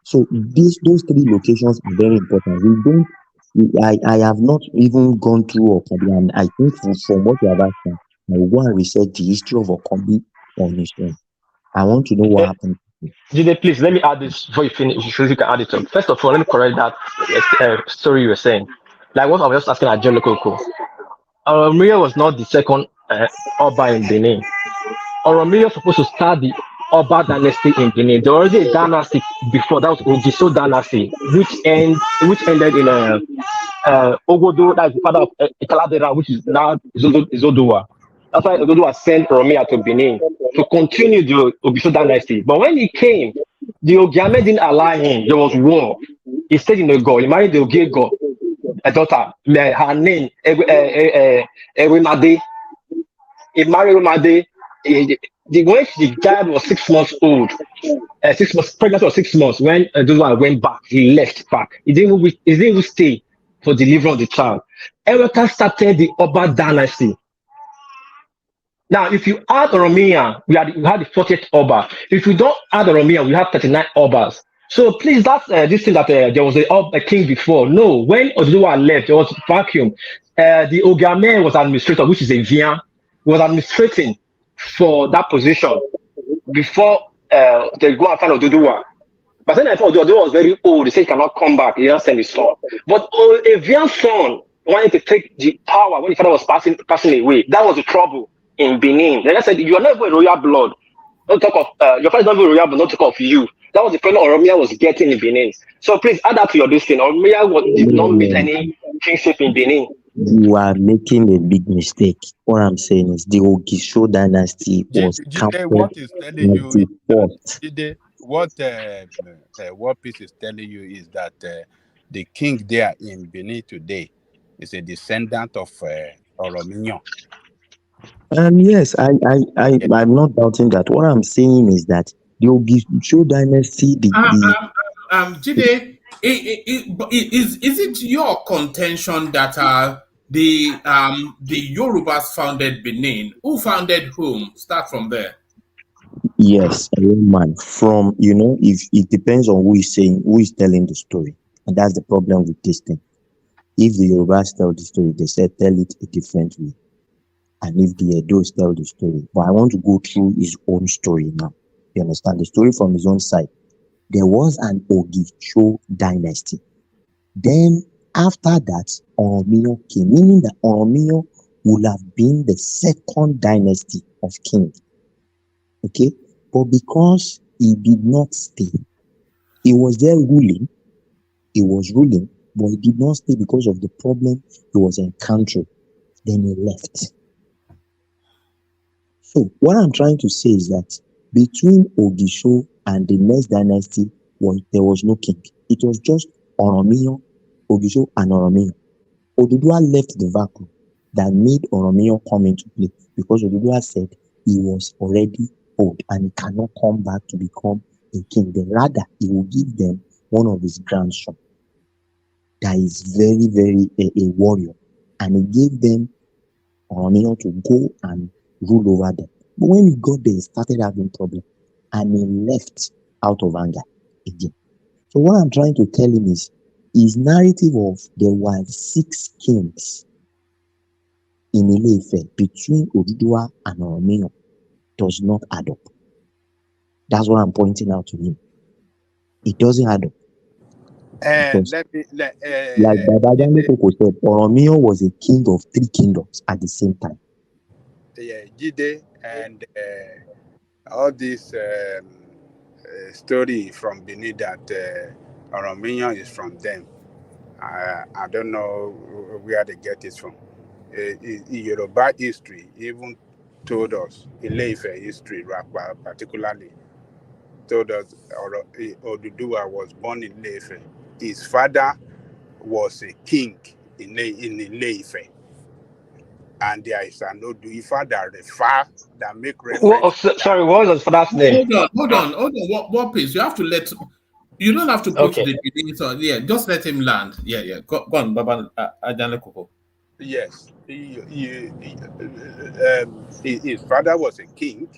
So those three locations are very important. I have not even gone through Okambi, and I think from what you have asked, I will go and research the history of Okambi on his own. I want to know what happened. Jide, please let me add this before you finish. You can add it up. First of all, let me correct that story you were saying. Like what I was just asking at John Lokoko. Oromiyan was not the second Oba in Benin. Oromiyan was supposed to start the Oba dynasty in Benin. There was already a dynasty before, that was Ogiso dynasty, which ended in Ogodo, that's the father of Ikaladera, which is now Izodowa. That's why Ogodowa sent Oromiyan to Benin to continue the Ogiso dynasty. But when he came, the Ogiame didn't allow him. There was war. He stayed in Ogo. He married the Ogiego, a daughter. Her name, Ewemade. He married Ewemade. When the child was 6 months old, 6 months pregnant for 6 months, when Oduduwa went back, he left back. He didn't even stay for delivery of the child. Eweka started the Oba dynasty. Now, if you add Oromiyan, we had the 40th Oba. If you don't add Oromiyan, we have 39 Obas. So please, that's this thing that there was a king before. No, when Oduduwa left, there was vacuum. The Ogame was administrator, which is a Vian, was administrating for that position before they go and find Oduduwa. But then I thought Oduduwa was very old. He said he cannot come back. He just sent his son. But a Vian son wanted to take the power when his father was passing away. That was the trouble in Benin. Then I said, you are not even royal blood. Don't talk of your father is not even royal blood, don't talk of you. That was the problem Oromia was getting in Benin. So please add that to your listing. Oromia did not meet any kingship in Benin. You are making a big mistake. What I'm saying is the Ogisho dynasty was Jide, what is telling you is that what Peace is telling you is that the king there in Benin today is a descendant of Oromiyan. Yes, I'm not doubting that. What I'm saying is that the Ogisho dynasty, Jide, is it your contention that the Yorubas founded Benin? Who founded whom? Start from there. yes, a man from, if it depends on who is saying, who is telling the story. And that's the problem with this thing. If the Yorubas tell the story, they say tell it a different way. And if the Edos tell the story, but I want to go through his own story now. You understand the story from his own side. There was an Ogisho dynasty. Then after that, Oromiyo came, meaning that Oromiyo would have been the second dynasty of king. Okay, but because he did not stay, he was there ruling. He was ruling, but he did not stay because of the problem he was encountering. Then he left. So what I'm trying to say is that between Ogisho and the next dynasty, there was no king. It was just Oromiyo, Ogisho, and Oromiyo. Oduduwa left the vacuum that made Oromiyo come into play because Oduduwa said he was already old and he cannot come back to become a king. Then rather, he will give them one of his grandsons that is very, very a warrior. And he gave them Oromiyo to go and rule over them. But when he got there, he started having problems and he left out of anger again. So what I'm trying to tell him is his narrative of there were 6 kings in Ile-Ife between Oduduwa and Oromiyo does not add up. That's what I'm pointing out to him. It doesn't add up. And Because, like Babajide Koko said, Oromiyo was a king of 3 kingdoms at the same time. Yeah, Jide and all this story from Benin that Oromiyo is from them. I don't know where they get it from. Yoruba history even told us, Ile-Ife history particularly, told us Oduduwa was born in Ile-Ife. His father was a king in Ile-Ife. And there is an Oduifa that refer, that make reference to that. Sorry, what was his father's name? Hold on. What please? You have to let. You don't have to go to Okay. the beginning. So yeah, just let him land. Yeah. Go on, Baba Ajane Koko. Yes, his father was a king,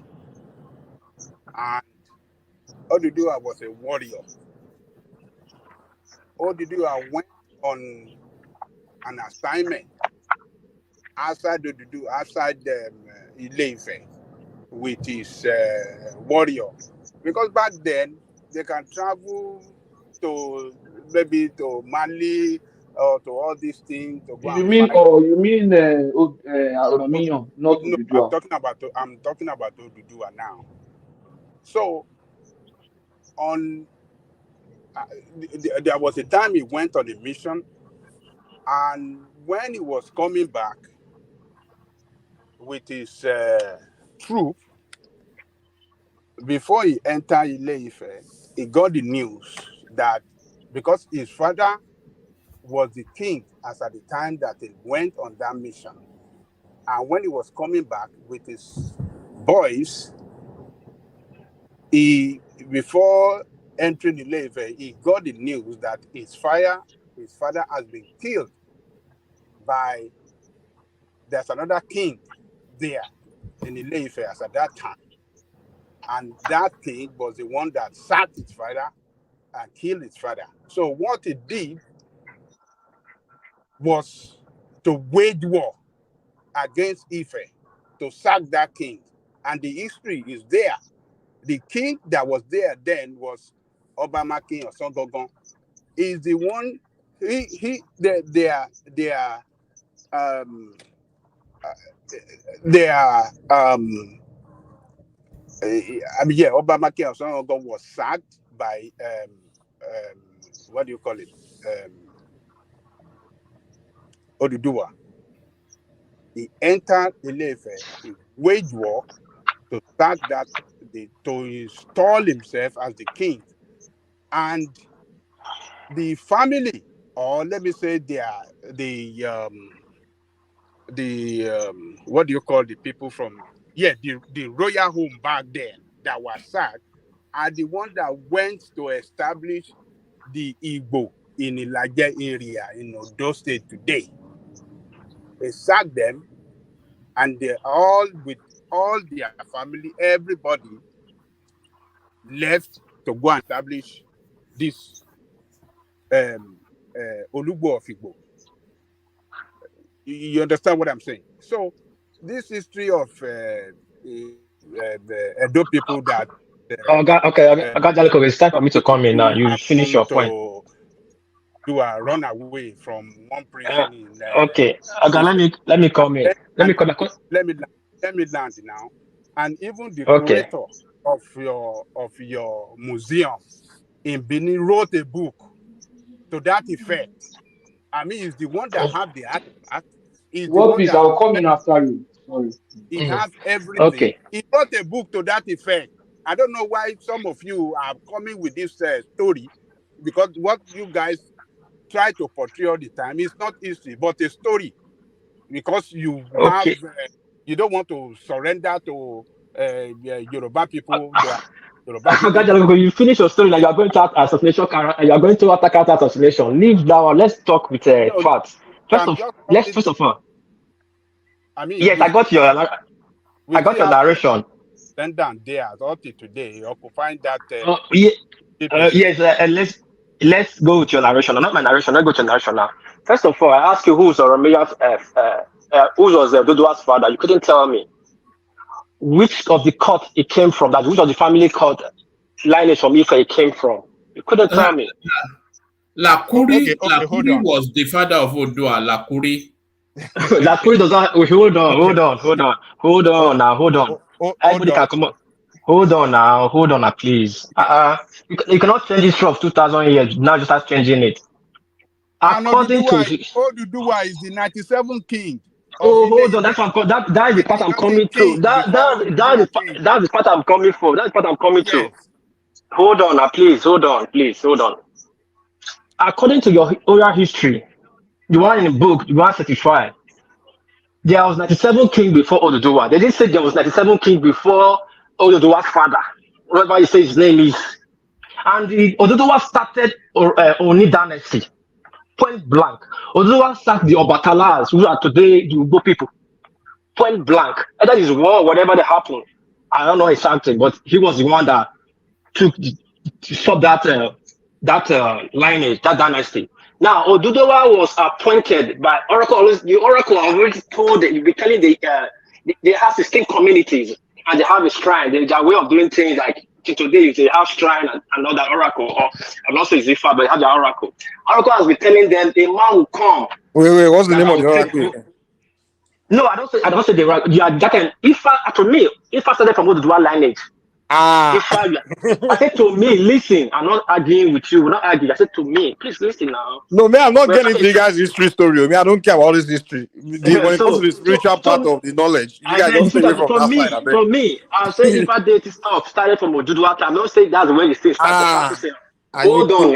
and Oduduwa was a warrior. Oduduwa went on an assignment outside Ile-Ife with his warrior, because back then they can travel to maybe to Mali or to all these things to go You and mean fight. Oromiyo, not No, Oduduwa? I'm talking about Oduduwa now. So there was a time he went on a mission, and when he was coming back with his troop, before he entered Ile-Ife, he got the news that because his father was the king as at the time that he went on that mission, and when he was coming back with his boys, before entering Ile-Ife, he got the news that his father has been killed by, there's another king there in Ile-Ife as at that time. And that king was the one that sacked his father and killed his father. So what he did was to wage war against Ife, to sack that king. And the history is there. The king that was there then was Obama King or Songogon. Is the one Obama King of Songogon was sacked by what do you call it? Oduduwa. He entered Ile-Ife, he waged war to sack that, to install himself as the king. And the family, or let me say the what do you call the people from the royal home back then that was sacked are the ones that went to establish the Igbo in Ilaje area in Odo State today. They sacked them, and they all with all their family, everybody left to go and establish this Olugbo of Igbo. You understand what I'm saying? So this history of Edo people that I got Jaliko. It's time for me to come in now. You finish your point. Do a run away from one prison in okay. Let me come in. Let me land now. And even the curator of your museum in Benin wrote a book to that effect. I mean, he's the one that have the artifact. What is I'll come in after you. Sorry. He has everything. Okay. He wrote a book to that effect. I don't know why some of you are coming with this story, because what you guys try to portray all the time is not history, but a story. Because you have, you don't want to surrender to Yoruba people. You finish your story. Now you are going to attack assassination. You are going to attack assassination. Leave that one. Let's talk with facts. First of all. I mean, yes, I got your narration. Send down there up to today. You could find that. Yes. Let's go with your narration. Not my narration. Let's go to your narration now. First of all, I asked you who was Oduduwa's father. You couldn't tell me which of the court it came from. That which of the family court lineage from Ife it came from. You couldn't tell me. Lakuri was the father of Odua. Lakuri. Lakuri does not. Hold on. Everybody can come up. Hold on now, please. You cannot change history of 2,000 years. Now just start changing it. According to Oduduwa is the 97th king. Hold on. That is the part I'm coming to. That's the part I'm coming for. That's the part I'm coming to. Hold on now, please. Hold on. According to your oral history, the one in the book, you are certified. There was 97 king before Oduduwa. They didn't say there was 97 king before Oduduwa's father, whatever you say his name is. And the Oduduwa started Oni dynasty, point blank. Oduduwa sacked the Obatalas, who are today the Ugbo people, point blank. And that is war, whatever that happened. I don't know exactly, but he was the one that took to stop that lineage, that dynasty. Now, Oduduwa was appointed by Oracle. The Oracle already told that you'll be telling they have 16 communities and they have a shrine. Their way of doing things like today, they have shrine and all that Oracle, or I'm not saying Zifa, but they have the Oracle. Oracle has been telling them a man will come. Wait, what's the name of the Oracle? No, I don't say the Oracle. If I started from Oduduwa lineage. I said to me, listen, I'm not arguing with you. We're not arguing. I said to me, please listen now. No, man, I'm not getting into you guys' history story. I don't care about all this history. When it comes to the spiritual part of the knowledge, you guys don't stay away from that side. For me, I'm saying if I date stuff started from Oduduwa, I'm not saying that's the way the thing started. Hold on,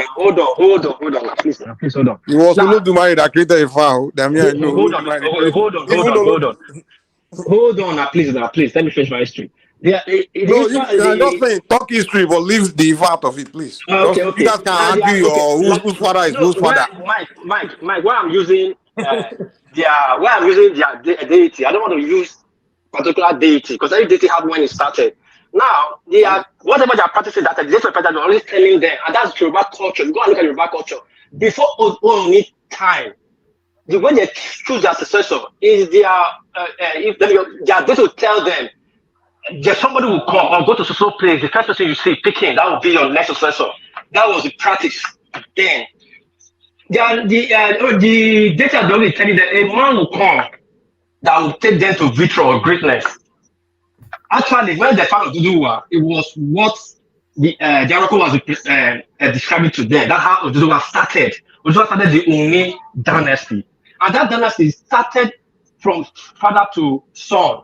please hold on. You was not to marry that created a foul. Hold on, please. Let me finish my history. I'm not saying talk history, but leave the part of it, please. Okay. You guys can argue whose father is whose father. Mike, why I'm using their deity. I don't want to use particular deity because every deity have when it started. Now they are whatever they are practicing that they're always telling them, and that's Yoruba culture. You go and look at Yoruba culture. Before Oni time, the way they choose their successor is they are going to tell them. Somebody will come or go to social place. The first person you see picking, that will be your next successor. That was the practice then. The data is only telling that a man will come that will take them to victory or greatness. Actually, when they found Oduduwa, it was what the Oracle was describing to them. That's how Oduduwa started. Oduduwa started the Oni dynasty, and that dynasty started from father to son.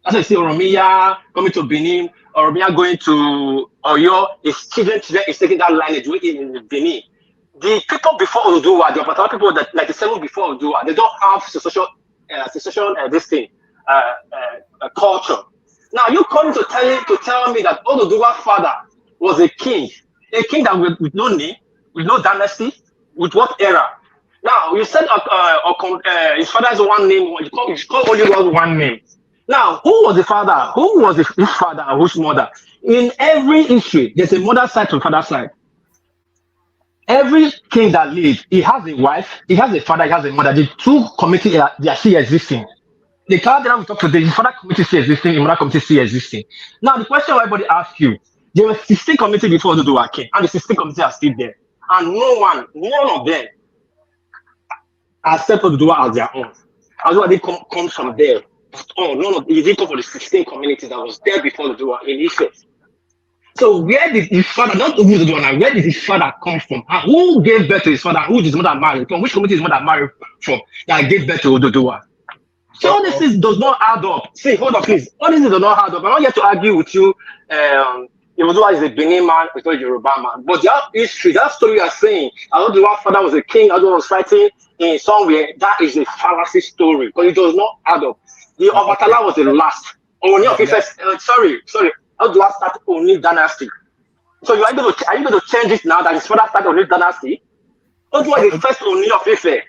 As I say, Oromia coming to Benin, Oromia going to Oyo, his children is taking that lineage in Benin. The people before Oduduwa, the Obatala people that 97 before Oduduwa, they don't have succession secession this thing culture. Now you come to tell me that Oduduwa's father was a king that with no name, with no dynasty, with what era? Now you said his father has one name. You call only one name. Now who was the father? Who was his father and whose mother? In every history, there's a mother side to father side. Every king that lived, he has a wife, he has a father, he has a mother. The two communities they are still existing. The character that we talk today, the father community still existing, the mother community still existing. Now the question everybody asks you, there were 16 communities before Oduduwa came, and the 16 communities are still there. And none of them accept Oduduwa as their own. Oduduwa didn't come from there. None of it didn't come from the 16 communities that was there before Oduduwa in Ife. So where did his father, not Oduduwa now, where did his father come from? And who gave birth to his father? Who did his mother marry from? Which community his mother married from that gave birth to Oduduwa? So all this does not add up. See, hold on, please. All this does not add up. I'm not here to argue with you. Oduduwa is a Benin man, it's not a Yoruba man. But that history, that story you are saying, Oduduwa's father was a king, Oduduwa was fighting in somewhere, that is a fallacy story because it does not add up. The Obatala was the last. Sorry. Oduduwa started Oni dynasty. So are you going to change it now that his father started Oni dynasty? Oduduwa is the first Oni of Ife.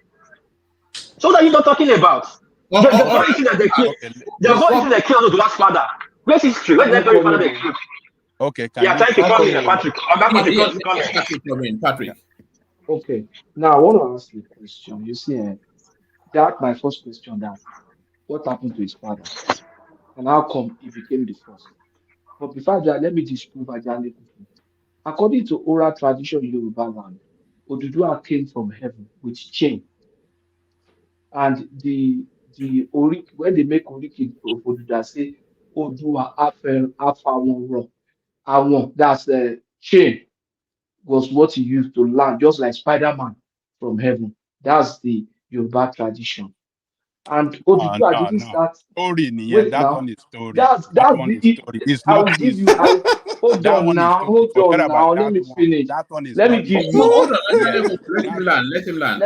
So what are you not talking about? The whole issue that they killed Oduduwa's father. Where's history? Where's the very father they killed? Okay, thank you, Patrick. Patrick. Okay, now I want to ask you a question. You see, that my first question, that what happened to his father and how come he became the first? But before that, let me disprove Ajani. According to oral tradition in Yoruba land, Oduduwa came from heaven with chain, and when they make Oriki of Oduduwa, say Oduduwa Afawon, Awon, that's the chain, was what he used to land, just like Spider-Man from heaven. That's the Yoruba tradition. And Oduduwa didn't start. Story, Wait that now. one is story. That's one the. is story. It's I'll not give his. you. Hold on now. Let me finish. That one is Let me not give his. you. Hold on. Let him land.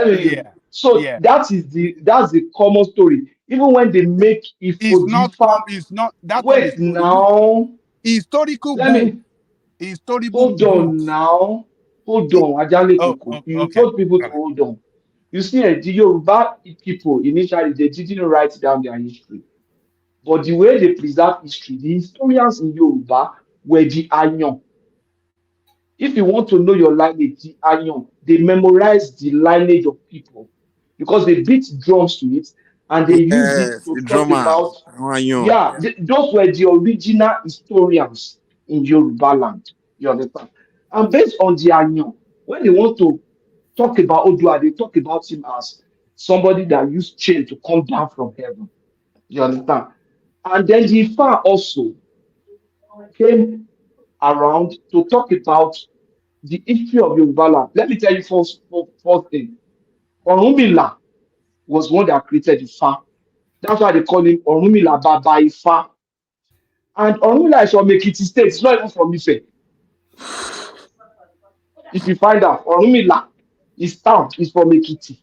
That's the common story. Even when they make Ifodifa. It's not. That wait one is now. Historical Let book. me. Historical Hold on now. Hold on. Ajale Koko. You told people to hold on. You see, the Yoruba people initially they didn't write down their history. But the way they preserve history, the historians in Yoruba were the Ayan. If you want to know your lineage, the Ayan, they memorize the lineage of people because they beat drums to it and they use it to the talk about. drummers. Those were the original historians in Yoruba land. You understand? And based on the Ayan, when they want to talk about Oduduwa, they talk about him as somebody that used chain to come down from heaven. You understand? And then the Ifa also came around to talk about the history of Yoruba land. Let me tell you first thing. Orunmila was one that created Ifa. That's why they call him Orunmila Baba Ifa. And Orunmila is from Ekiti State. It's not even from Ife. If you find out, Orunmila, his town is from Ekiti.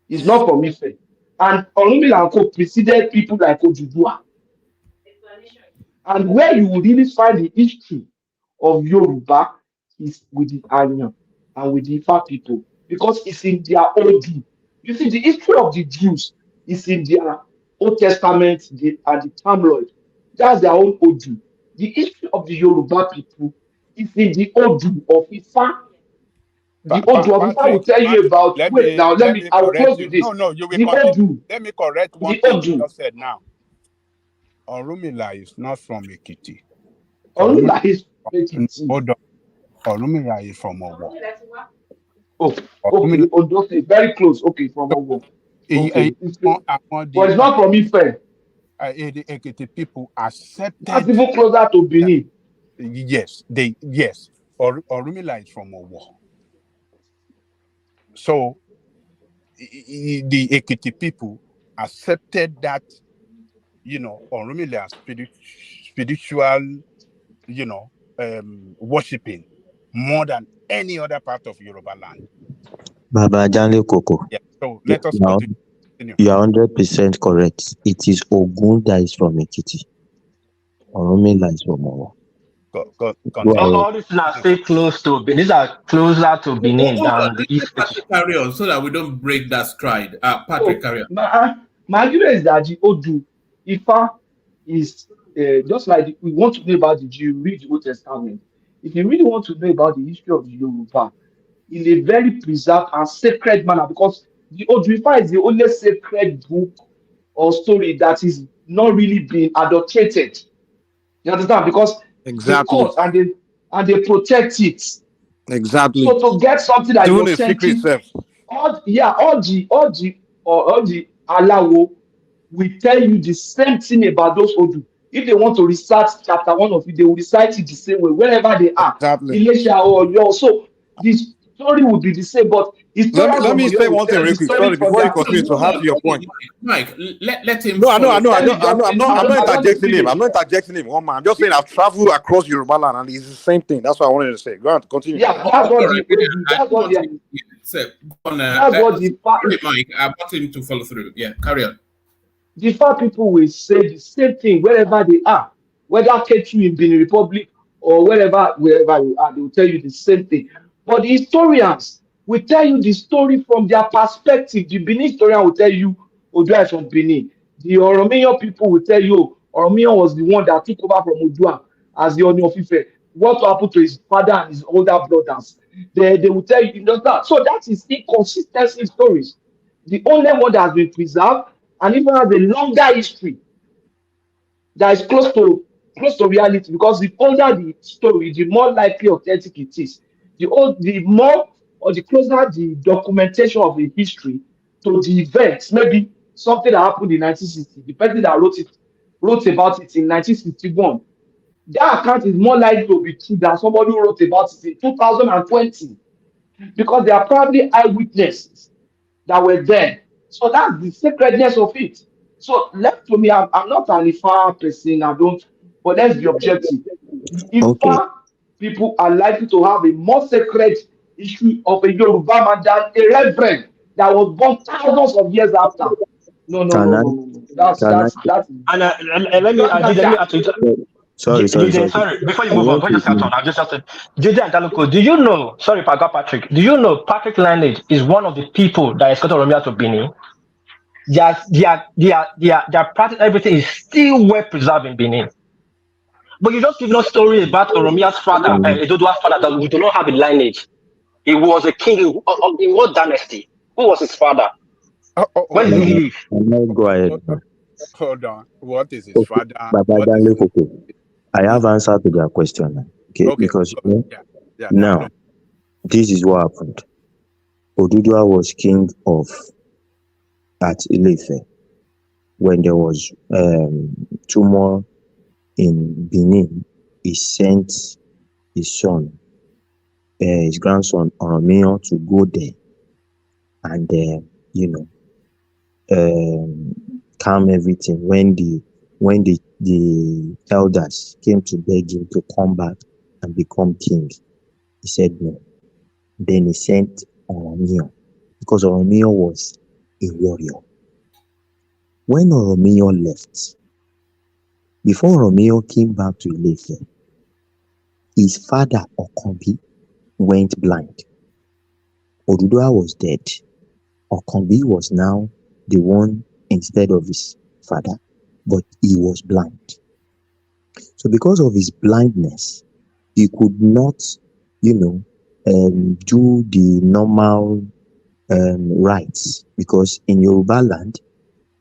It's not from Ife. And Orunmila preceded people like Oduduwa. And where you will really find the history of Yoruba is with the Ayan and with the Ifa people, because it's in their OD. You see, the history of the Jews is in their Old Testament and the Talmud. That's their own OD. The history of the Yoruba people is in the OD of Ifa. The OD of Ifa will tell you about. I will close with this. No, you will the continue. OD, Let me correct one the thing OD. you just said now. Orunmila is not from Ekiti. Orunmila is from Ekiti. Hold on. Orunmila is from Owo. Okay, Ondo State, very close. Okay, from Owo. Okay, but it's not from Ife. The Ekiti people accepted. That's even closer to Benin. Yes. Orunmila is from Owo. So the Ekiti people accepted that, Orunmila spiritual, worshipping more than any other part of Yoruba land. Baba Janle Koko. Yeah. So let us continue. You are 100% correct. It is Ogun that is from Ekiti. Oromila is from Owo. All these are still close to Benin. These are closer to Benin than the East. Patrick, carry on so that we don't break that stride. Patrick, carry on. My argument is that the Odu Ifa is just like we want to know about the Jew, read the Old Testament. If you really want to know about the history of the Yoruba in a very preserved and sacred manner, because the Odu Ifa is the only sacred book or story that is not really being adulterated. You understand? Because they cut and they protect it. Exactly. So to get something that even you're a secret sending, self. all the Alawo will tell you the same thing about those Odu. If they want to recite chapter 1 of it, they will recite it the same way wherever they are. Exactly. Ilesha or Oyo. So the story will be the same, but historians Let of me Oyo say will one thing tell real the quick. story Sorry, from before you their continue to have your point. Mike, let him. No, I know. follow. I'm not interjecting him. I'm not interjecting him. One man. I'm just saying I've traveled across Yoruba land and it's the same thing. That's what I wanted to say. Go on, continue. Yeah, that's what the Odu. That's what the. That's what the Mike, I want him to follow through. Yeah, carry on. The far people will say the same thing wherever they are, whether Ketu in Benin Republic or wherever you are, they will tell you the same thing. But the historians will tell you the story from their perspective. The Benin historian will tell you Odua is from Benin. The Oromiyan people will tell you Oromiyan was the one that took over from Odua as the Oni of Ife. What happened to his father and his older brothers? They will tell you that. So that is inconsistency stories. The only one that has been preserved and even has a longer history that is close to reality, because the older the story, the more likely authentic it is. The more or the closer the documentation of the history to the events, maybe something that happened in 1960, the person that wrote about it in 1961, that account is more likely to be true than somebody who wrote about it in 2020, because they are probably eyewitnesses that were there. So that's the sacredness of it. So left to me, I'm not an Ifa person. I don't, but let's be objective. The Ifa people are likely to have a more sacred history of a Yoruba man than a reverend that was born thousands of years after. No. That's. And let me add to it. Sorry. Sorry, before you move on, before you start on, I've just said, JJ and Daluko, do you know, sorry if I got Patrick, do you know Patrick Lineage is one of the people that is got Oromia to Benin? Their practice, everything is still well preserved in Benin. But you just give no story about Oromia's father, Edodua's father, that we do not have a lineage. He was a king in what dynasty? Who was his father? When did he live? Go ahead. Hold on. What is his father? I have answered to their question. Okay. Because now, this is what happened. Odudua was king of at Ilefe when there was tumor in Benin. He sent his son, his grandson Oromiyan, to go there and calm everything. When the elders came to beg him to come back and become king, he said no. Then he sent Oromiyan, because Oromiyan was a warrior. When Oromiyan left, before Oromiyan came back to Ilefe, his father Okonbi went blind. Odudua was dead. Okonbi was now the one instead of his father, but he was blind. So because of his blindness, he could not, do the normal rites, because in Yoruba land,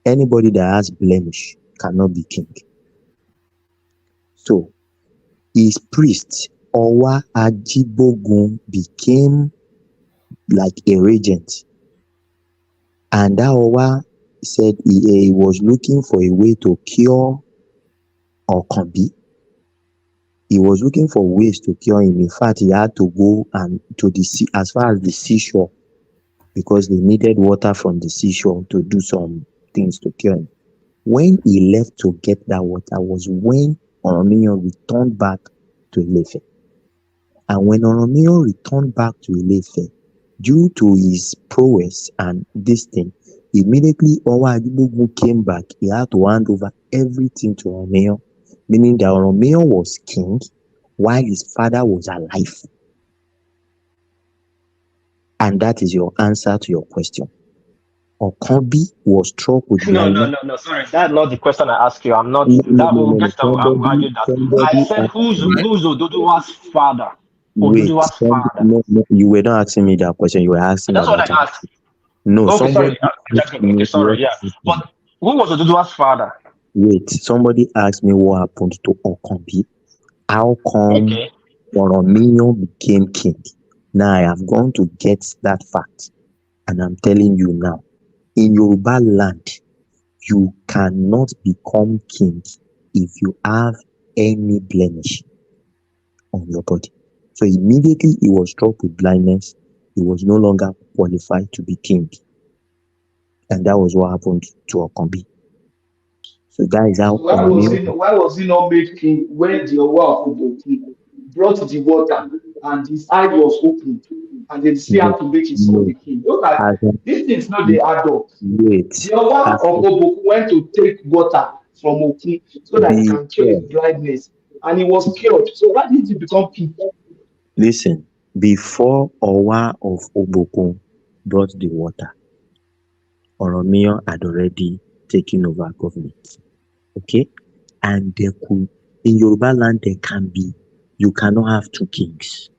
anybody that has blemish cannot be king. So his priest, Owa Ajibogun, became like a regent. And that Owa said he was looking for a way to cure Okonbi. He was looking for ways to cure him. In fact, he had to go and to the sea, as far as the seashore, because they needed water from the seashore to do some things to cure him. When he left to get that water was when Oromiyan returned back to Ilefe. And when Oromiyan returned back to Ilefe, due to his prowess and this thing, Immediately, Owa Ajibogun came back. He had to hand over everything to Oromiyan, meaning that Oromiyan was king while his father was alive. And that is your answer to your question. Okambi was struck with blindness. No. Sorry, that's not the question I asked you. I'm not. No, That will no. get. I will argue that. I said, Somebody who's Oduduwa's father? wait, Oduduwa's father. no, you were not asking me that question. You were asking That's what I about asked. no, Okay, somebody sorry. asked me Okay, sorry. Yeah, but who was Oduduwa's father? wait, somebody asked me what happened to Okambi. How come Okay. Oromiyan became king? Now I have gone to get that fact, and I'm telling you now. In Yoruba land, you cannot become king if you have any blemish on your body. So immediately he was struck with blindness. He was no longer qualified to be king. And that was what happened to Okambi. So that is how Why was he not made king when the Owa of Oboki brought the water and his eye was opened and they still had to make his son the king? Look at these things, not they add up. The Owa of Oboki went to take water from Oki so that he can cure his blindness, and he was cured. So why did he become king? Listen, before Owa of Obokun brought the water, Oromiyan had already taken over government. Okay? And there could, in Yoruba land, you cannot have two kings.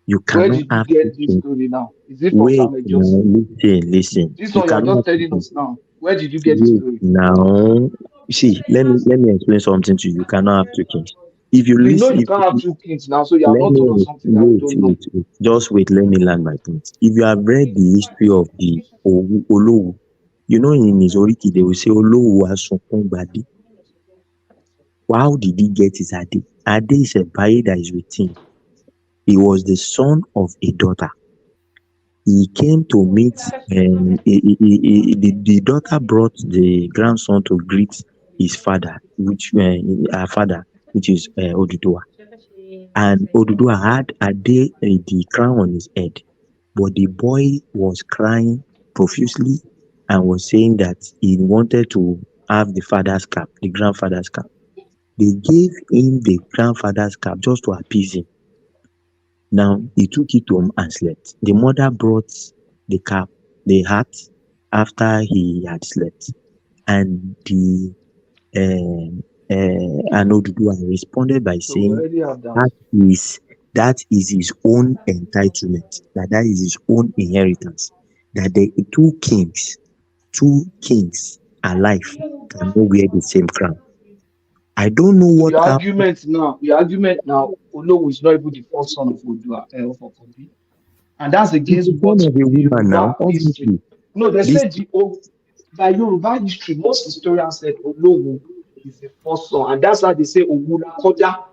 You Where cannot did you have get two this kings. story now? Is it from Wait Samuel now, Johnson? listen. This You one you're cannot just have two telling kings. us now. Where did you get the Wait story? now. See, let me explain something to you. You cannot have two kings. If you We know listen, you can't have two kings now, so you have let not told us me something that we don't know. wait. Just wait. Let me land my point. If you have read the history of the Olowu, you know in his Oriki they will say Olowu Asunkun Gbade. How did he get his Ade? Ade is a baye that is with him. He was the son of a daughter. He came to meet, the daughter brought the grandson to greet his father, her father, which is Oduduwa. And Oduduwa had Ade, the crown on his head, but the boy was crying profusely and was saying that he wanted to have the father's cap, the grandfather's cap. They gave him the grandfather's cap just to appease him. Now he took it home and slept. The mother brought the cap, the hat, after he had slept, and and Oduduwa responded by So we saying already have that. that is his own entitlement, that is his own inheritance, that the two kings alive cannot wear the same crown. I don't know what Your happened. argument now, Olowu is not even the first son of Odua of Okobi. And that's He's against the what son of a the woman now, Yoruba history. obviously. No, they This said by Yoruba history, most historians said Olowu is the first son. And that's why they say Owula Koja.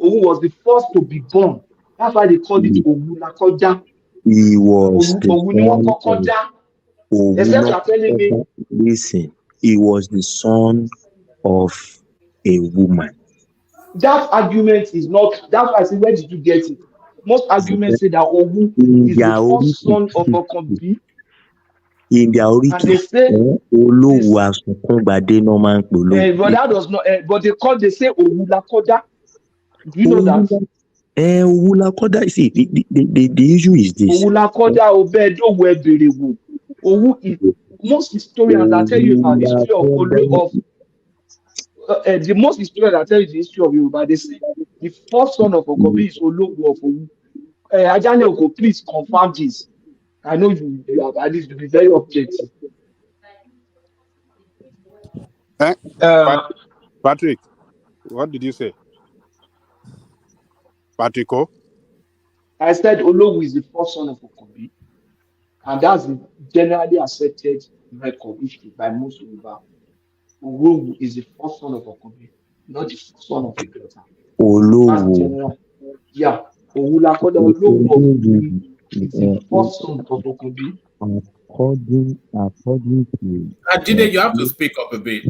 Owu was the first to be born. That's why they called it Owula Koja. he was the Owu ni wọ́n son kọ́kọ́ of dá. Except Owuno. you're telling me, Listen, he was the son of a woman. that argument is not, that's why I say, where did you get it? Most arguments say that Owu In is the their first oriki, son of Okombi. in their And they oriki, say Olowu Asunkun no man Olowu. but that does not. But they say Owulakoda. Do you know that? Owulakoda, see, the issue is this. Owulakoda Obedo Weberewo. Owu is most historians that tell you about history of the most historians that tell you the history of Yoruba. They say the first son of Okobi is Olowu of Owu. Ajani Oko, please confirm this. I know you have at least to be very objective. Patrick, what did you say? Patrick? I said Olowu is the first son of Okobi, and that's the generally accepted record history by most Yoruba. Olowu is the first son of Okobi, not the first son of a daughter. That's the Olowu. general. Yeah. Owulakoda Olowu of Okobi is the first son of Okobi. According to Jide, you have to speak up a bit.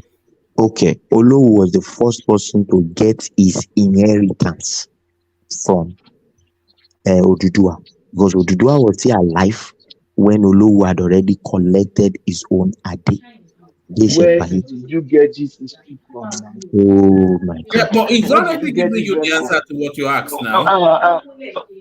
okay, Olowu was the first person to get his inheritance from Oduduwa, because Oduduwa was still alive when Olowu had already collected his own Ade. Where did you get this history from, man? Oh my God. Yeah, but it's Where already did you get giving this you the record? answer to what you asked now.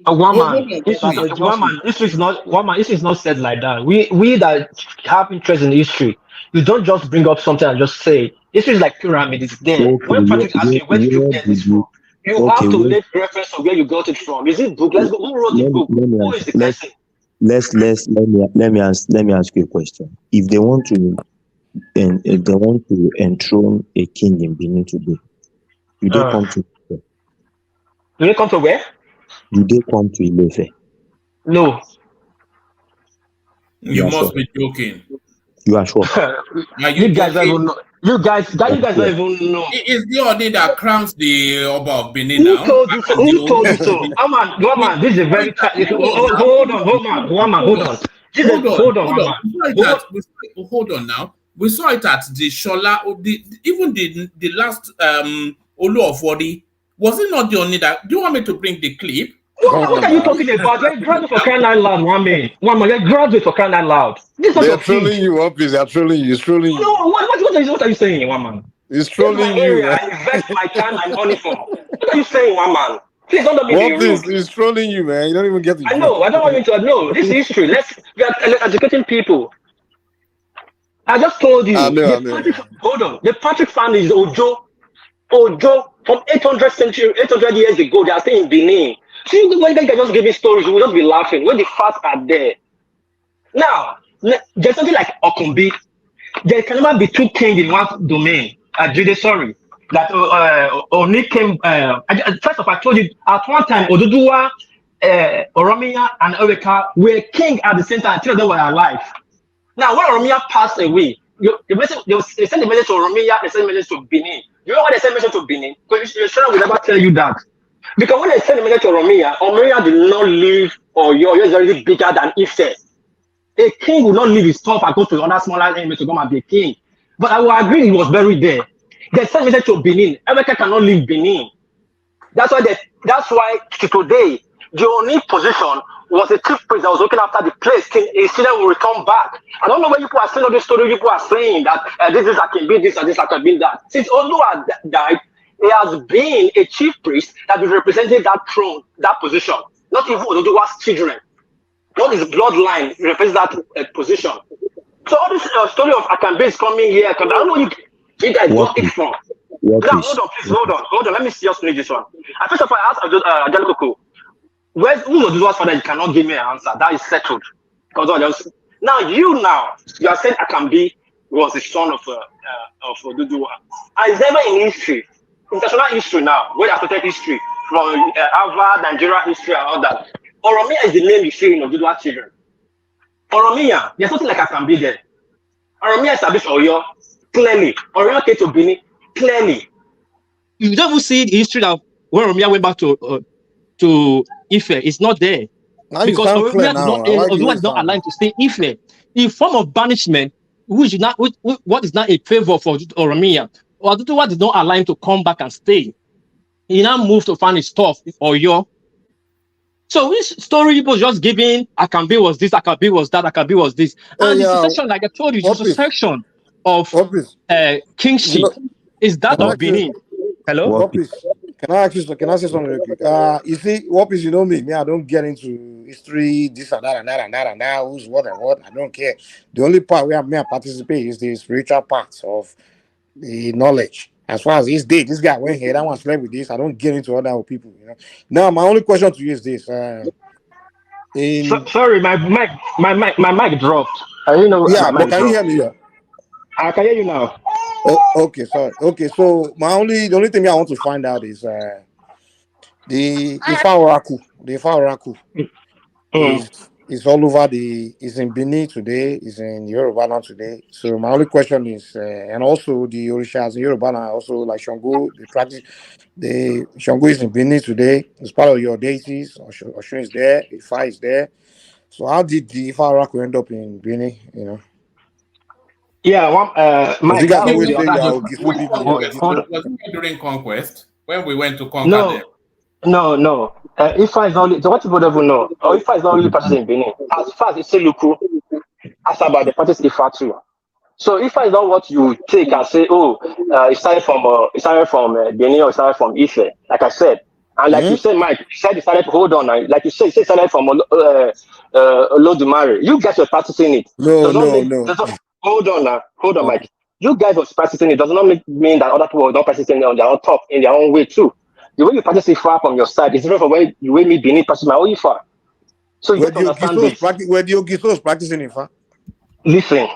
One Hold man, on, history, wait. one man, history is not one man. History is not said like that. We that have interest in history, you don't just bring up something and just say it. History is like pyramid. It's there. Okay, When Patrick asks you, where did you where get did this from? You okay, have to where, make reference to where you got it from. Is it book? Let's go. Who wrote the book? Who is the person? let me ask you a question. If they want to enthrone a king in Benin today, do they come to Do they come to where? do they come to Ilefe? No. You are must sure? be joking. You are sure? Are You you guys don't joking? even know. You guys don't even know. It is the Ode that crowns the Oba of Benin Who now. told you so? Who told you so? One man, this is a very hold on. Hold on. Hold on now. We saw it at the Shola, even the last Olu of Wadi. Was it not the only that? Do you want me to bring the clip? What are you talking about? You're graduate for crying out loud, one man. You're graduate for crying out loud. This is not They're your field. trolling you up. They're trolling you. It's trolling you. No, what are you saying, one man? It's This is trolling my you, area. man. I invest my time and money for. What are you saying, one man? Please don't let me be What rude. is trolling you, man? You don't even get the I know. I don't want you to know. This is history. We are educating people. I just told you. I know. Hold on. The Patrick family is Ojo from 800 years ago. They are still in Benin. See, when they just giving stories, we will just be laughing. When the facts are there. Now, there's something like Okumbi. There can never be two kings in one domain. Jude, sorry. That Oni came. First of all, I told you at one time, Oduduwa, Oromia, and Oweka were king at the same time until they were alive. Now, when Oromia passed away, they sent the message to Oromia, they sent the message to Benin. You know why they sent the message to Benin? Because your children will never tell you that. Because when they sent the message to Oromia did not leave Oyo is already bigger than Ife. A king will not leave his stuff and go to other smaller enemies to come and be a king. But I will agree he was buried there. They sent message to Benin. Emeka cannot leave Benin. That's why today, the only position was a chief priest that was looking after the place. His children will return back. I don't know where people are saying all this story. People are saying that this is I can be this and this I can be that. Since Olu died, he has been a chief priest that is representing that throne, that position. Not even Oduduwa's children. Not his bloodline represents that position. So all this story of Akambe is coming here. I don't know where you guys got it from. Now, hold on. Let me just finish this one. First of all, I asked Adelkoko, who's Oduduwa's father? You cannot give me an answer. That is settled. Now you are saying Akambe was the son of Oduduwa. And it's never in history, international history now, where they protect history from Harvard, Nigeria history and all that. Oromia is the name you see in Oduduwa children. Oromia, there's nothing like Akambe there. Oromia established Oyo, clearly. Oromia came to Benin, clearly. You don't even see the history of when Oromia went back to Ife. It's not there. Now because Oromia is not aligned to stay Ife. In form of banishment, what is not a favor for Oromia, Oduduwa did not allow him to come back and stay. He now moved to find his stuff in Oyo. So this story was just giving Akambe was this, Akambe was that, Akambe was this. And the succession, like I told you, it's a section of kingship. Is that of Benin? Hello? Can I say something real quick? You see, Wapis, you know me. I don't get into history, this and that and that and that and that, who's what and what. I don't care. The only part where I participate is the spiritual part of the knowledge. As far as this guy went here, that one slept with this. I don't get into other people, you know. Now, my only question to you is this: sorry, my mic dropped. I didn't know. Yeah, but can you hear me? I can hear you now. Oh, okay, sorry. Okay, so the only thing I want to find out is the Ifa Oracle is all over is in Benin today, is in Yoruba land today. So my only question is, and also the Orishas in Yoruba land, also like Shango, the Shango is in Benin today. It's part of your deities. Oshun is there, Ifa is there. So how did the Ifa Oracle end up in Benin? You know. Yeah, was it during conquest when we went to conquer them? No. Ifa is not only, so what people don't know, or Ifa is not only practicing in Benin. As far as Iseluku, as about the practice Ifa too. So Ifa is not what you take and say, oh, it started from Benin or it started from Ife. Like I said, and like you said, Mike, you said it started. Hold on, like you said, it started from Olodumare. You guys were practicing it. No. Hold on, Mike. You guys were practicing it. Does not mean that other people were not practicing it on their own top in their own way too. The way you practice Ifa from your side is different from the way me Benin practice my own Ifa. So you have to understand this. Where do you Gisos practicing Ifa? Listen.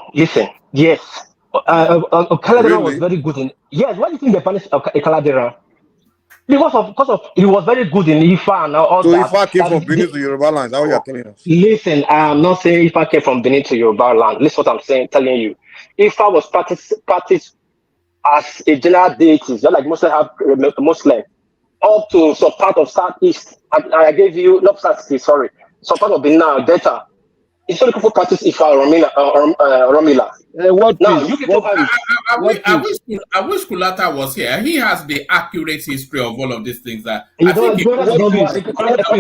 Yes. Caladera Really? was very good in. Yes, why do you think they punished Caladera? Because of he was very good in Ifa and all so that. So Ifa came from Benin to Yoruba land. That's what you're telling us. Listen, I'm not saying Ifa came from Benin to Yoruba land. Listen what I'm telling you. Ifa was practiced as a general deity, just like Muslims have Muslim, up to some part of Southeast. I gave you not Southeast, sorry, some part of Benin Delta. It's only people practice Ifa Romila. What now piece? you people have I wish Kulata was here. He has the accurate history of all of these things. That Kulata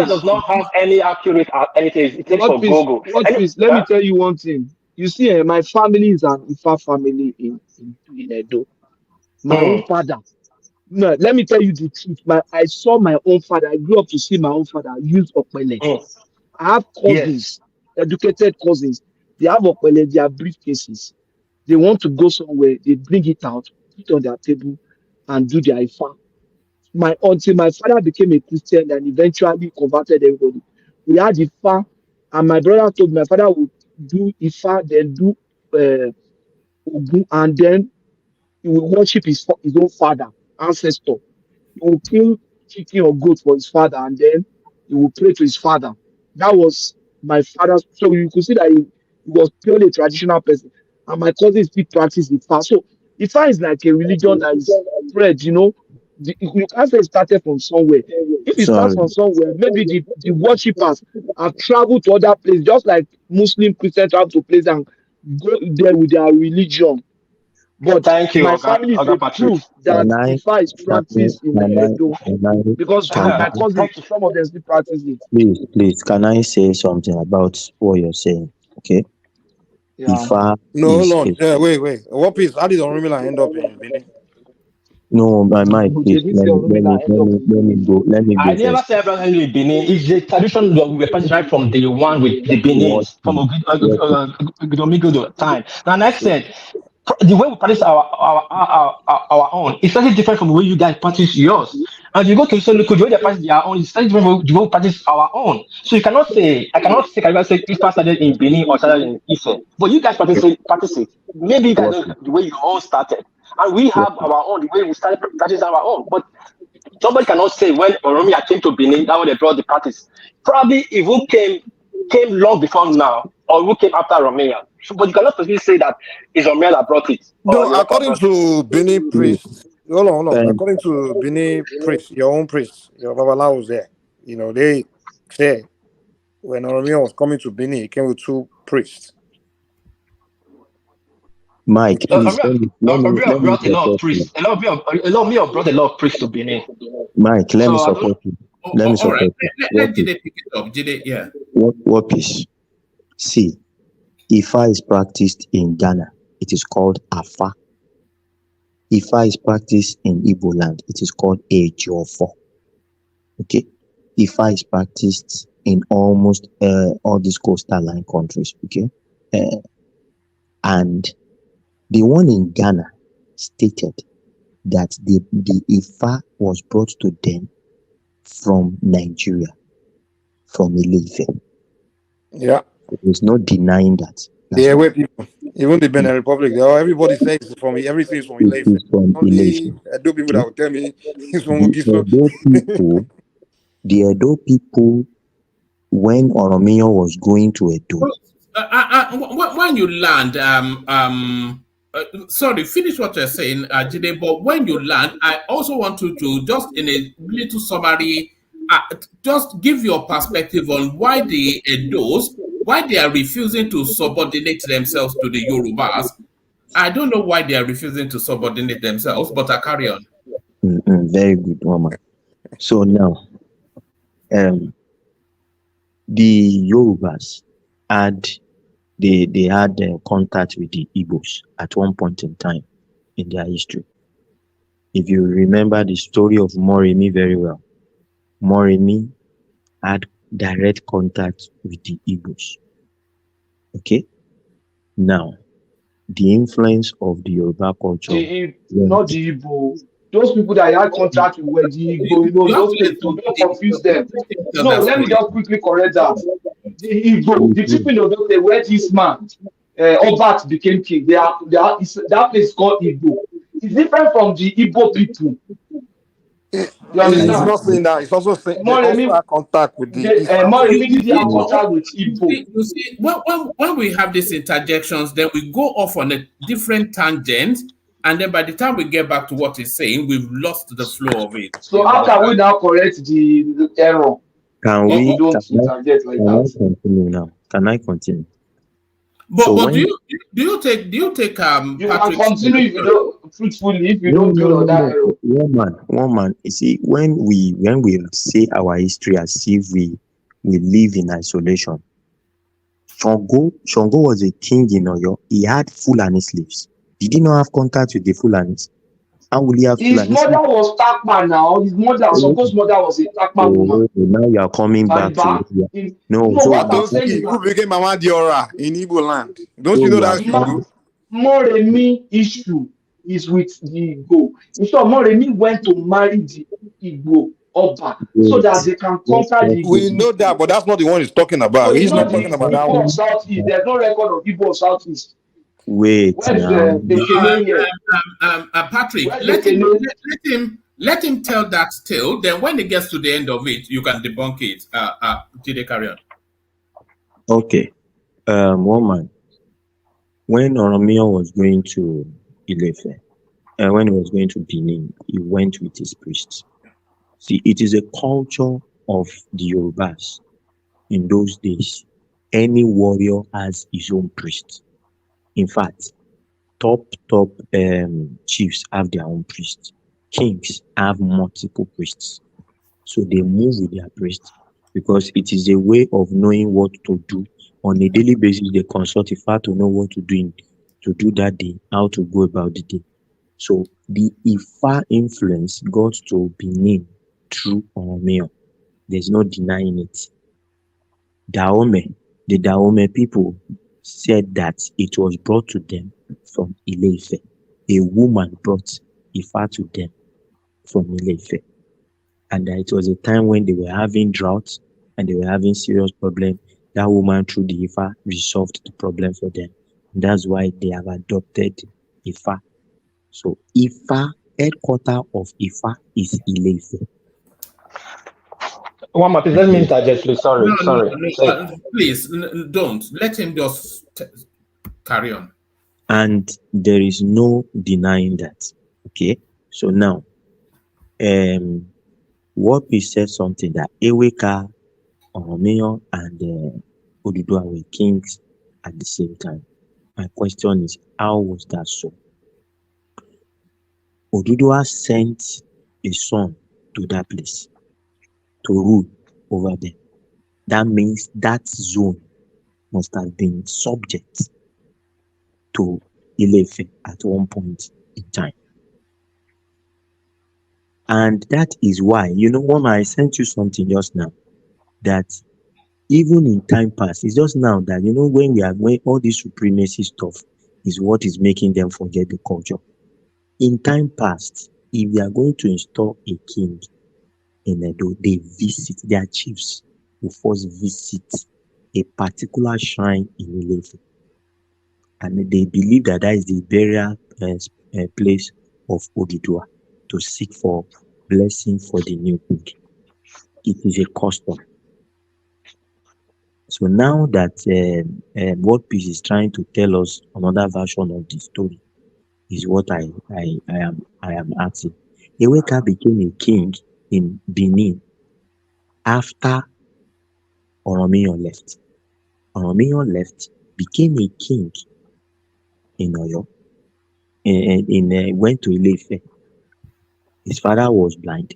does not have any accurate anything. It takes for Google. Let me tell you one thing. You see, my family is an Ifa family in Edo. My own father. No, let me tell you the truth. I saw my own father. I grew up to see my own father use Okpele. I have cousins, educated cousins. They have Okpele, they have briefcases. They want to go somewhere, they bring it out, put it on their table, and do their Ifa. Until my father became a Christian and eventually converted everybody. We had Ifa, and my brother told me my father would do Ifa, then do Ogun, and then he will worship his own father, ancestor. He will kill chicken or goat for his father, and then he will pray to his father. That was my father's. So you could see that he was purely a traditional person. And my cousin still practice Ifa. So Ifa is like a religion that is spread, you can't say it started from somewhere. If it starts from somewhere, maybe the worshippers have traveled to other places, just like Muslim Christians travel to places and go there with their religion. But thank you, my family is a proof that Ifa is practiced in Edo because my cousins, some of them still practice it. Please, can I say something about what you're saying? Okay. Yeah. Ifa. No, hold on. Yeah, wait. What piece? How did Orumila end up in Benin? No, my mind, please. Let me go. I never said everything in Benin. It's the tradition that we were practicing right from day one with the Benin from Ogidomigo time. Now, next said, the way we practice our own is slightly different from the way you guys practice yours. And you go to Iseluku, the way they practice their own is slightly different from the way we practice our own. So I cannot say Ifa started in Benin or started in Ife. But you guys practice it. Maybe you guys know the way your own started. And we have our own, the way we started practicing our own. But somebody cannot say when Oromia came to Benin, that was they brought the practice. Probably if who came long before now, or who came after Oromia. So, but you cannot specifically say that it's Oromia that brought it. No, according to Benin priest, hold on. According to Benin priest, your own priest, your Babalawo was there. They say when Oromia was coming to Benin, he came with 2 priests. Mike, please. Oromia brought a lot of priests. A lot of brought a lot of priests to Benin. Mike, let me support you. Let me support you. Let Jide pick it up. Jide, yeah. What piece? See, Ifa is practiced in Ghana. It is called Afa. Ifa is practiced in Igbo land. It is called Ejiofor. Okay. Ifa is practiced in almost all these coastal line countries. Okay. And the one in Ghana stated that the Ifa was brought to them from Nigeria, from Ile-Ife. Yeah. There's no denying that. Yeah, wait, people. Even the Benin Republic, everybody says it's from everything is from Ile-Ife. Only Edo people that will tell me it's from Ogiso. The Edo people, when Oromia was going to Edo. When you land, sorry, finish what you're saying, Jide, but when you land, I also want you to just in a little summary, just give your perspective on why the Edos, why they are refusing to subordinate themselves to the Yorubas. I don't know why they are refusing to subordinate themselves, but I carry on. Very good, Mama. So now, The Yorubas had they had contact with the Igbos at one point in time in their history. If you remember the story of Moremi very well, Moremi had direct contact with the Igbos. Okay, now the influence of the Yoruba culture. Not the Igbo. Those people that had contract with were the Igbo, those states, so don't confuse them. No, let me just quickly correct that. The Igbo, the people in those states where this man, Obat became king, that place is called Igbo. It's different from the Igbo people. You understand? He's not saying that. He's also saying they also have contact with the East. Immediately have contact with Igbo. You see, when we have these interjections, then we go off on a different tangent, and then by the time we get back to what he's saying, we've lost the flow of it. So how can we now correct the error? Can we interject like that? Continue now? Can I continue? But, So but when- do you take You can Patrick's continue if you don't truthfully, if you don't do on that error. One man. You see, when we say our history as if we live in isolation, Shango was a king in Oyo. He had Fulani slaves. Did he not have contact with the Fulanis? How will he have His Fulani mother slaves? was Takpa now. His mother, supposed mother was a Takpa woman. Now you are coming back to no. No, So what I'm saying is Who that became Mama Diora in Igbo land? Don't you know that story? Moremi issue is with the Igbo. In short, Moremi went to marry the Igbo Oba so that they can conquer the Igbo. We know that, but that's not the one he's talking about. So He's it's not not the talking about that Igbo one. of Southeast. There's no record of Igbo of Southeast. Wait Where's now. Bekele here? Patrick, Where's let him tell that tale. Then when it gets to the end of it, you can debunk it. Jide, carry on. Okay. One man. When Oromio was going to Ilefe, when he was going to Benin, he went with his priests. See, it is a culture of the Yorubas in those days. Any warrior has his own priest. In fact, top chiefs have their own priests. Kings have multiple priests. So they move with their priests because it is a way of knowing what to do. On a daily basis, they consult Ifa to know what to do that day, how to go about the day. So the Ifa influence got to Benin through Oromio. There's no denying it. The Dahomey people said that it was brought to them from Ile-Ife. A woman brought Ifa to them from Ile-Ife. And it was a time when they were having droughts and they were having serious problems. That woman through the Ifa resolved the problem for them. And that's why they have adopted Ifa. So Ifa, headquarter of Ifa is Ile-Ife. One more, please, let me interject, please. Sorry. No, please, don't. Let him just carry on. And there is no denying that. Okay? So now, what we said something that Eweka, Oromio, and Oduduwa were kings at the same time. My question is, how was that so? Oduduwa sent a son to that place to rule over them. That means that zone must have been subject to Ile-Ife at one point in time. And that is why, when I sent you something just now, that even in time past, it's just now that, when all this supremacy stuff is what is making them forget the culture. In time past, if they are going to install a king in Edo, they visit, their chiefs will first visit a particular shrine in Ile-Ife. And they believe that is the burial place of Oduduwa to seek for blessing for the new king. It is a custom. So now that what Peace is trying to tell us, another version of the story, is what I am asking. Eweka became a king in Benin after Oromio left. Oromio left, became a king in Oyo, and went to Ile-Ife. His father was blind.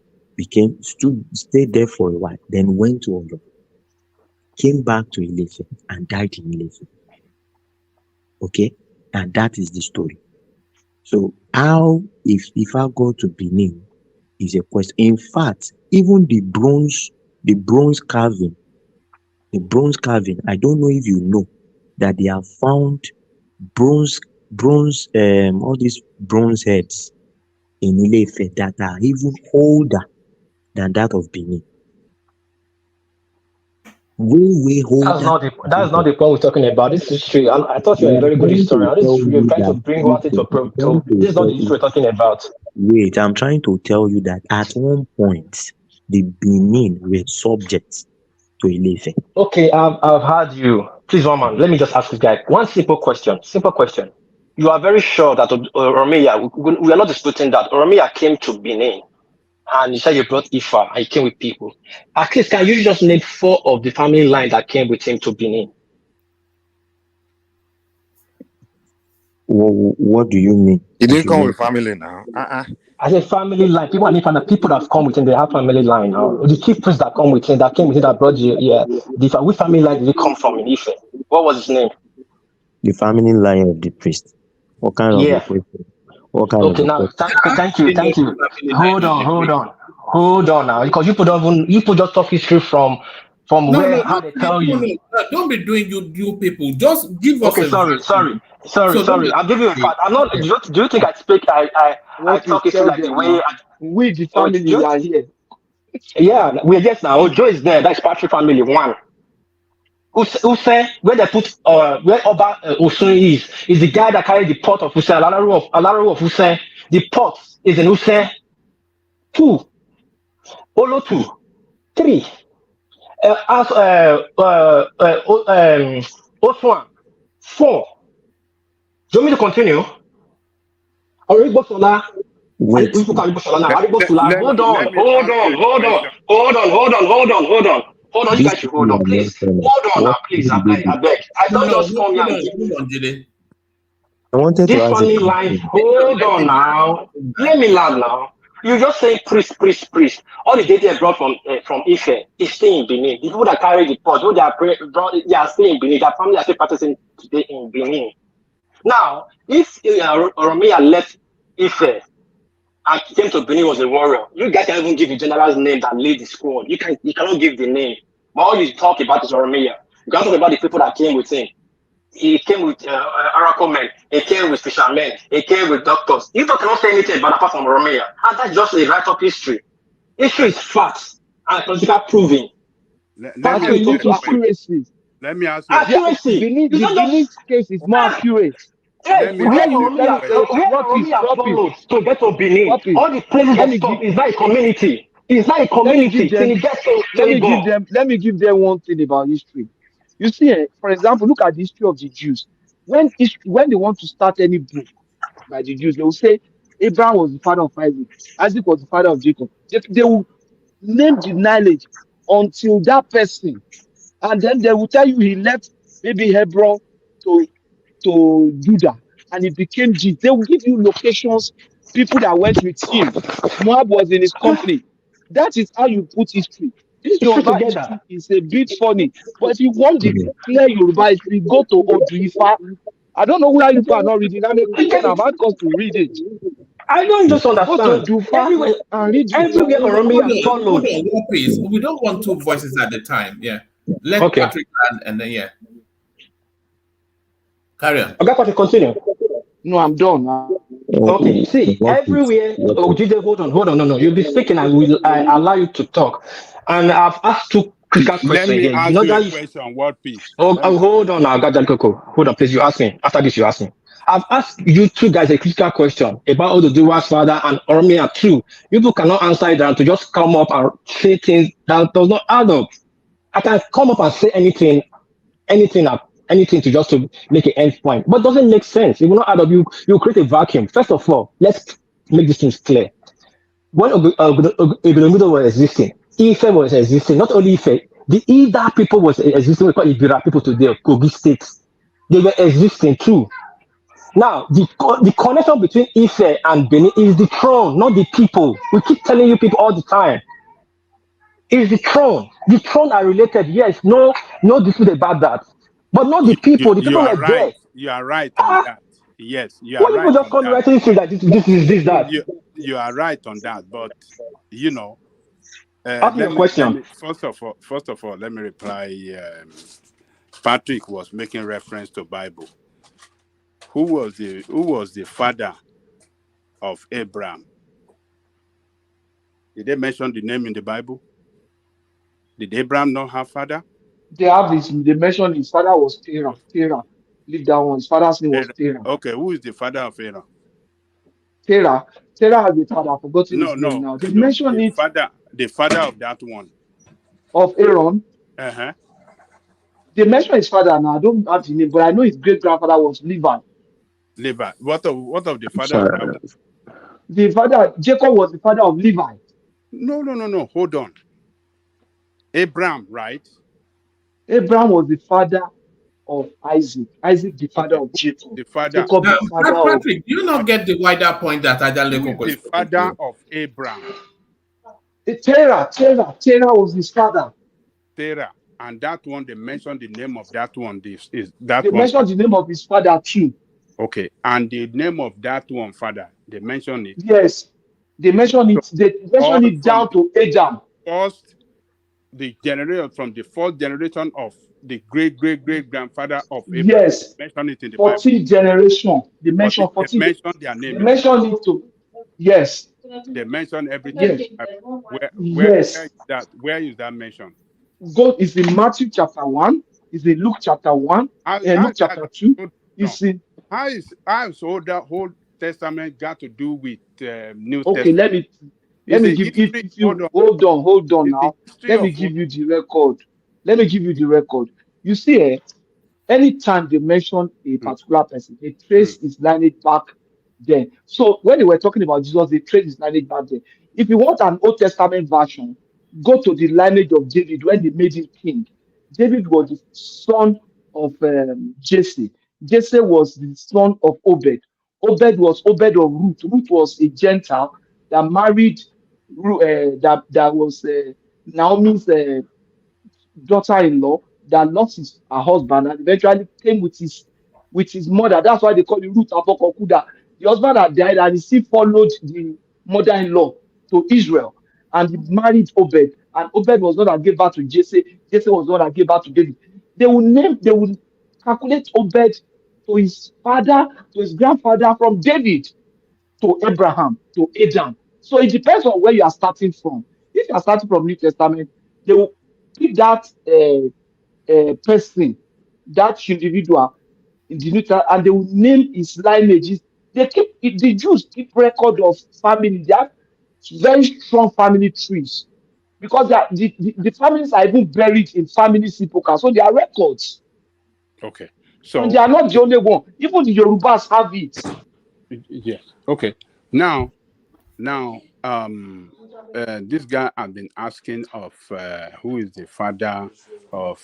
stayed there for a while, then went to Oyo, came back to Ilefe and died in Ilefe. Okay, and that is the story. So how if I go to Benin is a question. In fact, even the bronze carving, I don't know if you know that they have found bronze all these bronze heads in Ile-Ife that are even older than that of Benin. Way older. That's not the point we're talking about. This history. I thought you were a very good historian. You're trying to bring what into this is not the history we're talking about. Wait, I'm trying to tell you that at one point the Benin were subject to Ile-Ife. Okay, I've heard you. Please, one man, let me just ask this guy one simple question. You are very sure that Oromiya, we are not disputing that Oromiya came to Benin and you said you brought Ifa and he came with people. At least, can you just name 4 of the family line that came with him to Benin? What do you mean? He didn't come with family now. I said family line. People that have come with him, they have family line now. The chief priest that came with him, that brought you, which family line did he come from in Ife? What was his name? The family line of the priest. What kind of a question? Okay, now thank you. Hold on now, because you put just talk history from how they tell you. Don't be doing you people. Just give us. Okay, sorry. I'll give you a fact. I'm not. Do you think I speak? I talk history like the way we the family are here. Yeah, we're just now. Ojo is there. That's Patrick family 1. Who say where they put where Oba Oseni is the guy that carried the pot of Use, Alaro of Use. The pot is in Use. 2, Olo 2, 3. Oswan 4. Do you want me to continue? Origbosola. Wait. Hold on. You guys should hold on, please. Hold on now, please. I beg. I don't just come here and give. I wanted This to ask funny line. Hold on now. Let me land now. You just say priest. All the data I brought from Ife is staying in Benin. The people that carry the pot, who they are staying in Benin. Their family are still practicing today in Benin. Now, if Oromiya left Ife and came to Benin was a warrior, you guys can't even give the general's name that laid the squad. You cannot give the name. But all you talk about is Oromiya. You can't talk about the people that came with him. He came with oracle men. He came with fishermen. He came with doctors. You cannot say anything about apart from Oromiya. And that's just a write-up history. History is facts and political proving. Let me ask you. Accuracy. The Benin case is more accurate. Hey, where Oromiya followed to get to Benin, all the places they stop is not a community. It's not a community. Let me give them one thing about history. You see, for example, look at the history of the Jews. When they want to start any book by the Jews, they will say Abraham was the father of Isaac, Isaac was the father of Jacob. They will name the lineage until that person, and then they will tell you he left maybe Hebron to Judah, and it became Jesus. They will give you locations, people that went with him. Moab was in his company. That is how you put history. This Yoruba history is a bit funny, but if you want the clear Yoruba history, go to Oduifa. I don't know where you are not reading. I'm a Christian. I've had cause to read it. I don't just understand. Everywhere Oromiya followed. Please, we don't want 2 voices at the time. Yeah. Let Patrick and then carry on. Okay, Patrick, continue. No, I'm done. Okay, see, everywhere. Hold on. No. You'll be speaking and I allow you to talk. And I've asked 2 critical questions. Let me ask you a question, word peace. Hold on now, hold on, please. You ask me. After this, you ask me. I've asked you 2 guys a critical question about Oduduwa's father and Oromiya too. You cannot answer it and to just come up and say things that does not add up. I can come up and say anything to just to make an end point, but it doesn't make sense. It will not add up. You create a vacuum. First of all, let's make these things clear. When Ogunogudo was existing, Ife was existing. Not only Ife, the Ida people was existing. We call Ibira people today, Kogi states. They were existing too. Now, the connection between Ife and Benin is the throne, not the people. We keep telling you people all the time. It's the throne. The throne are related, yes, no dispute about that. But not the people. The You people are were right. there. You are right on that. Yes, you are What people right just on come that. writing things that this is this, that. You are right on that. But you know, Ask me a question. first of all, let me reply. Patrick was making reference to Bible. Who was the father of Abraham? Did they mention the name in the Bible? Did Abraham not have father? They have this. They mentioned his father was Terah. Terah. Leave that one. His father's name was Terah. Okay, who is the father of Aaron? Terah. Terah has a father. I've forgotten his name No. now. They mentioned it The father of that one. of Aaron. Uh-huh. They mentioned his father now. I don't have the name, but I know his great grandfather was Levi. Levi. What of the father of that one? The father, Jacob was the father of Levi. No. Hold on. Abraham, right? Abraham was the father of Isaac. Isaac, the father of Jacob. The father. Jacob, the father of. Patrick, do you not get the wider point that Ajaleko Who is the father of Abraham? Terah was his father. Terah. And that one, they mentioned the name of that one. This is that They one. mentioned the name of his father too. Okay. And the name of that one, father, they mentioned it. Yes. They mentioned it. They mentioned it down to Adam. The generation from the fourth generation of the great grandfather of Abraham. Yes. They mentioned it in the 14th generation. They mentioned 14. They mentioned their name. They mentioned it to. Yes. They mentioned everything. Yes. Where is that mentioned? God is in Matthew chapter 1. Is in Luke chapter 1. Luke chapter 2. Is in. How is that whole Testament got to do with New Okay, Testament? let me give if you hold on now. Let me give you the record. Let me give you the record. You see, anytime they mention a particular person, they trace his lineage back there. So when they were talking about Jesus, they trace his lineage back there. If you want an Old Testament version, go to the lineage of David when they made him king. David was the son of Jesse. Jesse was the son of Obed. Obed was Obed of Ruth. Ruth was a Gentile that married that was Naomi's daughter-in-law that lost her husband and eventually came with his mother. That's why they call it Ruth Apokokuda. The husband had died and he still followed the mother-in-law to Israel and he married Obed. And Obed was the one that gave birth to Jesse. Jesse was the one that gave birth to David. They will calculate Obed to his father, to his grandfather from David to Abraham, to Adam. So it depends on where you are starting from. If you are starting from New Testament, they will keep that person, that individual in the New Testament, and they will name his lineages. The Jews keep record of family. They have very strong family trees because the families are even buried in family sepulchre. So they are records. Okay. And they are not the only one. Even the Yorubas have it. Yes. Okay. Now, this guy has been asking of who is the father of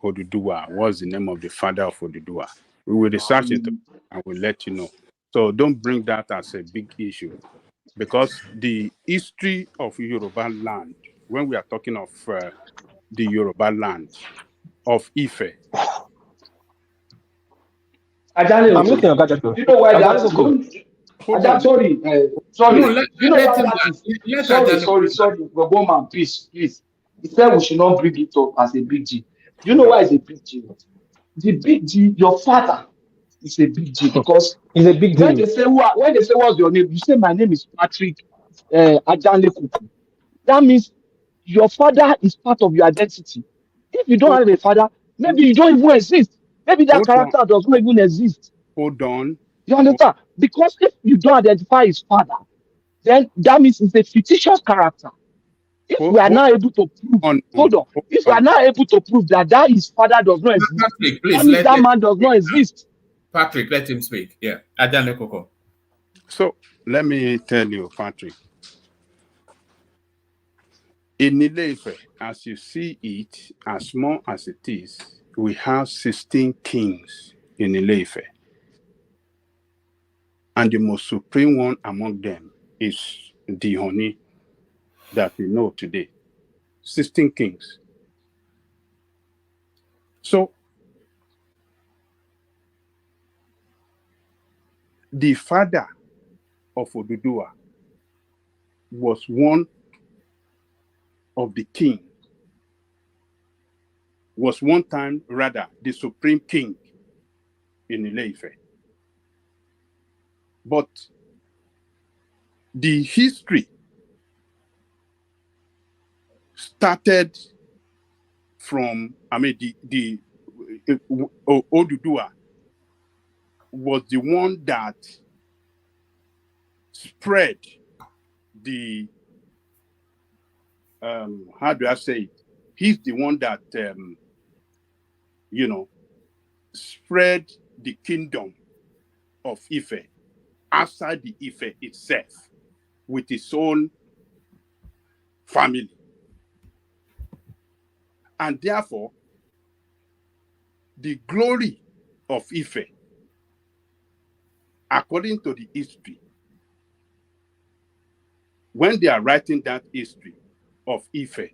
Oduduwa. What's the name of the father of Oduduwa? We will research it and we'll let you know. So don't bring that as a big issue because the history of Yoruba land, when we are talking of the Yoruba land of Ife. I'm looking at that. You know why that is going? Sorry. No, let you know why him that back. is? Sorry. Woman, please. He said we should not bring it up as a big deal. You know why it's a big deal? The big deal, your father is a big deal because it's a big deal. When they say what's your name, you say my name is Patrick Ajanlekuku. That means your father is part of your identity. If you don't have a father, maybe you don't even exist. Maybe that character does not even exist. Hold on. You understand? Because if you don't identify his father, then that means it's a fictitious character. If we are now able to prove, if we are now able to prove that his father does not exist, Patrick, please, that means that man does not exist. Patrick, let him speak. Yeah, Adane Koko. So let me tell you, Patrick. In Ile-Ife, as you see it, as small as it is, we have 16 kings in Ile-Ife. And the most supreme one among them is the honey that we know today. 16 kings. So the father of Oduduwa was one of the king, was one time rather the supreme king in Ile-Ife. But the history started from, the Oduduwa was the one that spread the, how do I say it? He's the one that, spread the kingdom of Ife outside the Ife itself with his own family. And therefore, the glory of Ife, according to the history, when they are writing that history of Ife,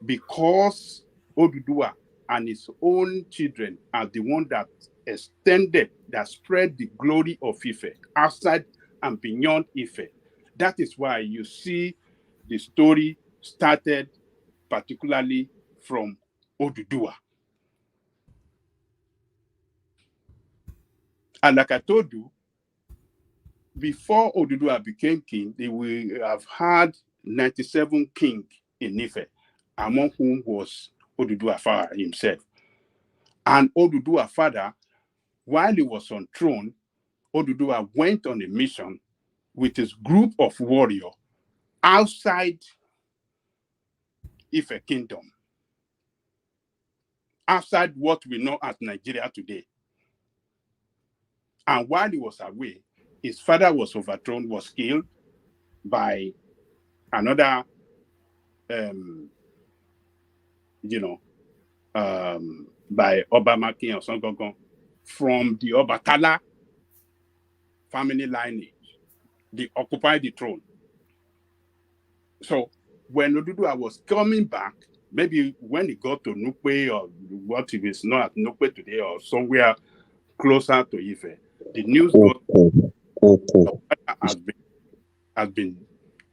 because Oduduwa and his own children are the one that extended, that spread the glory of Ife outside and beyond Ife. That is why you see the story started particularly from Oduduwa. And like I told you, before Oduduwa became king, they will have had 97 kings in Ife, among whom was Oduduwa father himself. And Oduduwa father, while he was on throne, Oduduwa went on a mission with his group of warriors outside Ife kingdom, outside what we know as Nigeria today. And while he was away, his father was overthrown, was killed by another, by Obamaki or Songogon from the Obatala family lineage. They occupied the throne. So when Oduduwa was coming back, maybe when he got to Nukwe or what is known as Nukwe today or somewhere closer to Ife, the news has been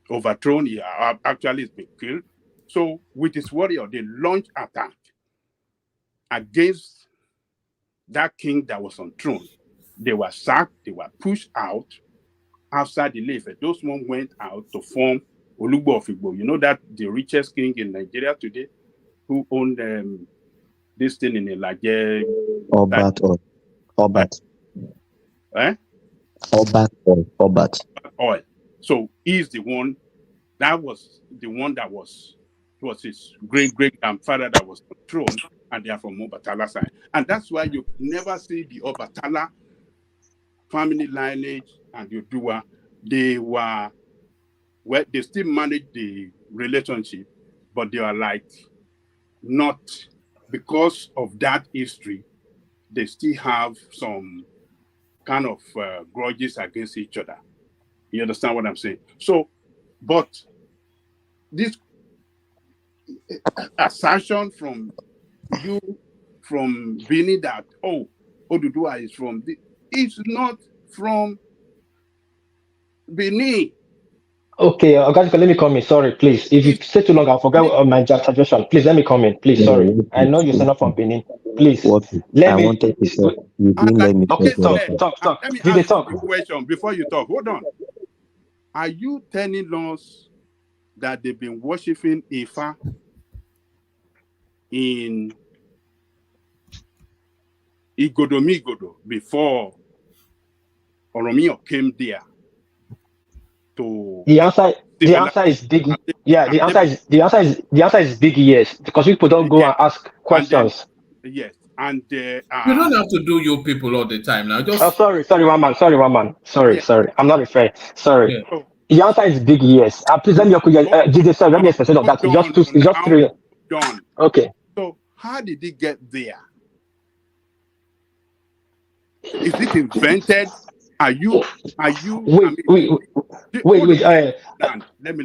overthrown. He actually has been killed. So with his warrior, they launched attack against that king that was on throne. They were sacked, they were pushed out outside the Ile-Ife. Those ones went out to form Olugbo of Igbo. You know that the richest king in Nigeria today, who owned this thing in Ilaje. Obat. Obat. Oil. So he's the one, that was the one that was his great-great-grandfather that was on the throne, and they are from Obatala side. And that's why you never see the Obatala family lineage and Oduduwa. They were, well, they still managed the relationship, but they are like, not because of that history, they still have some kind of grudges against each other. You understand what I'm saying? So, but this assertion from you, from Benin, that, oh, Oduduwa is from, it's not from Benin. Okay, guys, let me come in. Sorry, please. If you stay too long, I'll forget my suggestion. Please let me come in. Please, sorry. I know you're not from Benin. Please, let me. wanted to talk. You didn't let me Okay, talk. talk. Let me Did they ask you talk? a question before you talk. Hold on. Are you telling us that they've been worshiping Ifa in Igodomigodo before Oromio came there to? The answer is big. Yeah, the answer is big yes, because people don't go and ask questions. Yes, and you don't have to do you people all the time now. Just sorry, one man. Sorry. I'm not referring. Sorry. Yeah. The answer is big yes. Please let me let me explain of that. It's just 3. Done. Okay. So how did he get there? Is it invented Are you? Wait. Let me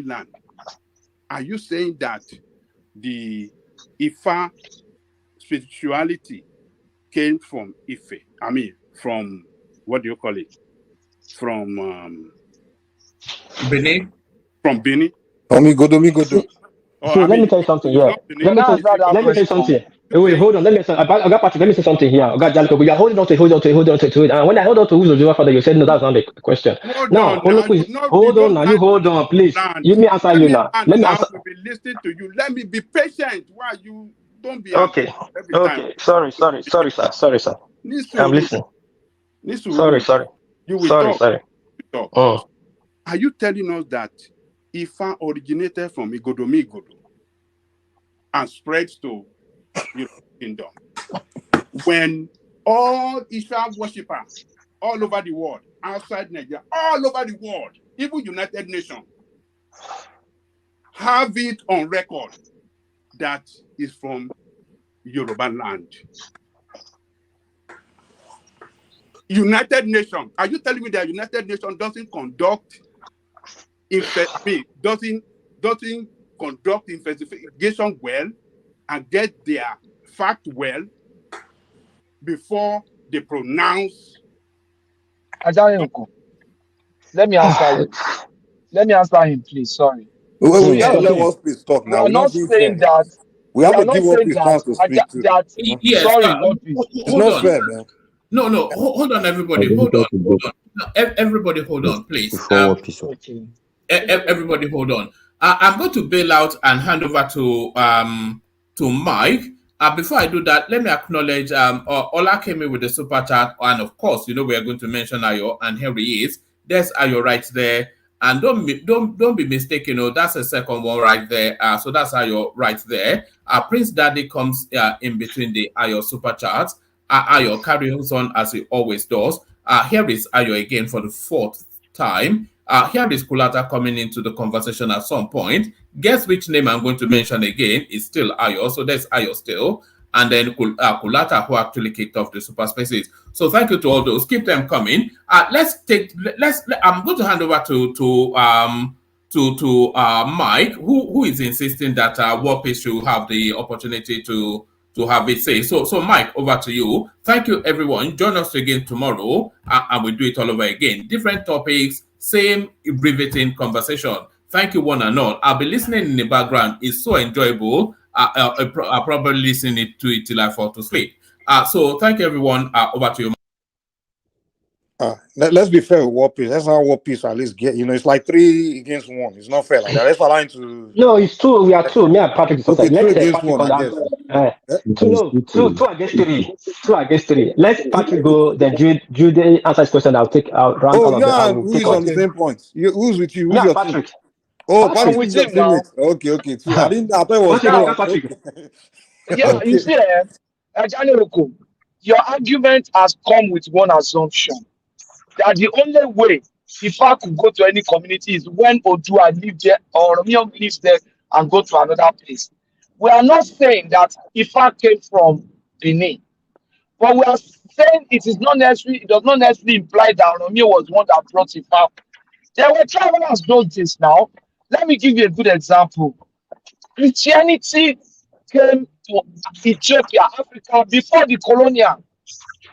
land. Are you saying that the Ifa spirituality came from Ife? I mean, from what do you call it? From Benin. From Benin. Migodo. So let me tell you something here. Let me tell you something. Wait, hold on. Let me say, I got Patrick. Let me say something here. I got Jalko. You're holding on to it. And when I hold on to who's the father, you said no, that's not the question. Now, hold on. Now you hold on, please. Let me answer you now. Let me answer. We'll be listening to you. Let me be patient. Why you don't be okay? Okay. Sorry, sir. I'm listening. Sorry. You will talk. Talk. Are you telling us that Ifa originated from Migodo and spreads to European kingdom? When all Ifa worshippers all over the world, outside Nigeria, all over the world, even United Nations, have it on record that is from Yoruba land. United Nations. Are you telling me that United Nations doesn't conduct doesn't conduct investigation well and get their fact well before they pronounce? Let me answer you. Let me answer him, please. Sorry. Well, we have to let us please talk now. We are not saying that. We have to give up his chance to speak too. Yes, sorry, it's not fair, man. No, hold on, everybody. Hold on. Everybody, hold on, please. Everybody, hold on. I'm going to bail out and hand over to Mike. Before I do that, let me acknowledge Ola came in with the super chat, and of course, we are going to mention Ayo, and here he is. There's Ayo right there, and don't be mistaken. That's the second one right there. So that's Ayo right there. Prince Daddy comes in between the Ayo super chats. Ayo carries on as he always does. Here is Ayo again for the fourth time. Here is Kulata coming into the conversation at some point. Guess which name I'm going to mention again is still Ayo. So there's Ayo still. And then Kulata, who actually kicked off the Super Spaces. So thank you to all those. Keep them coming. I'm going to hand over to Mike, who is insisting that Warpace should have the opportunity to have it say. So Mike, over to you. Thank you, everyone. Join us again tomorrow, and we'll do it all over again. Different topics, same riveting conversation. Thank you, one and all. I'll be listening in the background. It's so enjoyable. I'll probably listen to it till I fall to sleep. So thank you, everyone. Over to you. Let's be fair with War Peace. That's how War Peace at least get. It's like 3 against 1. It's not fair like that. Let's align to. No, it's 2. We are 2. Me and Patrick is okay. 2 against Patrick 1. I guess. 2 against 3. 2 against 3. Let Patrick go. Then Jude answer his question. I'll round all of them. Who is on the same points? Who's with you? Who's yeah, your Patrick. Team? Oh, Patrick with your teammate. Okay. 2. I thought it was Patrick. Yeah, you see, your argument has come with one assumption. That the only way Ifa could go to any community is when Odua live there or Romeo lives there and go to another place. We are not saying that Ifa came from Benin, but we are saying it does not necessarily imply that Romeo was one that brought Ifa. There were travelers those days now. Let me give you a good example. Christianity came to Ethiopia, Africa, before the colonial.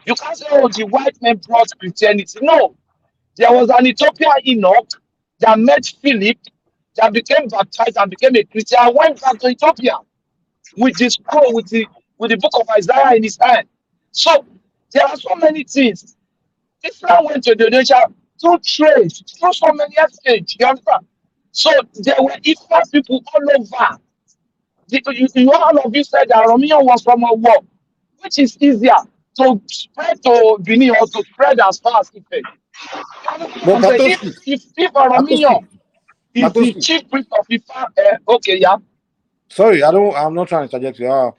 You can't say, oh, the white men brought Christianity. No. There was an Ethiopian Enoch that met Philip, that became baptized and became a Christian, and went back to Ethiopia with the scroll, with the book of Isaiah in his hand. So there are so many things. Islam went to Indonesia through trade, through so many exchange. You understand? So there were Islam people all over. All of you said that Romeo was from a war, which is easier to spread to Benin or to spread as far as Ife. If Romeo is the chief priest of Ifa, okay, yeah. Sorry, I'm not trying to interject you.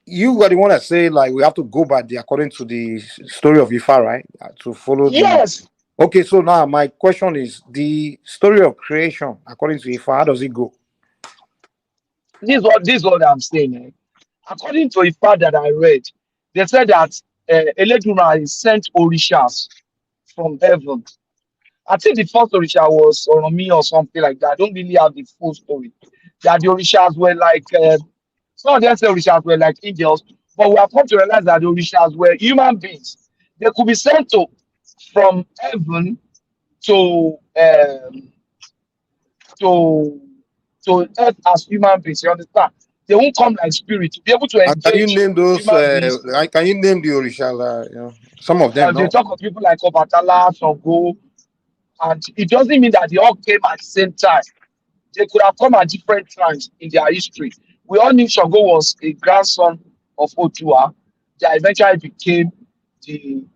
You were the one that said like we have to go by according to the story of Ifa, right? To follow. Yes. Okay, so now my question is the story of creation according to Ifa. How does it go? This is what I'm saying. According to Ifa that I read, they said that Eleduma sent Orishas from heaven. I think the first Orisha was Oromi or something like that. I don't really have the full story. That the Orishas were like, some of them say Orishas were like angels, but we have come to realize that the Orishas were human beings. They could be sent from heaven to to earth as human beings. You understand? They won't come like spirit to be able to And can you engage name those? human beings. Can you name the Orishas? Some of them. They No. talk of people like Obatala, Songo, and it doesn't mean that they all came at the same time. They could have come at different times in their history. We all knew Songo was a grandson of Otua that eventually became the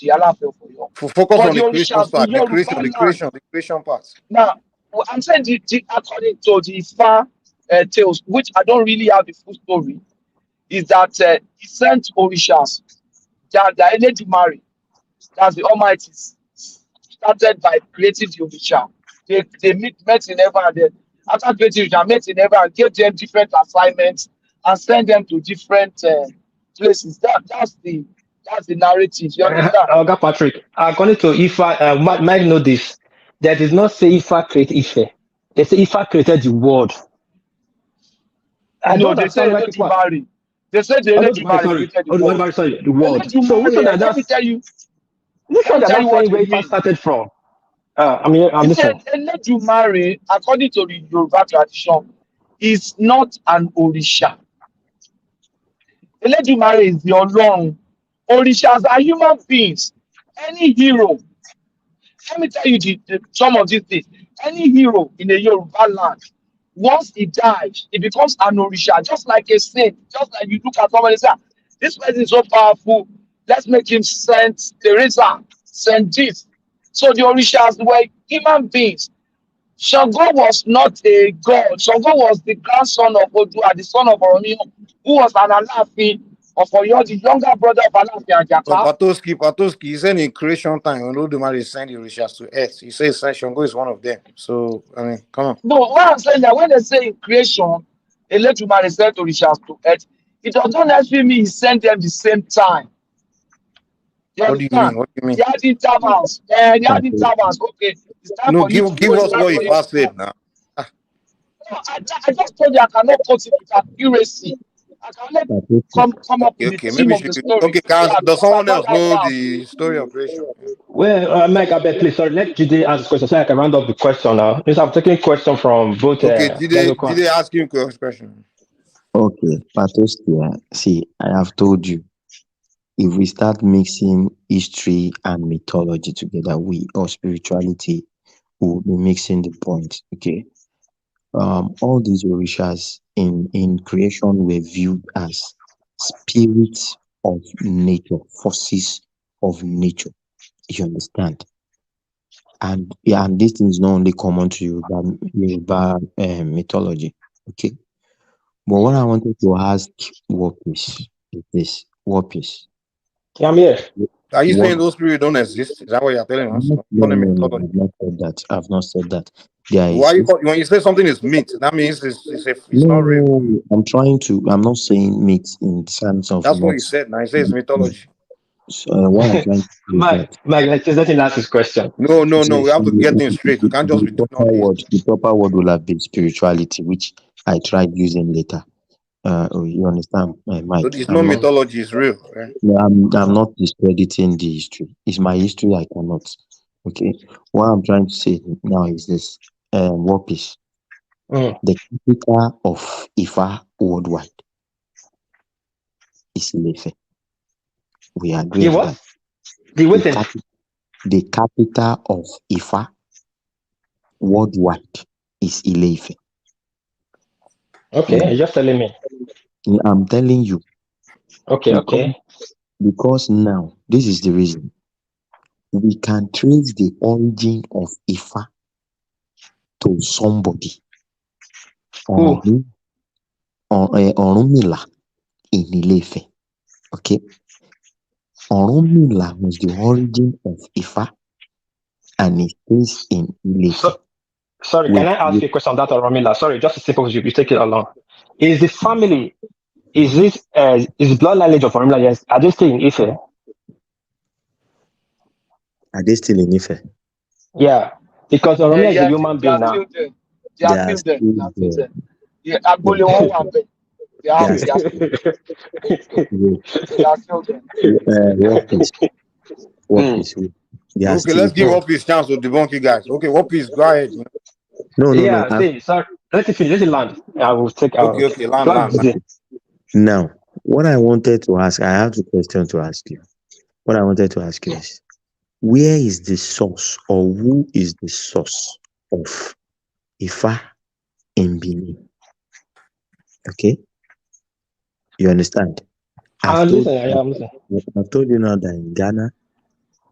Alaafin of Oyo. Focus But on the the creation Orishas, the part. The Yoruba land. creation part. Now, I'm saying according to the Ifa tales, which I don't really have the full story, is that he sent Orishas, that the Eledumare, that's the Almighty, started by creating the Orisha. They met in heaven, and then after creating Orisha, met in heaven and gave them different assignments and sent them to different places. That's the narrative. You understand? Oga Patrick, according to Ifa, might know this. That is not say Ifa created Ife. They say Ifa created the world. No, they say Eledumare. They say the Eledumare created the world. Sorry, the world. Eledumare, So which one that let me tell you. Which one Let that me tell you saying what where it Ifa means. started from? I'm listening. Eledumare, according to the Yoruba tradition, is not an Orisha. Eledumare is the Olorun. Orishas are human beings. Any hero, let me tell you some of these things. Any hero in a Yoruba land, once he dies, he becomes an Orisha, just like a saint. Just like you look at somebody and say, this person is so powerful, let's make him Saint Teresa, Saint this. So the Orishas were human beings. Shango was not a god. Shango was the grandson of Odua, the son of Oromi, who was an Alaafin of Oyo, the younger brother of Alaafin But Ajaka. Patoski, he said in creation time, when Olodumare sent the Orishas to earth, he says Shango is one of them. So, I mean, come on. No, what I'm saying that when they say in creation, Eledumare sent Orishas to earth, it does not necessarily mean he sent them the same time. You What do you mean? understand? What do you mean? They had intervals. They had intervals. Okay, it's time No, for you to give go. It's us time what for he you to first go. said now. No, I just told you I cannot quote it with accuracy. I can only come up with the Okay, theme maybe of the story. Yeah, does because I'm someone not else that know far. the story of creation? Well, Mike, I beg, please, sorry, let Jide ask the question so I can round up the question now. Yes, I'm taking question from both. Okay, Jide ask you a question. Okay, Patoski, see, I have told you, if we start mixing history and mythology together, or spirituality, will be mixing the point. Okay. All these orishas in creation were viewed as spirits of nature, forces of nature. You understand? And this thing is not only common to Yoruba mythology. Okay. But what I wanted to ask is this: Yeah, I'm here. Are you saying those spirits don't exist? Is that what you're telling us? No, I've not said that. I've not said that. When you say something is myth, that means it's not real. No, I'm not saying myth in terms of That's what what. you said. Now you say it's mythology. What I'm trying to do is that Mike, let him ask his question. No. We have to get things straight. We can't just be doing all this. The proper word will have been spirituality, which I tried using later. You understand, Mike? So it's not mythology, it's real. Right? No, I'm not discrediting the history. It's my history. I cannot. Okay. What I'm trying to say now is this: Wapis, the capital of Ifa worldwide is Ilefe. We agree on that. The capital of Ifa worldwide is Ileife. Okay, you're just telling me. I'm telling you. Okay. Because now, this is the reason. We can trace the origin of Ifa to somebody. Who? Orunmila in Ileife. Okay? Orunmila was the origin of Ifa and it is in Ileife. Sorry, can I ask you a question on that, Orunmila? Sorry, just as simple as you take it along. Is the family, is blood lineage of Orunmila, yes, are they still in Ife? Are they still in Ife? Yeah, because Oromia is a human they are being now. still there. They are still there. They are still there. Yeah, Agbole one. They are still there. They are still there. What is? They are Okay, still let's give there. What Peace chance to debunk you guys. Okay, What Peace, go ahead. No. Yeah, see, sorry. Let it finish. Let it land. I will take out. Okay, land. Now, what I wanted to ask, I have a question to ask you. What I wanted to ask you is, where is the source, or who is the source of Ifa in Benin? Okay, you understand? I'm listening. I'm listening. I've told you now that in Ghana,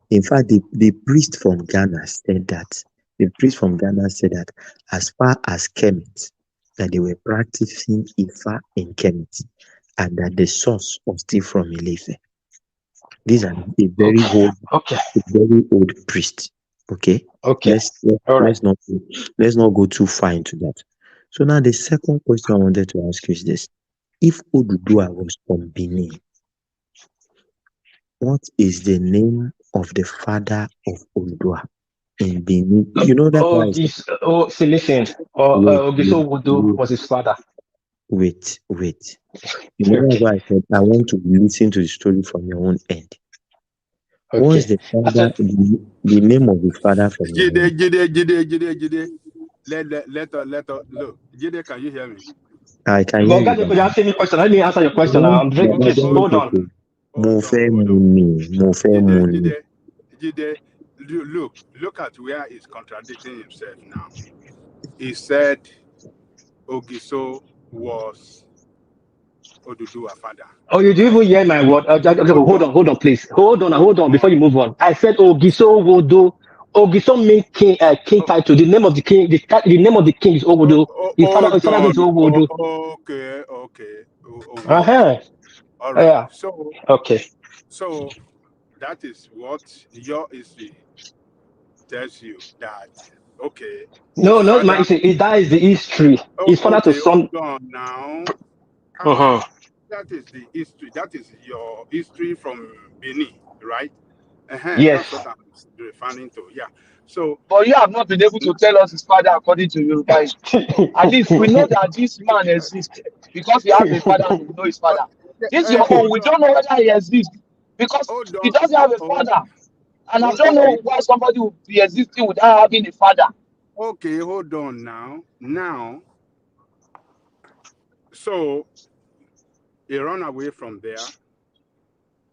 in fact, the priest from Ghana said that. The priest from Ghana said that as far as Kemet, that they were practicing Ifa in Kemet, and that the source was still from Ilefe. These are a very old priest. Okay. Let's not go too far into that. So now the second question I wanted to ask you is this: if Oduduwa was from Benin, what is the name of the father of Oduduwa in Benin? You know that Silesian or Ogiso Wudu was his father. Wait. You know why I said I want to listen to the story from your own end. Okay. What is the father? The name of the father from your own? Jide. Let her look. Jide, can you hear me? I can hear you. You're asking me question. Let me answer your question. I'm very please. Hold on. Jide, look at where he's contradicting himself now. He said Ogiso was Oduduwa father. Oh, you do even hear my word? Hold on, please. Hold on before you move on. I said Ogiso Wodo. Ogiso made king title. The name of the king, the name of the king is Owodo. His father is Owodo. Okay. All right. Yeah. So okay. So that is what your history tells you that okay. No, not my history. That is the history. His father to son. Hold on now. That is the history. That is your history from Benin, right? Yes. That's what I'm referring to. Yeah. So, but you have not been able to tell us his father according to Yoruba history. At least we know that this man exists because he has a father and we know his father. This is your own. We don't know whether he exists because he doesn't have a father. And I don't know why somebody would be existing without having a father. Okay, hold on now. So he ran away from there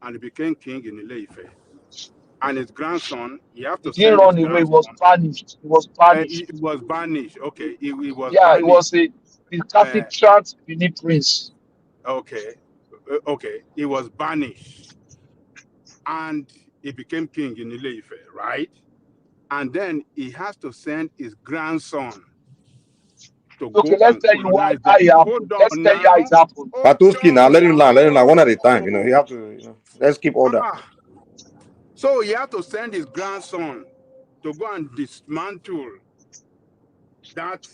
and he became king in Ile-Ife. And his grandson, you have to He didn't run away, he was banished. He was banished. It was banished. Okay. He was yeah, banished. it was a recalcitrant Benin prince. Okay. He was banished. And he became king in Ile-Ife, right? And then he has to send his grandson to go let's and tell you colonize how it happened. Hold on let's tell you how it happened. Patoski, now let him land one at a time. You have to, let's keep order. So he had to send his grandson to go and dismantle that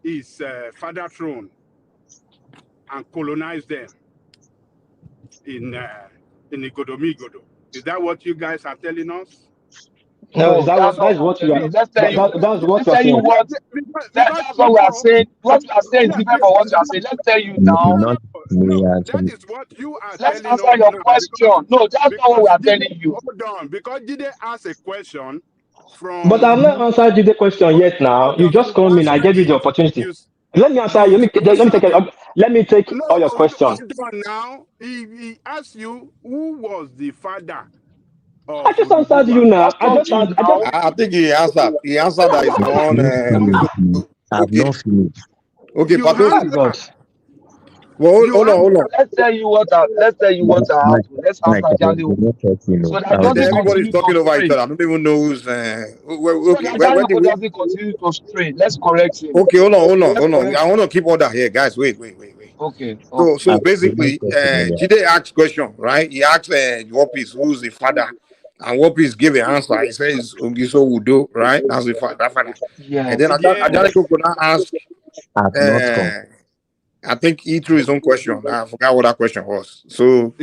his father throne and colonize them in Igodomigodo. Is that what you guys are telling us? No, that's what you are. Let's tell you. That's what you are saying. That's what we are saying. What we are saying is different from what you are saying. Let's tell you now. That is what you are Let's telling us. answer your question. No, that's not what we are telling you. Hold on, because Jide asked a question from. But I'm not answered the question yet. Now you just come in. I gave you the opportunity. Let me answer. Let me take all your questions. Hold on now. He asked you who was the father. I just answered you now. I think he answered. He answered that he's born. I've not finished. Okay, Patoski. Well, hold on. Let's tell you what happened. Let's answer Jali. So that doesn't everybody's continue talking to over stray. each other. I don't even know who's. Okay, so that Jali doesn't continue to stray. Let's correct him. Okay, hold on. I want to keep order here, guys. Wait. Okay. So basically, Jide asked question, right? He asked Wopis who's the father, and Wopis gave an answer. He says Ogiso Wudo, right? That's the father. Yeah. And then Ajani Kokona asked. I think he threw his own question. I forgot what that question was. So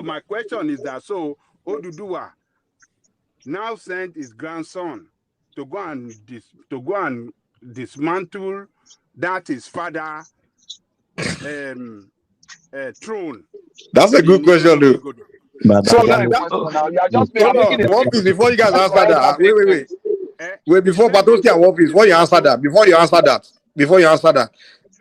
my question is that Oduduwa now sent his grandson to go and dismantle that his father throne. That's a good question, though. So now, You are just hold making on, One Piece, before you guys answer correct that, wait. statement. Wait, before Patoski and One Piece, before you answer that,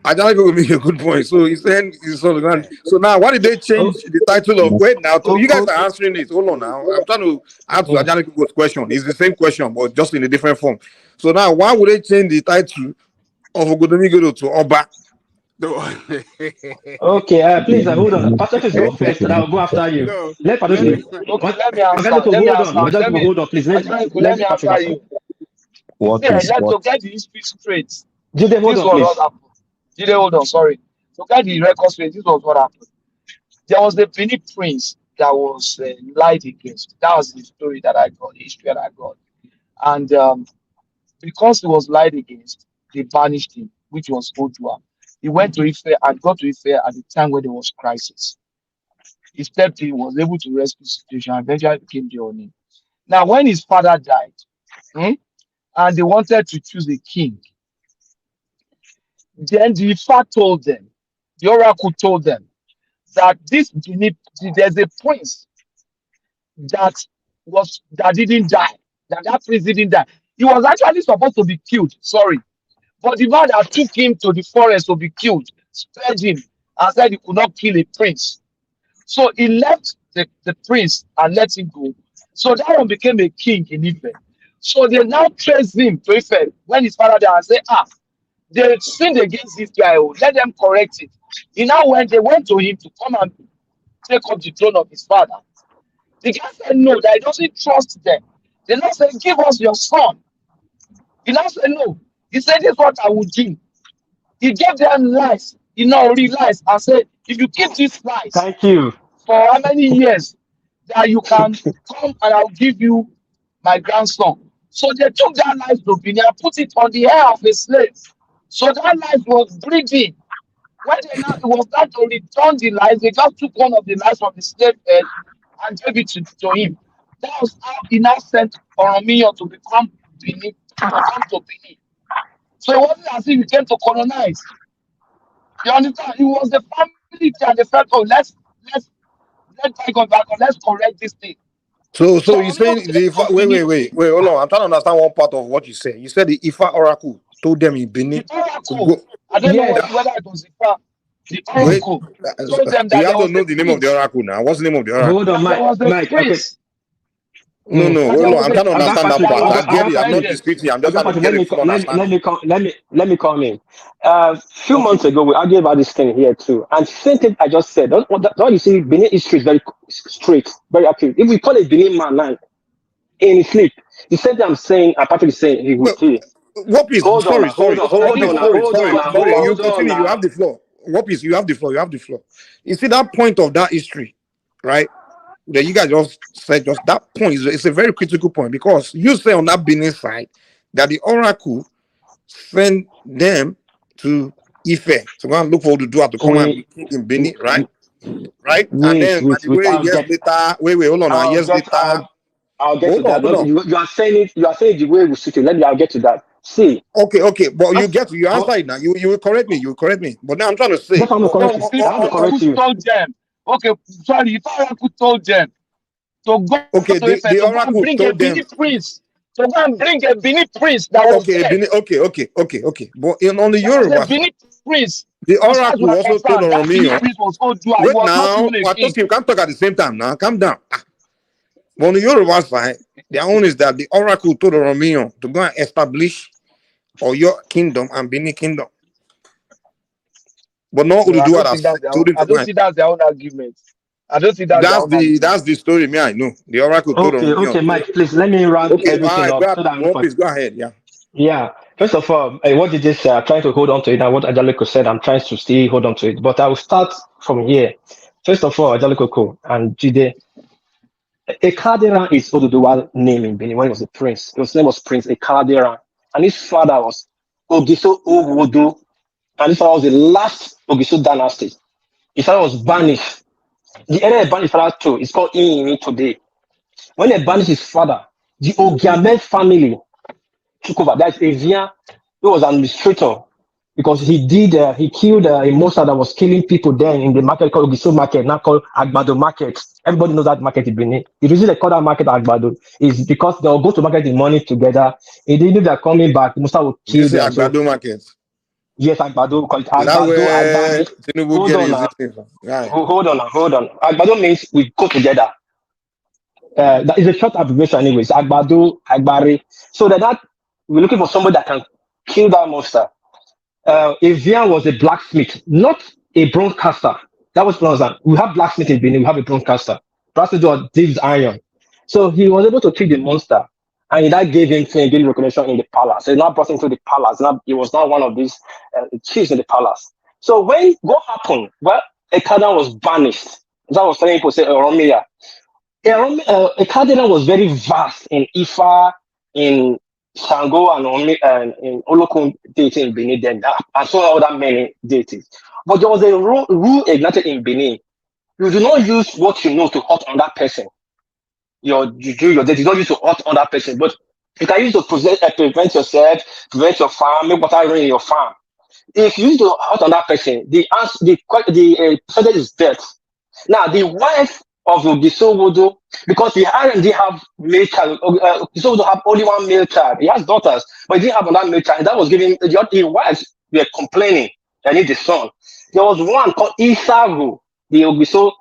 I just will make a good point. So he's saying so now why did they change the title of wait now? You guys are answering it. Hold on now. I'm trying to answer Ajana's question. It's the same question, but just in a different form. So now why would they change the title of Ogodomigoro to Oba? Okay, please hold on. Patrick, go first, and I'll go after you. No, let Patrick. Let me answer. Hold on, please. Let me answer you. Let's get the history straight. Jide, hold on, please. What happened. Jide, hold on. Sorry. To get the record straight, this was what happened. There was the Benin prince that was lied against. That was the story that I got, the history that I got. And because he was lied against, they banished him, which was Odua. He went to Ife and got to Ife at the time when there was crisis. He stepped in, was able to rescue the situation, and eventually became the Oni. Now, when his father died, and they wanted to choose a king, then the Ifa told them, the oracle told them, that there's a prince that didn't die, that prince didn't die. He was actually supposed to be killed, sorry. But the man that took him to the forest to be killed spared him and said he could not kill a prince. So he left the prince and let him go. So that one became a king in Ife. So they now trace him to Ife when his father died and say, they sinned against this guy, let them correct it. They went to him to come and take up the throne of his father. The guy said no, that he doesn't trust them. They now said, give us your son. He now said no. He said, this is what I would do. He gave them lies, real lies, and said, if you keep these lies, thank you, for how many years that you can come and I'll give you my grandson. So they took that lies to Benin and put it on the hair of a slave. So that lies was breathing. When it was not to return the lies, they just took one of the lies from the slave head and gave it to him. That was how he now sent Oromiyo to become Benin, to come to Benin. So it wasn't as if he came to colonize. You understand? It was the family and they felt, let's go back and let's correct this thing. So you're saying wait, hold on. I'm trying to understand one part of what you said. You said the Ifa oracle told them in Benin. I don't know whether it was Ifa. The oracle told them that you have to know the name of the oracle now. What's the name of the oracle? Hold on, Mike. Okay. No, hold on. I'm trying to understand that part. I get it. I'm not disputing. I'm just trying to get a full understanding. Let me come in. Few months ago, we argued about this thing here too. And same thing I just said. Don't you see, Benin history is very straight, very accurate. If we call a Benin man now in his sleep, the same thing I'm saying, Patrick is saying, he will kill. What is? Sorry. You continue. You have the floor. What is? You have the floor. You see that point of that history, right? That you guys just said, just that point it's a very critical point, because you say on that Benin side that the oracle sent them to Ife to go and look for Oduduwa to come and in Benin, right? And then years later, hold on. Years later, I'll get to that. You are saying the way we shoot it. I'll get to that. See. Okay, but you answer it now. You will correct me. But now I'm trying to say. I want to correct you. Okay, sorry, if Oracle told them to go the Oracle bring told a Benin prince. To go and bring a Benin prince that was okay. But on the Yoruba, Benin prince. The Oracle also told Oromiyo. Wait now, I thought you can't talk at the same time now. Calm down. But on the Yoruba side, their own is that the Oracle told Oromiyo to go and establish Oyo kingdom and Benin kingdom. But no Oduduwa I don't see that's their own argument. I don't see that's the story. Me, I know. The Oracle told Oromiyo. Okay, Mike, please let me round everything up. Please go ahead. Yeah. First of all, what did this say? I'm trying to hold on to it, and what Ajaliko said, I'm trying to still hold on to it. But I will start from here. First of all, Ajaliko and Jide, Ekaderan is Oduduwa's name in Benin when he was a prince. His name was Prince Ekaderan, and his father was Ogiso Owodo, and his father was the last Ogiso dynasty. His father was banished. The area banished father too is called Inyimi today. When they banished his father, the Ogiame family took over. That's Evian, who was an administrator, because he killed a monster that was killing people then in the market called Ogiso Market, now called Agbado Market. Everybody knows that market in Benin. The reason they call that market Agbado is because they'll go to market in morning together. And they know they're coming back, the monster will Did you kill say them. Agbado Market? Yes, Agbado, call it Is that Agbado, where Agbari. Tinubu Hold get on his now. thing from? Right. Hold on. Agbado means we go together. That is a short abbreviation anyways. Agbado, Agbari. So we're looking for somebody that can kill that monster. Evian was a blacksmith, not a broadcaster. That was Plaza. We have blacksmith in Benin, we have a broadcaster. Blacksmith digs iron. So he was able to kill the monster. And that gave him recognition in the palace. So he now brought him to the palace. Now he was now one of these chiefs in the palace. So what happened? Well, Ekada was banished. That was telling people say Oromia. Ekada was very vast in Ifa, in Shango and in Olokun deity in Benin then, and so other many deities. But there was a rule ignited in Benin. You do not use what you know to hurt on that person. You do your deity, you don't use to hurt on that person, but you can use to prevent yourself, prevent your farm, make water run in your farm. If you use to hurt on that person, the percentage is death. Now, the wife of Ogiso Wodo, because the Iron didn't have male child, Ogiso Wodo have only one male child. He has daughters, but he didn't have another male child. And that was giving the wives were complaining. They need the son. There was one called Isago, the Ogiso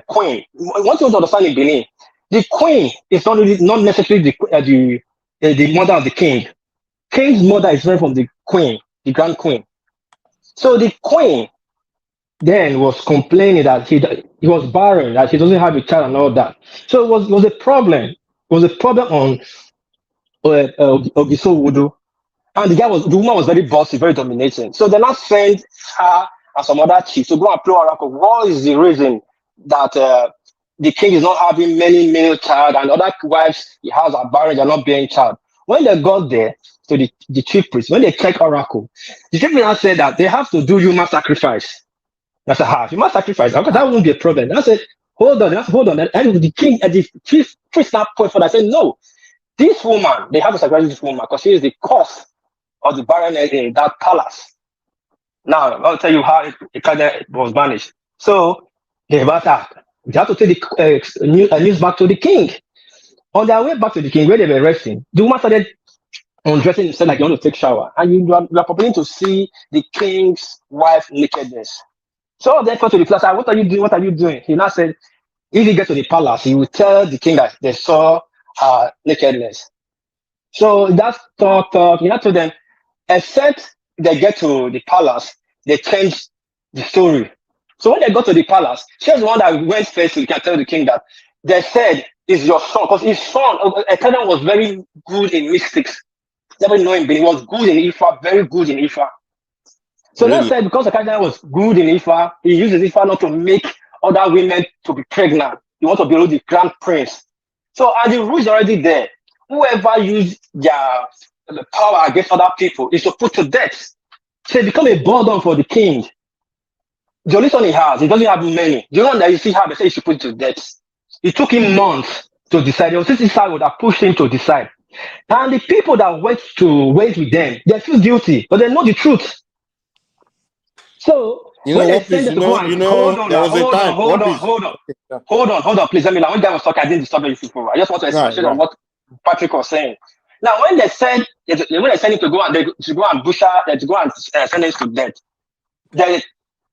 queen. One thing to understand in Benin, the queen is not necessarily the mother of the king. King's mother is different from the queen, the grand queen. So the queen then was complaining that he was barren, that he doesn't have a child and all that. So it was a problem. It was a problem on Ogiso Wodo. And the woman was very bossy, very dominating. So they now sent her and some other chiefs to go and play oracle. What is the reason that the king is not having many male child and other wives he has are barren, they're not bearing child? When they got there to the chief priest, when they checked oracle, the chief priest said that they have to do human sacrifice. I said, human sacrifice? Okay, that won't be a problem. I said, hold on. And the king and the chief priest now point for that. I said, no, this woman, they have to sacrifice this woman because she is the cause of the barrenness in that palace. Now, I'll tell you how it was banished. So, they have to take the news back to the king. On their way back to the king, where they were resting, the woman started undressing himself like you want to take shower. And you are probably to see the king's wife nakedness. So they come to the palace. What are you doing? What are you doing? He now said, if he gets to the palace, he will tell the king that they saw her nakedness. So that's talk. He now told them, except they get to the palace, they change the story. So when they got to the palace, she was the one that went first to tell the king that they said is your son, because his son, Ekada was very good in mystics. Everybody know him, but he was good in Ifa, very good in Ifa. So really? They said because Ekada was good in Ifa, he uses Ifa not to make other women to be pregnant. He wants to be the grand prince. So and the rules already there. Whoever used their power against other people is to put to death. So it become a burden for the king. The only son he has, he doesn't have many. The one that you see how they say he should put to death. It took him months to decide. It was his side would have pushed him to decide. And the people that went to wait with them, they feel guilty, but they know the truth. So hold on, please. Let me know. When guy was talking, I didn't disturb you people. I just want to explain on what Patrick was saying. Now, when they said when they sent him to go and send him to death,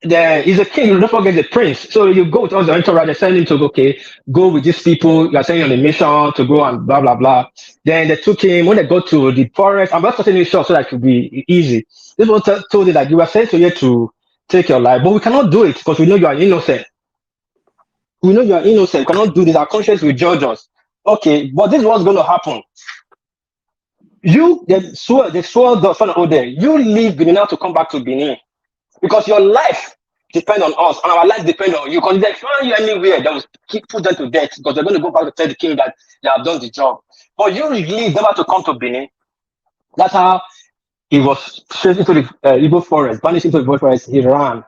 there is a king, you don't forget the prince. So you go with all the entourage, they send him to go with these people, you are sending on a mission to go and blah blah blah. Then they took him when they go to the forest. I'm not cutting it short so that it could be easy. This one told you that you were sent to here to take your life, but we cannot do it because we know you are innocent. We know you are innocent. We cannot do this. Our conscience will judge us. Okay, but this is what's going to happen. They swore the son of Ode. You leave Benin now to come back to Benin. Because your life depends on us, and our life depends on you. Because if they find you anywhere, they will put them to death because they're going to go back to tell the king that they have done the job. But you leave never to come to Benin. That's how he was straight into the Igbo forest, banished into the Igbo forest. He ran.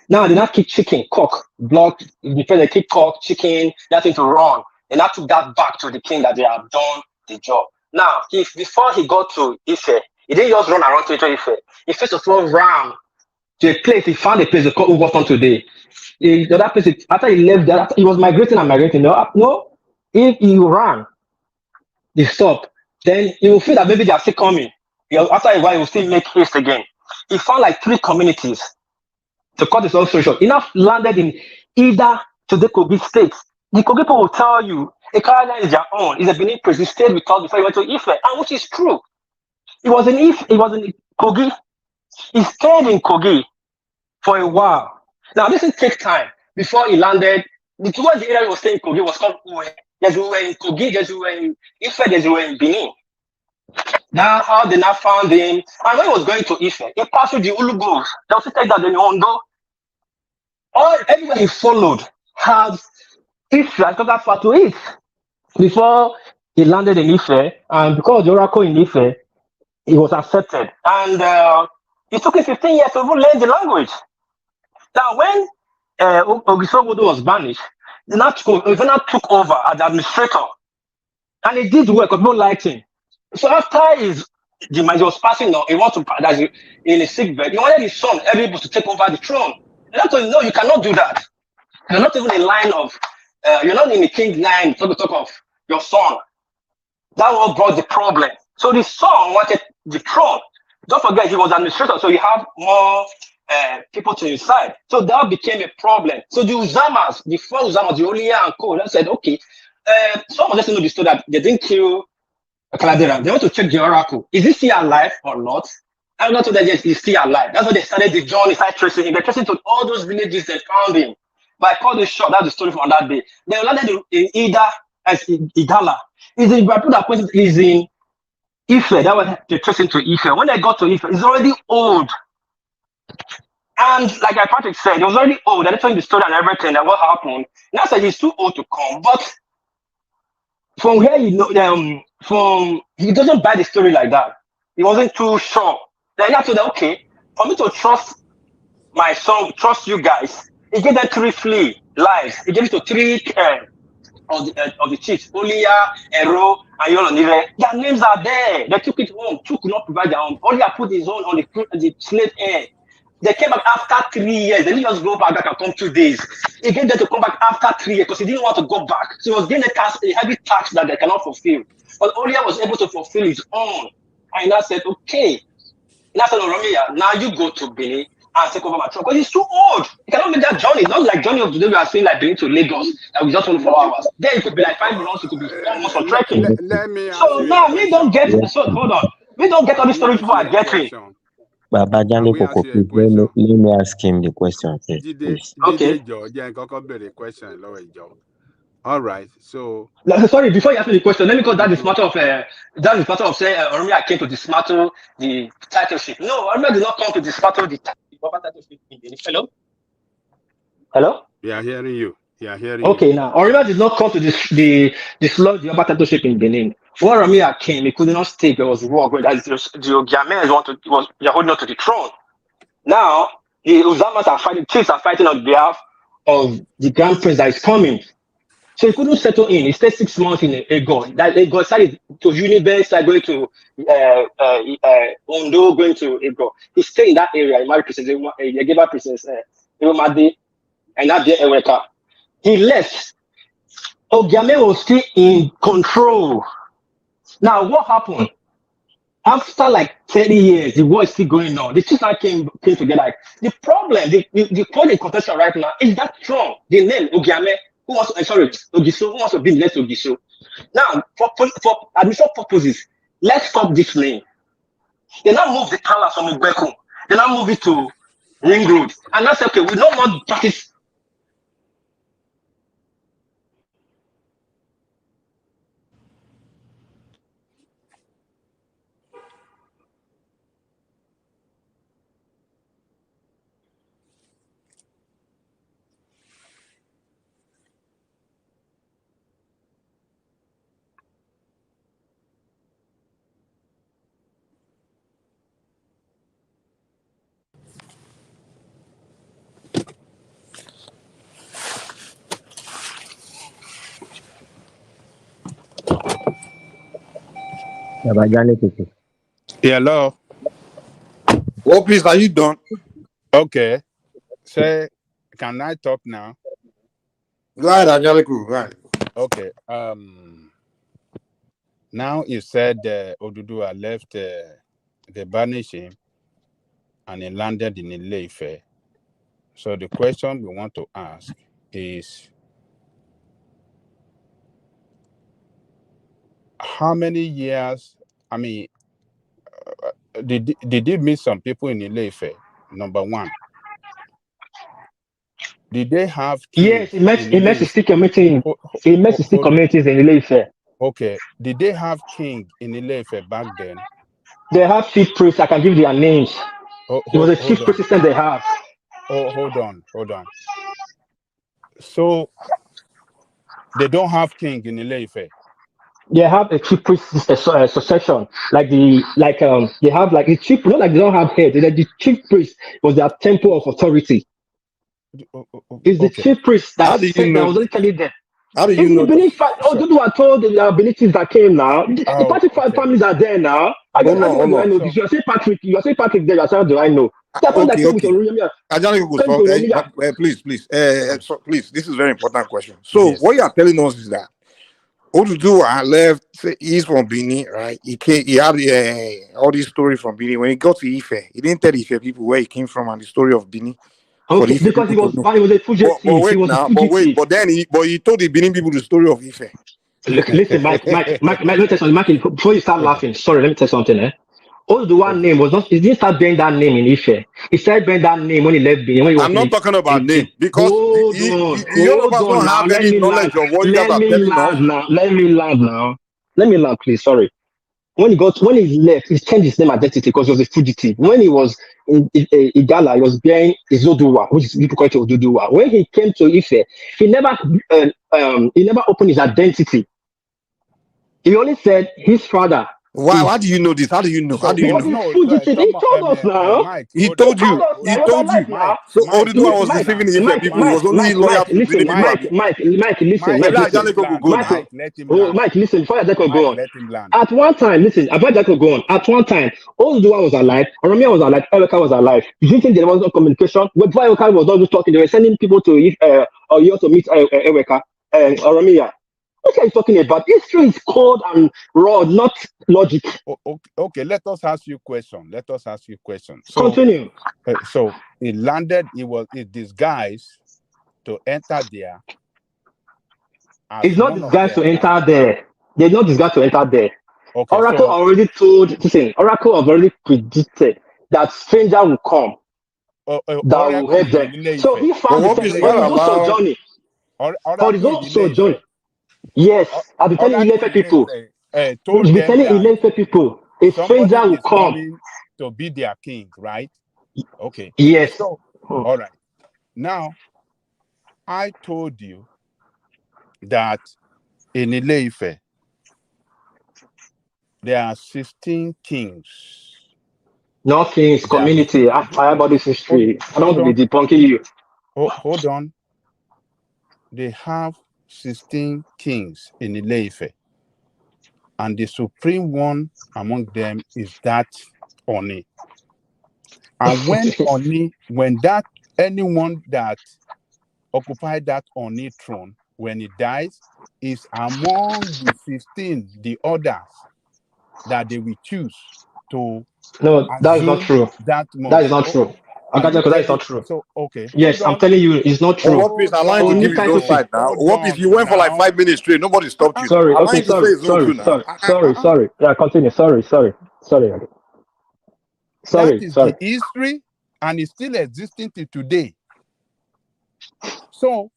Now they now keep chicken, cock, block. They keep cock, chicken, that thing to run. They now took that back to the king that they have done the job. Now, if before he got to Ife, he didn't just run around to Ife. He first of all ran to a place. He found a place they call Ugoton today. The other place, after he left there, after he was migrating and migrating. No, if he ran, they stop. Then he will feel that maybe they are still coming. After a while, he will still make haste again. He found like 3 communities. To cut this long story short, enough landed in either to the Kogi state. The Kogi people will tell you a Canada is their own. It's a Benin place. He stayed with us before he went to Ife, and which is true. He was in Ife. He was in Kogi. He stayed in Kogi for a while. Now this will take time before he landed. Towards the area he was staying in Kogi was called Uwe. There's Uwe in Kogi. There's Uwe in Ife. There's Uwe in Benin. Now how they now found him, and when he was going to Ife, he passed through the Ulugos. They also take that in Ondo. Everybody he followed had Ife and took that far to it before he landed in Ife, and because of the oracle in Ife, he was accepted. And it took him 15 years to even learn the language. Now, when Ogisogodo was banished, he now took over as the administrator, and he did work. People liked him. So after his demise, he was passing on. He wanted to in a sick bed. He wanted his son, Eribu, to take over the throne. And I told him, no, you cannot do that. You're not even in line of. You're not in the king line. So to talk of your son. That one brought the problem. So the son wanted the throne. Don't forget, he was administrator, so he had more people to his side. So that became a problem. So the Uzamas, the 4 Uzamas, the Olia and Co, they said, okay, some of us know the story that they didn't kill Kaladera. They want to check the oracle. Is he still alive or not? I'm not told that yes, he's still alive. That's why they started the journey, started tracing him. They're tracing to all those villages that found him. But I call this short, that's the story from that day. They landed in Ida as Idala. Is in that person is in Ife. That was the tracing to Ife. When they got to Ife, it's already old. And like Patrick said, he was already old. And they told him the story and everything and what happened. Now said he's too old to come. But from where he doesn't buy the story like that. He wasn't too sure. Then he told them, okay, for me to trust my son, trust you guys, he gave them 3 free lives. He gave it to 3 of the chiefs, Olia, Ero, and Yolonive. Their names are there. They took it home. 2 could not provide their own. Olia put his own on the slave air. They came back after 3 years. They didn't just go back and come 2 days. He gave them to come back after 3 years because he didn't want to go back. So he was getting a heavy tax that they cannot fulfill. But Olia was able to fulfill his own. And he now said, okay. He now said, Oromia, now you go to Benin and take over my throne. Because he's too old. He cannot make that journey. Not like journey of today we are saying like Benin to Lagos. That we just want 4 hours. Then it could be like 5 months. It could be almost for trekking. Let me ask so you now we don't get, so hold on. We don't get all the stories people are getting. Baba Jale Koko, please let me ask him the question first, please. Okay. All right. So sorry, before you ask me the question, let me go. That is matter of saying Oromia came to dismantle the titleship. No, Oromia did not come to dismantle the titleship in Benin. Hello? We are hearing you. Okay, now Oromia did not come to dislodge the upper titleship in Benin. When Oromia came, he could not stay. There was war going. The Ogiames was holding on to the throne. Now the Uzamas are fighting. Chiefs are fighting on behalf of the Grand Prince that is coming. So he couldn't settle in. He stayed 6 months in Ego. That Ego started to Unibe, started going to Ondo, going to Ego. He stayed in that area. He married Princess Yegeba Princess Eromade, and that day Eweka. He left. Ogiame was still in control. Now what happened? After like 30 years, the war is still going on. The two sides came together. The problem, the current contention right now is that Trump, the name Ogiame, Ogiso, who wants to be next Ogiso. Now, for admission purposes, let's stop this name. They now move the palace from Ubeko. They now move it to Ring Road. And that's okay, we don't want to practice. Hello. Oh, please, are you done? Okay. Say, can I talk now? Go ahead, Angelico. Go ahead. Okay. Now you said Oduduwa left the banishing and he landed in Ile-Ife. So the question we want to ask is, how many years? I mean, did he meet some people in Ile-Ife? Number one. Did they have Yes, kings in he met Ile-Ife? his community. He met his communities in Ile-Ife. Okay. Did they have king in Ile-Ife back then? They have chief priests. I can give their names. It was a chief priest system they have. Oh, hold on. So they don't have king in Ile-Ife. They have a chief priest succession, like they have like the chief, not like they don't have head. The chief priest was their temple of authority. It's the chief priest that was only telling them. How do you know? Oduduwa told the abilities that came now. The Patrick families are there now. I don't know. You say Patrick there. Yourself, do I know? Okay. Please. So, please, this is a very important question. So Yes. what you are telling us is that Oduduwa left. He's from Benin, right? He had all this story from Benin. When he got to Ife, he didn't tell the Ife people where he came from and the story of Benin. Okay, because he was a fugitive. But then he told the Benin people the story of Ife. Listen, Mike, let me tell you something. Mike, before you start laughing, sorry, let me tell you something. Oduduwa name was not. He didn't start bearing that name in Ife. He started bearing that name when he left Benin. I'm not talking about name because the Yorubas don't have any knowledge of what you guys are telling us. Let me land, please. Sorry. When he left, he changed his name identity because he was a fugitive. When he was in Igala, he was bearing Oduduwa, which is people call it Oduduwa. When he came to Ife, he never opened his identity. He only said his father. Why do you know this? How do you know? He told us now. Mike, he told you. Now. So Oduduwa was deceiving the Ife people. He was only loyal to the Benin people. Mike, listen. Mike, listen. Before Ajako go on. At one time, listen. Before Ajako go on. At one time, Oduduwa was alive. Oromia was alive. Eweka was alive. You didn't think there was no communication? Before Eweka was not just talking, they were sending people to Oyo to meet Eweka and Oromia. What are you talking about? History is cold and raw, not logic. Okay, let us ask you a question. So, continue. So he landed, he disguised to enter there. It's not disguised to enter there. They're not disguised to enter there. Okay, Oracle already predicted that stranger will come. That will help them. So he found the journey. For his own sojourn. Yes, I'll be telling Ile-Ife people. Told be telling Ile-Ife people, a stranger will come to be their king, right? Okay. Yes. So, all right. Now, I told you that in Ile-Ife, there are 16 kings. No kings, community. I have all this history. I don't want to be debunking you. Hold on. They have 16 kings in Ile-Ife. And the supreme one among them is that Oni. And anyone that occupied that Oni throne, when he dies, is among the 15, the others that they will choose to. No, that is not true. That is not true. That is not true. So, okay. Yes, I'm telling you, it's not true. What is allowing to give his own side now? What if you went for like 5 minutes straight? Nobody stopped you. Sorry, okay, sorry. Yeah, continue. Sorry. That is the history, and it's still existing till today. So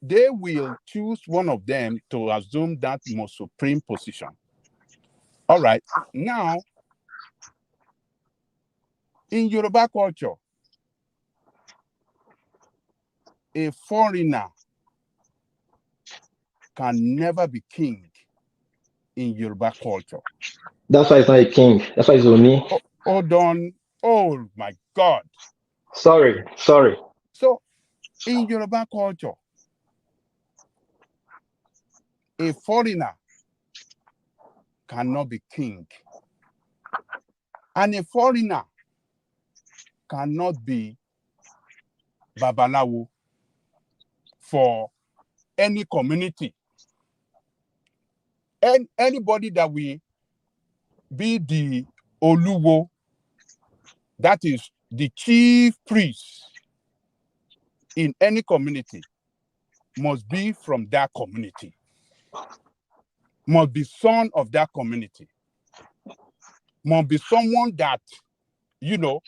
they will choose one of them to assume that most supreme position. All right. Now, in Yoruba culture, a foreigner can never be king in Yoruba culture. That's why it's not a king. That's why it's Oni. Hold on. Oh my God. Sorry. So, in Yoruba culture, a foreigner cannot be king And a foreigner cannot be Babalawo for any community. And anybody that will be the Oluwo, that is the chief priest in any community, must be from that community, must be son of that community, must be someone that, you know,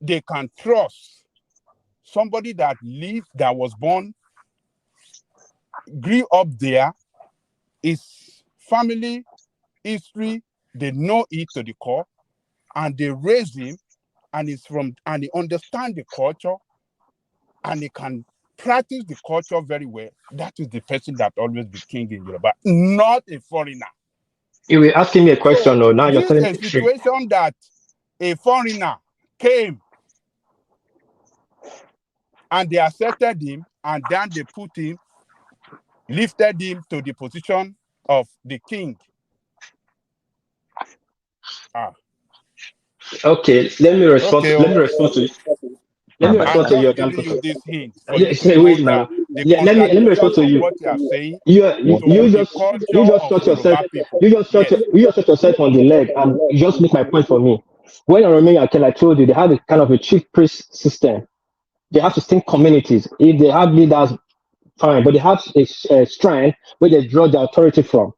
they can trust, somebody that lived, that was born, grew up there, his family history, they know it to the core, and they raise him, and he understand the culture, and he can practice the culture very well. That is the person that always be king in Yoruba, not a foreigner. You were asking me a question, So now you're this telling is a me straight. situation that a foreigner came and they accepted him, and then they put him, lifted him to the position of the king. Okay, let me respond. Okay, Let me respond to. Let me respond to your I'm just giving you this hint for Yeah, you say, to know wait that now. the Let me contradiction respond to of you. what you are saying You to you the just culture of shot yourself. Yoruba people. You just shot yourself on the leg, and you just make my point for me. When I remember, I told you they have a kind of a chief priest system. They have distinct communities. If they have leaders, fine, but they have a shrine where they draw the authority from,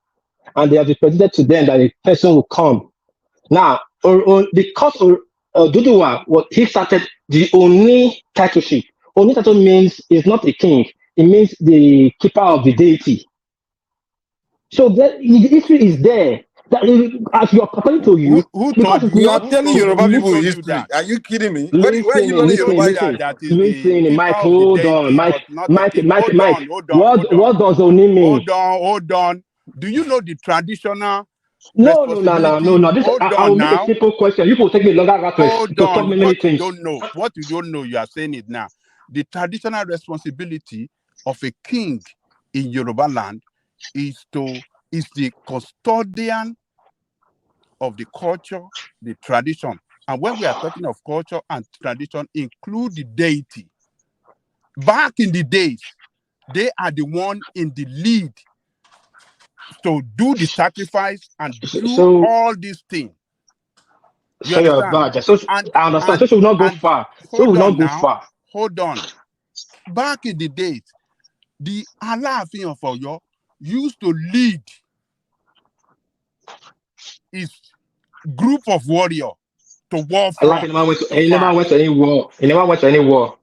and they have presented to them that a person will come. Now, because Duduwa, what he started the Oni titleship. Oni title means is not a king; it means the keeper of the deity. So the history is there. That as you're according to you, Who because told it's you? You are not. telling Yoruba people told you history. that? Are you kidding me? Where are you learning Who told Yoruba you history? that is the keeper Mike, of the hold on, deity, Mike, but not a king? Hold on. What does Oni mean? Hold on. Do you know the traditional No. responsibility? This, Hold I on will make a now. simple question. You will take me longer to Hold talk on. many What you things. don't know, you are saying it now. The traditional responsibility of a king in Yoruba land is the custodian of the culture, the tradition. And when we are talking of culture and tradition, include the deity. Back in the days, they are the one in the lead to do the sacrifice and do all these things. You understand? So I understand. So we will not go far. So we will not go far. Hold on. Back in the days, the Alaafin of Oyo used to lead his group of warriors to war front. He never went to any war. He never went to any war.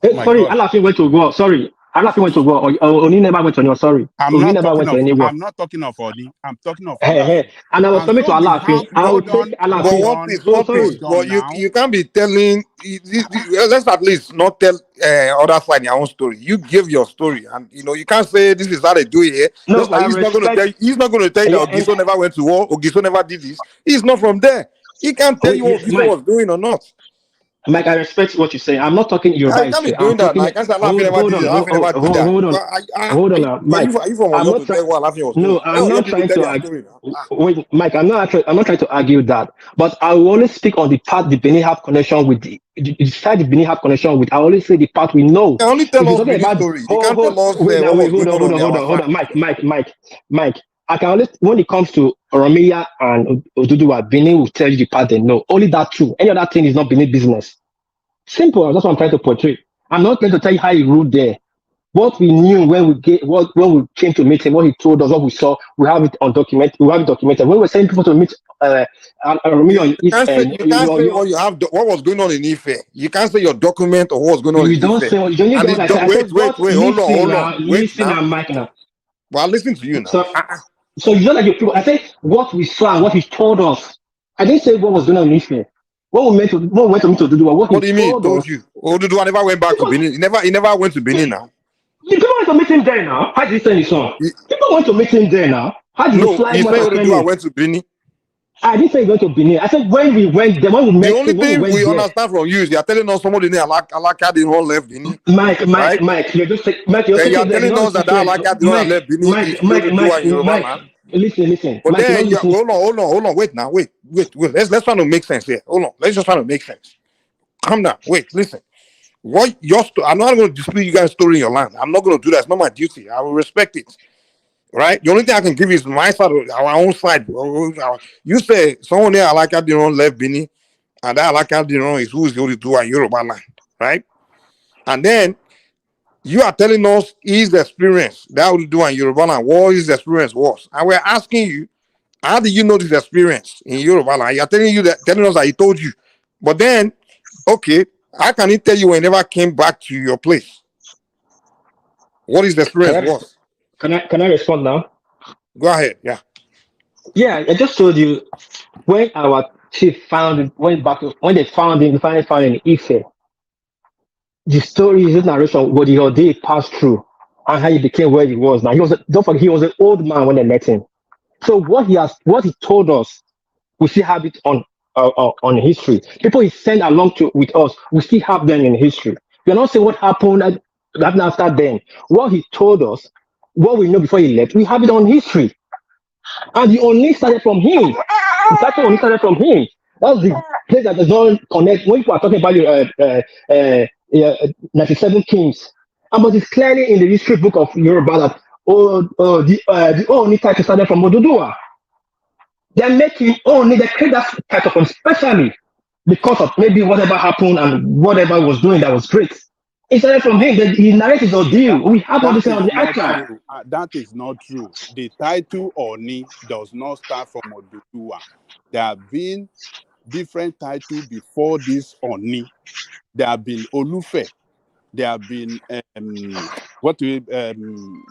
Oh my Sorry, God. Alaafin went to war. Sorry, Alaafin went to war. Oni never went to any war. Sorry, Oni never went to any war. I'm not talking of Oni. I'm talking of And I was coming to Alaafin. I will take But Alaafin. one piece. But you can't be telling. Let's at least not tell other side your own story. You give your story, and you can't say this is how they do it here. No, just like he's not going to tell you. He's not going to tell you that Ogiso never went to war. Ogiso never did this. He's not from there. He can't tell you what Ogiso was doing or not. Mike, I respect what you say. I'm not talking Yoruba. I can't be doing that. I can't say Alaafin never did it. Alaafin never did that. Hold on now, Mike. Are you from Oyo to tell what Alaafin was doing? No, I'm not trying to argue. Wait, Mike, I'm not trying to argue that. But I will only speak on the part the Benin have connection with. The side the Benin have connection with. I always say the part we know. You only tell us Benin story. You can't tell us what was going on our side. Mike. I can always, when it comes to Oromiya and Oduduwa, Benin will tell you the part they know. Only that true. Any other thing is not Benin business. Simple. That's what I'm trying to portray. I'm not going to tell you how he ruled there. What we knew when we came to meet him, what he told us, what we saw, we have it on document. We have it documented. When we're sending people to meet Oromiya, you can't say what you have. What was going on in Ife? You can't say your document or what was going on in Ife. You don't say. Wait. Hold on. Listen now, Mike. Now. Well, listen to you now. So you don't like your people. I say what we saw and what he told us. I didn't say what was going on in Ife. What we went to meet Oduduwa. What do you mean? Told you. Oduduwa never went back to Benin. He never went to Benin now. People went to meet him there now. How did he send his son? People went to meet him there now. How did he fly? He said Oduduwa went to Benin. I didn't say he went to Benin. I said when we went there, when we met. The only thing we understand from you is you are telling us somebody named Alaka did not left Benin. Mike, you're just Mike. You're telling us that Alaka did not left Benin. Listen. But Mike, then, you know, hold on. Wait now. Wait. Let's try to make sense here. Hold on. Let's just try to make sense. Calm down. Wait. Listen. What your story? I'm not going to dispute you guys' story in your land. I'm not going to do that. It's not my duty. I will respect it. Right? The only thing I can give you is my side, our own side. You say someone there like Adiron left Bini, and that like Adiron is who's going to do a Yoruba land, right? And then you are telling us his experience that would do in Yoruba land, what his experience was, and we're asking you, how did you know this experience in Yoruba land? You're telling us that he told you, but then, okay, how can he tell you when he never came back to your place? What his experience was? Can I respond now? Go ahead. Yeah. Yeah, I just told you when our chief went back to when they finally found him in Ife. The story, his narration, what the ordeal passed through and how he became where he was now. Don't forget, he was an old man when they met him. So what he told us, we still have it on history. People he sent along with us, we still have them in history. We're not saying what happened after then. What he told us, what we know before he left, we have it on history. And the only started from him. It's actually only started from him. That's the place that does not connect. When people are talking about 97 kings, but it's clearly in the history book of Yoruba that the only title started from Oduduwa. They're making they create that title from specially because of maybe whatever happened and whatever was doing that was great. It started from him. He narrated his ordeal. We have all this on the archive. That is not true. The title Oni does not start from Oduduwa. There have been different titles before this Oni. There have been Olufe. There have been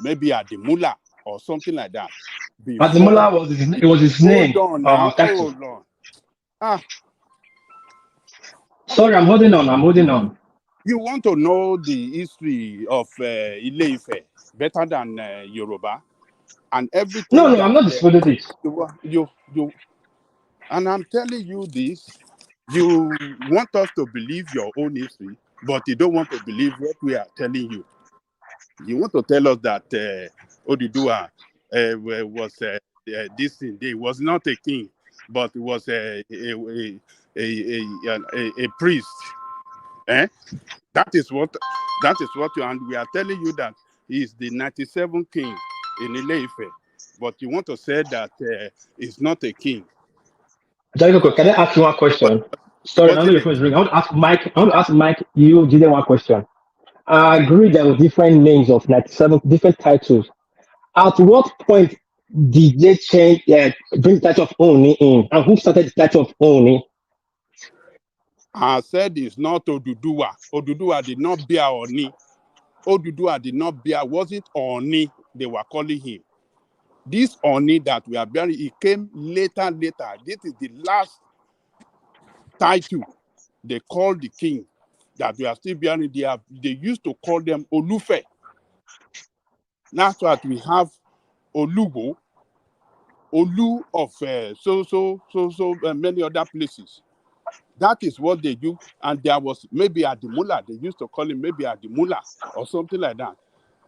maybe Adimula or something like that. Adimula was his name. Hold on. Sorry, I'm holding on. You want to know the history of Ile-Ife better than Yoruba, and everything. No, I'm not disputing this. You, and I'm telling you this. You want us to believe your own history, but you don't want to believe what we are telling you. You want to tell us that Oduduwa was this thing. He was not a king, but was a priest. That is what you, and we are telling you that he is the 97 king in Ile-Ife, but you want to say that he's not a king. Jalico, can I ask you one question? Sorry, I know your phone is ringing. I want to ask Mike, you did one question. I agree there were different names of 97 different titles. At what point did they change bring the title of Oni in? And who started the title of Oni? I said it's not Oduduwa. Oduduwa did not bear Oni. Oduduwa did not bear, wasn't Oni they were calling him. This Oni that we are bearing, he came later. This is the last title they called the king that we are still bearing. They used to call them Olufe. That's what we have Olugo, Olu of many other places. That is what they do. And there was maybe Adimula. They used to call him maybe Adimula or something like that.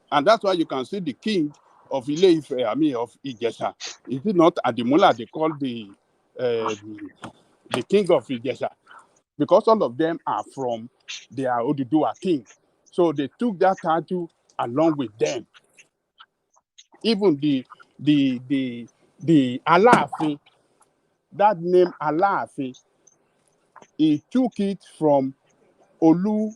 And that's why you can see the king of Ile-Ife, of Ijesha. Is it not Adimula they call the king of Ijesha? Because all of them are from their Oduduwa king. So they took that title along with them. Even the Alaafin, that name Alaafin, he took it from Olofin.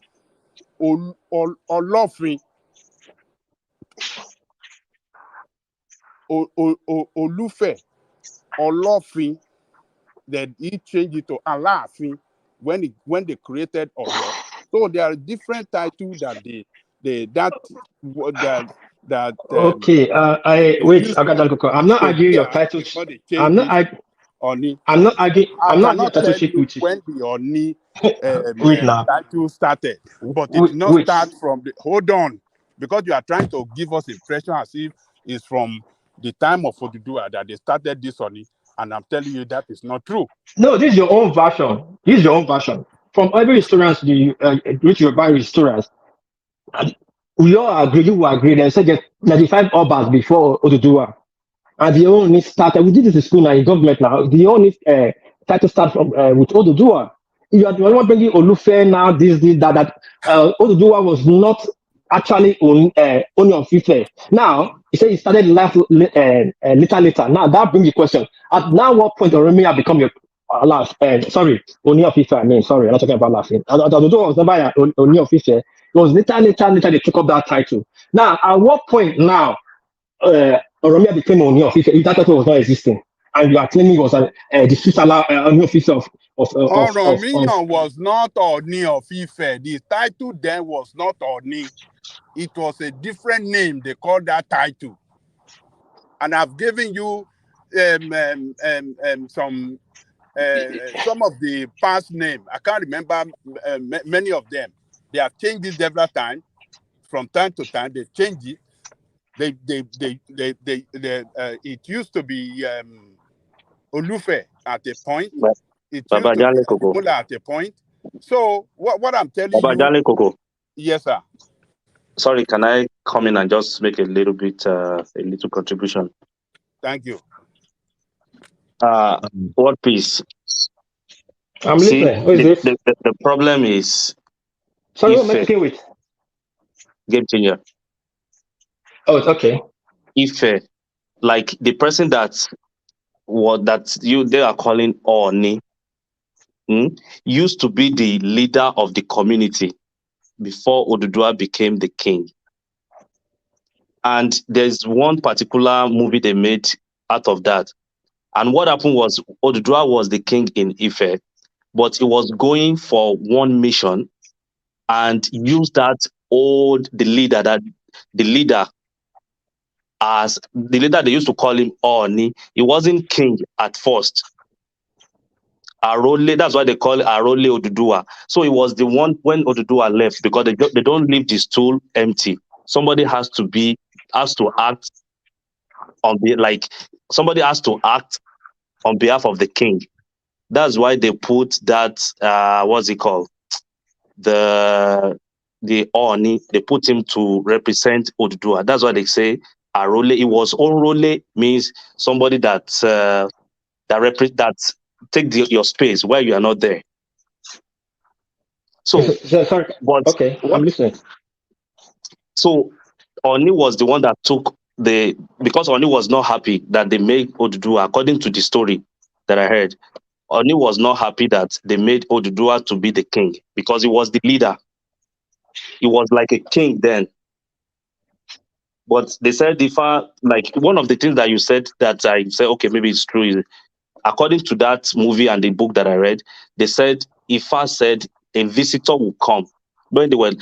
Olufe, Olofin, then he changed it to Alaafin when they created Oyo. So there are different titles that Okay, I'm not arguing your titles. I'm not arguing your title with you. When the Oni title started, but it did not start from the. Hold on, because you are trying to give us impression as if it's from the time of Oduduwa that they started this Oni, and I'm telling you that is not true. No, this is your own version. From every historians, which you buy historians, we all agree. You will agree. They said that 95 Obas before Oduduwa. and the only started. We did this in school now in government now. The only try to start from with Oduduwa. You are the only one bringing Olufe now. This that. Oduduwa was not actually only on FIFA. Now he said he started life later. Now that brings the question: at now what point Oromia become your last? Sorry, only of FIFA. I mean, sorry, I'm not talking about laughing. Oduduwa was never only of FIFA. It was later they took up that title. Now at what point now? Oromia became Oni official if that title was not existing, and you are claiming it was the fifth Oni official of Oromiyan was not Oni of Ife. The title then was not Oni. It was a different name. They called that title. And I've given you some of the past name. I can't remember many of them. They have changed it several times. From time to time, they change it. It used to be Olufe at a point. It used to be Mula at a point. So what I'm telling you, yes, sir. Sorry, can I come in and just make a little contribution? Thank you. What piece? I'm listening. Who is this? The problem is. Sorry, who am I speaking with? Game changer. Oh, it's okay. Ife, like the person they are calling Oni, used to be the leader of the community before Oduduwa became the king. And there's one particular movie they made out of that. And what happened was Oduduwa was the king in Ife, but he was going for one mission and used the leader as the leader they used to call him Oni. He wasn't king at first. Arole, that's why they call it Arole Oduduwa. So he was the one when Oduduwa left, because they don't leave the stool empty. Somebody has to act on behalf of the king. That's why they put that what's it called? The Oni, they put him to represent Oduduwa. That's why they say Arole. It was Orole, means somebody that take your space where you are not there. So, sorry. Okay, I'm listening. So Oni was the one that took because Oni was not happy that they made Oduduwa, according to the story that I heard. Oni was not happy that they made Oduduwa to be the king because he was the leader. He was like a king then. But they said like one of the things that you said that I said, okay, maybe it's true, is according to that movie and the book that I read, they said Ifa said a visitor will come when they were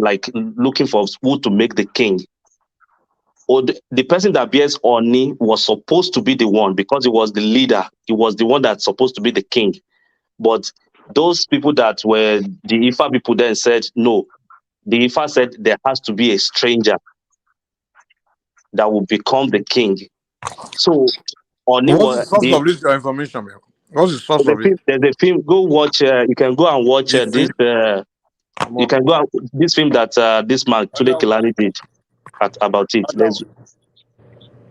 like looking for who to make the king. Or the person that bears Oni was supposed to be the one because he was the leader. He was the one that's supposed to be the king. But those people that were the Ifa people then said no. The Ifa said there has to be a stranger that will become the king. So Oni what's the source of this your information, man? What's the source of it? There's a film. Go watch. You can go and watch this. You can go this film that this man Tunde Kilani did about it.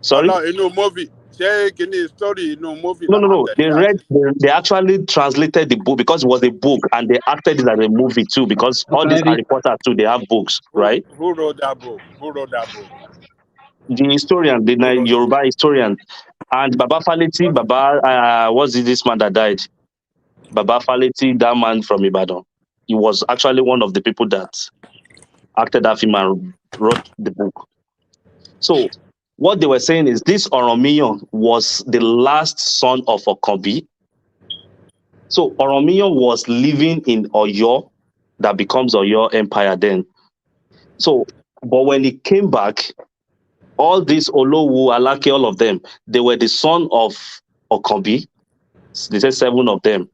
Sorry. No, no movie. Story, no movie. No. They actually translated the book because it was a book, and they acted it as a movie too. Because all these Harry Potter too, they have books, right? Who wrote that book? The historian, the Yoruba historian, and Baba Faleti. What's this man that died? Baba Faleti, that man from Ibadan. He was actually one of the people that acted that film and wrote the book. So what they were saying is this Oromiyan was the last son of Okobi. So Oromiyan was living in Oyo, that becomes Oyo Empire then. So, but when he came back, all these Olowu, Alake, all of them, they were the son of Okobi. They said 7 of them.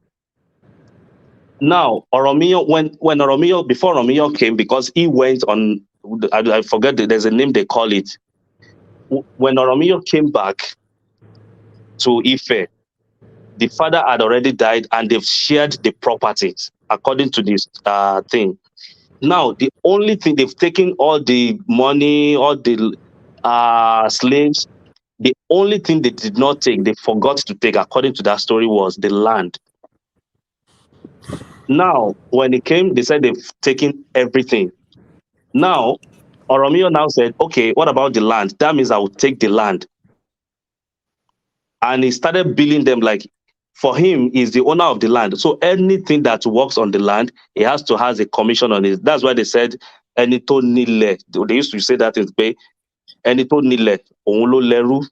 Now, Oromiyan, when Oromiyan, before Oromiyan came, because he went on, I forget, there's a name they call it. When Oromiyan came back to Ife, the father had already died and they've shared the properties according to this thing. Now, the only thing, they've taken all the money, all the slaves, The only thing they did not take, they forgot to take, according to that story, was the land. Now, when it came, they said they've taken everything. Now, Oromio now said, okay, what about the land? That means I will take the land. And he started billing them like, for him, he's the owner of the land. So anything that works on the land, he has to have a commission on it. That's why they said, Enito Nile. They used to say that in Bay. Enito Nile. Onlo Leru.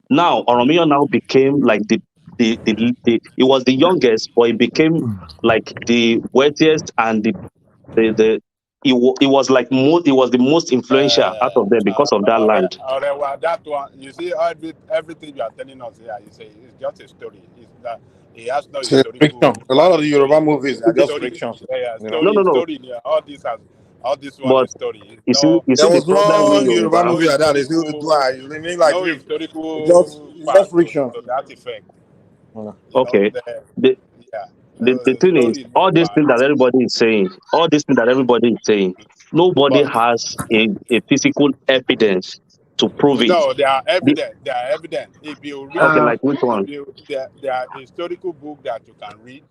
Now, Oromio now became like he was the youngest, but he became like the wealthiest and he was like he was the most influential out of them because of that land. That one, you see, everything you are telling us here, you say it's just a story. It's that it has no It's a historical. fiction. A lot of the Yoruba movies are just fictions. Yeah, You know? story. Yeah, all this one But is story. you see There the was problem with one Yoruba Yoruba. movie like that. They still do it. You mean like no this? historical It's just friction. to that effect. Okay. The thing is, story all these things that everybody is saying, nobody But has a physical evidence to prove it. no, they are evident. They are evident. If you read, Okay, like which one? there are historical book that you can read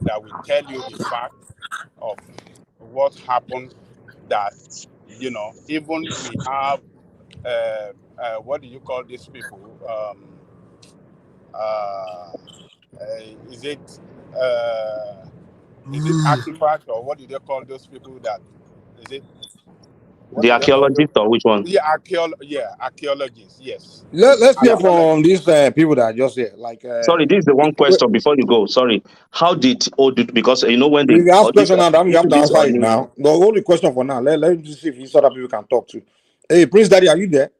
that will tell you the fact of what happened. That even we have what do you call these people? Is it artifact or what do they call those people that is it? The archaeologist or which one? Yeah, archaeologists. Yes. Let's hear from these people that are just here. Like, Sorry, this is the one question before you go. Sorry, how did because when they if you ask question now, then you have to this answer it now. The only question for now. Let me see if these other people can talk to. Hey, Prince Daddy, are you there?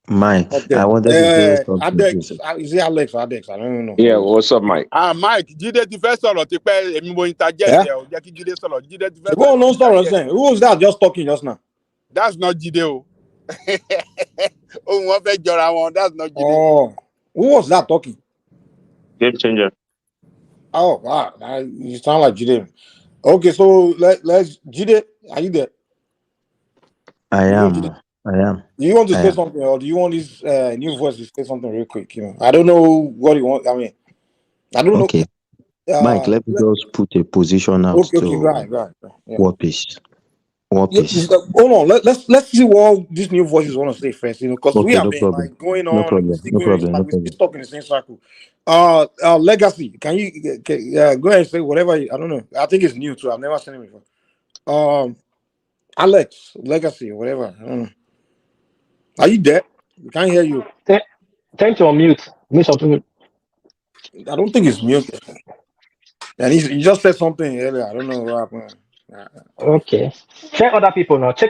Mike, Okay. I wanted to say something. Adex, is it Alex or Adex? I don't know. Yeah, what's up, Mike? Mike, Jide ti fẹ́ sọ̀rọ̀ ti pẹ́ èmi mo interject ẹ o jẹ́ kí Jide sọ̀rọ̀. Jide ti fẹ́ sọ̀rọ̀. No sorrow saying. Who was that just talking just now? That's not Jide o. Ohun wọn fẹ́ jọra wọn. That's not Jide. Oh, who was that talking? Game changer. Oh, wow. You sound like Jide. Okay, so let's Jide, are you there? I am. Do you want to say something, or do you want this new voice to say something real quick? I don't know what you want. I mean, I don't know. Mike, let me just put a position out okay, right. Yeah. War peace. Hold on. Let's see what these new voices want to say first. Because we have been like going on. No problem. We're stuck in the same circle. Legacy. Can you go ahead and say whatever? I don't know. I think it's new too. I've never seen it before. Alex, Legacy, whatever. I don't know. Are you there? We can't hear you. Thank you on mute. I don't think it's mute. And he just said something earlier. I don't know what happened. Okay. Check other people now. We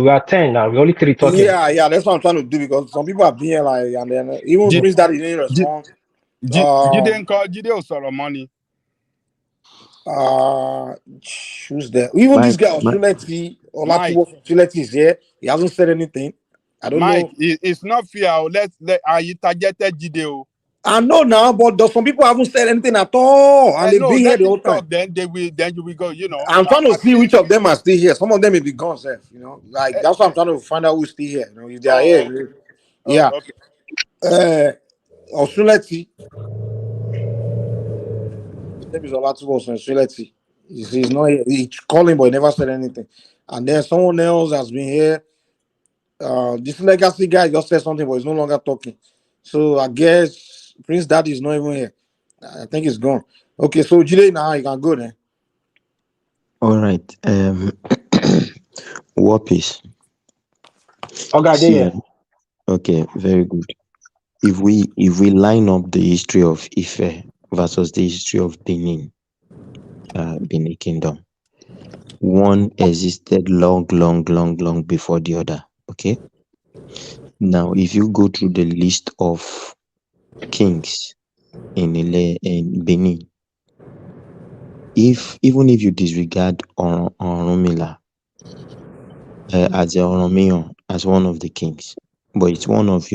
are 10 now. We're only 3 talking. Yeah. That's what I'm trying to do because some people are being here like, and then even Prince Daddy didn't respond. Jide ò sọ̀rọ̀ money. Who's there? Even this guy Osuleti, Osuleti is here. He hasn't said anything. I don't know. Mike, it's not fair. Let you targeted Jide. I know now, but some people haven't said anything at all, and they've been here the whole time. Then you will go. I'm trying to see which of them are still here. Some of them may be gone, Seth. Like that's what I'm trying to find out who's still here. If they are here, yeah. Okay. Osuleti. His name is Olatubo Osuleti. He's not here. He's calling, but he never said anything. And then someone else has been here. This Legacy guy just said something, but he's no longer talking. So I guess Prince Daddy is not even here. I think he's gone. Okay, so Jide, now you can go then. All right. War peace. Okay, okay, very good. If we line up the history of Ife versus the history of Benin Kingdom, one existed long before the other. Okay. Now, if you go through the list of kings in Benin, even if you disregard Oromila as one of the kings, but it's one of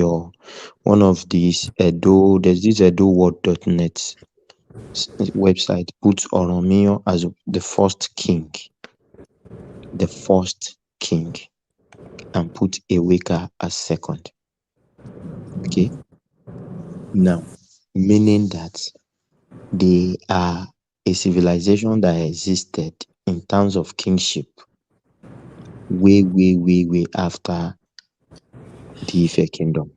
these Edo. There's this EdoWord.net website puts Oromio as the first king. and put Wike as second. Okay. Now, meaning that they are a civilization that existed in terms of kingship way after the Ife kingdom.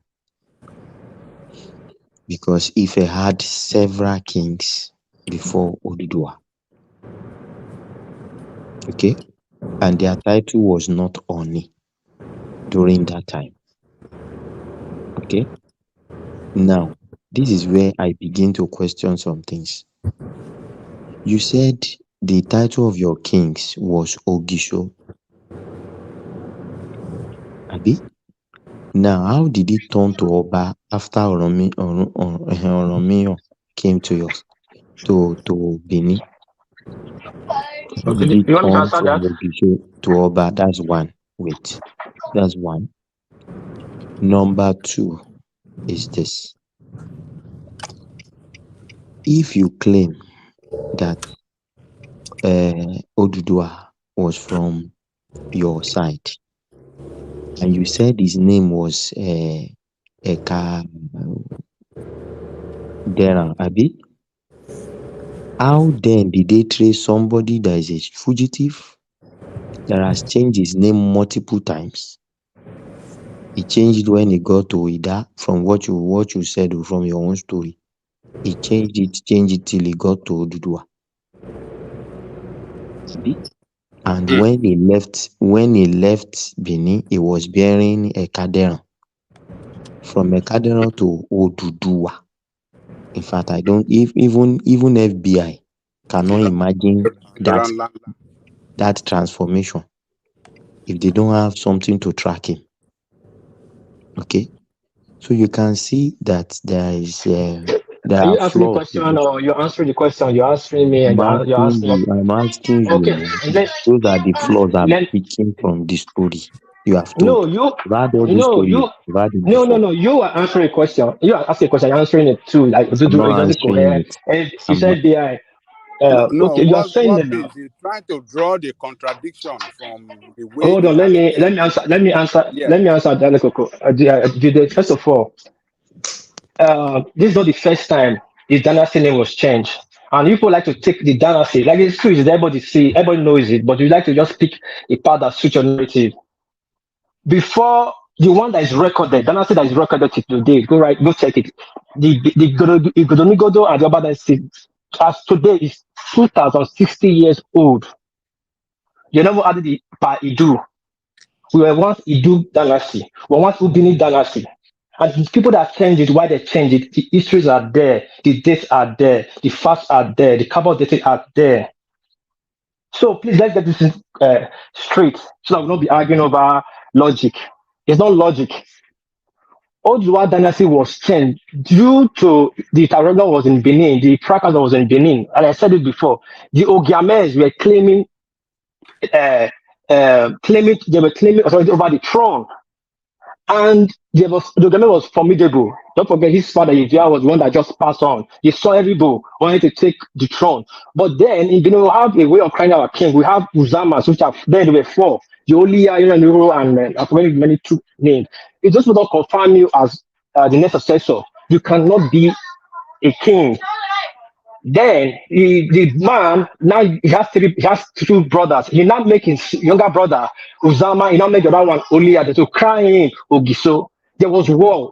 Because Ife had several kings before Oduduwa. Okay? And their title was not Oni during that time. Okay? Now, this is where I begin to question some things. You said the title of your kings was Ogisho. Abi? Now, how did it turn to Oba after Oromiyo came to Benin? How did it You want me to turn answer from that? Ogisho to Oba? That's one. Wait. That's one. Number two is this. If you claim that Oduduwa was from your side, and you said his name was Eka Deran, Abi, how then did they trace somebody that is a fugitive that has changed his name multiple times? He changed it when he got to Ida, from what you said from your own story. He changed it till he got to Oduduwa. Abi? And when he left Benin, he was bearing Ekaderan. From Ekaderan to Oduduwa. In fact, I don't even FBI cannot imagine that transformation if they don't have something to track him. Okay, so you can see that there Are you are asking me a flaws. question or you're answering the question? You're answering me and you're asking. I'm asking you Okay, now. and then Those are the flaws I'm let picking from the story you have no told. you I've had all these no stories. you I've had it before. no you are answering a question. You are asking a question. You're answering it too. Like I'm not it doesn't answering cohere. it. And you I'm not. said BI. No, Okay, you are saying what that now. is trying to draw the contradiction from the way Hold the on, let me narrative. answer. Yeah. Let me answer that, Coco. First of all, this is not the first time the dynasty name was changed. And people like to take the dynasty, like it's true, everybody knows it, but you like to just pick a part that suits your narrative. Before the one that is recorded, dynasty that is recorded till today, go check it. The Igodonigodo and the Oba dynasty, as today is 2060 years old. You never added the Pa Idu. We were once Idu dynasty. We were once Ubini dynasty. And the people that changed it, why they changed it, the histories are there, the dates are there, the facts are there, the carbon dating are there. So please let's get this straight so that we'll not be arguing over logic. It's not logic. Oduwa dynasty was changed due to the Taroga was in Benin, the Prakasa was in Benin, and I said it before. The Ogiames were claiming authority over the throne. And the government was formidable. Don't forget, his father, Ivia, was the one that just passed on. He saw everybody wanted to take the throne. But then, we have a way of crying our king. We have Uzamas, which are then there were four. Yolia, Nero, and many two names. It just will not confirm you as the next successor. You cannot be a king. Then the man now he has two brothers. He now make his younger brother Uzama. He now make the other one Olia to cry in Ogiso. There was war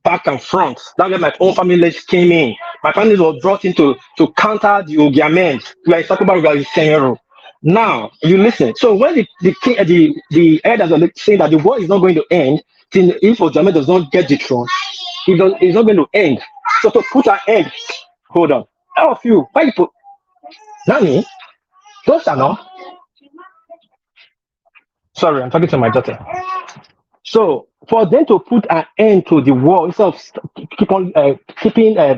back and front. That's where my own family came in. My family was brought in to counter the Ogiamen. We are talking about Senero. Now you listen. So when the king, the elders are saying that the war is not going to end till if Ogiamen does not get the throne, it's not going to end. So to put an end, hold on. All of you, why you put Nani? Those are not. Sorry, I'm talking to my daughter. So for them to put an end to the war instead of keeping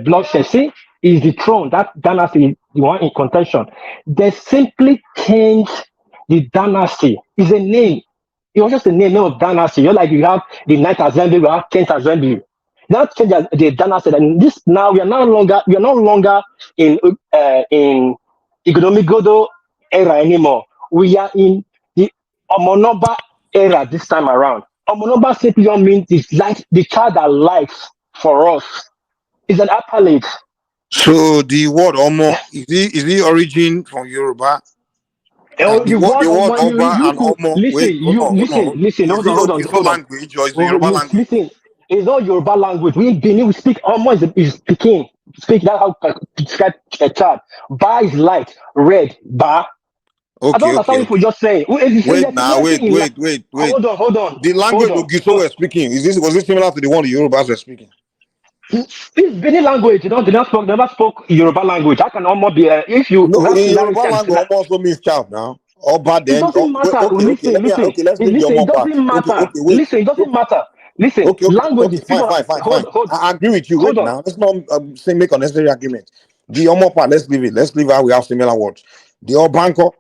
bloodshed, see, is the throne that dynasty, the one in contention. They simply change the dynasty. It's a name. It was just a name of dynasty. You're like you have the 9th assembly, we have 10th assembly. That change the dynasty. And this now we are no longer in Igodomigodo era anymore. We are in the Omonoba era this time around. Omonoba simply don't mean the child that lives for us. It's an accolade. So the word Omo is the origin from Yoruba? The word Oba and Omo. Wait, hold on. Listen. Is it Ogiso language or is it Yoruba language? Listen, it's not Yoruba language. We in Benin, we speak Omo is speaking. Speak that how to describe a child. Ba is light, red, ba. I don't understand what you're just saying. Wait. Hold on. The language Ogiso were speaking, was it similar to the one the Yorubas were speaking? It's Benin language. They never spoke Yoruba language. I can almost be if you. No, in Yoruba language also means child now. Or bad then. It doesn't matter. Listen. Let's leave the It doesn't matter. Listen, it doesn't matter. Listen, language is fine. I agree with you. Wait now. Let's not make unnecessary arguments. The Omo part, let's leave it. Let's leave how we have similar words. The Obanko,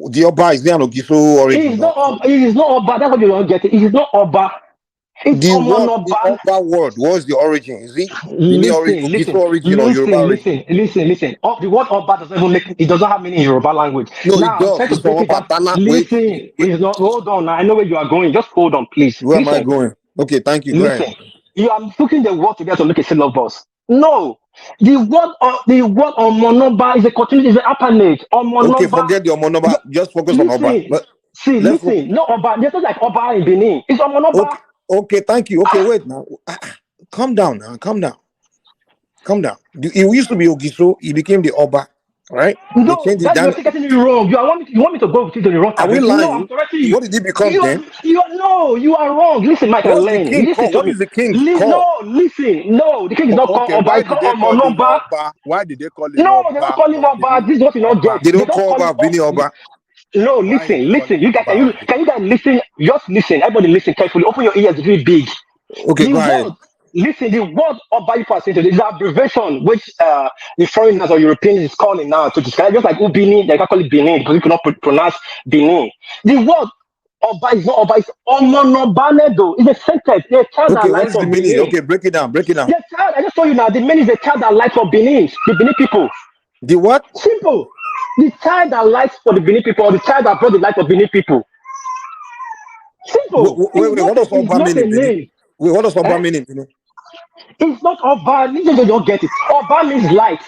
the Oba is there an Ogiso origin. It is not Oba. That's what you don't get. It is not Oba. The Oba word, what's the origin? Is it Ogiso origin or Yoruba origin? Listen. The word Oba doesn't even it doesn't have meaning in Yoruba language. No, now, it does. It's not. Hold on. I know where you are going. Just hold on, please. Where am I going? Okay, thank you. Listen. You are putting the word together to make a syllabus. No. The word Omonoba is a continuity, is an appanage. Okay, forget the Omonoba. Just focus on Oba. Listen. No Oba. There's not like Oba in Benin. It's Omonoba. Okay, thank you. Okay, wait now. Calm down now. Calm down. It used to be Ogiso. He became the Oba, right? No, you're getting it wrong. You want me to go with you to the wrong? Are we lying? No, I'm correcting you. What did he become then? You are wrong. Listen, Mike and Lane. What is the king called? No, listen. No, the king is not called Oba. It's called Omonoba. Why did they call him No, they don't call him Oba. This is what you don't get. They don't call Oba Bini Oba. No, listen. You guys, can you guys listen? Just listen. Everybody listen carefully. Open your ears really big. Okay, go ahead. Listen, the word Oba you are saying today is an abbreviation which the foreigners or Europeans is calling now to describe, just like Ubini, they can call it Benin because you cannot pronounce Benin. The word Oba is not Oba, it's Omonobanedo. It's a sentence. It's a child that lies from Benin. Okay, break it down. The child, I just told you now, the meaning is a child that lies for Benin, the Benin people. The what? Simple. The child that lies for the Benin people, or the child that brought the life of Benin people. Simple. Wait, what does Oba mean? What does Oba mean? It's not Oba. Listen, you don't get it. Oba means light.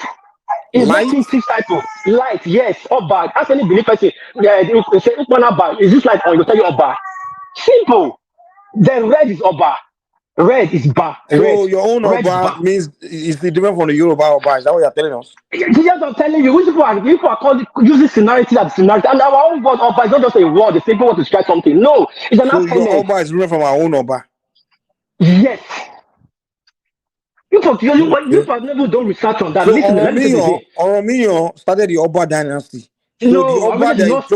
It's not six type of light. Yes, Oba. Ask any Benin person. They say Oba. Is this light? Or you tell you Oba. Simple. Then red is Oba. Red is Ba. So your own Oba means it's different from the Yoruba Oba. Is that what you're telling us? Yes, I'm telling you. People are called using scenario as scenario. And our own word Oba is not just a word. The simple word to describe something. No, it's an so your Oba is different from our own Oba. Yes. You have never done research on that. So listen, Oromiyan started the Oba dynasty. So no, Oromiyan did not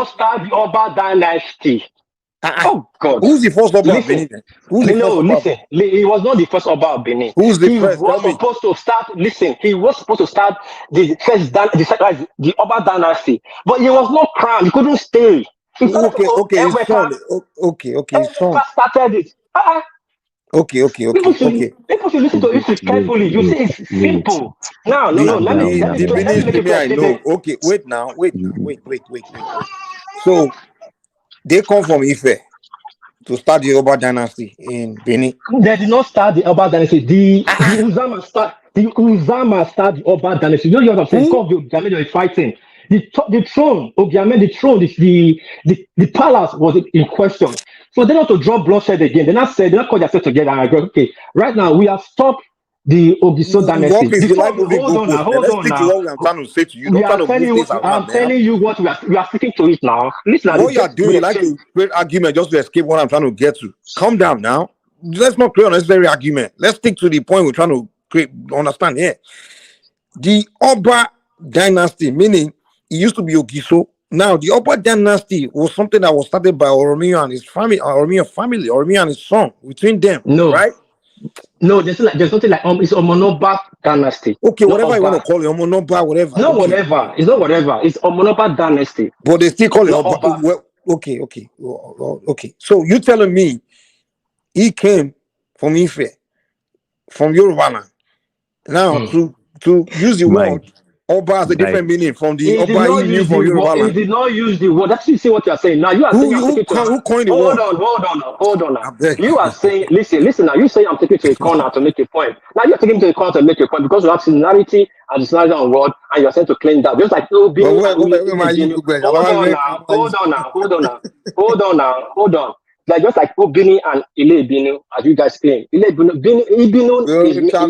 start the Oba dynasty. Oh God! Who's the first Oba of Benin? Listen. He was not the first Oba of Benin. Who's the first? He was supposed to start. Listen, he was supposed to start the Oba dynasty, but he was not crowned. He couldn't stay. Okay. His son. Started it. Okay. People should listen to it carefully. You see, it's simple. No. Let me I know. Okay, wait. So they come from Ife to start the Oba dynasty in Benin. They did not start the Oba dynasty. The Uzama start the Oba dynasty. You know what I'm saying? Because Ogiame is fighting. The throne, the palace was in question. So they not to draw bloodshed again. They not call themselves together and go, okay, right now we have stopped the Ogiso dynasty. Hold on now. I'm trying to say to you. I'm telling you what we are sticking to it now. Listen, what you are doing, you like to create argument just to escape what I'm trying to get to. Calm down now. Let's not create unnecessary argument. Let's stick to the point we're trying to create. Understand here. The Oba dynasty, meaning it used to be Ogiso. Now, the Oba dynasty was something that was started by Oromiyan and his family, Oromiyan and his son, between them. No, right? No, there's nothing like it's Omonoba dynasty. Okay, whatever you want to call it, Omonoba, whatever. No, whatever. It's not whatever. It's Omonoba dynasty. But they still call it Oba. Well, okay. So you telling me he came from Ife, from Yoruba land. Now to use the word Oba has a different meaning from the He did Oba not he knew use from the Yoruba word. He land. did not use the word. That's you see what you are saying. Now you are saying I'm taking to Who coined the hold word? on, hold on, hold on. I Now. beg. You are saying, listen. Now you say I'm taking to a corner to make a point. Now you're taking to a corner to make a point because you have similarity and dissimilarity on word, and you're saying to claim that just like But where are you? Hold on now, hold on. Like just like Obini and Ile Ibinu, as you guys claim. Ibinu it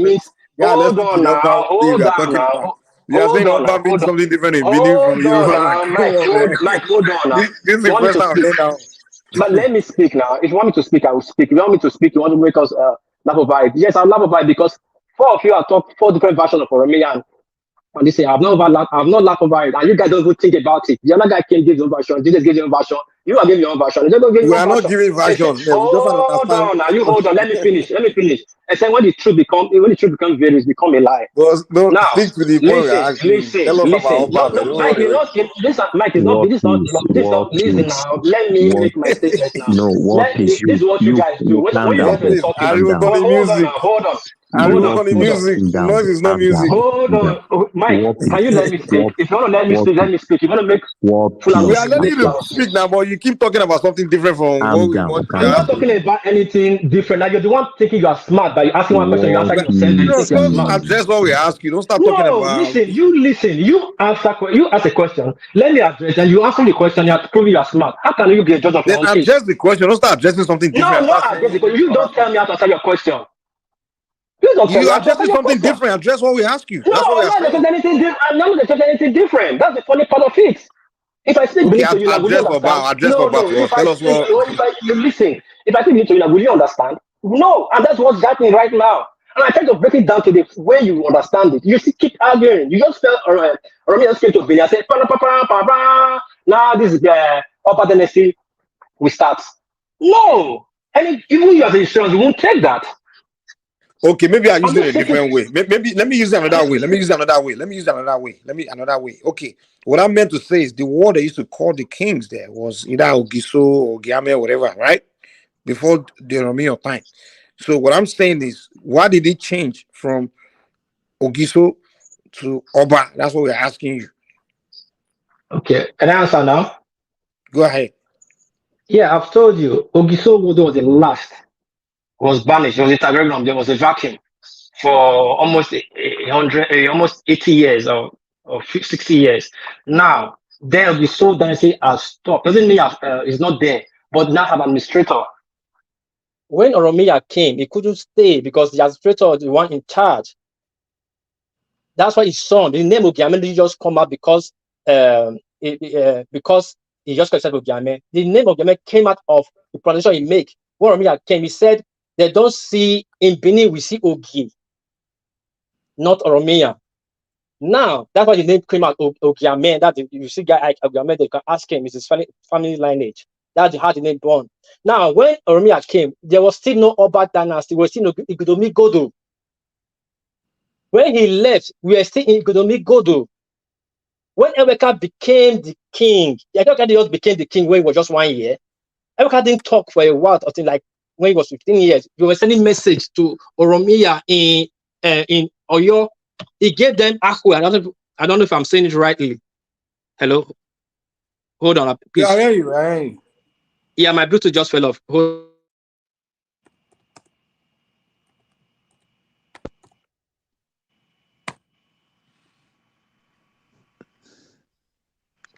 means let's hold stick to on the now, Oba thing we hold are on talking now. about. You are saying Oba means something different in Benin from Hold Yoruba on land. now, Come on, man. Mike, hold on now. This is You the want me first to time I'm speak? hearing that. But let me speak now. If you want me to speak, I will speak. If you want me to speak, you want to make us laugh about it. Yes, I'll laugh about it because four of you are talking four different versions of Oromia and they say I've not laughed over it, and you guys don't even think about it. The other guy came give his own version, Jesus gave his own version, you are giving your own version, they don't give We your are own not version. giving I say, version. We just want to hold understand. on, now you hold on, let me finish. I say when the truth becomes varied, it's become a lie. Don't Now, stick to the point we are asking. Tell us about Oba, man. No, Mike, Mike is not. War This peace, war listen peace, now. Let me war. make my statement now. No, war peace. This is what you guys do. When Calm you down guys were first. talking, I Calm remember down. the hold on music. now, hold on. I War remember the peace. music. Calm Noise is not down. music. Hold on, Mike. War peace. Can you let me speak? If you want to let me War speak, let peace. me speak. You're gonna make War full out We of are peace. you. letting Make full you out of you. speak now, but you keep talking about something different from Calm what down. we I'm are not asking. talking about anything different. Now you're the one thinking you are smart by asking one question. You War answer yourself and you No, think you are just smart. peace. address what we ask you. Don't start talking No, about. listen. You ask a question. Let me address, and you answer the question. You have to prove you are smart. How can you be a judge of your Then own case? address the question. Don't start addressing something No, different. not Start address the saying question. You other don't tell things. me how to answer your question. You don't tell me You how to answer addressing your something question. different. Address what we ask you. No, That's what we I'm are not saying. addressing anything different. I'm not addressing anything different. That's the funny part of it. If I speak Okay, Benin to you now, will you address understand? Oba. Address No. Oba to us. If I Tell us speak, what. or if I you listen, if I speak Benin to you now, will you understand? No, and that's what's happening right now. And I try to break it down to the way you understand it. You still keep arguing. You just felt Romeo came to Benin and said, pa, pa, pa, pa, pa. Now this is the upper dynasty. We start. No, and even you as a insurance, you won't take that. Okay, maybe I I'm use it just a taking. different way. Maybe let me use it another way. Let me use it another way. Okay. What I meant to say is the word they used to call the kings there was either Ogiso or Giame or whatever, right? Before the Romeo time. So what I'm saying is, why did it change from Ogiso to Oba? That's what we're asking you. Okay, can I answer now? Go ahead. Yeah, I've told you. Ogiso Wodo was the last. Was banished. There was a interregnum. There was a vacuum for almost almost 80 years or 60 years. Now, there the soul dynasty has stopped. Doesn't mean it's not there, but now have an administrator. When Oromia came, he couldn't stay because the administrator was the one in charge. That's why his son, the name of Ogiame didn't just come out because he just accepted Ogiame. The name of Ogiame came out of the pronunciation he made. When Oromia came, he said, they don't see in Benin, we see Ogi, not Oromia. Now, that's why the name came out, Ogiame. That you see guy like Ogiame, they can ask him, it's his family lineage. That's how the name born. Now, when Oromia came, there was still no Oba dynasty, there was still no Igudomi Godo. When he left, we were still in Igudomi Godo. When Eweka became the king, Eweka just became the king when he was just 1 year. Eweka didn't talk for a while, until like when he was 15 years. We were sending message to Oromia in Oyo. He gave them Akwe. I don't know if I'm saying it rightly. Hello? Hold on, please. Yeah, I hear you. Yeah, my Bluetooth just fell off.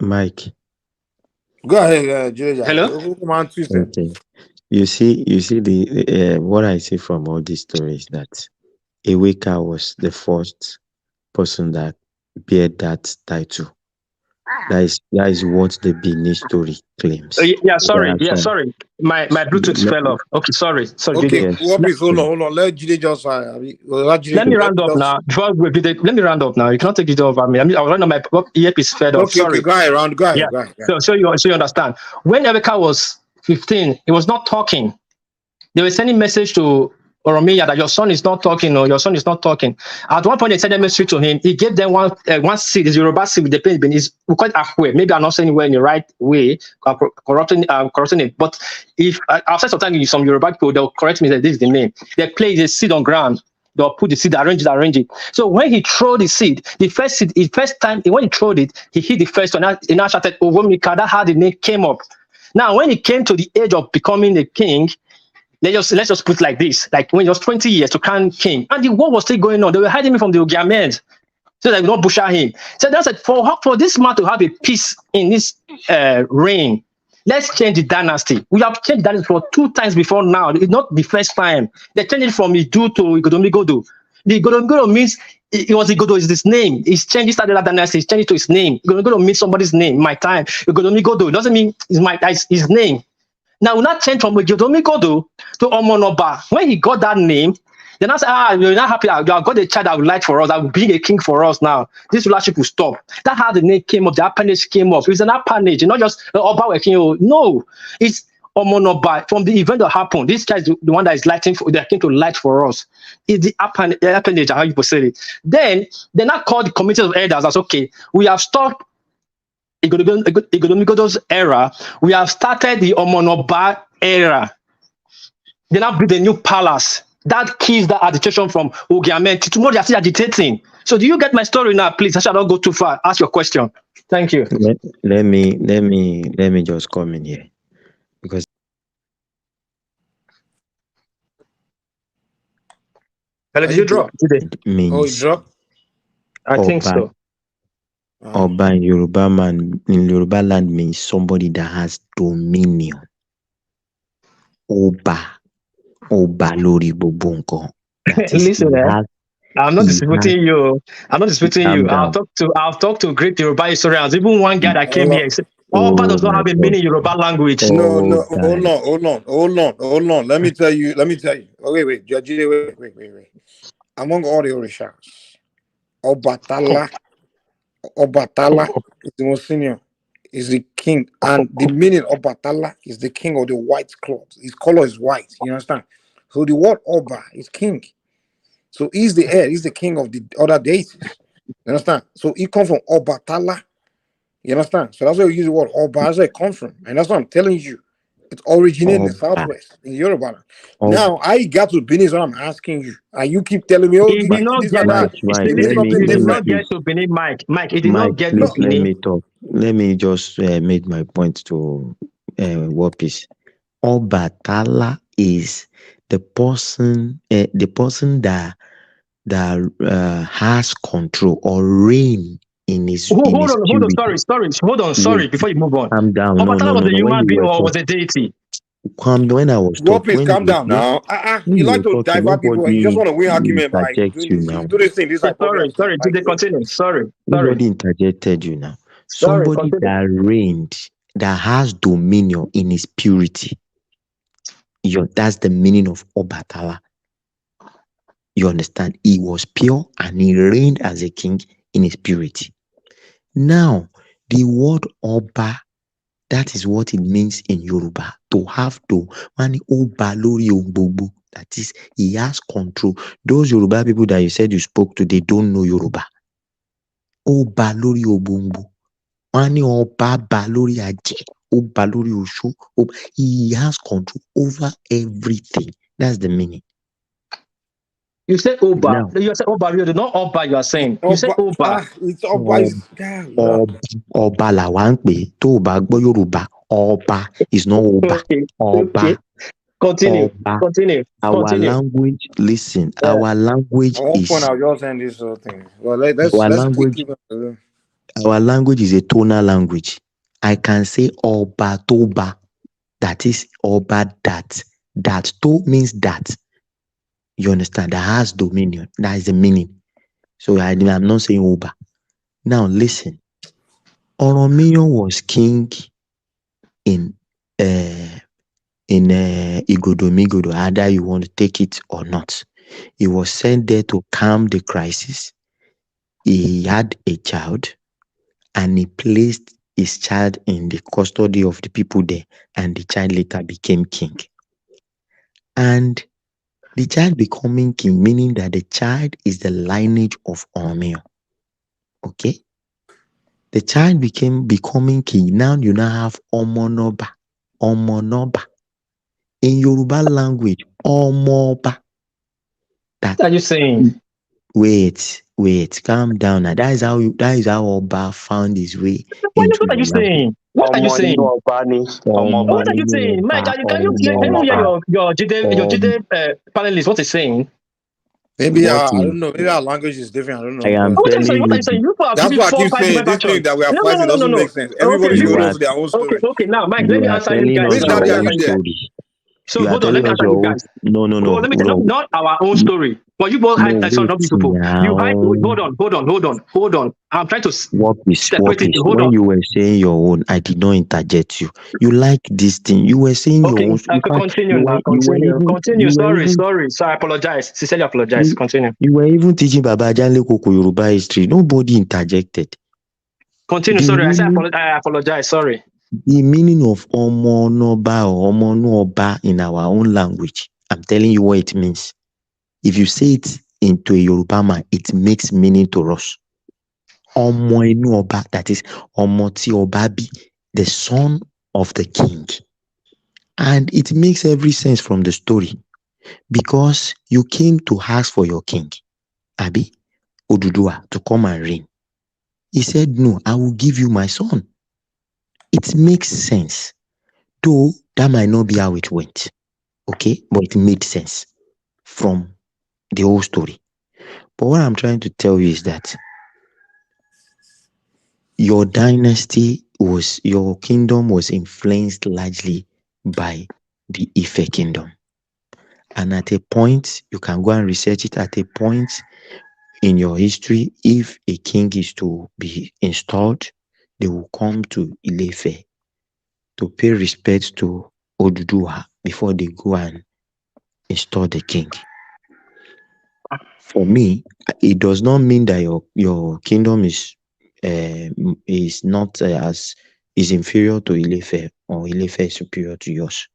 Mike. Go ahead, Georgia. Hello? Okay. You see the what I see from all these stories that Eweka was the first person that bear that title. That is what the Benin story claims. Sorry. My Bluetooth fell off. Okay, sorry. Okay, Jide. hold on. Let Jide just Let me round up now. Let me round up now. You cannot take it over me. I was running on my earpiece fed off. Sorry. Okay, go ahead. Go ahead. So you understand. When Eweka was 15, he was not talking. They were sending message to Oromia that your son is not talking, or your son is not talking. At one point, they sent a message to him. He gave them one seed, the Yoruba seed with the pain. We call it Akwe. Maybe I'm not saying it in the right way, corrupting it. But if I'll say sometimes some Yoruba people, they'll correct me that this is the name. They place a seed on ground. they'll put the seed, arrange it. So when he threw the seed, the first time, when he threw it, he hit the first one. He now started Ovomika. That's how the name came up. Now, when he came to the age of becoming a king, let's just put it like this, like when he was 20 years to crown king, and the war was still going on. They were hiding him from the Ogiamens, so they would not butcher him. So that's it. For this man to have a peace in this reign, let's change the dynasty. We have changed dynasty for 2 times before now. It's not the first time. They changed it from Idu to Igodomigodo. The Igodomigodo means it was Igodo is his name. He's changed, he started that dynasty, he's changed it to his name. Igodomigodo means somebody's name. My time. Igodomigodo doesn't mean it's his name. Now we not change from Igodomigodo to Omonoba. When he got that name, then I said, you're not happy. You have got a child that would like for us, that will be a king for us now. This relationship will stop. That's how the name came up, the appanage came up. It's an appanage, not just Oba Wekin. No, it's Omonoba. From the event that happened, this guy is the one that is lighting for, they came to light for us. It's the appanage, how you say it. Then they not called the committee of elders as, okay, we have stopped Igodomigodo's era. We have started the Omonoba era. They now build a new palace. That kills that agitation from Ogiamen. Tomorrow they are still agitating. So do you get my story now? Please, I shall not go too far. Ask your question. Thank you. Let me just come in here, because Hello, did you drop today? Oh, you drop? I think so. Oba in Yoruba land means somebody that has dominion. Oba lori bobonko. Listen, I'm not disputing you. I'm not disputing you. I've talked to great Yoruba historians. Even one guy that came here said, Oba does not have a meaning in Yoruba language. No. Hold on. Let me tell you. Oh, wait. Judge, wait. Among all the Orishas, Obatala is the most senior, is the king, and the meaning of Obatala is the king of the white cloth. His color is white. You understand? So the word Oba is king. So he's the heir. He's the king of the other deities. You understand? So he comes from Obatala. You understand? So that's why we use the word Oba. That's where it comes from, and that's what I'm telling you. It originated in the southwest in Yoruba. Now I got to Benin is what I'm asking you, and you keep telling me, He did not get to Benin, Mike. He did not get to Benin. Let me talk. Let me just make my point to Wapis. Obatala is the person that has control or reign in his. Hold on. Sorry. Before you move on, calm down. Obatala was a human being or was a deity? When I was talking, calm down now. You like to divert people. You just want to win argument by doing this. Do this thing. This sorry. Did they continue? Sorry. Nobody interjected you now. Somebody that reigned, that has dominion in his purity. That's the meaning of Obatala. You understand? He was pure and he reigned as a king in his purity. Now, the word Oba, that is what it means in Yoruba. To have to mani Oba lori ogbogbo. That is, he has control. Those Yoruba people that you said you spoke to, they don't know Yoruba. Oba lori ogbogbo. Mani Oba ba lori aje. Oba lori osho. He has control over everything. That's the meaning. You said Oba. Now, you said Oba. You not Oba. You are saying. You said Oba. It's Oba. Oba la wan pe. To Oba gbo Yoruba. Oba is not Oba. Oba. Okay. Continue. Our language. Listen. Our language is. At one point, I was just saying this whole thing. Well, let's our language is a tonal language. I can say Oba Toba. That is Oba that. That to means that. You understand? That has dominion. That is the meaning. So I'm not saying Oba. Now listen. Oromiyo was king in Igodomigodo, either you want to take it or not. He was sent there to calm the crisis. He had a child and he placed his child in the custody of the people there, and the child later became king. And the child becoming king, meaning that the child is the lineage of Oromiyo. Okay? The child becoming king. Now you now have Omonoba. In Yoruba language, Omoba. What are you saying? Wait, calm down. Now that is how Oba found his way into What are you the land. saying? What are you saying? What are you saying? Mike, can you hear your Jide panelist? What he's saying? Maybe I don't know. Maybe our language is different. I don't know. I am What are you saying? telling What are you saying? You are That's giving what I 4 keep 5 saying. different This versions. thing that we are fighting doesn't make sense. Okay, Everybody should you hold are on to their own story. okay. Now, Mike, you let me are answer you telling guys. us Prince your Daddy, are own you there? story. So You are hold on, let telling me us answer your you own. guys. No. Let me tell you, not our own story. But you both hide, sorry, not you people. You hide. Hold on. I'm trying to separate it. Hold When on. you were saying your own, I did not interject you. You like this thing. You were saying your Okay, own. In fact, continue now. Continue. Sorry. I apologize. Sincerely apologize. Continue. You were even teaching Baba Janle Koko Yoruba history. Nobody interjected. Continue. Sorry, I apologize. Sorry. The meaning of Omo Noba or Omo Noba in our own language, I'm telling you what it means. If you say it into a Yoruba man, it makes meaning to us. Omo Inu Oba, that is Omo Ti Obabi, the son of the king. And it makes every sense from the story because you came to ask for your king, Abi Oduduwa, to come and reign. He said, no, I will give you my son. It makes sense. Though that might not be how it went. Okay? But it made sense from the whole story. But what I'm trying to tell you is that your kingdom was influenced largely by the Ife kingdom. And at a point, you can go and research it, at a point in your history, if a king is to be installed, they will come to Ile-Ife to pay respect to Oduduwa before they go and install the king. For me, it does not mean that your kingdom is not is inferior to Ile-Ife or Ile-Ife is superior to yours.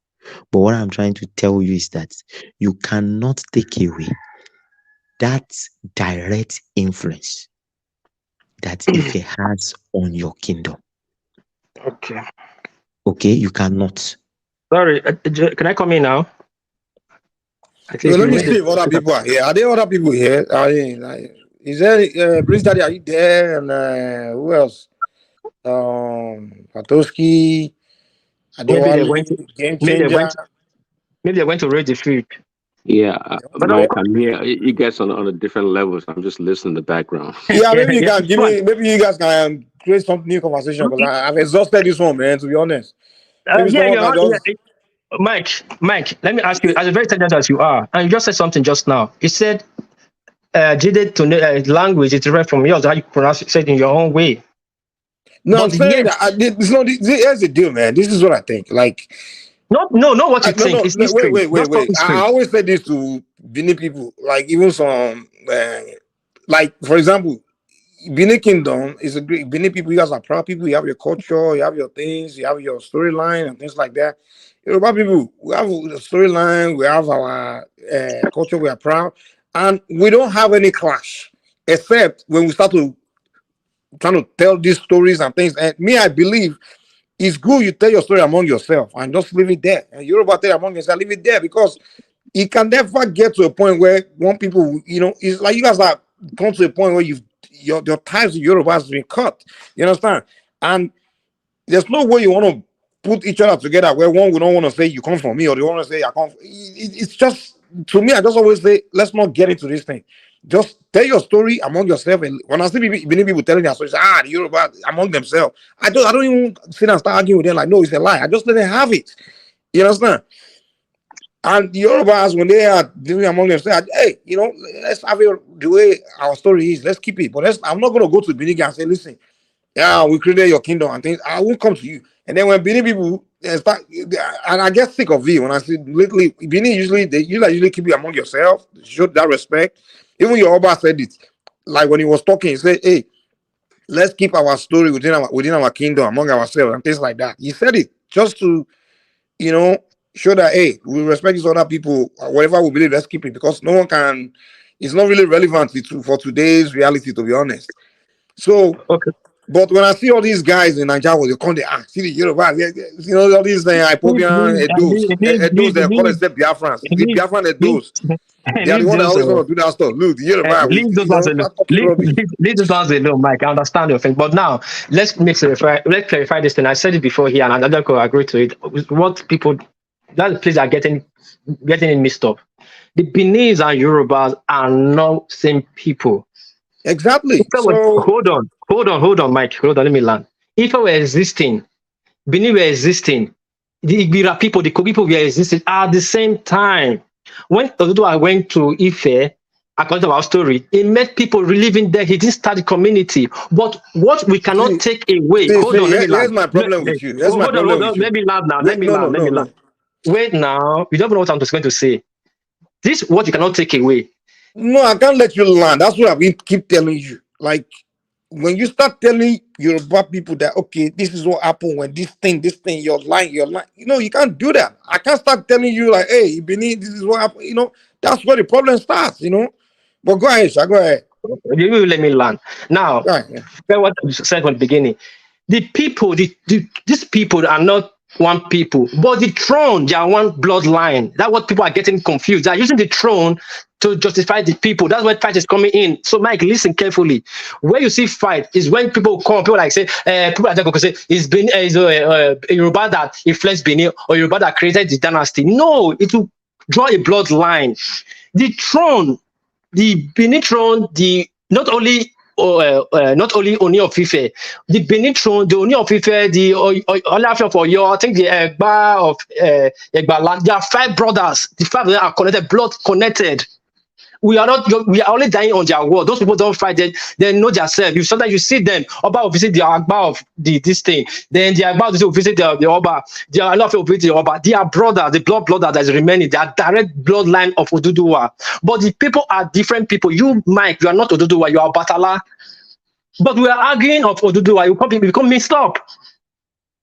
But what I'm trying to tell you is that you cannot take away that direct influence that Ife has on your kingdom. Okay, you cannot. Sorry, can I come in now? Let me see if other people are here. Are there other people here? Is there Prince Daddy? Are you there? And who else? Patoski, Adewale, Game Changer. Maybe they're going to raise the food. Yeah, Mike, I'm here. You guys on a different level, so I'm just listening in the background. Yeah, maybe you can give me. Maybe you guys can create some new conversation because I've exhausted this one, man. To be honest. Mike, let me ask you, as a very intelligent as you are, and you just said something just now. You said Jide to language is different from yours, how you pronounce it, said in your own way. No, I'm saying that it's not. Here's the deal, man. This is what I think. Like, not what you think. It's history. Wait. I always say this to Benin people, like even some, like for example, Benin Kingdom is a great Benin people. You guys are proud people. You have your culture, you have your things, you have your storyline and things like that. Yoruba people, we have the storyline, we have our culture. We are proud, and we don't have any clash, except when we start to trying to tell these stories and things. And me, I believe it's good you tell your story among yourself and just leave it there. And Yoruba tell among yourself, leave it there because it can never get to a point where one people, it's like you guys are come to a point where your ties with Yoruba has been cut. You understand? And there's no way you want to put each other together where one would not want to say you come from me or they want to say I come. It's just, to me, I just always say let's not get into this thing. Just tell your story among yourself. And when I see many people telling their stories, the Yoruba among themselves, I don't even sit and start arguing with them like, no, it's a lie. I just let them have it. You understand? And the Yorubas, when they are dealing among themselves, hey, let's have it the way our story is. Let's keep it. But I'm not going to go to Benin and say, listen, we created your kingdom and things. I won't come to you. And then when Benin people start, and I get sick of it when I see lately, Benin usually keep it among yourself, show that respect. Even your Oba said it, like when he was talking, he said, hey, let's keep our story within our kingdom among ourselves and things like that. He said it just to, show that, hey, we respect these other people, whatever we believe, let's keep it, because no one can, it's not really relevant for today's reality, to be honest. So, but when I see all these guys in Nigeria, they come, see the Yoruba, all these Ipobian Edos, they call themselves Biafrans, the Biafran Edos. They are the Leave one that those, always want to do that stuff. Look, the Yoruba, we, leave those ones alone. start talking rubbish. Leave those ones alone, Mike. I understand your thing, but now let's clarify this thing. I said it before here, and another could agree to it. What people, that's the place are getting it mixed up. The Beninese and Yorubas are not same people. Exactly. Hold on, Mike. Hold on, let me land. If I were existing, Benin were existing, the Igbira people, the Kogi people were existing at the same time. When Oduduwa went to Ife, according to our story, he met people living there. He didn't start the community. But what we cannot take away. Hold on, let me land. Here's my problem with you. Here's my Hold problem on. with you. Let me land now. Wait, Let me land. Wait now. You don't know what I'm just going to say. This is what you cannot take away. No, I can't let you land. That's what I've been keep telling you. Like, when you start telling Yoruba people that, okay, this is what happened when this thing, you're lying. You know, you can't do that. I can't start telling you like, hey, Benin, this is what happened. You know, that's where the problem starts, you know. But go ahead, Sha, go ahead. You will let me land. Now, what you said from the beginning. The people, these people are not one people, but the throne, they are one bloodline. That's what people are getting confused. They are using the throne to justify the people. That's where fight is coming in. So, Mike, listen carefully. Where you see fight is when people come, people like say, people are going to say, it's been Yoruba that influenced Benin or Yoruba that created the dynasty. No, it will draw a bloodline. The throne, the Benin throne, not only Oni of Ife, the Benin throne, the Oni of Ife, the Olafia of Oyo, I think the Egba of Egba land. There are 5 brothers. The 5 of them are connected, blood connected. We are only dying on their word. Those people don't fight. They know themselves. Sometimes you see them. Oba will visit the Agba of this thing. Then the Agba will visit the Oba. The Olafia will visit the Oba. They are brothers, the blood that is remaining. They are direct bloodline of Oduduwa. But the people are different people. You, Mike, you are not Oduduwa. You are Batala. But we are arguing of Oduduwa. You become mixed up.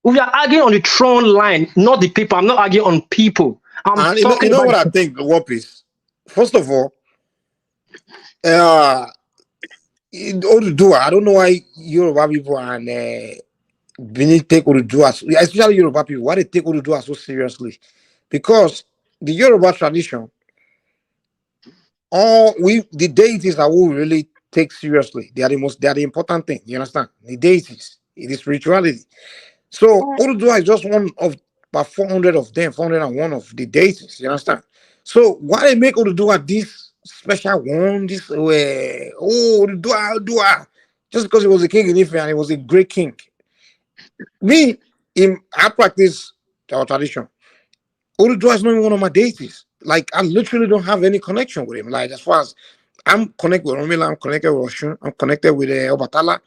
We are arguing on the throne line, not the people. I'm not arguing on people. And you know what I think, Wapis? First of all, Oduduwa, I don't know why Yoruba people and Benin take Oduduwa, especially Yoruba people, why they take Oduduwa so seriously? Because the Yoruba tradition, the deities are what we really take seriously. They are the important thing. You understand? The deities, the spirituality. So Oduduwa is just one of about 400 of them, 401 of the deities. You understand? So why they make Oduduwa this special one, this Oduduwa, just because he was a king in Ife and he was a great king. I practice our tradition. Oduduwa is not even one of my deities. Like, I literally don't have any connection with him. Like, as far as I'm connected with Romila, I'm connected with Oshun, I'm connected with Obatala.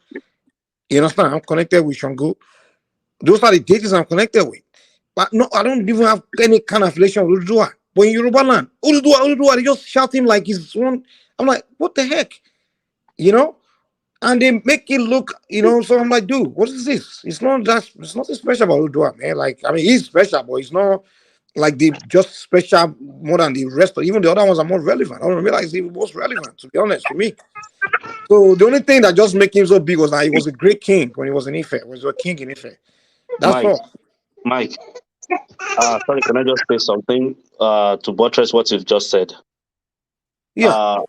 You understand? I'm connected with Shango. Those are the deities I'm connected with. But no, I don't even have any kind of relation with Oduduwa. But in Yoruba land, Oduduwa, they just shout him like he's one. I'm like, what the heck? You know? And they make it look, you know, so I'm like, dude, what is this? It's nothing special about Oduduwa, man. Like, I mean, he's special, but it's not like the just special more than the rest. Even the other ones are more relevant. I don't realize he was relevant, to be honest, to me. So the only thing that just made him so big was that he was a great king when he was in Ife. He was a king in Ife. That's all. Mike, sorry, can I just say something to buttress what you've just said? Yeah.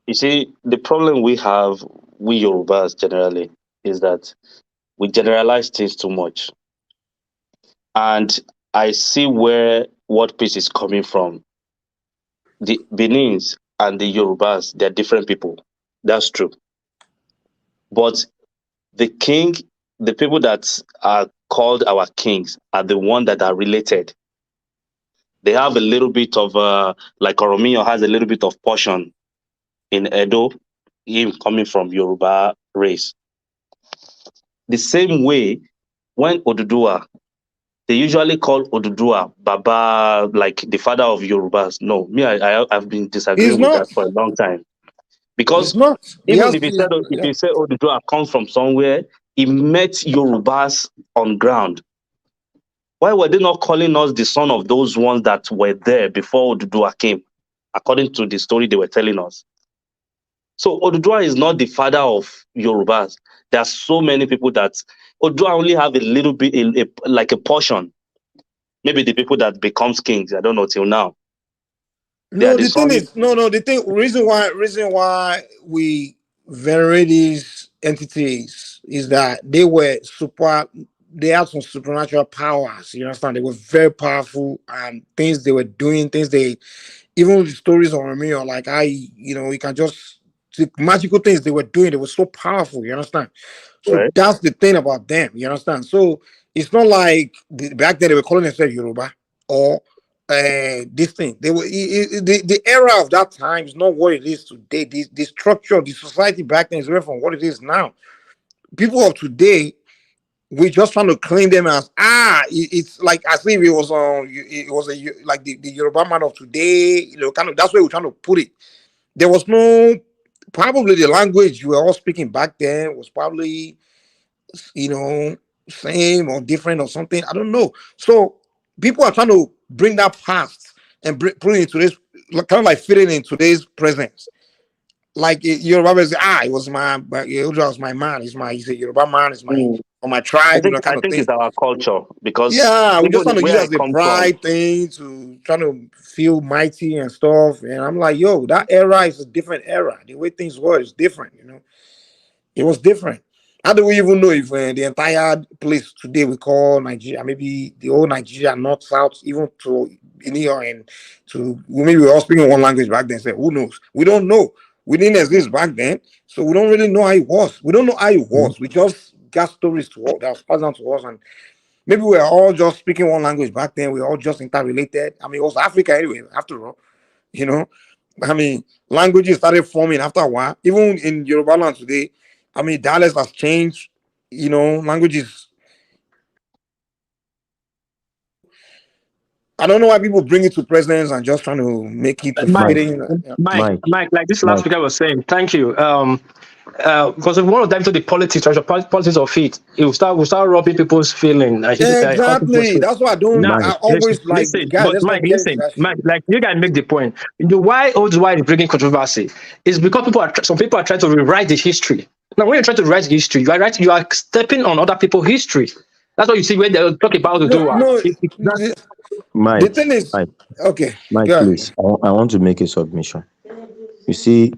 You see, the problem we have, we Yorubas generally, is that we generalize things too much. And I see what piece is coming from. The Benins and the Yorubas, they're different people. That's true. But the people that are called our kings are the ones that are related. They have a little bit of, like Oromio has a little bit of portion in Edo, him coming from Yoruba race. The same way, when Oduduwa, they usually call Oduduwa Baba, like the father of Yorubas. No, I've been disagreeing with that for a long time. Because even if you say Oduduwa comes from somewhere, he met Yorubas on ground. Why were they not calling us the son of those ones that were there before Oduduwa came, according to the story they were telling us? So Oduduwa is not the father of Yorubas. There are so many people that Oduduwa only have a little bit, like a portion. Maybe the people that becomes kings, I don't know till now. No, the thing is, reason why we venerate these entities is that they had some supernatural powers. You understand? They were very powerful, and things they were doing, even the stories on me are like, you can just, the magical things they were doing, they were so powerful. You understand? So Right. that's the thing about them. You understand? So it's not like back then they were calling themselves Yoruba or this thing. They were the era of that time is not what it is today. The structure of the society back then is different from what it is now. People of today, we're just trying to claim them as it's like as if like the Yoruba man of today. Kind of that's where we're trying to put it. There was no, probably the language we were all speaking back then was probably same or different or something. I don't know. So people are trying to bring that past and put it into this, kind of like fitting in today's presence. Like Yoruba say, it was my man. He's a Yoruba man. It's my or my tribe. I think it's our culture because we're just trying to use it as a come pride thing to trying to feel mighty and stuff. And I'm like, yo, that era is a different era. The way things were is different. It was different. How do we even know if the entire place today we call Nigeria, maybe the whole Nigeria, north, south, even to and to maybe we were all speaking one language back then? Say, who knows? We don't know. We didn't exist back then, so we don't really know how it was. We don't know how it was. We just got stories that was passed down to us, and maybe we were all just speaking one language back then. We were all just interrelated. I mean, it was Africa anyway. After all, I mean, languages started forming after a while. Even in Yoruba land today, I mean, dialects has changed. Languages. I don't know why people bring it to presidents and just trying to make it to fit in. Mike, like this last speaker was saying, thank you. Because if we want to dive into the politics of it, it will start rubbing people's feelings. Exactly. That's why I don't. I always like. Mike, like you guys make the point. Why is bringing controversy? Is because some people are trying to rewrite the history. Now, when you're trying to write history, you are stepping on other people's history. That's what you see when they talk about the Mike, the thing is, okay. Mike, please, I want to make a submission. You see,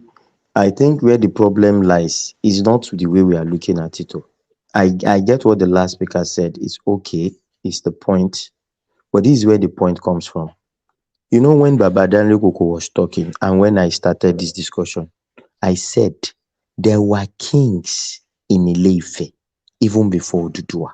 I think where the problem lies is not the way we are looking at it. I get what the last speaker said. It's okay. It's the point. But this is where the point comes from. When Baba Danle Koko was talking and when I started this discussion, I said there were kings in Ile-Ife even before Oduduwa.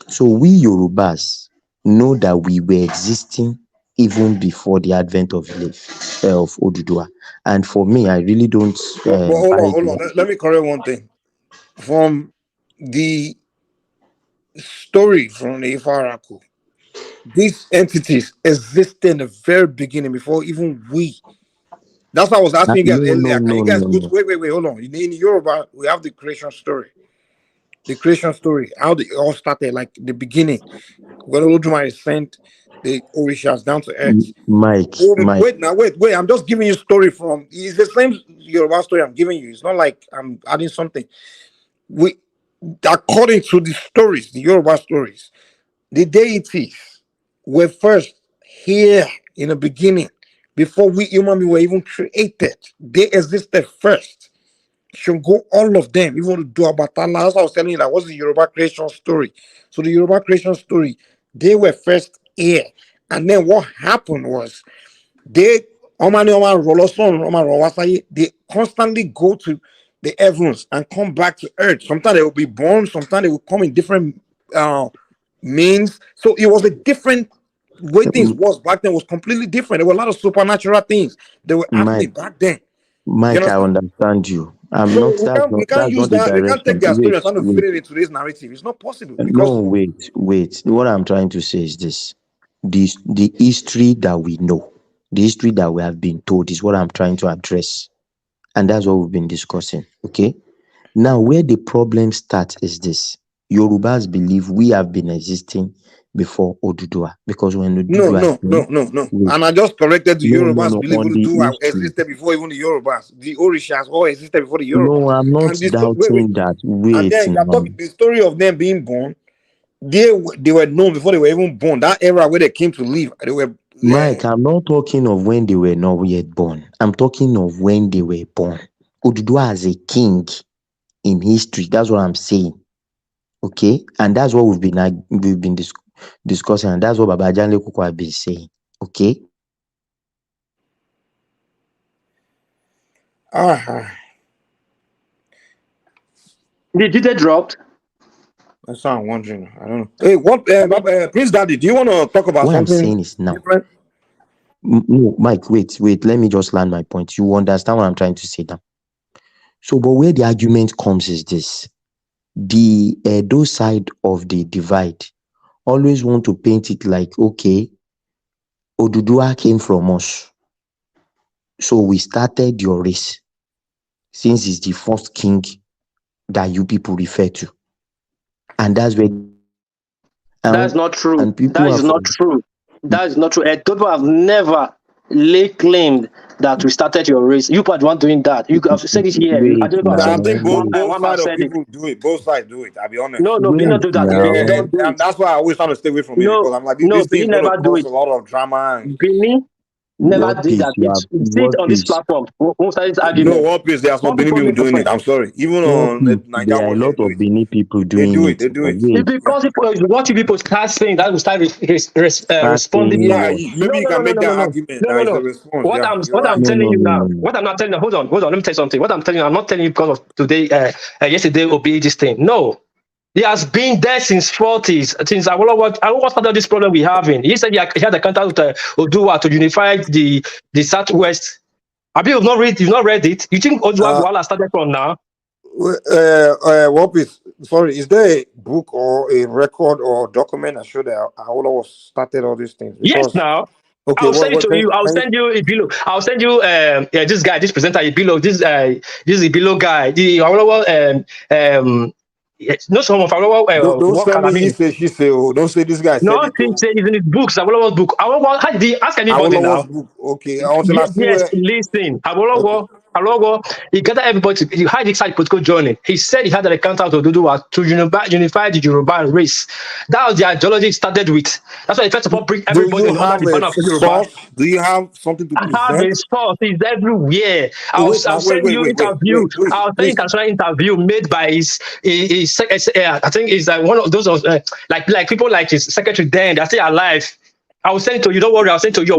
So we Yorubas know that we were existing even before the advent of Oduduwa. And for me, I really don't. Hold on. Let me correct one thing. From the story from the Ifaraku, these entities existed in the very beginning before even we. That's what I was asking you guys earlier. Can you guys go to, wait, hold on. In Yoruba, we have the creation story. The creation story, how it all started, like the beginning, when Olodumare sent the Orishas down to earth. Mike. Wait. I'm just giving you a story from. It's the same Yoruba story I'm giving you. It's not like I'm adding something. According to the stories, the Yoruba stories, the deities were first here in the beginning before we human beings were even created. They existed first. Should go all of them, even to do Abatala. That's what I was telling you. That was the Yoruba creation story. So the Yoruba creation story, they were first here, and then what happened was they constantly go to the heavens and come back to earth. Sometimes they will be born, sometimes they will come in different means. So it was a different way things was back then. Was completely different. There were a lot of supernatural things that were happening back then. Mike, I understand you. We can't use that. We can't take their story and try to fit it into today's narrative. It's not possible. No, wait. What I'm trying to say is this: the history that we know, the history that we have been told, is what I'm trying to address, and that's what we've been discussing. Okay. Now, where the problem starts is this: Yorubas believe we have been existing before Oduduwa, because when Oduduwa no. And I just corrected the Yorubas believe Oduduwa existed before even the Yorubas. The Orishas all existed before the Yorubas. No, I'm not doubting that. Wait, and then you're talking the story of them being born. They were known before they were even born. That era where they came to live, they were Mike, I'm not talking of when they were not yet born. I'm talking of when they were born. Oduduwa as a king in history. That's what I'm saying. Okay, and that's what we've been discussing, and that's what Baba Janle Kuku has been saying. Okay. Did they dropped? That's what I'm wondering. I don't know. Hey, what, Prince Daddy? Do you want to talk about What I'm something saying is now. different? No, Mike, wait. Let me just land my point. You understand what I'm trying to say now. So, but where the argument comes is this: the Edo side of the divide always want to paint it like, okay, Oduduwa came from us, so we started your race, since it's the first king that you people refer to, and that's where. That's not true. And people That is not true. That is not true. People have never claimed that we started your race. You are the one doing that. You have said it here. Wait, I don't know. I think both One man sides of said it. people do it. Both sides do it. I'll be honest. No, we don't do that. We don't do And it. that's why I always trying to stay away from it, because I'm like, this thing is going to cause a lot of drama. Benin never did that. You see it on this platform. Who started this argument? No, what place? There's no Benin people doing it. I'm sorry. Even on Nigeria, there are a lot of Benin people doing do it. They do it. It's because what people start saying that will start responding. Yeah, maybe you can make that argument. That is a response. What I'm telling you now. What I'm not telling you. Hold on. Let me tell you something. What I'm telling you, I'm not telling you because of today. Yesterday, obey this thing. No. He has been there since 40s. Since I what started this problem we're having. He said he had a contact with Oduwa to unify the Southwest. Have you not read? You've not read it? You think Oduwa started from now? What is? Sorry, is there a book or a record or document that show that Awolowo started all these things? Yes, now. Okay, I'll send it to you. I'll send you a below. I'll send you this guy, this presenter, a below. This is a below guy. The Awolowo no some of our don't send me she say don't say this guy no said it. Say it's in his books. Awolowo's book. Awolowo, how did he ask anybody now? Book. Okay, until I see yes, listen. Awolowo, he gathered everybody. He had this side political journey. He said he had an encounter with Oduduwa to unify the Yoruba race. That was the ideology he started with. That's why he first of all bring everybody under the banner of Yoruba. Do you have something to present? I have a source. It's everywhere. I'll send you interview. I'll send you international interview made by his I think it's like one of those like people like his secretary then. They're still alive. I will send it to you. Don't worry. I'll send it to you.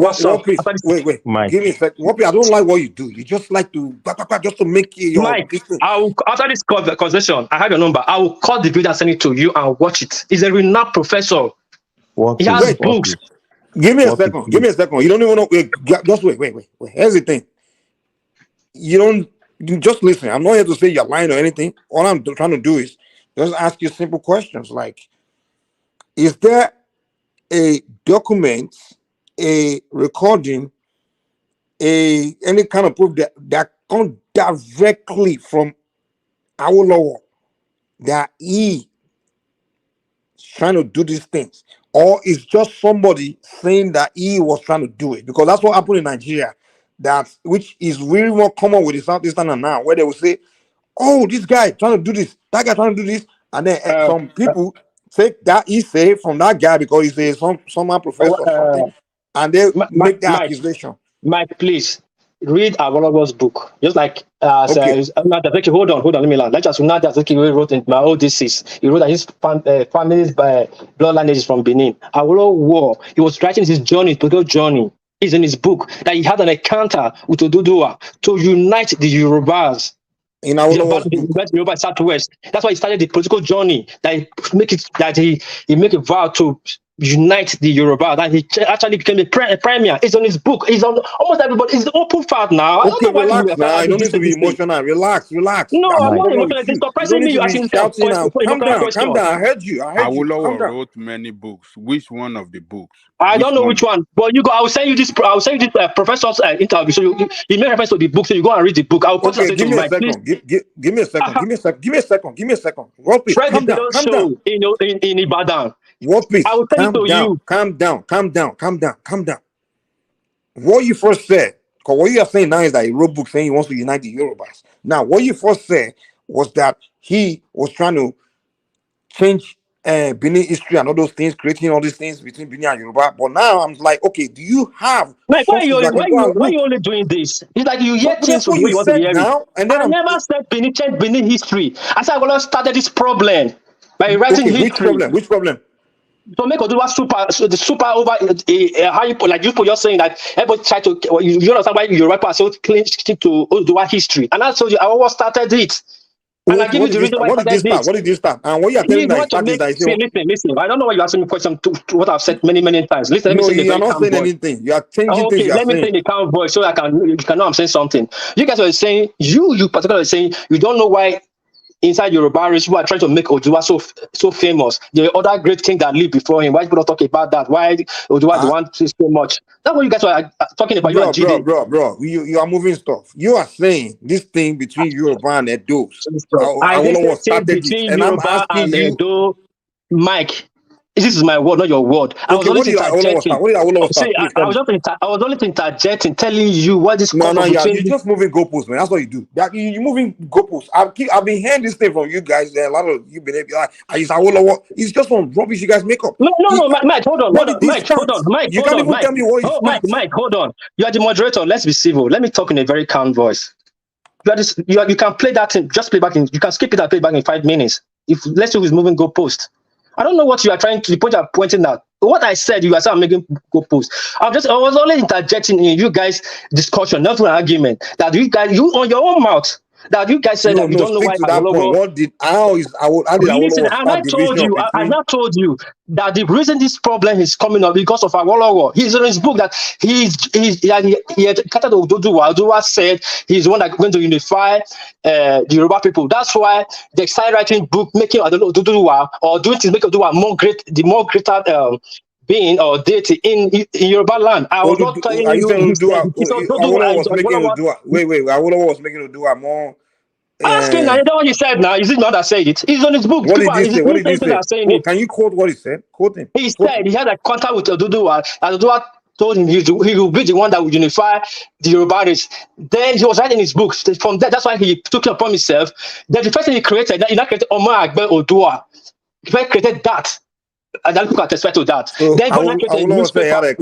Wait. Mike. Give me a second. I don't like what you do. You just like to just to make it your. Mike, after this conversation, I have your number. I will call the video and send it to you and watch it. He's a renowned professor. He has books. Give me a second. Give me a second. You don't even know. Just wait. Here's the thing. You just listen. I'm not here to say you're lying or anything. All I'm trying to do is just ask you simple questions like, is there a document, a recording, any kind of proof that comes directly from Awolowo that he is trying to do these things? Or is just somebody saying that he was trying to do it? Because that's what happened in Nigeria, which is really more common with the Southeastern now, where they will say, oh, this guy trying to do this, that guy trying to do this, and then some people take that he say from that guy because he's a some professor or something, and they make the accusation. Mike, please read Awolowo's book. Just like hold on, let me learn. Like just Natasha wrote in my old thesis. He wrote that his family's bloodline is from Benin. Awolowo, he was writing his political journey. Is in his book that he had an encounter with Oduduwa to unite the Yorubas. In Awolowo's Yoruba Southwest. That's why he started the political journey. That he make a vow to unite the Yoruba. That he actually became a premier. It's on his book. It's on almost everybody. It's the open fact now. Okay, relax now. You don't need to be emotional. Relax. No, I'm not emotional. It's suppressing me. You asking shouting out. Calm down. I heard you. Awolowo wrote many books. Which one of the books? I don't know which one, but you go. I will send you this. Professor's interview. So you make reference to the book. So you go and read the book. I will put give me a second. Give me a second. Give me a second. What please? Calm down. In Ibadan. What please? I will send it to you. Calm down. What you first said, because what you are saying now is that he wrote book saying he wants to unite the Yorubas. Now, what you first said was that he was trying to change Benin history and all those things, creating all these things between Benin and Yoruba. But now I'm like, okay, do you have Like, sources that can go and why look? you only doing this? It's like you hear But things that's from what the way you you want to said hear it. now, and then I never said Benin history. I said I will started this problem by writing okay, which history. problem? Which problem? To make Oduwa super over how you put, like you put, you're saying that everybody try to you understand why Yoruba people are so clean to Oduwa history, and I told you I always started it. And I give you the reason why I started this. What did you start? And what you are telling You that want to make that is listen. I don't know why you're asking me a question to what I've said many times. Listen, let me no, say in a you are very not calm saying voice. anything. You are changing things. Okay, You are let me say saying. in a calm voice so you can know I'm saying something. You guys are saying you particularly saying you don't know why inside Yoruba race people are trying to make Oduwa so famous. The other great king that lived before him. Why people don't talk about that? Why Oduwa the one so much? That's what you guys are talking about. You and GD. Bro. You are moving stuff. You are saying this thing between Yoruba and Edos. I didn't say was started it, between and I'm Yoruba asking and you. Edo, Mike. This is my word, not your word. I was Okay, only what did Awolowo start? interjecting. What did Awolowo start? See, Please I tell was me. only interjecting, telling you what this No, cover you're between. just moving goalposts, man. That's what you do. You're moving goalposts. I've been hearing this thing from you guys. A lot of you been like, it's just some rubbish you guys make up. No, Mike, hold on, Mike, hold on, Mike, you can't even tell me what oh, is start. Mike, hold on. You are the moderator. Let's be civil. Let me talk in a very calm voice. You can play that thing. Just play back in. You can skip it and play back in 5 minutes. If let's say who's moving goalpost. I don't know what you are trying to. The point you're pointing at. What I said, you are saying I'm making goalpost. I was only interjecting in you guys' discussion, not an argument. That you guys, you on your own mouth. That you guys said that you don't know why to that point. How did listen, Awolowo and I start told division you, between? I now told you that the reason this problem is coming up because of Awolowo. He's in his book that he had Kata Oduwa said he's the one that's going to unify the Yoruba people. That's why they started writing book making Oduwa or doing things make Oduwa more greater being or deity in Yoruba land. I was not telling Are you saying you. Awolowo was making Oduwa? Wait, Awolowo was making Oduwa more. Asking now, you know what he said now? Is it not that said it? He's on his book. What did he say? What did he say? Can you quote what he said? Quote him. He said he had a contact with Oduduwa, and Oduduwa told him he will be the one that will unify the Yoruba race. Then he was writing his books. From that, that's why he took it upon himself. Then the first thing he created, he created Omar Agbe Oduwa. He created that. And then people can testify to that. So then when I created a newspaper,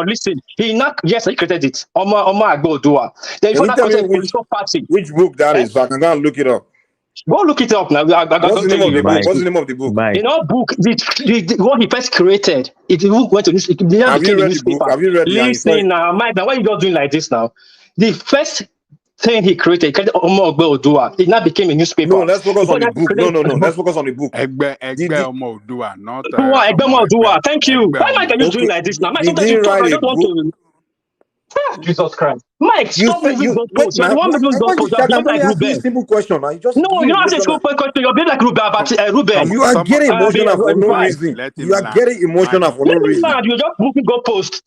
listen. He created it. Omar Agbe Oduwa. Then before that created a political party. Which book that is? So I can go and look it up. Go look it up now. What's the name of the book? What's the name of the book? In our book, what he first created, it went to newspaper. Have you read the book? Have you read it? Listen now, Mike. Now why you just doing like this now? The first thing he created Omo Ogbe Oduwa. It now became a newspaper. No, let's focus on the book. No. Let's focus on the book. Egbe Omo Oduwa, not Omo Oduwa. Thank you. Why Mike are you doing like this now? Mike, sometimes you talk. I don't want to. Jesus Christ. Mike, stop moving goalposts. You're the one moving goalposts. You're being like Ruben. Simple question. No, you're not asking a simple question. You're being like Ruben. You are getting emotional for no reason. You are getting emotional for no reason. You're just moving goalposts.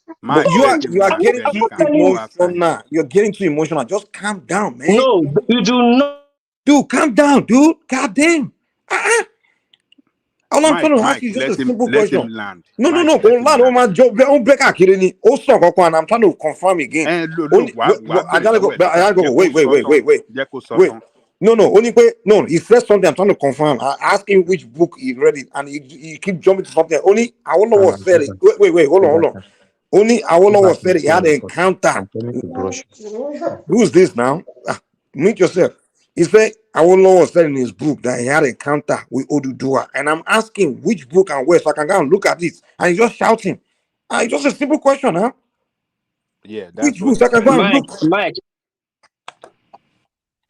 You are getting too emotional. You're getting too emotional. Just calm down, man. No, you do not. Dude, calm down, dude. God damn. All I'm trying to ask you is just a simple question. No. On my job, on break akireni. Also, and I'm trying to confirm again. I gotta go. Wait. No. He said something. I'm trying to confirm. I asked him which book he read it, and he keep jumping to something. Only Awolowo said it. Wait. Hold on. Only Awolowo said he had an encounter. Who's this now? Meet yourself. He said Awolowo said in his book that he had an encounter with Oduduwa, and I'm asking which book and where, so I can go and look at it. And he's just shouting. It's just a simple question, huh? Yeah. Which book? So I can go and look. Mike.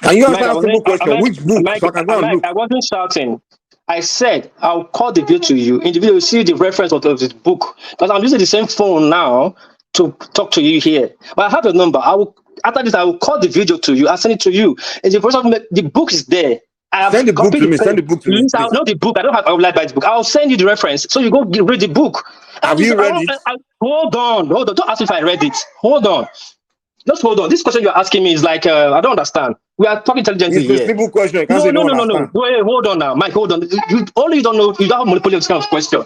Can you answer a simple question? Which book? So I can go and look. I wasn't shouting. I said I'll call the video to you. In the video, you see the reference of this book. Because I'm using the same phone now to talk to you here. But I have your number. After this, I will call the video to you. I'll send it to you. And the book is there. Send the book to me. Send the book to me. Not the book. I don't have. I would like to buy the book. I'll send you the reference. So you go read the book. Have you read it? Hold on. Don't ask if I read it. Hold on. Just hold on. This question you're asking me is like I don't understand. We are talking intelligently here. It's a simple question. You can't say no. Wait, hold on now, Mike. Hold on. You don't know. You don't have monopoly of this kind of question.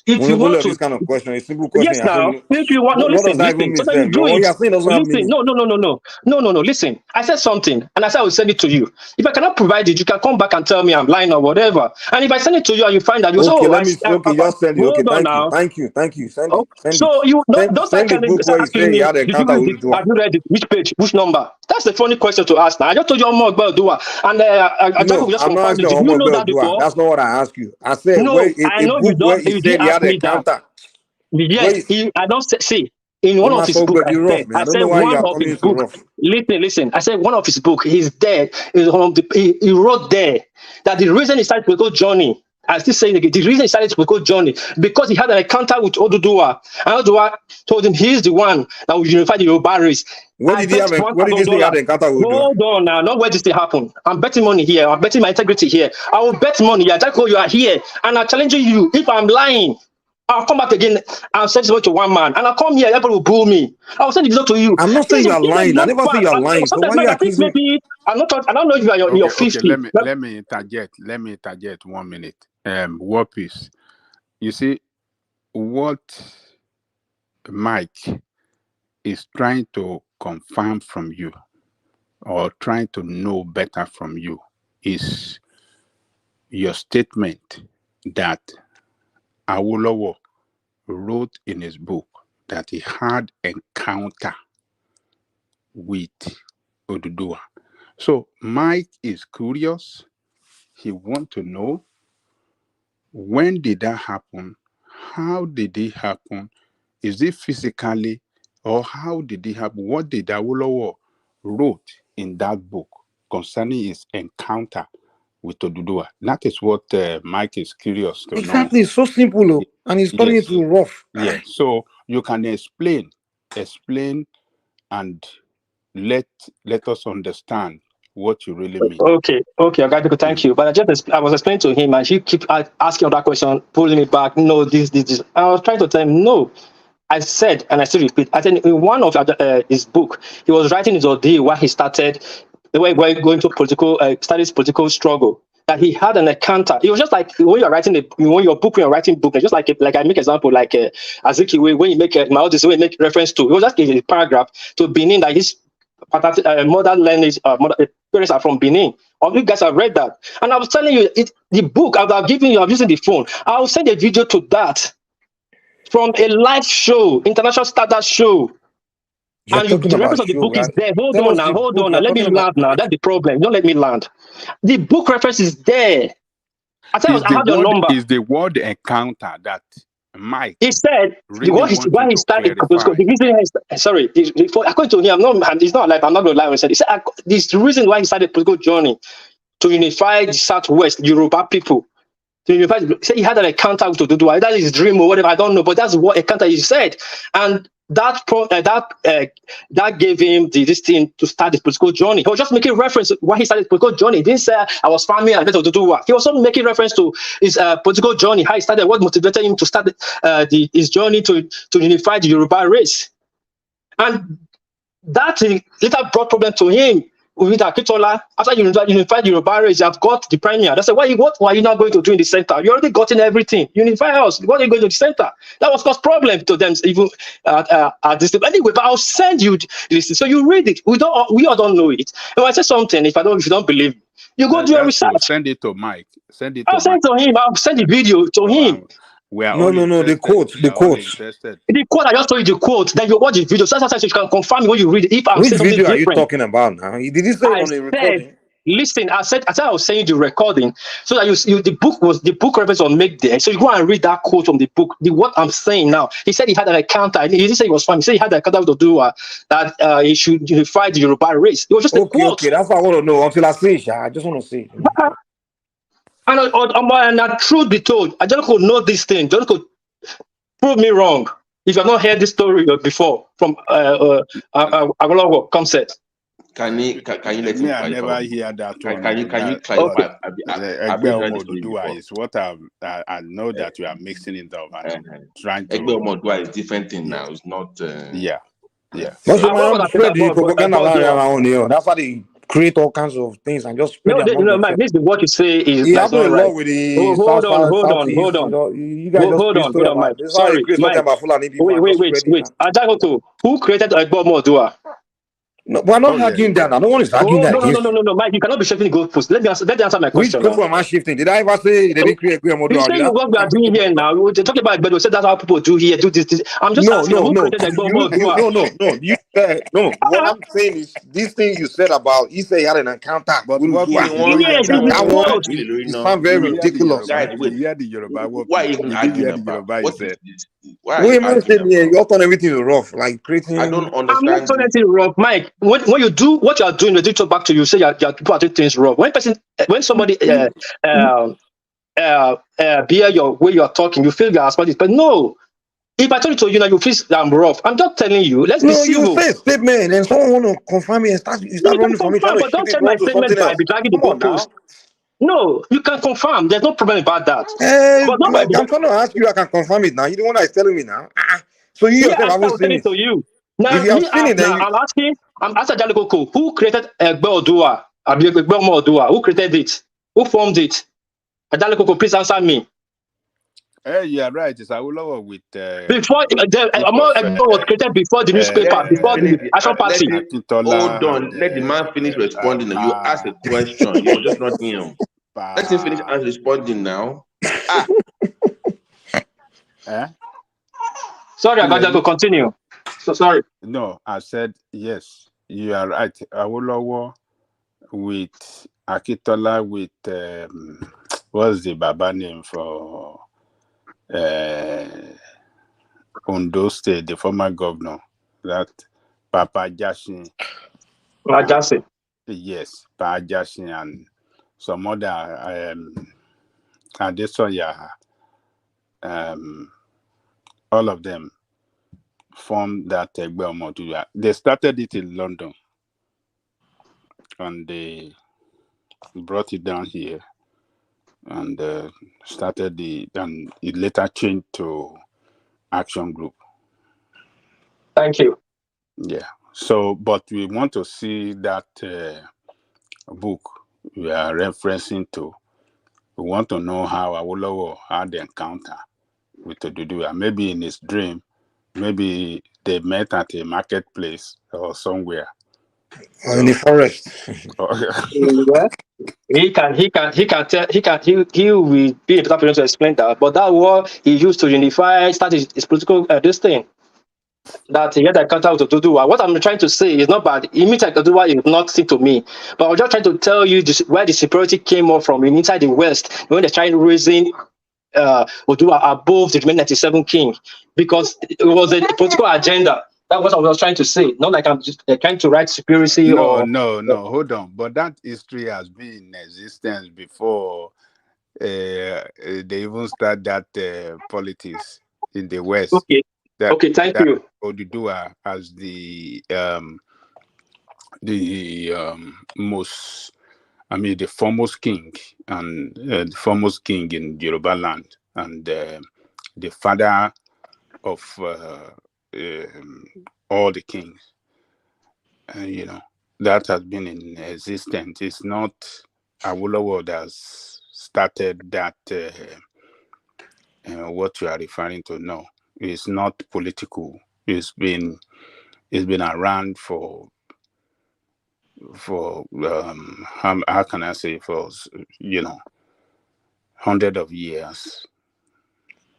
When you go this kind of question, a simple question. Yes, now. If you want, no, what does listen, that even mean? so that you do What it. you're saying doesn't have Listen, meaning. no. Listen, I said something, and I said I will send it to you. If I cannot provide it, you can come back and tell me I'm lying or whatever. And if I send it to you and you find that you say, Okay, oh, just send it. Okay, hold on now. thank you. Send it. So you don't send the book where you say he had did encounter you read with it? Dua. Have you read it? Which page? Which number? That's the funny question to ask now. I just told you more about Dua, and I No, just I'm not confirmed it. asking Did you know that Dua. before? That's not what I asked you. I said No, I a know book where he you said didn't he ask had me that. encounter. Yes, I don't say in one of his books. You rough, man. I don't know why you are coming so rough. Listen. I said one of his book. He's dead. He wrote there that the reason he started political journey. I still saying again, the reason he started political journey because he had an encounter with Oduduwa, and Oduduwa told him he's the one that will unify the Yoruba race. Where did he say he had an encounter with Oduduwa? Hold on now, not where this thing happened. I'm betting money here. I'm betting my integrity here. I will bet money. Yeah, Jaco, you are here, and I'm challenging you. If I'm lying, I'll come back again and send it to one man. And I'll come here, everybody will boo me. I'll send the video to you. I'm not saying you are lying. I never say you are lying. So why are you accusing me? I don't know if you are your 50. Okay, let me interject 1 minute. War Peace. You see, what Mike is trying to confirm from you or trying to know better from you is your statement that Awolowo wrote in his book that he had encounter with Oduduwa. So Mike is curious. He wants to know, when did that happen? How did it happen? Is it physically, or how did it happen? What did Awolowo wrote in that book concerning his encounter with Oduduwa? That is what Mike is curious to know. Exactly, it's so simple, and he's turning it to rough. Yeah, so you can explain, and let us understand what you really mean. Okay, okay, thank you. But I was explaining to him, and he keep asking that question, pulling me back. No, this. I was trying to tell him no. I said, and I still repeat, I said in one of his book, he was writing his ordeal while he started, going to studies political struggle. That he had an encounter. It was just like when you're writing when you're writing book, just like I make example like Azikiwe, when you make when you make reference to, it was just a paragraph to Benin that his mother language, parents are from Benin. All you guys have read that, and I was telling you, the book I've given you, I'm using the phone. I'll send a video to that from a live show, international Stardust show. And the reference of the book is there. Hold on now. Let me land now. That's the problem. Don't let me land. The book reference is there. I have your number. Is the word encounter that Mike? He said really why he started. Sorry, according to him, it's not like I'm not going to lie. He said this the reason why he started political journey to unify the Southwest Yoruba people. To unify. He said he had an encounter with Oduduwa. That is his dream or whatever. I don't know, but that's what encounter he said, and that gave him this thing to start his political journey. He was just making reference to why he started his political journey. He didn't say I was farming and better to do what. He was also making reference to his political journey, how he started, what motivated him to start his journey to unify the Yoruba race. And that later brought problem to him with Akitola. After you unified the Yoruba race, you have got the premier. They said, what are you not going to do in the center? You already gotten everything. Unify us. What are you going to the center? That was cause problem to them even at this time. Anyway, but I'll send you this. So you read it. We all don't know it. And when I say something, if you don't believe me, you go do your research. Send it to Mike. I'll send it to him. I'll send the video to him. No, the quote. The quote, I just told you the quote. Then you watch the video. Sometimes you can confirm me when you read it. If I'm Which saying something video are you different. talking about now? Did he say on the recording? Listen, I said I was saying the recording so that the book reference was made there. So you go and read that quote from the book. What I'm saying now. He said he had an encounter. He didn't say he was fine. He said he had an encounter with Oduduwa that he should unify the Yoruba race. It was just a quote. Okay, that's what I want to know. Until I see it, I just want to see it. And truth be told, I just could know this thing. Just could prove me wrong if you've not heard this story before from Awolowo concept. Can you let me? I never hear that one. Can you clarify? Oduduwa is what I know that you are mixing it up and trying to. Oduduwa is different thing now. It's not. Yeah. That's why the propaganda around here. That's why the create all kinds of things and just spread No, it among Mike, themselves. this is what you say is He that's happened not a right. lot with the Hold on, southeast. You know, you guys just hold create story on, about Mike. it. This is how he Sorry, creates something Mike. about Fulani people and just spread it. Wait. Ajagoto, who created Egbomodua? No, we're not arguing that. No one is arguing that against you. No, Mike, you cannot be shifting the goalposts. Let me answer my Which question goalpost now. am I shifting? Did I ever say they didn't create Egbomodua? You say what we are doing here now. We're talking about Egbodo. Say that's how people do here, do this. I'm just asking who created Egbomodua? No. You said no. What I'm saying is this thing you said about he said he had an encounter. But That one it sounds very ridiculous. Did you hear the Yoruba? Why even Did you arguing hear the about Yoruba he what said? is this? Why are Wait, you man, arguing about? you all turn everything to rough, like creating. I don't I'm not understand. turning anything rough, Mike. When you do what you are doing, when they talk back to you, say people are doing things wrong. When somebody bear your way you are talking, you feel you are smart. But no, if I tell you to you now, you feel I'm rough. I'm just telling you. Let's be civil. You say a statement and someone want to confirm it and you start running from it, trying to but don't shift take it my on to statement something by else. dragging the Come on now. goalpost. No, you can confirm. There's no problem about that. But not Mike, I'm trying to ask you, I can confirm it now. You're the one that is telling me now. So you yourself haven't seen it. To you. Now, If you have seen it, then I'm asking Jalikoko, who created Egbomodua? Who created it? Who formed it? Jalikoko, please answer me. You are right. It's Awolowo with before Egbo was created before the newspaper, before the Action Party. Hold on, let the man finish responding. You asked a question, you were just not him. Let him finish responding now. Sorry, I got to continue. So sorry. No, I said yes. You are right. Awolowo with Akitola with what's the Baba name for Ondo State, the former governor, that Papa Jashin. Jashin. Yes, Papa Jashin and some other Adesoya, all of them formed that Egbomodua. They started it in London and they brought it down here and started and it later changed to Action Group. Thank you. Yeah. So, but we want to see that book we are referencing to. We want to know how Awolowo had the encounter with Oduduwa. Maybe in his dream, maybe they met at a marketplace or somewhere. Or in the forest. He will be a better person to explain that. But that war he used to unify, start his political this thing. That he had a encounter with Oduduwa. What I'm trying to say is not bad. Imita Oduduwa is nothing to me. But I'm just trying to tell you where the superiority came up from inside the West when they're trying to raising Oduduwa above the remaining 97 king, because it was a political agenda. That's what I was trying to say. Not like I'm just trying to write superiority No, hold on. But that history has been in existence before they even start that politics in the West. Okay. Thank you. Oduduwa as the most, the foremost king and the foremost king in Yoruba land and the father of all the kings. That has been in existence. It's not Awolowo that has started that. What you are referring to? No, it's not political. It's been around for how can I say, for hundreds of years.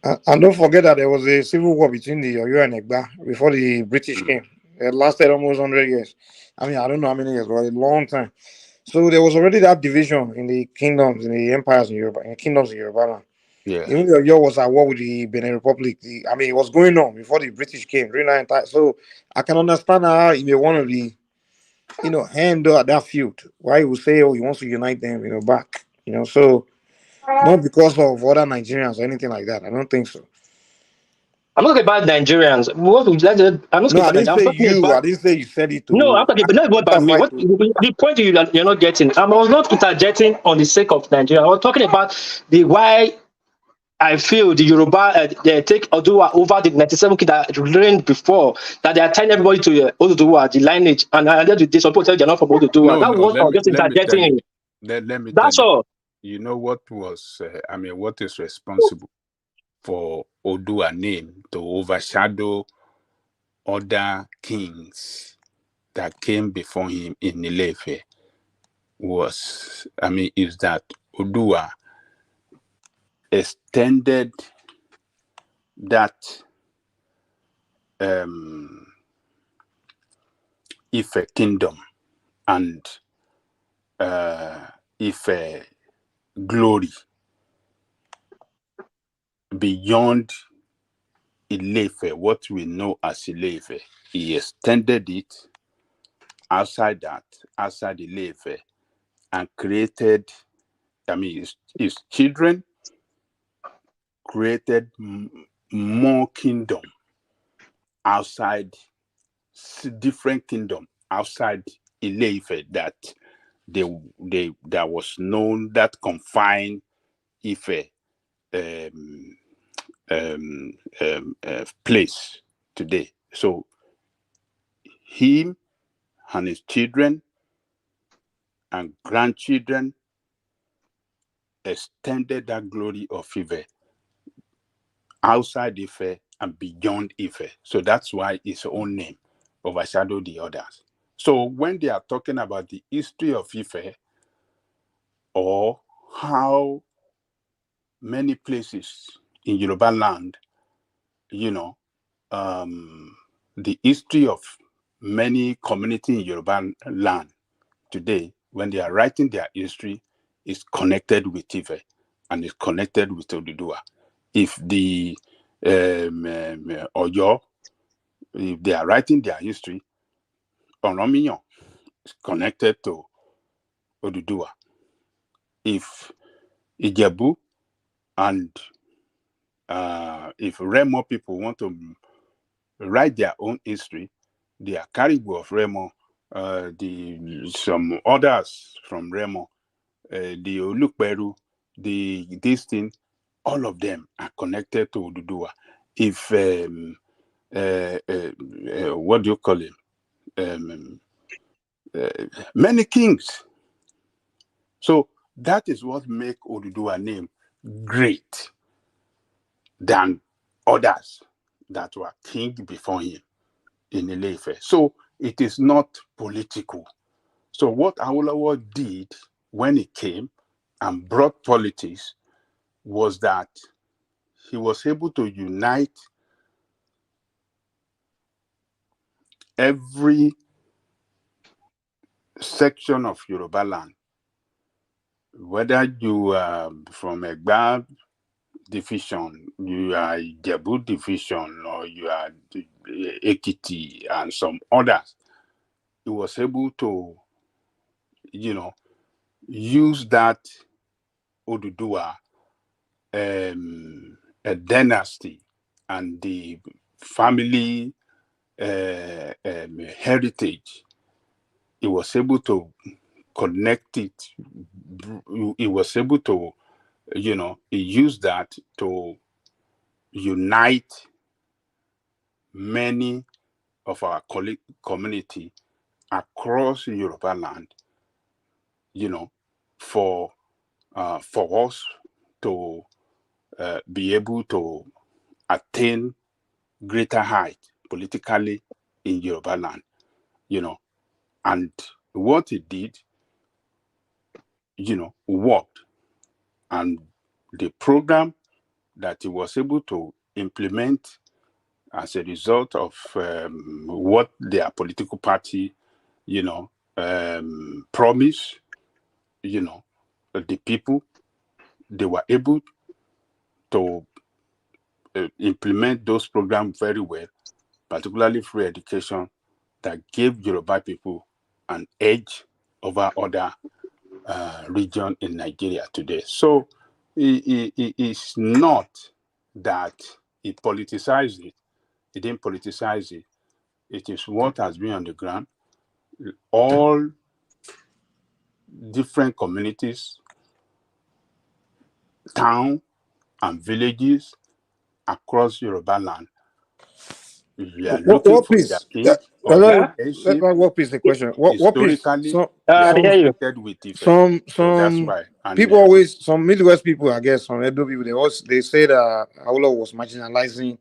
And don't forget that there was a civil war between the Oyo and Egba before the British came. It lasted almost 100 years. I don't know how many years, but a long time. So there was already that division in the kingdoms, in the empires in Europe, in the kingdoms in Yoruba land. Yeah. Even the Oyo was at war with the Benin Republic. It was going on before the British came. So I can understand how he may want to be, handle that feud. Why he would say, he wants to unite them, back. So not because of other Nigerians or anything like that. I don't think so. I'm not talking about Nigerians. I didn't say you. I didn't say you said it. No, I'm talking not about me. The point you're not getting? I was not interjecting on the sake of Nigeria. I was talking about the why I feel the Yoruba they take Oduwa over the 97 king that reigned before, that they are tying everybody to Oduwa, the lineage, and at the end of the day, some people tell they're not from Oduwa. That was what I was just Let me tell you. interjecting. Let me tell That's you. all. You know what was, what is responsible for Odua name to overshadow other kings that came before him in Ilefe was, is that Odua extended that Ife kingdom and Ife glory beyond Ilefe, what we know as Ilefe. He extended it outside Ilefe, and created, his children created more kingdom outside, different kingdom outside Ileife that that was known, that confined Ife place today. So him and his children and grandchildren extended that glory of Ife outside Ife and beyond Ife. So that's why its own name overshadowed the others. So when they are talking about the history of Ife, or how many places in Yoruba land, the history of many communities in Yoruba land today, when they are writing their history, is connected with Ife and is connected with Oduduwa. If the Oyo, if they are writing their history, Oromiyan is connected to Oduduwa. If Ijebu and if Remo people want to write their own history, the Akaribu of Remo, some others from Remo, the Olukperu, this thing, all of them are connected to Oduduwa. If what do you call him? Many kings. So that is what make Oduduwa name great than others that were king before him in Ile-Ife. So it is not political. So what Awolowo did when he came and brought politics was that he was able to unite every section of Yoruba land, whether you are from Egba division, you are Ijebu division, or you are Ekiti and some others. He was able to, use that Oduduwa a dynasty and the family heritage. He was able to connect it. He was able to, he used that to unite many of our community across Yoruba land, for us to be able to attain greater height politically in Yoruba land, and what he did, worked. And the program that he was able to implement as a result of what their political party, promised, the people, they were able to implement those programs very well, particularly free education, that gave Yoruba people an edge over other region in Nigeria today. So it's not that he politicized it. He didn't politicize it. It is what has been on the ground. All different communities, town, and villages across Yoruba land. We are What looking for piece? their king or Hello, their let headship. what piece the question? What piece? Historically, Some they are some associated with Ife. So that's some why. And people always, some Midwest people, I guess, some Edo people, they say that Awolowo was marginalizing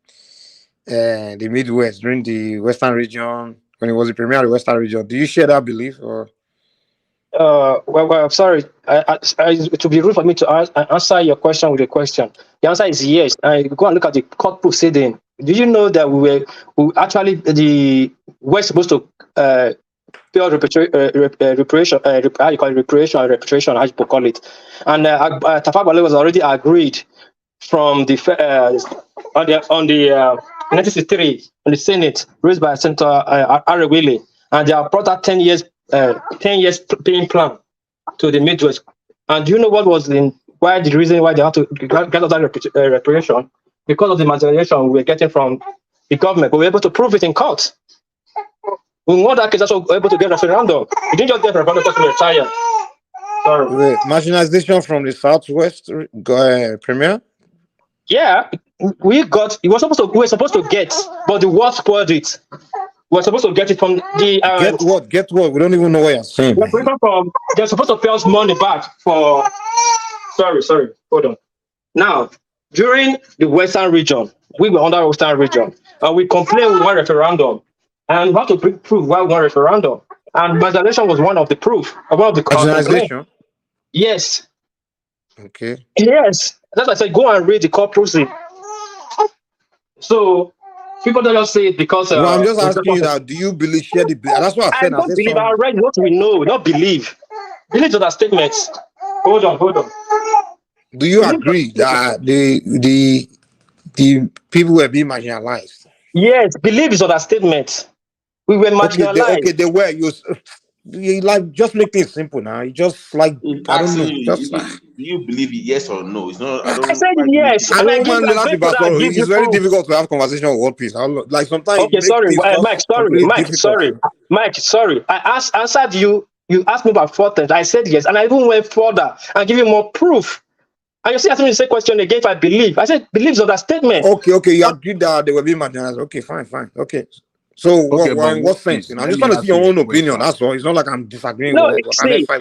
the Midwest during the Western region when he was the premier of the Western region. Do you share that belief or? Well, I'm sorry. It would be rude for me to answer your question with a question. The answer is yes. Go and look at the court proceeding. Do you know that we were supposed to pay out reparation, how you call it, reparation, how you call it, and Tafawa Balewa was already agreed from the on the 1963 on the Senate raised by Senator Arewele, and they have brought out 10 years paying plan to the Midwest. And do you know what was the reason why they had to get out that reparation? Because of the marginalization we were getting from the government. We were able to prove it in court. We won that case, also able to get a referendum. We didn't just get a referendum because we were tired. Sorry. Wait, marginalization from the Southwest premier? Yeah, we were supposed to get, but the war spoiled it. We were supposed to get it from the Get what? We don't even know what you're saying. They're supposed to pay us money back for. Sorry, hold on. Now, during the Western region, we were under Western region, and we complained with one referendum, and we have to prove why one referendum. And marginalization was one of the proof, one of the marginalization. Yes. Okay. Yes, that's why I said go and read the court proceeding. So people don't just say it because. Well, I'm just asking you that. Do you believe? Share the? That's what I said. I don't believe. I read what we know. Not believe. Believe to that statements. Hold on. Do you agree that the people were being marginalized? Yes, believe is other statement. We were marginalized. Okay, they were. You like just make things simple now. You just like I don't know. Just do you believe it? Yes or no? It's not. I said yes. I know, man. It's very difficult to have conversation with one piece. Like sometimes. Okay, sorry, Mike. Sorry. I answered you. You asked me about 4 things. I said yes, and I even went further and give you more proof. And you see, asking me the same question again. If I believe, I said believes of that statement. Okay. You agreed that they were being marginalized. Okay, fine. Okay. So what sense? I'm just trying to see your own opinion. That's all. It's not like I'm disagreeing with it.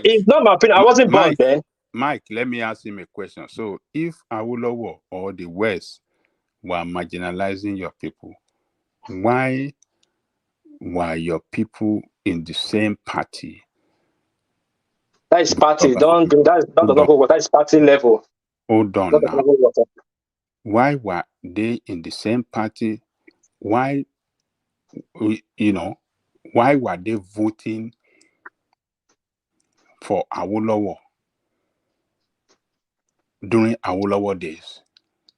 It's not my opinion. I wasn't born then. Mike, let me ask him a question. So if Awolowo or the West were marginalizing your people, why were your people in the same party? That is party. That is party level. Hold on now. Why were they in the same party? Why were they voting for Awolowo during Awolowo days?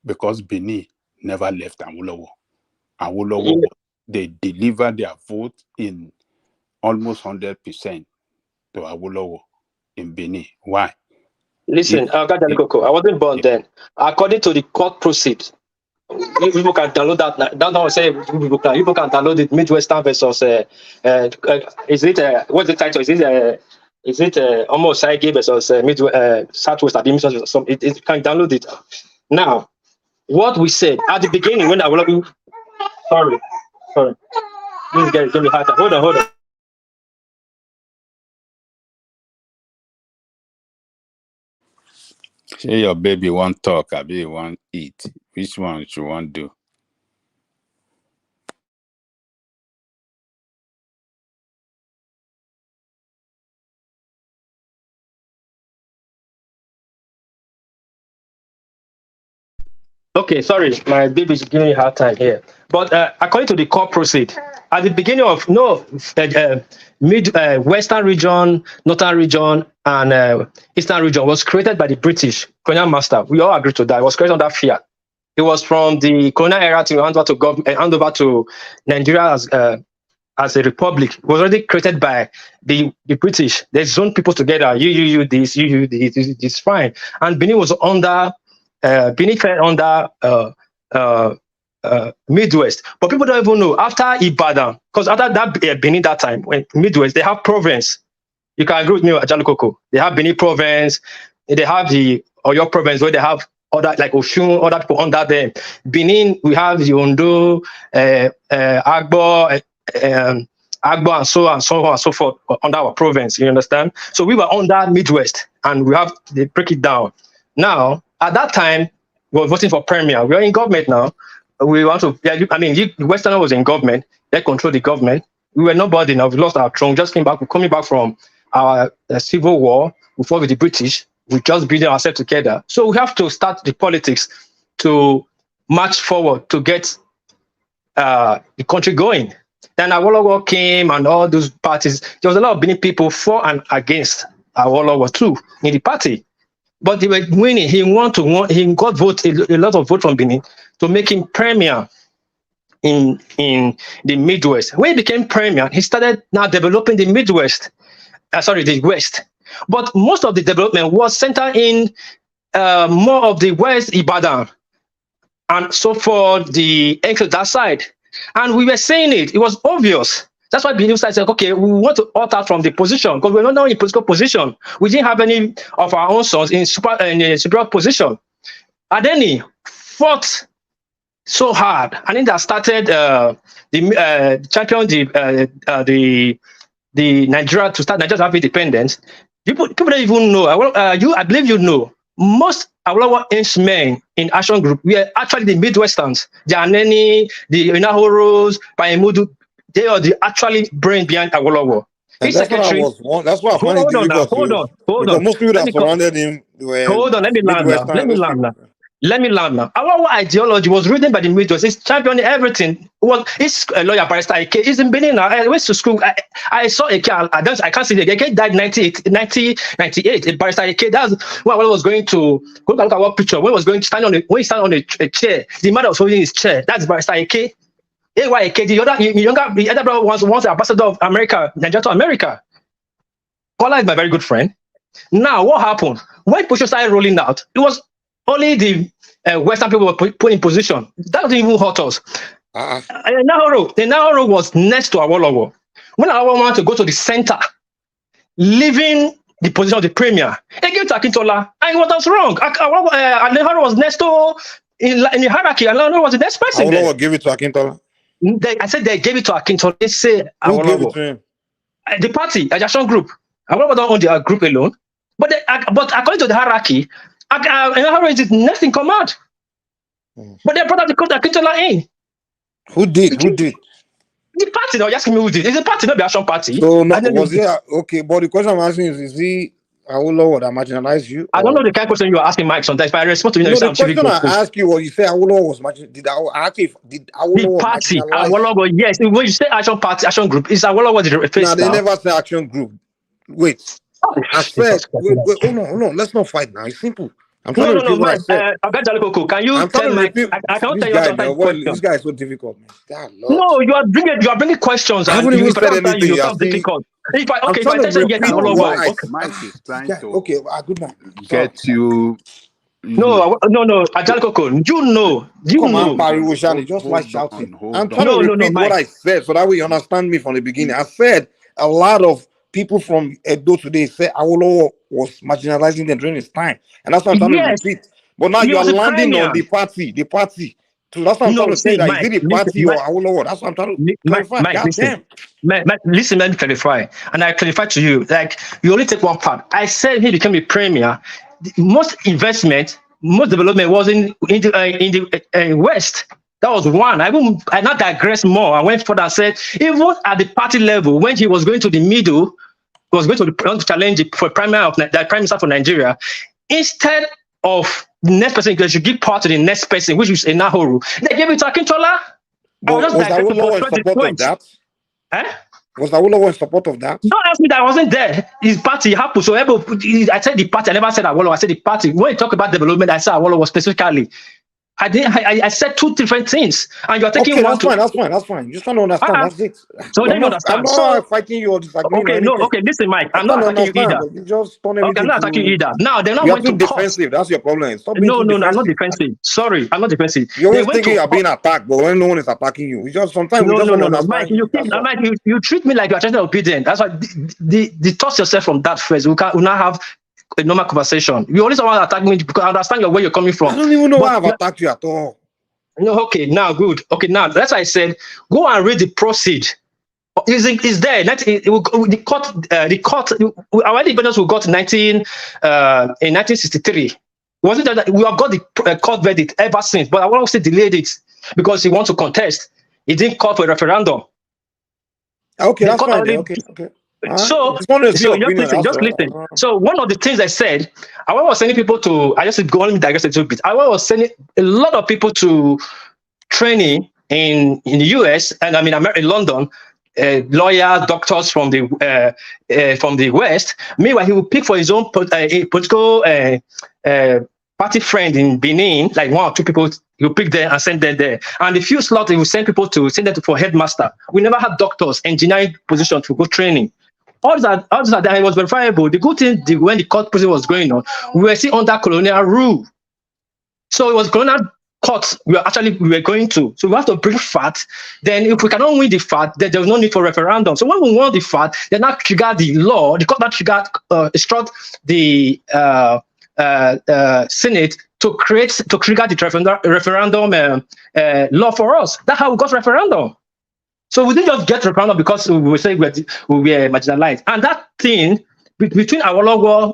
Because Benin never left Awolowo. They delivered their vote in almost 100% to Awolowo in Benin. Why? Listen, I wasn't born then. According to the court proceed, people can download that. That's not say people can download it. Midwestern versus is it what's the title? Is it almost side game versus Southwest administration or something? It can download it. Now, what we said at the beginning when I was sorry. This guy is giving me hard time. Hold on. Say your baby won't talk, I be won't eat. Which one you want to do? Okay, sorry, my baby is giving me a hard time here. But according to the court proceed, at the beginning of Western region, Northern region, and Eastern region was created by the British colonial master. We all agree to that. It was created under fear. It was from the colonial era to hand over to Nigeria as a republic. It was already created by the British. They zoned people together. You this, you this, fine. And Benin was under. Benin fell under Midwest, but people don't even know after Ibadan, because after that Benin that time when Midwest they have province. You can agree with me, Ajalukoko. They have Benin province, they have the Oyo province where they have other like Oshun, other people under them. Benin, we have the Ondo, Agbo, Agbo, and so on and so forth under our province. You understand? So we were under Midwest, and we have to break it down. Now, at that time, we were voting for Premier. We are in government now. We want to. Yeah, the Westerner was in government. They control the government. We were nobody now. We lost our throne. Just came back. We're coming back from our civil war. We fought with the British. We just building ourselves together. So we have to start the politics to march forward to get the country going. Then Awolowo came and all those parties. There was a lot of Benin people for and against Awolowo too in the party. But they were winning. He got vote, a lot of vote from Benin to make him premier in the Midwest. When he became premier, he started now developing the Midwest. The West. But most of the development was centered in more of the West Ibadan. And so for the that side. And we were saying it. It was obvious. That's why Benin said, okay, we want to opt out from the position because we're not in political position. We didn't have any of our own sons in a superior position. Adeni fought so hard, and then that started the Nigeria to start Nigeria to have independence. People don't even know. I believe you know. Most Awolowo henchmen in Action Group were actually the Midwesterns. The Aneni, the Inahoros, Paemudu. They are the actually brain behind Awolowo. And that's why I find it difficult. Hold on. Most people that surrounded him were. Hold on, let me land now. Our ideology was written by the Midwest. It's championing everything. It's a lawyer, Barrister Ike. He's in Benin now. I went to school. I saw Ike. I can't see the Ike died in 1998. Barrister Ike. That's when I was going to go look at what picture. When he was going to stand on a chair, the mother was holding his chair. That's Barrister Ike. Ike, the other brother was the ambassador of America, Nigeria to America. Kola is my very good friend. Now, what happened? When Pusho started rolling out, it was only the Western people were put in position. That didn't even hurt us. The Nahoro was next to Awolowo. When Awolowo wanted to go to the center, leaving the position of the premier, he gave it to Akintola, and what was wrong? Nahoro was next to in the hierarchy, and Awolowo was the next person. Awolowo gave it to Akintola. I said they gave it to Akintola. They said who gave it to him? The party, Action Group. Awolowo don't own the group alone, but according to the hierarchy, Nahoro is the next in command. But they brought out the Akintola in. Who did? The party. Now, you're asking me who did. It's the party, not the Action Party. So was he okay? But the question I'm asking is he Awolowo that marginalized you? I don't know the kind of question you are asking, Mike. Sometimes, if I respond to you, the question I ask you was, you say Awolowo was marginalized. Did Awolowo the party? Awolowo, yes. When you say Action Party, Action Group, is Awolowo the face? No, they never say Action Group. Wait. I said, wait, hold on. Let's not fight now. It's simple. I'm trying to repeat what I said. Can you tell me? I can't tell you this guy is so difficult, man. God, no, you are bringing questions. I haven't even said anything. You sound difficult. If I tell you yes, Mike is trying to good night. Get you. No, Ajalikoko, you know. Just like shouting. I'm trying to repeat what I said so that way you understand me from the beginning. I said a lot of people from Edo today say Awolowo was marginalizing them during his time, and that's what I'm trying to repeat. But now you are landing on the party. So that's what I'm trying to say. That is it the party or Awolowo? That's what I'm trying to clarify. Listen, let me clarify, and I clarify to you. Like you only take one part. I said he became a premier. Most investment, most development was in the West. That was one. I not digress more. I went further and said, even at the party level, when he was going to the middle, he was going to challenge for prime minister for Nigeria. Instead of the next person, they should give power to the next person, which is a Nahoro. They gave it to Akintola. Was Awolowo in support of that? Was Awolowo in support of that? Don't ask me that. I wasn't there. His party happened. So I said the party. I never said Awolowo. I said the party. When you talk about development, I said Awolowo specifically. I said two different things, and you're taking one. That's fine. Just trying to understand. That's it. So let me understand. I'm not fighting you or disagreeing. Okay. Listen, Mike. I'm not attacking you either. You just turn everything. I'm not attacking you either. Now they're not going to defensive. That's your problem. Stop being I'm not defensive. Sorry, I'm not defensive. You're always thinking you're being attacked, but when no one is attacking you, we just sometimes we just don't understand. Mike, you treat me like you're trying to obedient. That's why detach yourself from that phrase. We now have a normal conversation. You always want to attack me because I understand where you're coming from. I don't even know why I've attacked you at all. No, okay, now good. Okay, now that's why I said go and read the proceed. Is there? The court. Our independence we got in 1963. Wasn't that we have got the court verdict ever since? But I want to say delayed it because he wants to contest. He didn't call for a referendum. Okay, that's fine. Okay. So just listen. So one of the things I said, I was sending people to. I just go on digress a little bit. I was sending a lot of people to training in the US and in London. Lawyers, doctors from the West. Meanwhile, he will pick for his own political party friend in Benin, like 1 or 2 people. He'll pick there and send them there. And the few slots, he will send people to send them for headmaster. We never had doctors, engineering position to go training. All that it was verifiable. The good thing when the court process was going on, we were still under colonial rule. So it was colonial courts we were going to. So we have to bring fact. Then if we cannot win the fact, then there's no need for referendum. So when we won the fact, then that triggered the law. The court that triggered instruct the Senate to trigger the referendum law for us. That's how we got referendum. So we didn't just get referendum because we were saying we were marginalized. And that thing before Awolowo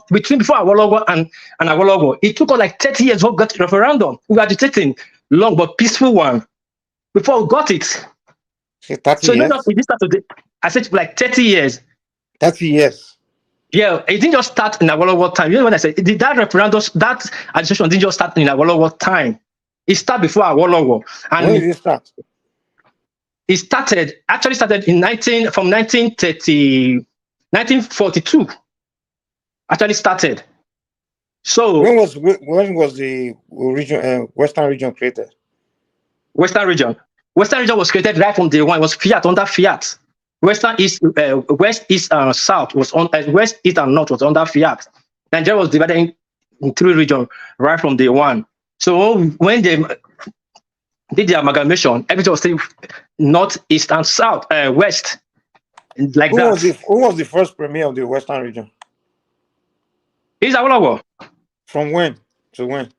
and Awolowo, it took us like 30 years to get referendum. We were agitating long but peaceful one before we got it. So 30 years? I said like 30 years. 30 years. Yeah, it didn't just start in Awolowo time. You know when I said that referendum, that agitation didn't just start in Awolowo time. It started before Awolowo. And when did it start? It started in 1942. Actually started. So when was the region, Western region created? Western region was created right from day one. It was Fiat, under Fiat. West, East, and South was on West, East, and North was under Fiat. Nigeria was divided in 3 regions right from day one. So when they did the amalgamation, everything was still North, East, and South, West, like who that. Who was the first premier of the Western region? Is Awolowo. From when to when?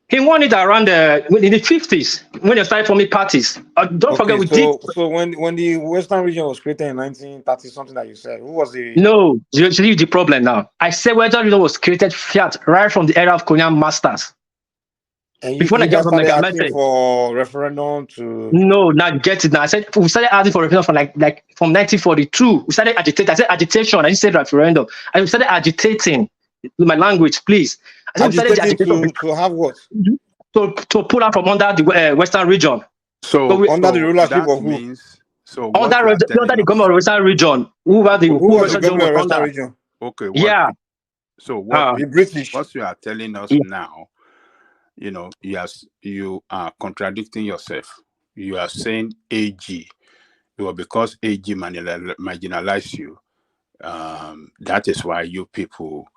He won it around in the 50s when they started forming parties. Don't forget we did. So when the Western region was created in 1930, something that you said, who was the? No, you see the problem now. I said Western region was created Fiat right from the era of colonial masters. And before you guys started asking for referendum to. No, now get it now. I said we started asking for referendum from like from 1942. We started agitating. I said agitation. I didn't say referendum. I started agitating. My language, please. Agitating to have what? To pull out from under the Western region. So under the rulership of who? So under the government of the Western region. Who was the government of Western region? Okay. Yeah. So what the British? What you are telling us now, you are contradicting yourself. You are saying AG. Because AG marginalized you, that is why you people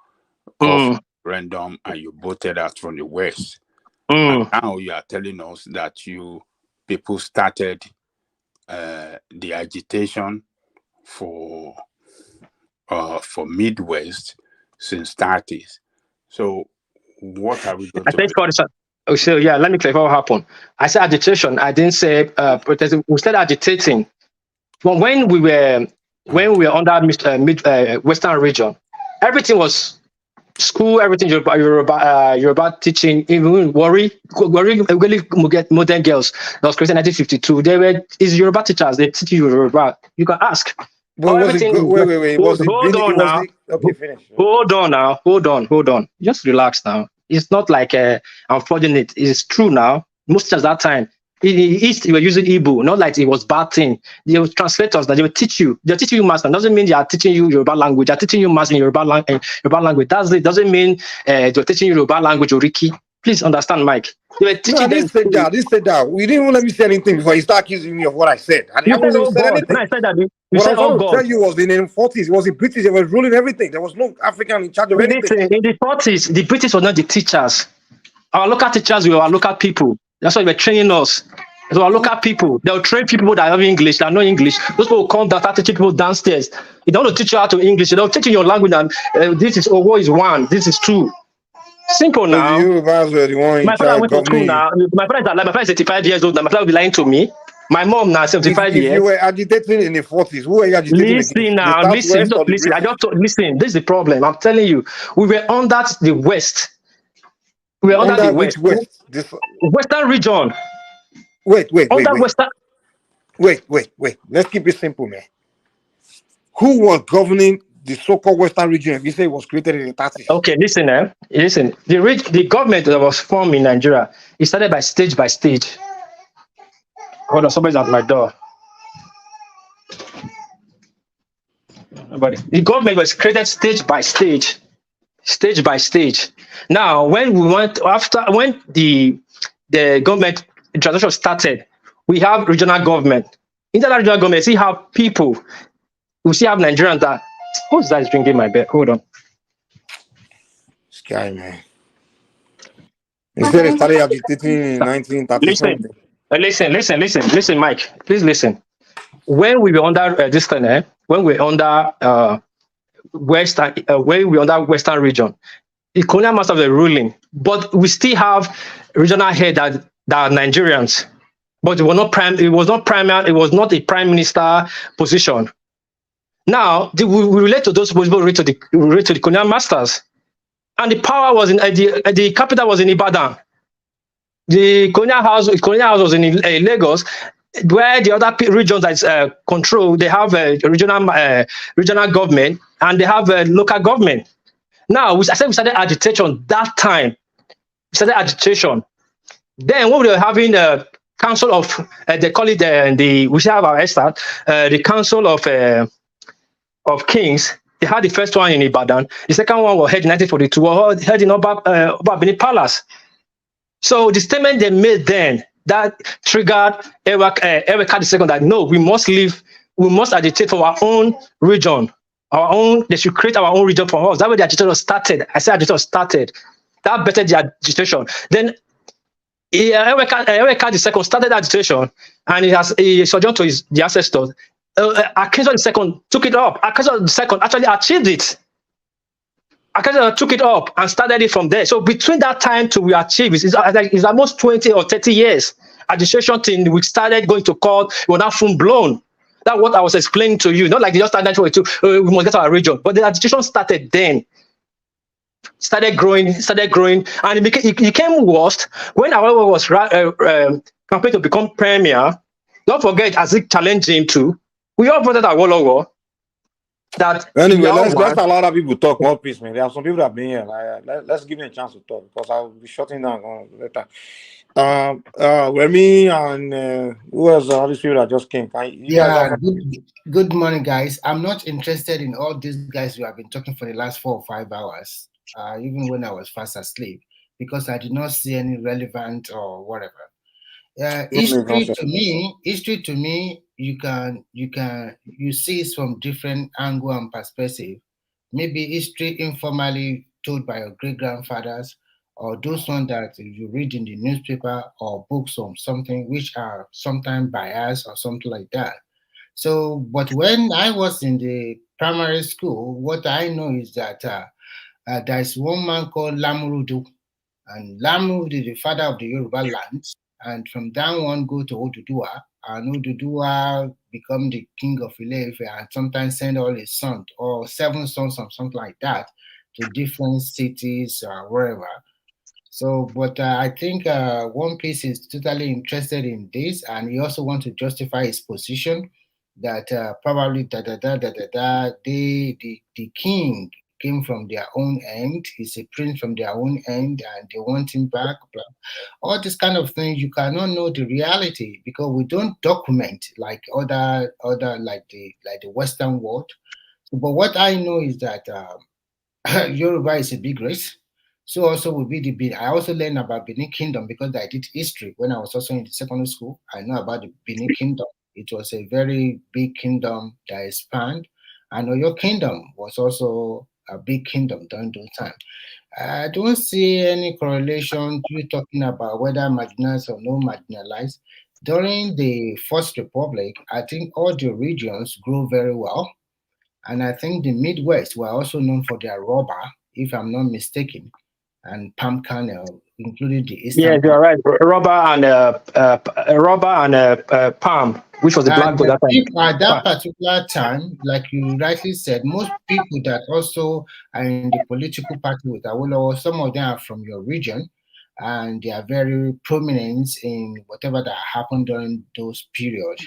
called referendum and you voted out from the West. And now you are telling us that you people started the agitation for Midwest since 30s. So what are we going to do? So yeah, let me clarify what happened. I said agitation. I didn't say protesting. We started agitating. From when we were under Western region, everything was school, everything Yoruba teaching, even Worry modern girls that was created in 1952. It's Yoruba teachers, they teach you Yoruba. You can ask. Wait. Hold on. Just relax now. It's not like I'm forging it. It's true now. Most teachers at that time, in the East, they were using Igbo, not like it was bad thing. They were translators that they will teach you. They're teaching you math. Doesn't mean they are teaching you Yoruba language. They're teaching you math in Yoruba language. That's it. Doesn't mean they're teaching you Yoruba language or Riki. Please understand, Mike. They were teaching I didn't say that. We didn't even let me say anything before you start accusing me of what I said. I didn't even say anything. I said that. What I was going to tell you was in the 40s, it was the British that was ruling everything. There was no African in charge of anything. In the 40s, the British were not the teachers. Our local teachers were our local people. That's why they were training us. So our local people, they'll train people that have English, that know English. Those people will come down, start teaching people downstairs. They don't want to teach you how to English. They don't teach you your language. And this is what is one. This is two. Simple So now. you guys were the one in My father charge went to school governing you. now. My father is alive. My father is 85 years old. Now my father will be lying to me. My mom now 75 If years. you were agitating in the 40s, who were you agitating against? Listen now, The listen, Southwest or the listen. I British? just listen. This is the problem. I'm telling you, we were under the West. We were under the which West. West? This Western region. wait. Western. Wait. Let's keep it simple, man. Who was governing the so-called Western region? You say it was created in the 30s. Okay, listen, listen. The government that was formed in Nigeria, it started by stage. Hold on, somebody's at my door. Nobody. The government was created stage by stage. Now, when the government transition started, we have regional government. In that regional government, we have people. We still have Nigerians that. Who's that is drinking my bed? Hold on. Sky, man. Instead, they started agitating in 1930 something. Listen, Mike. Please listen. When we were under this thing, when we were under Western region, the colonial masters were ruling, but we still have regional head that are Nigerians, but it was not a prime minister position. Now we relate to those people relate to the colonial masters, and the power was in the capital was in Ibadan. The colonial house was in Lagos, where the other regions that is controlled, they have a regional government and they have a local government. Now, I said we started agitation that time. We started agitation. Then when we were having the council of, they call it we should have our start, the council of kings. They had the first one in Ibadan. The second one was held in 1942, held in Oba Benin Palace. So the statement they made then, that triggered Eweka II that no, we must agitate for our own region, they should create our own region for us. That way the agitation started. I said agitation started. That bettered the agitation. Then Eweka II started agitation, and he sojourned to the ancestors. Akinzo II took it up. Akinzo II actually achieved it. Akinzo took it up and started it from there. So between that time to we achieve it's almost 20 or 30 years. Agitation thing, we started going to court, we were not full blown. That's what I was explaining to you. Not like they just started we must get our region. But the agitation started then. Started growing, and it became worse when Awolowo was campaigning to become premier. Don't forget, Azik challenged him too. We all voted Awolowo. That anyway, let's allow other people talk more, please, man. There are some people that have been here. Let's give them a chance to talk because I'll be shutting down later. Remy and who else? All these people that just came. Good morning, guys. I'm not interested in all these guys who have been talking for the last 4 or 5 hours, even when I was fast asleep, because I did not see any relevant or whatever. History to me, you see it from different angle and perspective. Maybe history informally told by your great grandfathers, or those ones that you read in the newspaper or books or something, which are sometimes biased or something like that. So, but when I was in the primary school, what I know is that there's one man called Lamurudu, and Lamurudu is the father of the Yoruba land. And from that one go to Oduduwa, and Oduduwa become the king of Ile-Ife, and sometimes send all his sons or 7 sons or something like that to different cities or wherever. So, but I think One Piece is totally interested in this, and he also wants to justify his position that probably the king came from their own end, he's a prince from their own end, and they want him back. Blah. All this kind of thing, you cannot know the reality because we don't document like other like the Western world. But what I know is that Yoruba is a big race. So also will be the Benin. I also learned about Benin Kingdom because I did history when I was also in the secondary school. I know about the Benin Kingdom. It was a very big kingdom that expanded. And Oyo Kingdom was also a big kingdom during those time. I don't see any correlation to talking about whether marginalized or no marginalized. During the First Republic, I think all the regions grew very well. And I think the Midwest were also known for their rubber, if I'm not mistaken, and palm kernel, including the Yeah, eastern you are part. right. Rubber and palm, which was the black And gold that time. at that particular time, like you rightly said, most people that also are in the political party with Awolowo, some of them are from your region, and they are very prominent in whatever that happened during those periods.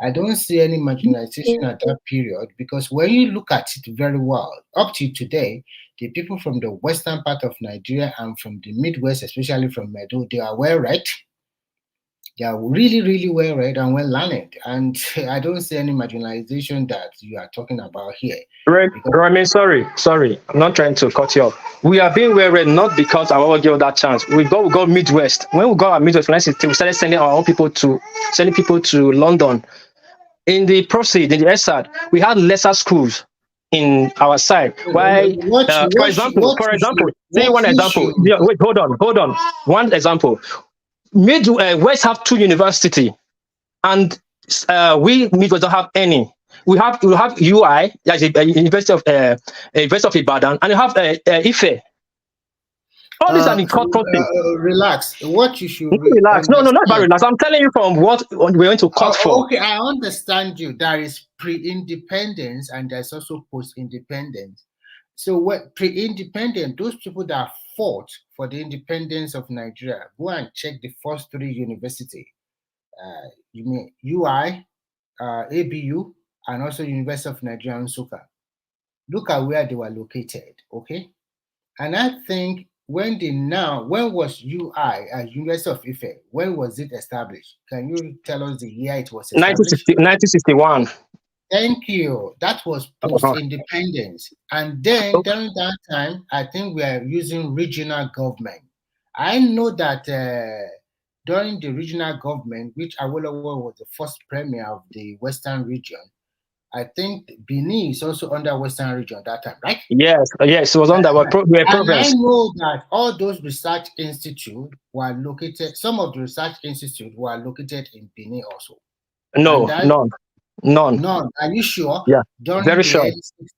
I don't see any marginalization at that period because when you look at it very well, up to today, the people from the western part of Nigeria and from the Midwest, especially from Medo, they are well read. They are really, really well read and well learned. And I don't see any marginalization that you are talking about here. Remy, sorry. I'm not trying to cut you off. We are being well read not because I will give that chance. We go Midwest. When we got our Midwest, we started sending our own people to London. In the proceed, in the SAD, we had lesser schools in our side. Why? For example, say one example. Yeah, wait, hold on. One example. West have 2 universities, and we Midwest don't have any. We have UI, that's a University of Ibadan, and you have Ife. All these are in court process. Relax. What you should relax. No, not about relax. I'm telling you from what we're going to court for. Okay, I understand you. There is pre-independence and there's also post-independence. So what pre-independent, those people that fought for the independence of Nigeria, go and check the first 3 universities. You mean UI, ABU, and also University of Nigeria and Nsukka. Look at where they were located, okay? And I think when was UI at University of Ife? When was it established? Can you tell us the year it was established? 1961. Thank you. That was post-independence. And then during that time, I think we are using regional government. I know that during the regional government, which Awolowo was the first premier of the Western region, I think Benin is also under Western region at that time, right? Yes, it was under our province. And I know that all those research institutes were located, some of the research institutes were located in Benin also. No, none. None. Are you sure? Yeah, during very sure. 60s?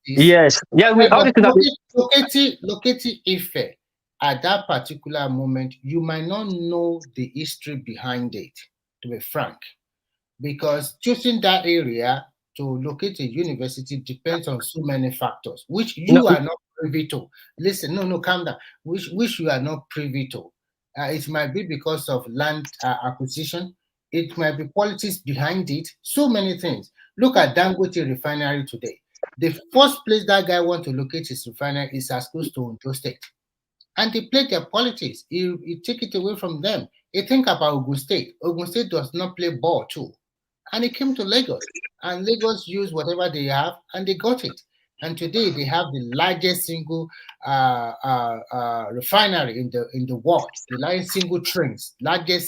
Yes. Yeah, locating Ife at that particular moment, you might not know the history behind it, to be frank, because choosing that area to locate a university depends on so many factors, which you are not privy to. Listen, calm down. Which you are not privy to. It might be because of land acquisition. It might be politics behind it. So many things. Look at Dangote refinery today. The first place that guy wants to locate his refinery is as close to Ondo State. And they play their politics. You take it away from them. You think about Ogun State. Ogun State does not play ball too. And it came to Lagos. And Lagos used whatever they have, and they got it. And today they have the largest single refinery in the world. The largest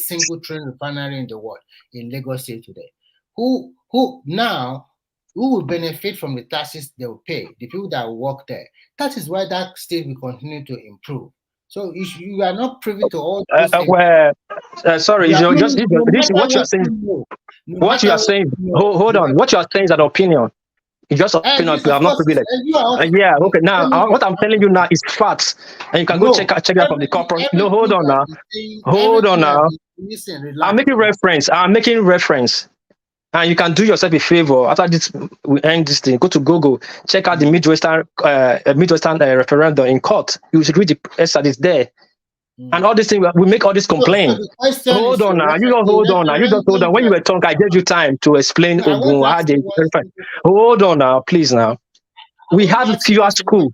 single train refinery in the world in Lagos State today. Who will benefit from the taxes they will pay? The people that work there. That is why that state will continue to improve. So you are not privy to all those things. Sorry, what you are saying. What you are saying. Hold on. What you are saying is an opinion. It's just opinion. I'm not privileged. Yeah. Okay. Now, what I'm telling you now is facts, and you can go check that from the corporate. No, hold on now. Hold on now. I'm making reference. And you can do yourself a favor. After this, we end this thing. Go to Google, check out the Midwestern referendum in court. You should read the essay. It's there. And all these things, we make all this complaint. Hold on now. You don't hold on now. You just hold on. When you were talking, I gave you time to explain Ogun. Hold on now, please now. We have fewer schools.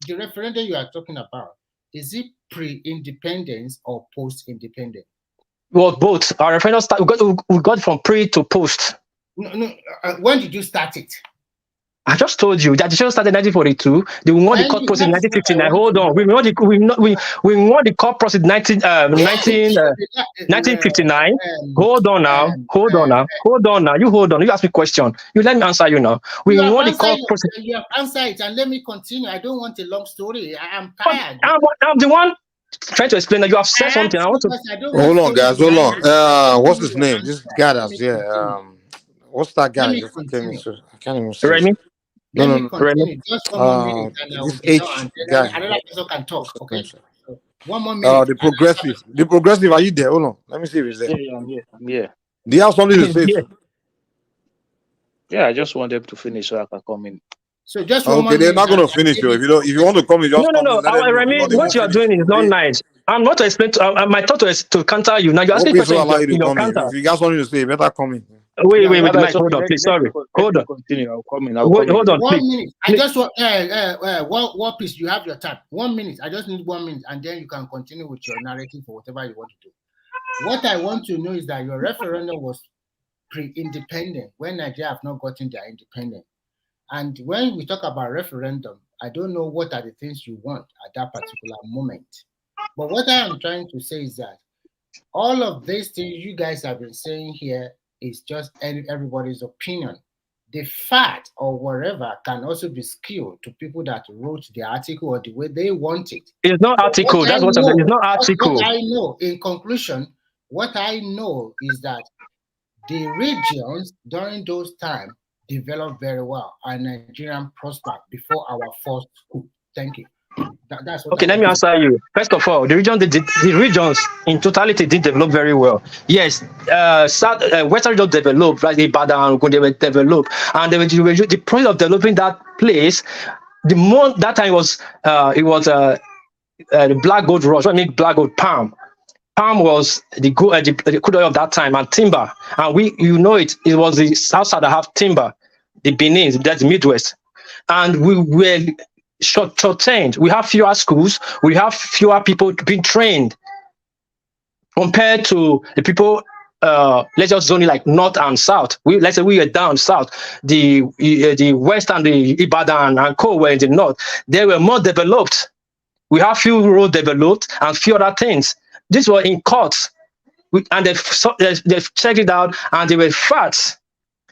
The referendum you are talking about, is it pre-independence or post-independence? Well, both. Our referendum we got from pre to post. No. When did you start it? I just told you that the show started in 1942. They won the court process in 1959. Hold on, we won the court process in 1959. Hold on now. You hold on. You ask me a question. You let me answer you now. We won the court process. You have answered it, and let me continue. I don't want a long story. I am tired. I'm the one. trying to explain that you have said something. I want to. Hold on, guys. Hold on. What's his name? This guy that's here. What's that guy? Let me I can't continue. even say. Remy? Let me No. continue. Just 1 more minute, and I will This be done. H And guy. then another person can talk. Okay. So 1 more minute. The progressive. The progressive. Are you there? Hold on. Let me see if he's there. Yeah, I'm here. I'm here. Do you have something to say? Yeah. Yeah, I just want them to finish so I can come in. So just 1 more Okay, they're minute. not going to finish. If you want to come, you just come No. in. Let them know. Remy, Not what you are doing is not nice. I'm not to explain. My thought is to counter you. Now you're asking questions allow you in to your come in. counter. If you got something to say, you better come in. Wait, Rather, Mike, it's hold okay. on, please. Let Sorry. me Hold on. continue. I'll come in. Wait, hold on, 1 please. minute. I just want what piece you have your time. 1 minute. I just need 1 minute, and then you can continue with your narrative for whatever you want to do. What I want to know is that your referendum was pre-independent when Nigeria have not gotten their independence. And when we talk about referendum, I don't know what are the things you want at that particular moment. But what I am trying to say is that all of these things you guys have been saying here is just everybody's opinion. The fact or whatever can also be skewed to people that wrote the article or the way they want it. It's not article. That's what I'm saying. It's not article. What I know, in conclusion, what I know is that the regions during those times developed very well, and Nigerian prospered before our first coup. Thank you. That's what. Okay, let me answer you. First of all, the regions in totality did develop very well. Yes, Western region developed, like Ibadan, they were developed, and the process of developing that place. The more that time was, the black gold rush. What I mean, black gold palm. Palm was the crude oil of that time, and timber. And it was the south side that have timber, the Benin, that's the Midwest, and we were short-trained. We have fewer schools. We have fewer people being trained compared to the people. Let's just zone it like north and south. Let's say we are down south. The west and the Ibadan and Co were in the north. They were more developed. We have few roads developed and few other things. These were in courts, and they've checked it out, and they were facts.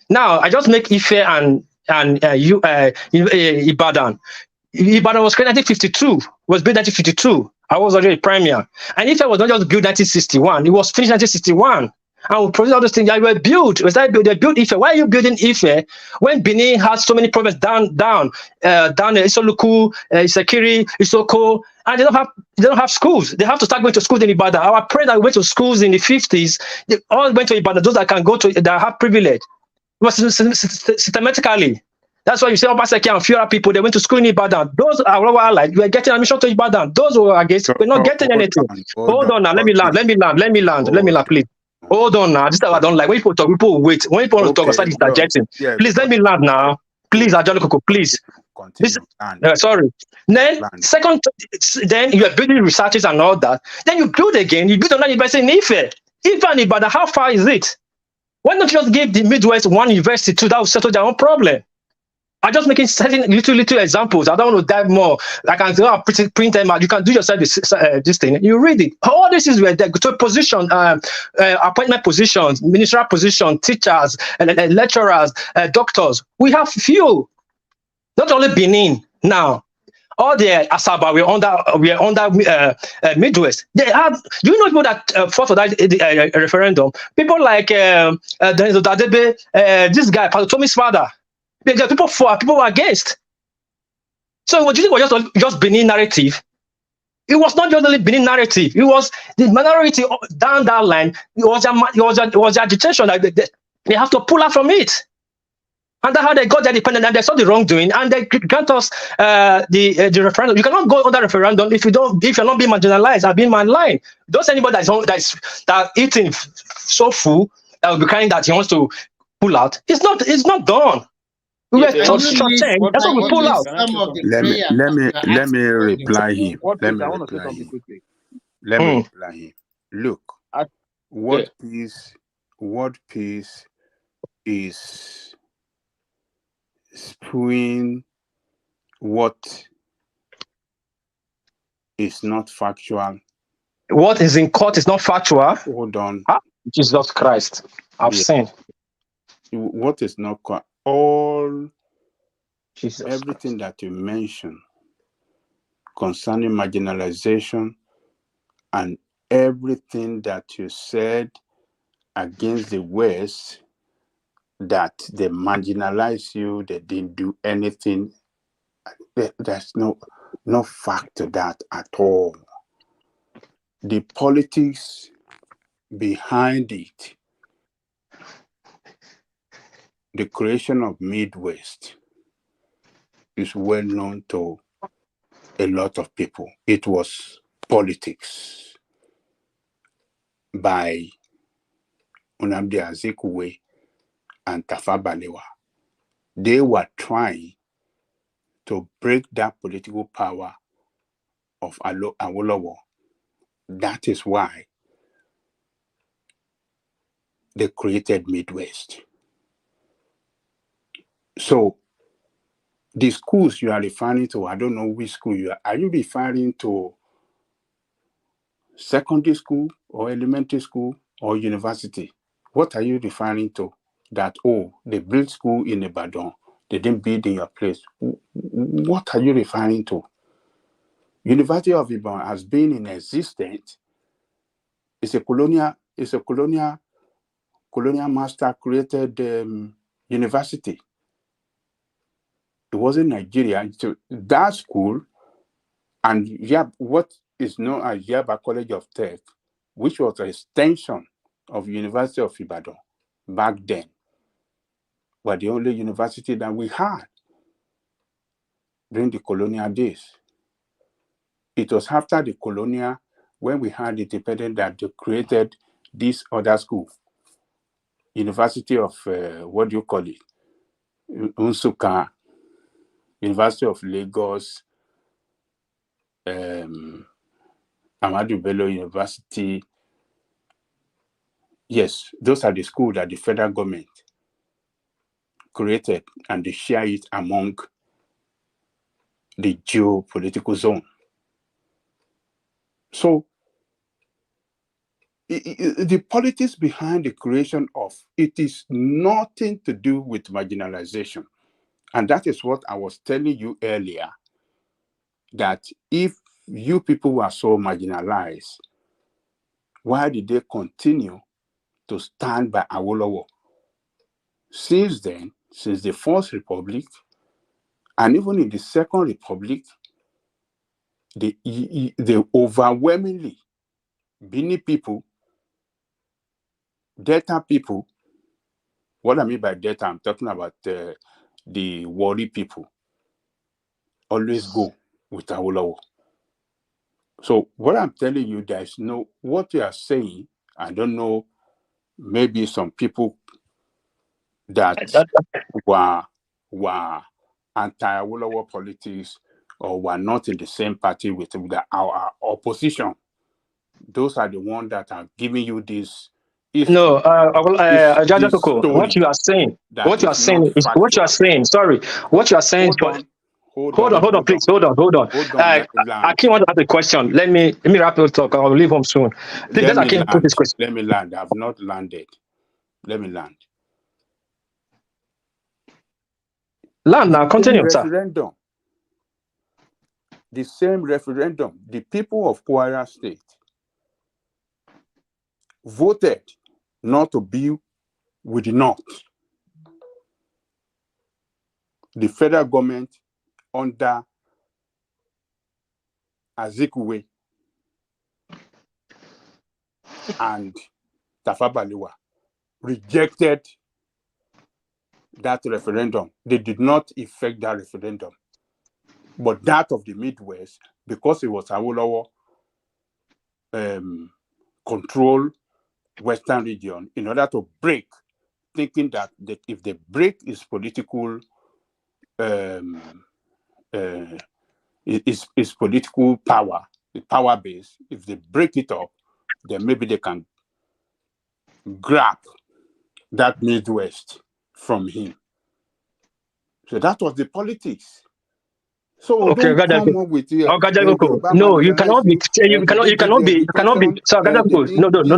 Now I just make Ife and Ibadan. Ibadan was created in 1952. Was built in 1952. I was already a premier. And Ife was not just built in 1961. It was finished in 1961. And we produced all those things that were built. They built Ife. Why are you building Ife when Benin has so many problems down Isoluku, Isekiri, Isoko, and they don't have schools. They have to start going to schools in Ibadan. Our parents that went to schools in the 50s, they all went to Ibadan. Those that can go to, that have privilege. It was systematically. That's why you see Obaseki and fewer people, they went to school in Ibadan. Those are our allies. We are getting admission to Ibadan. Those who are against, we're not getting anything. Hold on now. Let me land, please. Hold on now. This is what I don't like. When people talk, people wait. When people want to talk, I start interjecting. Please let me land now. Please, Ajalokoko, please. Sorry. Then, second, then you are building researches and all that. Then you build again. You build another university in Ife. Ife and Ibadan, how far is it? Why not just give the Midwest one university too? That will settle their own problem. I'm just making certain little examples. I don't want to dive more. I can print them out. You can do yourself this thing. You read it. All this is where they go to position, appointment positions, ministerial positions, teachers, lecturers, doctors. We have few. Not only Benin now. All the Asaba, we're under Midwest. They have. Do you know people that fought for that referendum? People like this guy, Pastor Tommy's father. People for, people were against. So what you think was just Benin narrative? It was not just only Benin narrative. It was the minority down that line. It was the agitation that they have to pull out from it. And that's how they got their independence, and they saw the wrongdoing, and they grant us the referendum. You cannot go on that referendum if you're not being marginalized or being marginalized. Don't anybody that's eating so full that will be crying that he wants to pull out. It's not done. We were short-term. That's what we pull out. Let me reply him. Let me reply him. Look, what piece is spewing what is not factual? What is in court is not factual. Hold on. Jesus Christ. I've seen. What is not all Jesus everything Christ that you mentioned concerning marginalization, And everything that you said against the West, that they marginalize you, they didn't do anything, there's no fact to that at all. The politics behind it, the creation of Midwest, is well known to a lot of people. It was politics by Nnamdi Azikiwe and Tafawa Balewa. They were trying to break that political power of Awolowo. That is why they created Midwest. So the schools you are referring to, I don't know which school you are. Are you referring to secondary school or elementary school or university? What are you referring to? That, they built school in Ibadan, they didn't build in your place. What are you referring to? University of Ibadan has been in existence. It's a colonial master created university. It wasn't Nigeria. So that school, and what is known as Yaba College of Tech, which was an extension of University of Ibadan back then, were the only university that we had during the colonial days. It was after the colonial, when we had independence, that they created this other school, University of, Nsukka, University of Lagos, Ahmadu Bello University. Yes, those are the schools that the federal government created, and they share it among the geopolitical zone. So the politics behind the creation of it is nothing to do with marginalization. And that is what I was telling you earlier, that if you people were so marginalized, why did they continue to stand by Awolowo? Since then, since the First Republic, and even in the Second Republic, the overwhelmingly Bini people, Delta people, what I mean by Delta, I'm talking about the Wari people, always go with Awolowo. So what I'm telling you, what you are saying, I don't know, maybe some people that were anti-Awolowo politics or were not in the same party with our opposition. Those are the ones that are giving you this. No, Jajatoko, what you are saying, what you are saying is what you are saying. Sorry, what you are saying is what. Hold on, please. Hold on. Akin want to ask a question. Let me wrap your talk. I'll leave home soon. Please, let Akin put this question. Let me land. I've not landed. Let me land. Land now. Continue, sir. The same referendum. The people of Kwara State voted not to be with the North. The federal government under Azikiwe and Tafawa Balewa rejected that referendum. They did not effect that referendum. But that of the Midwest, because it was Awolowo control Western region, in order to break, thinking that if they break its political its political power, the power base, if they break it up, then maybe they can grab that Midwest from him. So that was the politics. So Okay, don't come up with it. No, you cannot be. You cannot be. You cannot be. So No.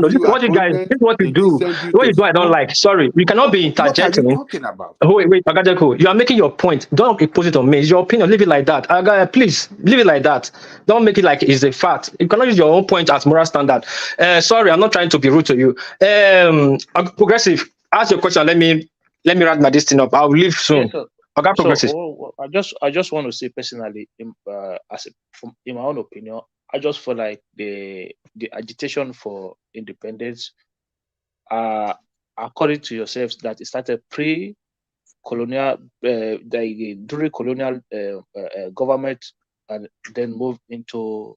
This is what you guys. This is what you do. What you do, I don't like. Sorry, you cannot be What are you interjecting. talking about? Oh, wait, Ogajako, you are making your point. Don't impose it on me. It's your opinion. Leave it like that. Please leave it like that. Don't make it like it's a fact. You cannot use your own point as moral standard. Sorry, I'm not trying to be rude to you. Progressive, ask your question. Let me wrap my this thing up. I'll leave soon. Okay, Progressive. I just want to say personally, in my own opinion, I just feel like the agitation for independence, according to yourselves, that it started pre-colonial, during colonial government, and then moved into.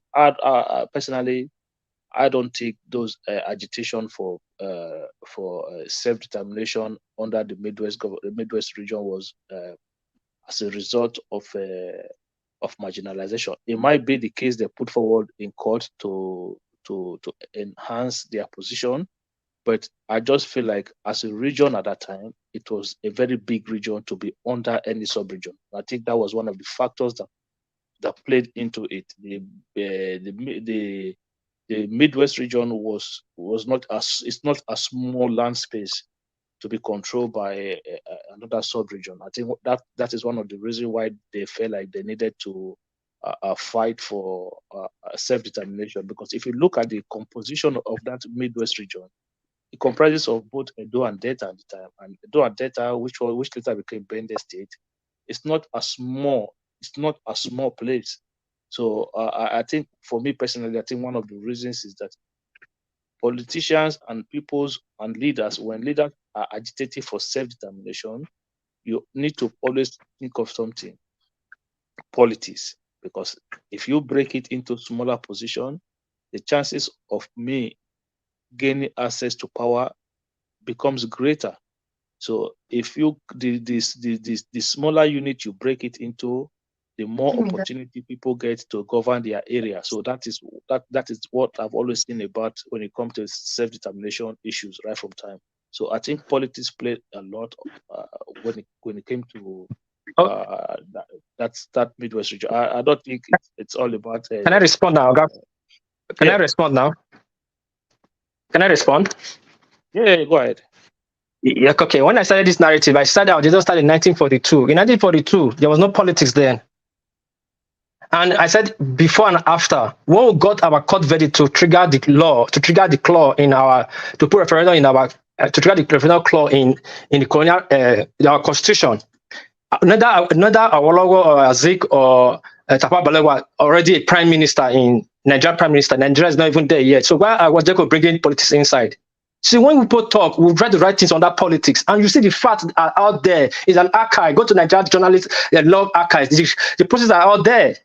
Personally, I don't think those agitation for self-determination under the Midwest region was as a result of marginalization. It might be the case they put forward in court to enhance their position, but I just feel like as a region at that time, it was a very big region to be under any sub-region. I think that was one of the factors that played into it. The Midwest region was not it's not a small land space to be controlled by another sub-region. I think that is one of the reasons why they felt like they needed to fight for self-determination. Because if you look at the composition of that Midwest region, it comprises of both Edo and Delta at the time. And Edo and Delta, which later became Bende State, it's not a small place. So I think, for me personally, I think one of the reasons is that politicians and peoples and leaders, when leaders are agitating for self-determination, you need to always think of something: politics. Because if you break it into smaller position, the chances of me gaining access to power becomes greater. So if you the smaller unit you break it into, the more opportunity people get to govern their area. So that is what I've always seen about when it comes to self-determination issues right from time. So I think politics played a lot when it came to that Midwest region. I don't think it's all about. Can I respond now? Can I respond now? Can I respond? Yeah, go ahead. Yeah, okay. When I started this narrative, I started in 1942. In 1942, there was no politics then. And I said before and after, when we got our court verdict to trigger the clause in our, to put referendum in our, to trigger the referendum clause in the colonial, our constitution, neither Awolowo or Azik or Tafawa Balewa already a prime minister in Nigeria. Prime minister, Nigeria is not even there yet. So why was Jeko bringing politics inside? See, when people talk, we try to write things under politics, and you see the facts are out there. It's an archive. Go to Nigerian journalists, they love archives. The processes are out there.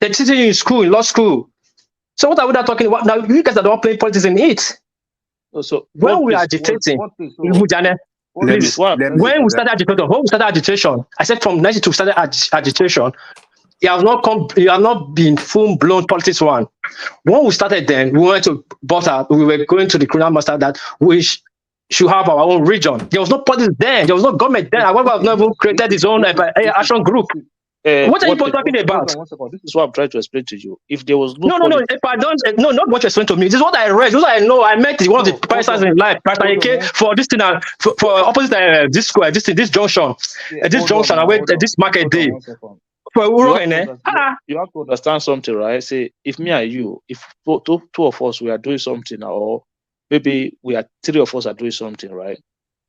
They're teaching you in school, in law school. So what are we not talking about? Now, you guys are not playing politics in it. So when we are agitating, when we started agitation, I said from 92 we started agitation. You have not been full-blown politics one. When we started then, we went to Butter, we were going to the colonial master that we should have our own region. There was no politics then, there was no government then. However, I've never created his own action group. What are you talking about? This is what I'm trying to explain to you. If there was no if I don't, no, not what you're explaining to me. This is what I read. This is what I know. I met one of the persons in life, for this thing, for opposite this square, this junction, I went this market day. You have to understand something, right? Say, if me and you, if two of us we are doing something, or maybe three of us are doing something, right?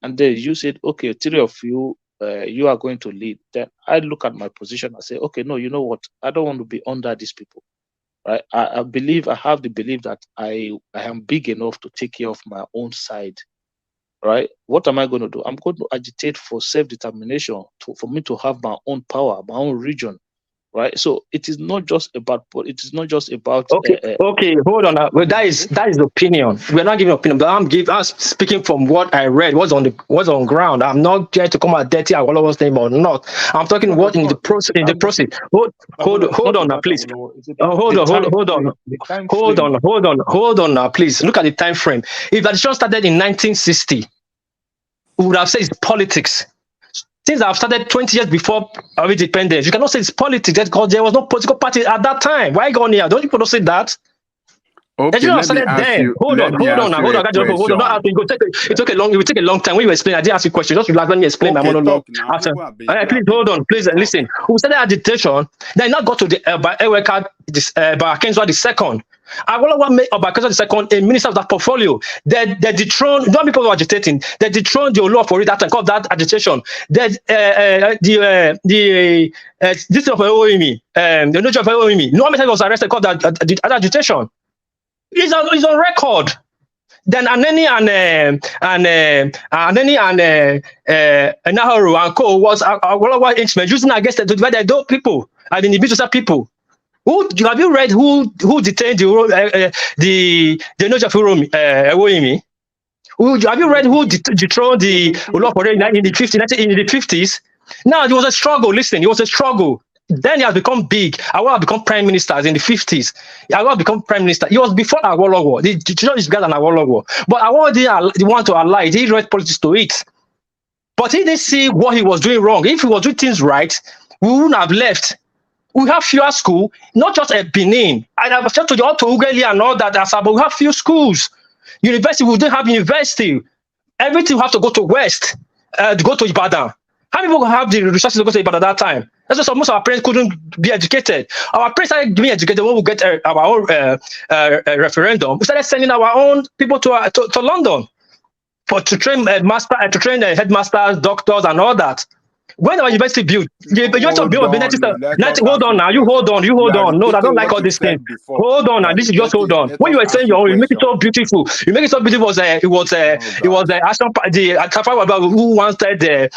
And then you said, okay, three of you, you are going to lead. Then I look at my position and say, okay, no, you know what? I don't want to be under these people, right? I have the belief that I am big enough to take care of my own side, right? What am I going to do? I'm going to agitate for self-determination, for me to have my own power, my own region, right? So it is not just about. Okay. Hold on. Well, that is opinion. We're not giving opinion, but I'm speaking from what I read. What's on ground. I'm not trying to come out dirty at Awolowo's name or not. I'm talking what in the process. Hold on now, please. Hold on now, please. Look at the time frame. If that show started in 1960, we would have said it's politics. things that have started 20 years before our independence. You cannot say it's politics because there was no political party at that time. Why go on here? Don't people say that? Okay, You let me started ask then. you. Hold on. Hold on. Don't ask me. It took a long time. When you explain, I didn't ask you a question. Just relax. Let me explain my monologue. Please hold on. Please listen. We started agitation. Then now got to the Eweka Kenzo the second. Awolowo made Kenzo the second a minister of that portfolio. They dethroned. Not people who are agitating. They dethroned the Olu for it that and called that agitation. This of OEME, the notion of OEME. No one was arrested called that agitation. It's on record. Then Aneni and Naharu and Co was instrument using against the divided people and the individual people. Have you read who detained the Noja Furomi? Have you read who dethroned the Olofore in the 50s? Now there was a struggle. Listen, it was a struggle. Then he has become big. Awolowo become prime minister in the 50s. Awolowo become prime minister. It was before Awolowo. The children is bigger than Awolowo. But Awolowo didn't want to ally. He didn't read politics to it. But he didn't see what he was doing wrong. If he was doing things right, we wouldn't have left. We have fewer schools, not just at Benin. And I've said to the Otto Ugeli and all that, but we have few schools. University, we don't have university. Everything will have to go to West, to go to Ibadan. How many people have the resources to go to Ibadan at that time? That's why most of our parents couldn't be educated. Our parents started being educated when we get our own referendum. We started sending our own people to London to train headmasters, doctors, and all that. When our university built, hold on now. You hold on. No, I don't like all these things. Hold on now. This is just hold on. When you were saying your own, you make it so beautiful. You make it so beautiful. It was the action who wanted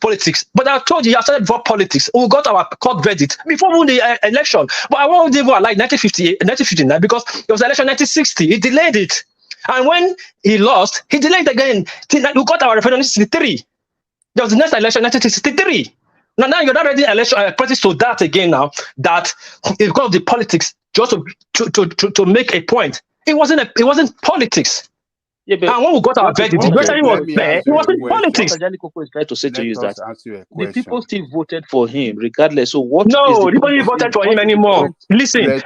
politics. But I told you, I started for politics. We got our court verdict before we won the election. But I won't even like 1959 because it was election 1960. He delayed it, and when he lost, he delayed again. We got our referendum in 1963. There was the next election, 1963. Now you're not ready election politics to that again now. That it's because of the politics, just to make a point. It wasn't politics. Yeah, but and when we got our verdict, the question was fair. It wasn't politics. What Ajani is trying to say to you is that the people still voted for him, regardless. So what? No, nobody voted for him anymore. Listen. I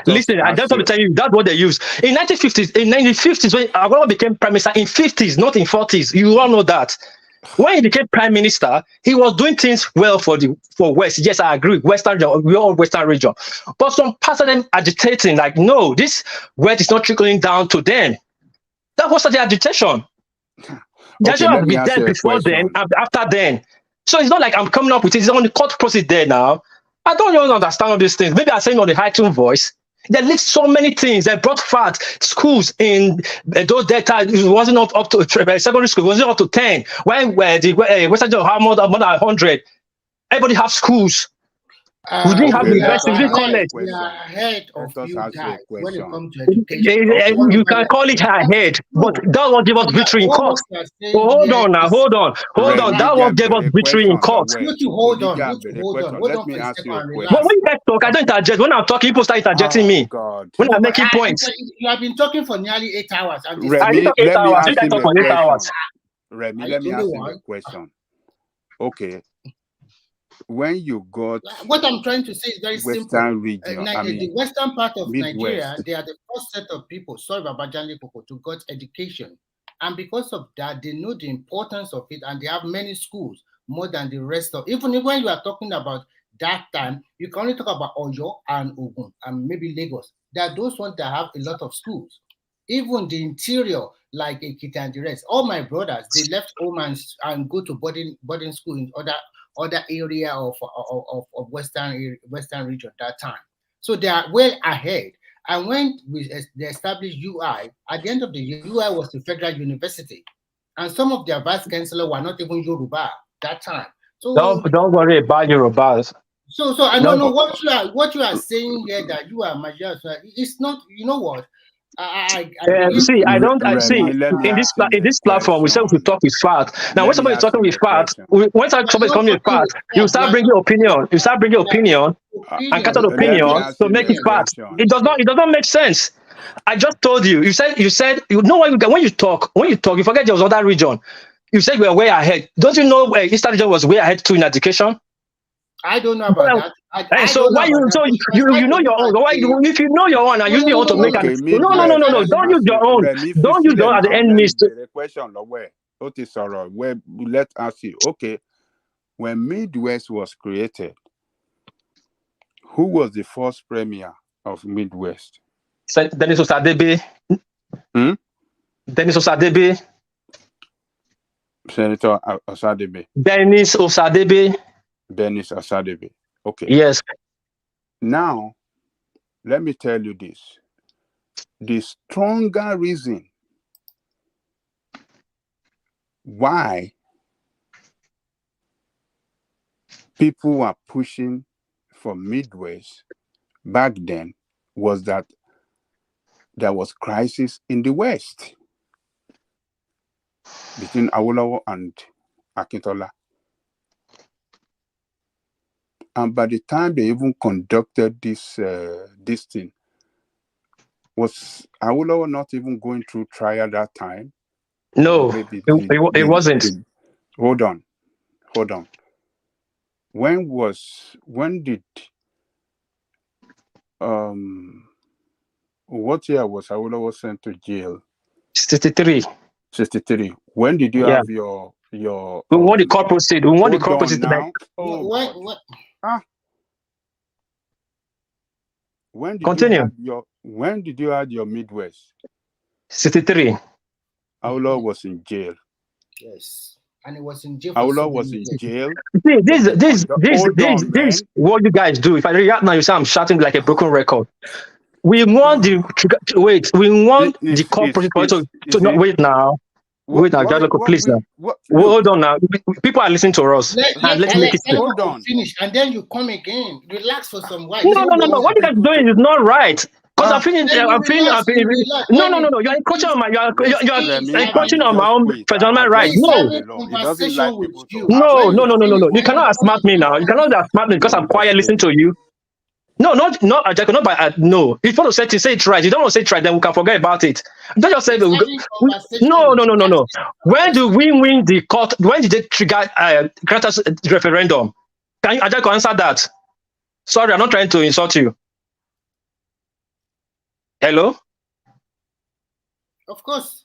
just want to tell you that's what they used in 1950s. In 1950s, when Awolowo became prime minister, in 50s, not in 40s. You all know that. When he became prime minister, he was doing things well for West. Yes, I agree. Western region, we all Western region. But some parts of them agitating, like, no, this West is not trickling down to them. That was the agitation. That should have been there before then, after then. So it's not like I'm coming up with it. It's on the court process there now. I don't even understand all these things. Maybe I'm saying on the high tone voice. They list so many things. They brought fat schools in those data. It wasn't up to secondary school. It wasn't up to 10. When the Western region have more than 100. Everybody have schools. We didn't have university. We didn't college. We are ahead of you guys when it comes to education. You can call it ahead, but that won't give us victory in court. Hold on now. Hold on. That won't give us victory in court. Hold on. Let me ask you a question. But when you guys talk, I don't interject. When I'm talking, people start interjecting me. When I'm making points. You have been talking for nearly 8 hours. I talk 8 hours. You guys talk for 8 hours. Remy, let me ask you a question. Okay. When you got what I'm trying to say is very Western simple. Region, The western part of Midwest. Nigeria, they are the first set of people, sorry about Janli Koko, to got education. And because of that, they know the importance of it, and they have many schools, more than the rest of, even when you are talking about that time, you can only talk about Oyo and Ogun, and maybe Lagos. There are those ones that have a lot of schools. Even the interior, like Ekiti and the rest, all my brothers, they left home and go to boarding school in other area of Western region that time. So they are well ahead. And when they established UI, at the end of the year, UI was the federal university. And some of their vice chancellors were not even Yoruba that time. So don't worry about Yorubas. So I don't know what you are saying here, that you are Major. It's not, you know what? In this platform, we said we talk with facts. Now, when somebody is talking with facts, when somebody is coming with facts, you start bringing opinion. You start bringing opinion and cut out opinion to make it facts. It does not make sense. I just told you. You said you know when you talk, you forget there was other region. You said we were way ahead. Don't you know where Eastern region was way ahead too in education? I don't know about that. I So don't know why you about so that. you know your own? Why if you know your own and use your own to make an no. Don't use your own. Don't use your own as the enemy. The question where where let us see. Okay, when Midwest was created, who was the first premier of Midwest? Dennis Osadebe. Dennis Osadebe. Senator Osadebe. Dennis Osadebe. Dennis Osadebe. Okay. Yes. Now, let me tell you this. The stronger reason why people were pushing for Midwest back then was that there was crisis in the West between Awolowo and Akintola. And by the time they even conducted this thing, was Awolowo not even going through trial that time? No, it wasn't. Hold on. When did what year was Awolowo sent to jail? 63. When did you have your we want the court proceed. We want the court proceed now. When did you have your Midwest? 63. Awolowo was in jail. Yes. And it was in jail. Awolowo was in jail. This what you guys do. If I react now, you say I'm shouting like a broken record. We want the court proceed to not wait now. Wait now, please now. Hold on now. People are listening to us. Let's make it clear. Hold on. Finish, and then you come again. Relax for some while. No. What you guys are doing is not right. Because I'm feeling. No. You're encroaching on my. You're encroaching on my own personal right. No. You cannot outsmart me now. You cannot outsmart me because I'm quiet listening to you. No, not Jacob, not by no. If you want to say it right, you don't want to say it right, then we can forget about it. Don't just say no. When do we win the court? When did they trigger Grata's referendum? Can you Jacob answer that? Sorry, I'm not trying to insult you. Hello? Of course.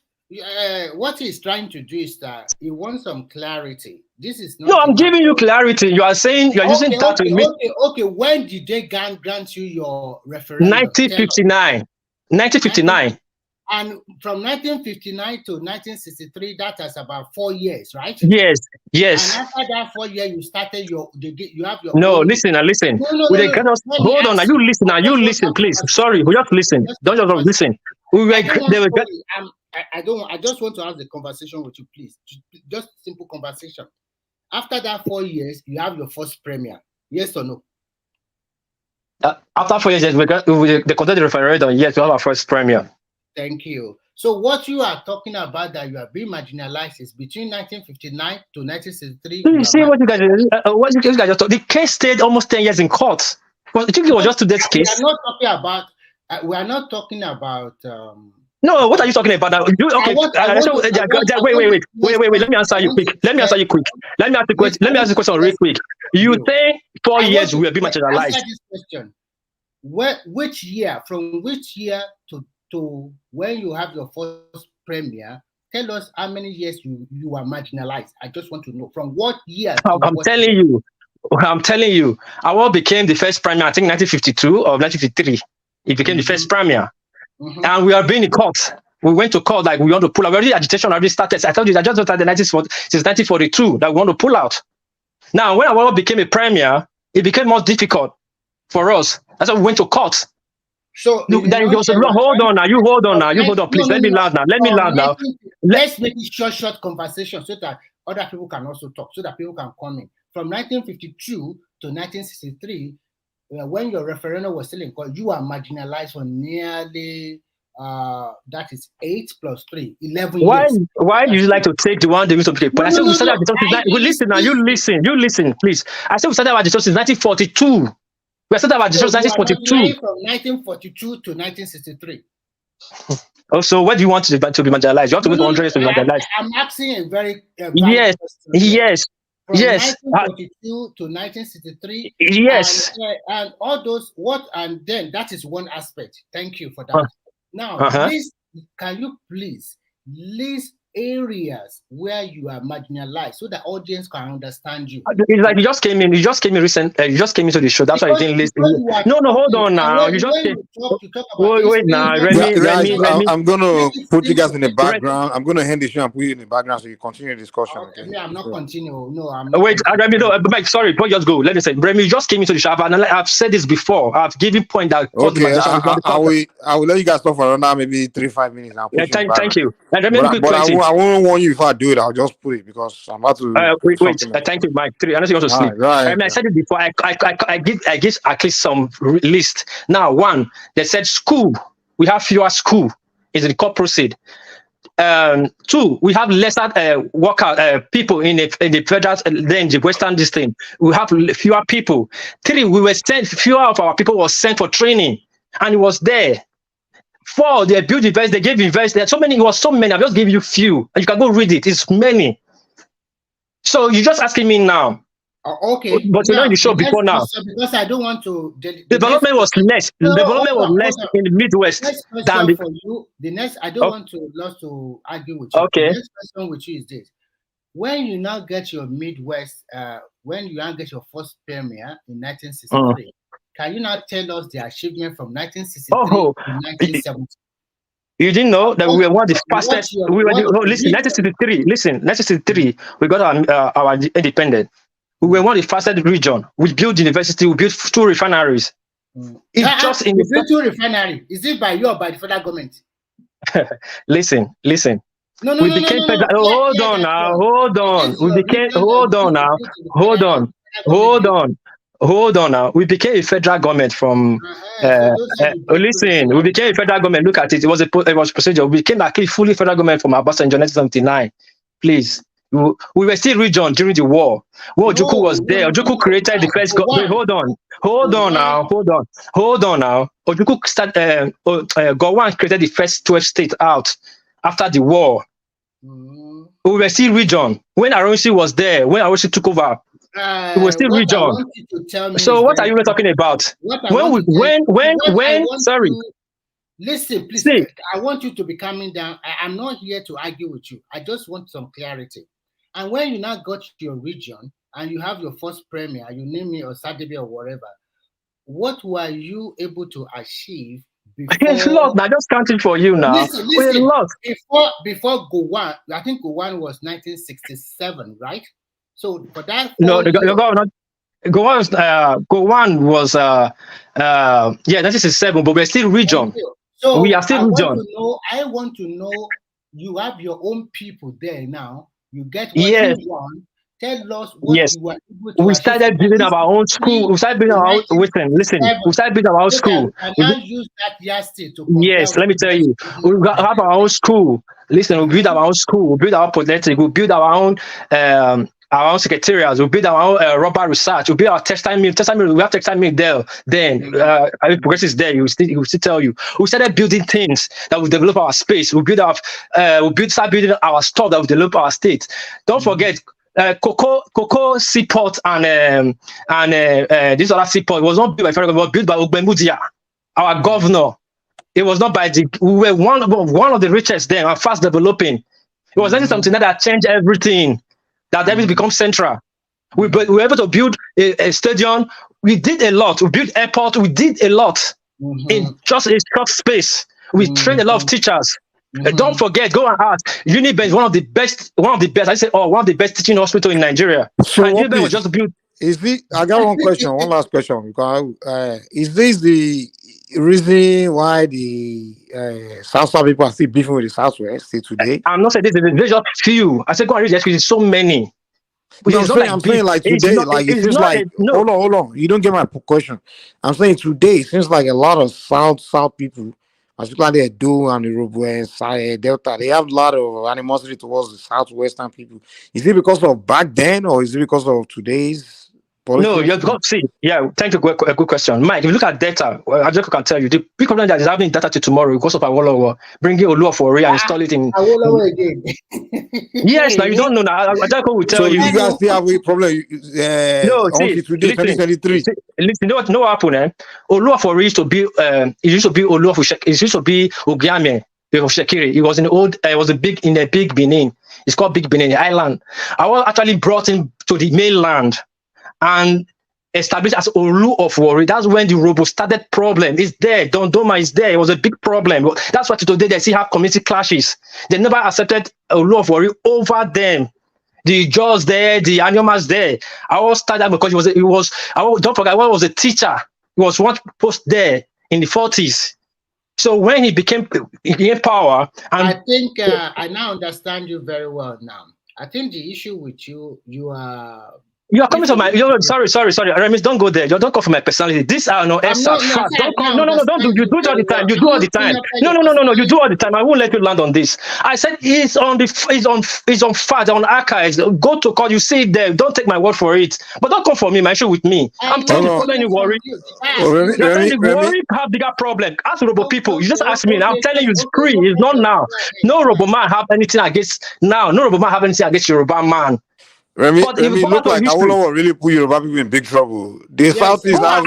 What he's trying to do is that he wants some clarity. This is not. No, I'm giving you clarity. You are saying you are using that to make. Okay. When did they grant you your referendum? 1959. 1959. And from 1959 to 1963, that is about 4 years, right? Yes. And after that 4 years, you started you have your. No, listen. No. Hold on. You listen, please. Sorry, we just listen. Don't just listen. I just want to have the conversation with you, please. Just simple conversation. After that 4 years, you have your first premier. Yes or no? After 4 years, they conduct the referendum. Yes, we have our first premier. Thank you. So what you are talking about that you are being marginalized is between 1959 to 1963. You see what you guys are talking. The case stayed almost 10 years in court. Well, I think it was just today's case. We are not talking about. No, what are you talking about? Wait. Let me answer you quick. Let me ask the question real quick. You say 4 years we will be marginalized. Answer this question. Which year? From which year to when you have your first premier? Tell us how many years you are marginalized. I just want to know from what year. I'm telling you. Awolowo became the first premier. I think 1952 or 1953. He became the first premier. Mm-hmm. And we are being in court. We went to court like we want to pull out. Already agitation already started. I told you that just started since 1942 that we want to pull out. Now, when Awolowo became a premier, it became more difficult for us. That's why we went to court. So then you also hold on now. Please let me land now. Let's make it short conversation so that other people can also talk, so that people can come in. From 1952 to 1963. When your referendum was still in court, you are marginalized for nearly that is 8 plus 3, 11 years. Why do you like to take the one they used to play? But I said we started listen now. You listen, please. I said we started our discussion in 1942. We started our discussion in 1942. From 1942 to 1963. Also, where do you want to be marginalized? You have to wait 100 years to be marginalized. I'm asking a very valid Yes, question here. yes, From yes, 1942 to 1963, yes. and all those and then that is one aspect. Thank you for that. Now, can you please list areas where you are marginalized so the audience can understand you? It's like you just came in recent. You just came into the show. That's why you didn't listen. No, hold on now. You just came. Wait now, Remy. I'm gonna put you guys in the background. I'm gonna hand the show and put you in the background so you continue the discussion. Okay, I'm not continuing. No, I'm not. Wait, Remy, no, Mike, sorry, but just go. Let me say, Remy, you just came into the show, and I've said this before. I've given point that. Okay, I will let you guys talk for another maybe 3-5 minutes. I'll put thank you. And but I won't want you if I do it. I'll just put it because I'm about to. Wait. Thank you, Mike. I know you want to sleep. Right. I said it before. I give at least some list. Now, one, they said school. We have fewer school. Is the court proceed. Two, we have lesser people in the federal than the western district. We have fewer people. Three, fewer of our people was sent for training, and it was there. Four, they built university, they gave university. There are so many. It was so many. I've just give you few, and you can go read it. It's many. So you're just asking me now. Okay, but you're not in the show before now. Because I don't want to. Development was less. Development was less in the Midwest. Next question for you. The next, I don't want to argue with you. Okay. The next question with you is this: when you now get your Midwest, when you now get your first premier in 1963, can you now tell us the achievement from 1963 to 1970? You didn't know that we were one of the fastest. Listen, 1963. Listen, 1963. We got our independence. We were one of the fastest region. We built university. We built 2 refineries. It's just in the 2 refineries. Is it by you or by the federal government? Listen. No. Hold on now. Hold on. We became. Hold on now. Hold on now. We became a federal government from. Listen, we became a federal government. Look at it. It was procedure. We became actually fully federal government from Obasanjo in 1979. Please. We were still region during the war. Ojukwu was there. Ojukwu created the first. Wait, hold on now. Ojukwu Gowon created the first 12 states out after the war. We were still region when Aronsi was there. When Aronsi took over, we were still region. So what are you talking about? Sorry. Listen, please. I want you to be calming down. I'm not here to argue with you. I just want some clarity. And when you now got your region and you have your first premier, you name me or Sadebe or whatever, what were you able to achieve before? It's lost. I just counting for you now. Listen. Before Gowon, I think Gowon was 1967, right? So for that. No, Gowon was 1967, but we're still region. So we are still region. I want to know. You have your own people there now. You get what you want. Tell us what you were able to. We started building our own school. We started building our own. Listen. We started building our own school. And use that yardstick to. Yes, let me tell you. We have our own school. Listen, we build our own school. We build our polytechnic. We build our own secretariats. We build our own rubber research. We build our textile mill. We have textile mill there. Then progress is there. He will still tell you. We started building things that will develop our space. We start building our stuff that will develop our state. Don't forget. Cocoa seaport and this other seaport was not built by federal government, but built by Ogbemudia, our governor. It was not by we were one of the richest then and fast developing. It was something that changed everything. That everything becomes central. We were able to build a stadium. We did a lot. We built airport. We did a lot in just a short space. We trained a lot of teachers. Don't forget, go and ask. Uniben is one of the best. I say, one of the best teaching hospital in Nigeria. So and Uniben was just built. I got one question, one last question. Because is this the reason why the South people are still beefing with the Southwest today? I'm not saying this. There's just few. I said go and read there's so many. I'm saying like today, it seems like hold on. You don't get my question. I'm saying today it seems like a lot of South people. Particularly Edo and the Yoruba and Delta, they have a lot of animosity towards the Southwestern people. Is it because of back then, or is it because of today's No, you've got see. Yeah, thank you. A good question, Mike. If you look at data, well, I just can tell you the big problem that is happening data till tomorrow because of Awolowo bringing Oluwafori and install it in. Awolowo again. Yes, now you don't know now. Ajako will tell So you. you guys still have a problem No, until today, 2023. Listen, you know what happened? Oluwafori used to be it used to be Oluwafori. It used to be Ogiame of Shekiri. It was in the old. It was a big Benin. It's called Big Benin Island. I was actually brought him to the mainland and established as Olu of Warri. That's when the robo started problem. It's there. Dondoma is there. It was a big problem. That's why today they still have community clashes. They never accepted Olu of Warri over them. The Jaws there, the Anyomas there. I was started because don't forget, I was a teacher. He was one post there in the 40s. So when he became power, and I think I now understand you very well now. I think the issue with you are. You are coming to my. Sorry. Remis, don't go there. You don't come for my personality. These are no extra facts. Don't come. No. Don't do. You do it all the time. You do all the time. No. You do all the time. I won't let you land on this. I said it's on fact, on archives. Go to court. You see it there. Don't take my word for it. But don't come for me. My issue with me. I'm telling you, problem you worry. You're telling you worry have bigger problem. Ask Robo people. You just ask me. I'm telling you, it's free. It's not now. No Robo man have anything against now. No Robo man have anything against Yoruba man. Remy look like Awolowo really put Yoruba people in big trouble. The Southeast go and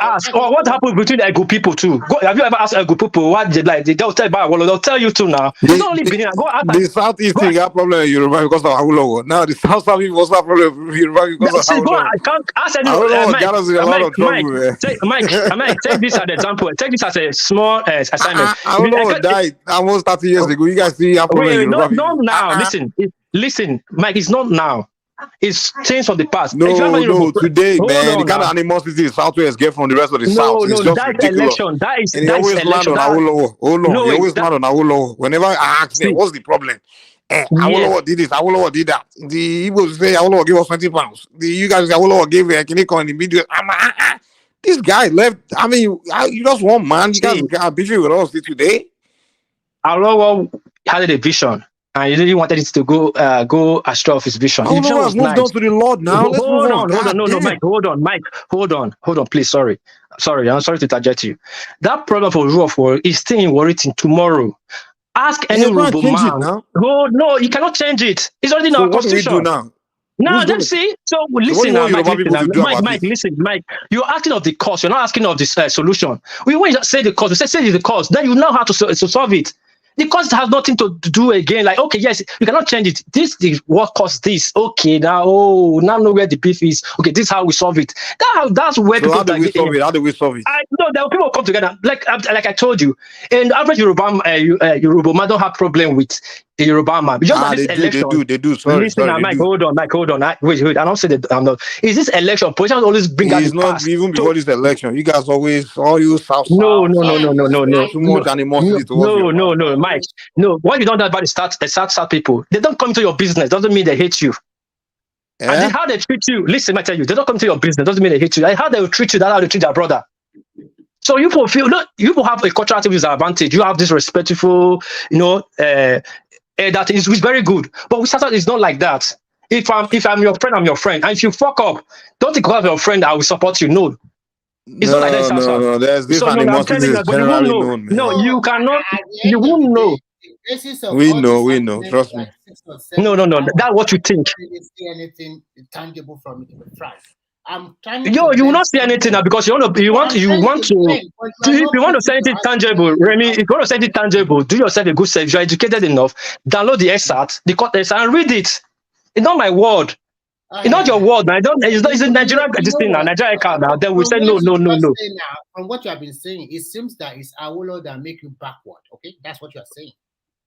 ask. Or what happened between the Egu people too? Have you ever asked Egu people what they like? They'll tell you about Awolowo. They'll tell you too now. It's not only Benin. Go ask. The Southeast thing got problem with Yoruba because of Awolowo. Now the South people also have problem with Yoruba because of Awolowo. I can't ask any. Got us in a lot of trouble, Mike, take this as an example. Take this as a small assignment. Awolowo died almost 30 years ago. You guys see have problem with Yoruba people. No, now listen, Mike, it's not now. It's changed from the past. No, today, man. The kind of animosity the Southwest get from the rest of the South. It's just that's ridiculous. Election. That is election. Always land on Awolowo. Whenever I ask them, what's the problem? Awolowo did this, Awolowo did that. The Igbos say Awolowo gave us 20 pounds. You guys say Awolowo gave Kiniko in the video. This guy left. I mean, you just one man. You guys are beefing with us today. Awolowo had a vision. And he really wanted it to go astray of his vision. His vision was nice. To the Lord now. Let's move on. No, Mike, hold on, please. Sorry, I'm sorry to interject you. That problem for rule of war is still in Warrington tomorrow. Ask any Robo man. Oh no, you cannot change it. It's already in our constitution. What do we do now? Now, let's see. So listen, Mike. Listen, Mike. You're asking of the cause. You're not asking of the solution. We won't say the cause. We say the cause. Then you know how to solve it. The cause has nothing to do again. Like, okay, yes, you cannot change it. This is what caused this. Okay, now know where the beef is. Okay, this is how we solve it. That's where people. How do we solve it? How do we solve it? I know that people come together. Like I told you, in the average Yoruba man don't have problem with the Yoruba man. Just this election. They do. Sorry, Mike, hold on. Wait. I don't say that. I'm not. Is this election? Politicians always bring out the past. Even before this election, you guys always you South. No. Too much animosity towards No, Mike. No, what you don't know about the South people, they don't come to your business. Doesn't mean they hate you. And how they treat you. Listen, I tell you, they don't come to your business. Doesn't mean they hate you. And how they will treat you, that's how they treat their brother. So you will have a cultural disadvantage. You have this respectful, that is very good. But with South, it's not like that. If I'm your friend, I'm your friend. And if you fuck up, don't think of your friend, I will support you. No. It's not like that. No. There's this animosity is generally known. Man. No, you cannot. You won't know. We know. Trust me. No. That's what you think. See anything tangible from it, Frank? I'm trying. You will not see anything now because you want to. If you want to say anything tangible, Remy, if you want to say anything tangible, do yourself a good service. You're educated enough. Download the excerpt, the court excerpt, and read it. It's not my word. It's not your word, man. It's a Nigerian Nigerian card now. Then we say no. From what you have been saying, it seems that it's Awolowo that make you backward. Okay, that's what you are saying.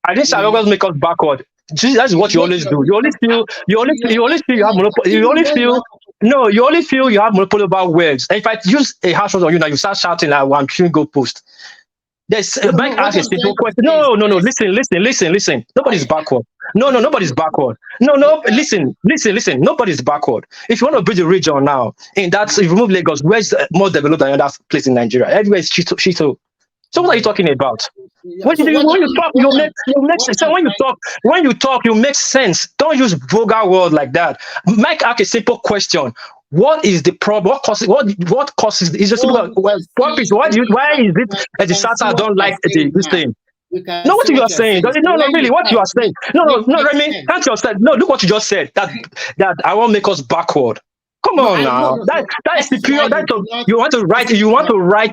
I didn't say always make us backward. That's what you always do. You only feel you have monopoly. You only feel you have monopoly about words. And if I use a harsh word on you now, you start shouting like I'm shooting goalpost. There's Mike asks a simple question. No. Listen. Nobody's backward. No, nobody's backward. No. Listen. Nobody's backward. If you want to build a region now, in that if you remove Lagos, where's more developed than other place in Nigeria? Everywhere is Chito. So what are you talking about? Yeah, When so you, what when you I'm- talk, what I'm- you make what sense. I'm When you talk, you make sense. Don't use vulgar word like that. Mike, ask a simple question. What is the problem? What causes? It's just Oh, well, why is it that the Sata don't like this thing? We can No, what see you what are you're saying. saying. So No, when really, you what you talk, are saying. No, makes Remy, sense. can't yourself. No, look what you just said. That I won't make us backward. Come No, on now. no, That is that is superior. why you do not You want to write. You want to write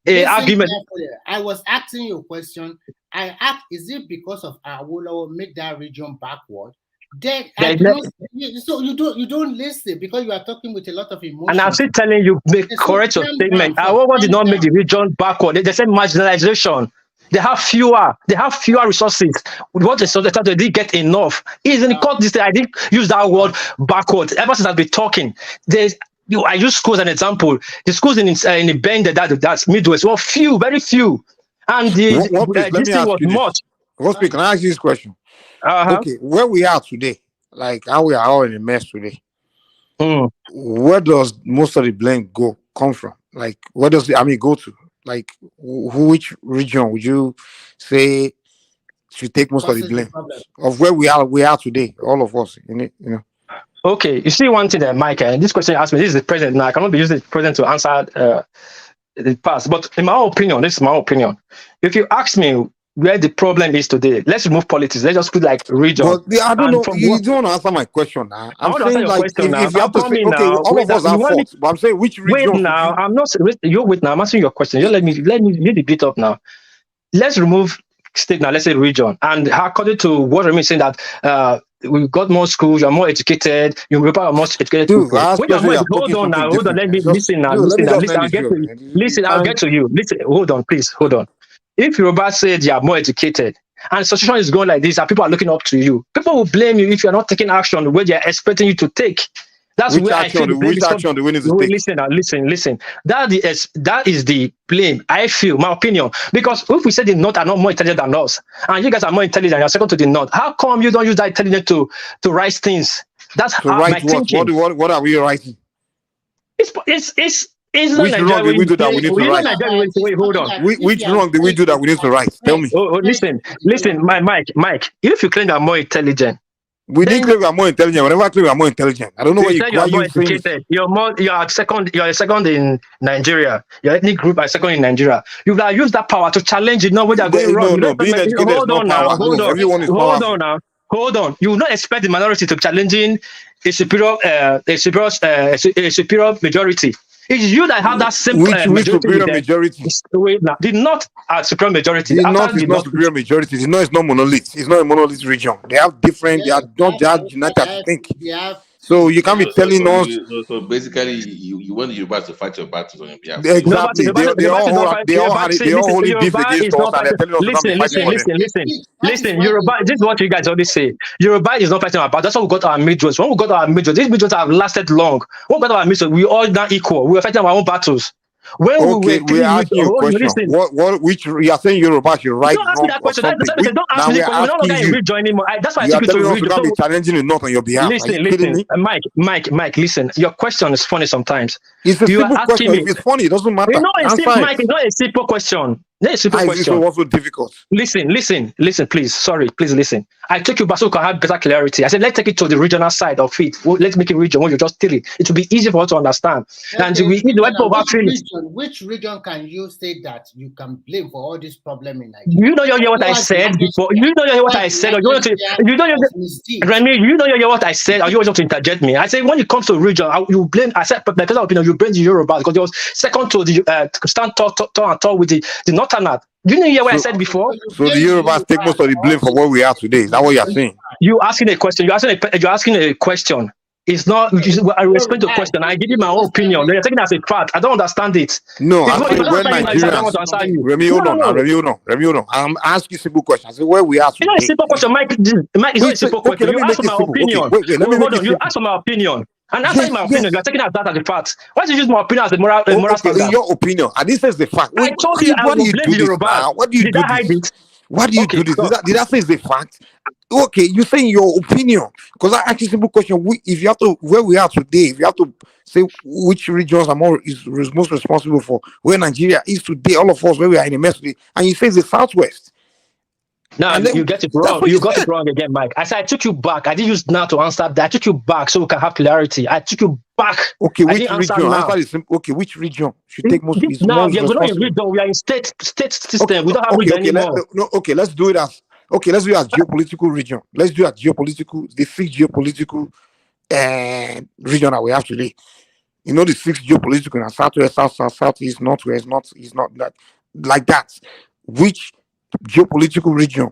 a listen argument. carefully. I was asking you a question. I asked, is it because of Awolowo make that region backward? Then I do not. So you don't listen because you are talking with a lot of emotion. And I'm still telling you, correct your statement. Awolowo did not make the region backward. They said marginalization. They have fewer resources. What they started, they didn't get enough. Even because this, I didn't use that word backward. Ever since I've been talking, I use schools as an example. The schools in the bend that's Midwest were few, very few, and this thing was much. Can I ask you this question? Okay, where we are today, like how we are all in a mess today, where does most of the blame come from? Like, where does the army go to? Like, which region would you say should take most of the blame of where we are today? All of us, you know. Okay, you see one thing there, Mike. This question you asked me. This is the present. Now I cannot be using the present to answer the past. But in my opinion, this is my opinion. If you ask me where the problem is today, let's remove politics. Let's just put like region. But I don't know. You don't want to answer my question now. I'm saying like if you have to say, okay, all of us have faults. But I'm saying which region? Wait now, I'm not. You wait now. I'm answering your question. You let me the bit up now. Let's remove state now. Let's say region. And according to what Remy is saying that we've got more schools. You're more educated. You're more educated people. Hold on now. Hold on. Let me listen now. Listen. I'll get to you. Listen. I'll get to you. Listen. Hold on, please. Hold on. If Yoruba said you are more educated and the situation is going like this and people are looking up to you, people will blame you if you're not taking action where they're expecting you to take. That's which where action, I feel which action do we need to take? Listen. That is the blame, I feel, my opinion. Because if we say the North are not more intelligent than us, and you guys are more intelligent, you're second to the North, how come you don't use that intelligence to write things? That's my thinking. What are we writing? Which wrong did we do that we need to write? Wait, hold on. Which wrong did we do that we need to write? Tell me. Listen, Mike. If you claim you're more intelligent, we didn't claim we are more intelligent. Whenever I claim we are more intelligent, I don't know why you're more educated. You're second in Nigeria. Your ethnic group are second in Nigeria. You gotta use that power to challenge it. Not when they're going wrong. No, being educated is not power. Everyone is powerful. Hold on now. Hold on. You will not expect the minority to challenging a superior majority. It's you that have that same which superior majority? The North are superior majority. The North is not superior majority. The North is not monolith. It's not a monolith region. They have different. They are united as you think. So you can't be telling us. So basically, you want the Yorubas to fight your battles on your behalf. Exactly. They all holding beef against us, and they're telling us to not be fighting for them. Listen. Yoruba. This is what you guys always say. Yoruba is not fighting our battle. That's why we got our midroads. When we got our midroads, these midroads have lasted long. When we got our midroads, we all now equal. We were fighting our own battles. When we're asking you a question. Which you are saying Yoruba should write wrong or something? Don't ask me the question. We're not going to rejoin anymore. That's why I took you to region. You are be challenging the North on your behalf. Listen, Mike, listen. Your question is funny sometimes. It's a simple question. If it's funny, it doesn't matter. Mike, it's not a simple question. It's a simple question. It's also difficult. Listen, please. Sorry, please listen. I took you back so we can have better clarity. I said, let's take it to the regional side of it. Let's make it region where you just tell it. It will be easy for us to understand. Okay, and we need to which region can you say that you can blame for all this problem in Nigeria? You don't hear what I said before. You don't hear what I said. Or you don't hear Remy, you don't hear what I said, or you want to interject me. I say when it comes to region, you blame. I said, my personal opinion, you blame the Yoruba because it was second to the stand tall with the Northerners. You didn't hear what I said before. So the Yorubas take most of the blame for where we are today. Is that what you're saying? You asking a question. You're asking a question. It's not. I respect the question. I give you my own opinion. You're taking it as a fact. I don't understand it. No, I think when Nigerians. Remy, hold on. I'm asking a simple question. I say where we are today. It's not a simple question, Mike. It's not a simple question. You ask for my opinion. Hold on. You ask for my opinion. And that's my opinion. You're taking that as a fact. Why don't you use my opinion as a moral standard? In your opinion, and this is the fact. I told you I will blame the Yoruba. What do you do? Why do you do this? Did I say it's a fact? Okay, you're saying your opinion. Because I asked you a simple question. If you have to, where we are today, if you have to say which regions are most responsible for where Nigeria is today, all of us, where we are in a mess today, and you say it's the Southwest. Now you get it wrong. You got it wrong again, Mike. I said I took you back. I didn't use now to answer that. I took you back so we can have clarity. I took you back. Okay, which region? Answer is simple. Okay, which region should take most? Now we're not in region. We are in state system. Okay, we don't have region anymore. Let's do it as geopolitical region. Let's do it as the 6 geopolitical region that we have today. You know, the 6 geopolitical and southwest, southeast, northwest, is not that like that. Which geopolitical region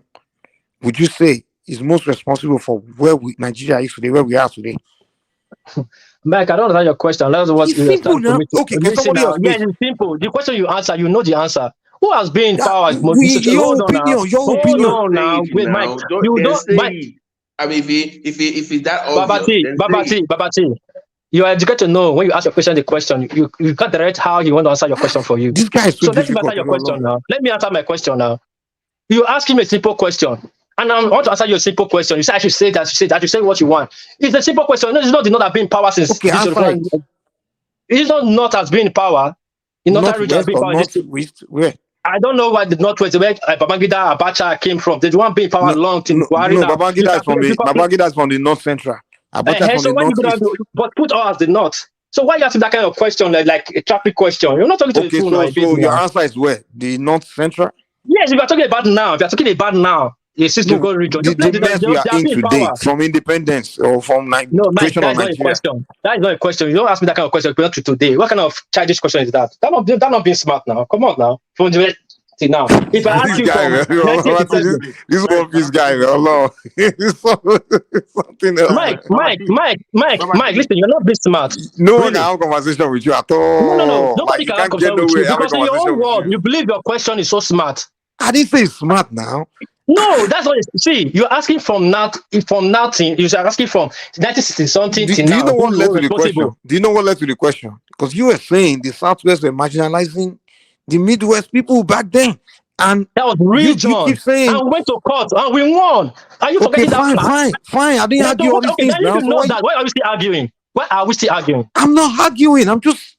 would you say is most responsible for where Nigeria is today, where we are today? Mike, I don't understand your question. That's what it's simple now. Okay, can somebody else? Yeah, it's simple. The question you answer, you know the answer. Who has been in power? Your opinion. Now, wait, Mike. You don't. Mike. I mean, if it's that obvious, Babati. You are educated to know when you ask your question, the question you can't direct how you want to answer your question for you. This guy is so let me answer your question now. Let me answer my question now. You ask him a simple question, and I want to answer your simple question. You say I should say that. You say what you want. It's a simple question. No, it's not the North has been in power since. Okay, it's not North has been in power. The Northern region has been in power. Where? I don't know why the Northwest, where Babangida Abacha came from. They want to be in power long to Buhari. No, Babangida is from the North Central. So why you but put all as the North? So why you asking that kind of question, like a traffic question? You're not talking to the fool now. So your answer is where? The North Central? Yes, if you're talking about now, the system region. The mess we are in today, from independence or from creation of Nigeria. That is not a question. You don't ask me that kind of question to today. What kind of childish question is that? That not being smart now. Come on now. Now, if I ask you this one piece guy, something else. Mike, listen, you're not being smart. No one can have a conversation with you at all. No. Nobody can have a conversation with you because in your own world, you believe your question is so smart. I didn't say it's smart now. No, that's what see. You're asking from nothing. You're asking from 1960 something. Do you know what led to the question? Do you know what led to the question? Because you were saying the Southwest were marginalizing the Midwest people back then, and that was region. You keep saying, and we went to court and we won. Are you forgetting that? Fine. I didn't argue all these things now. Why are we still arguing? I'm not arguing. I'm just,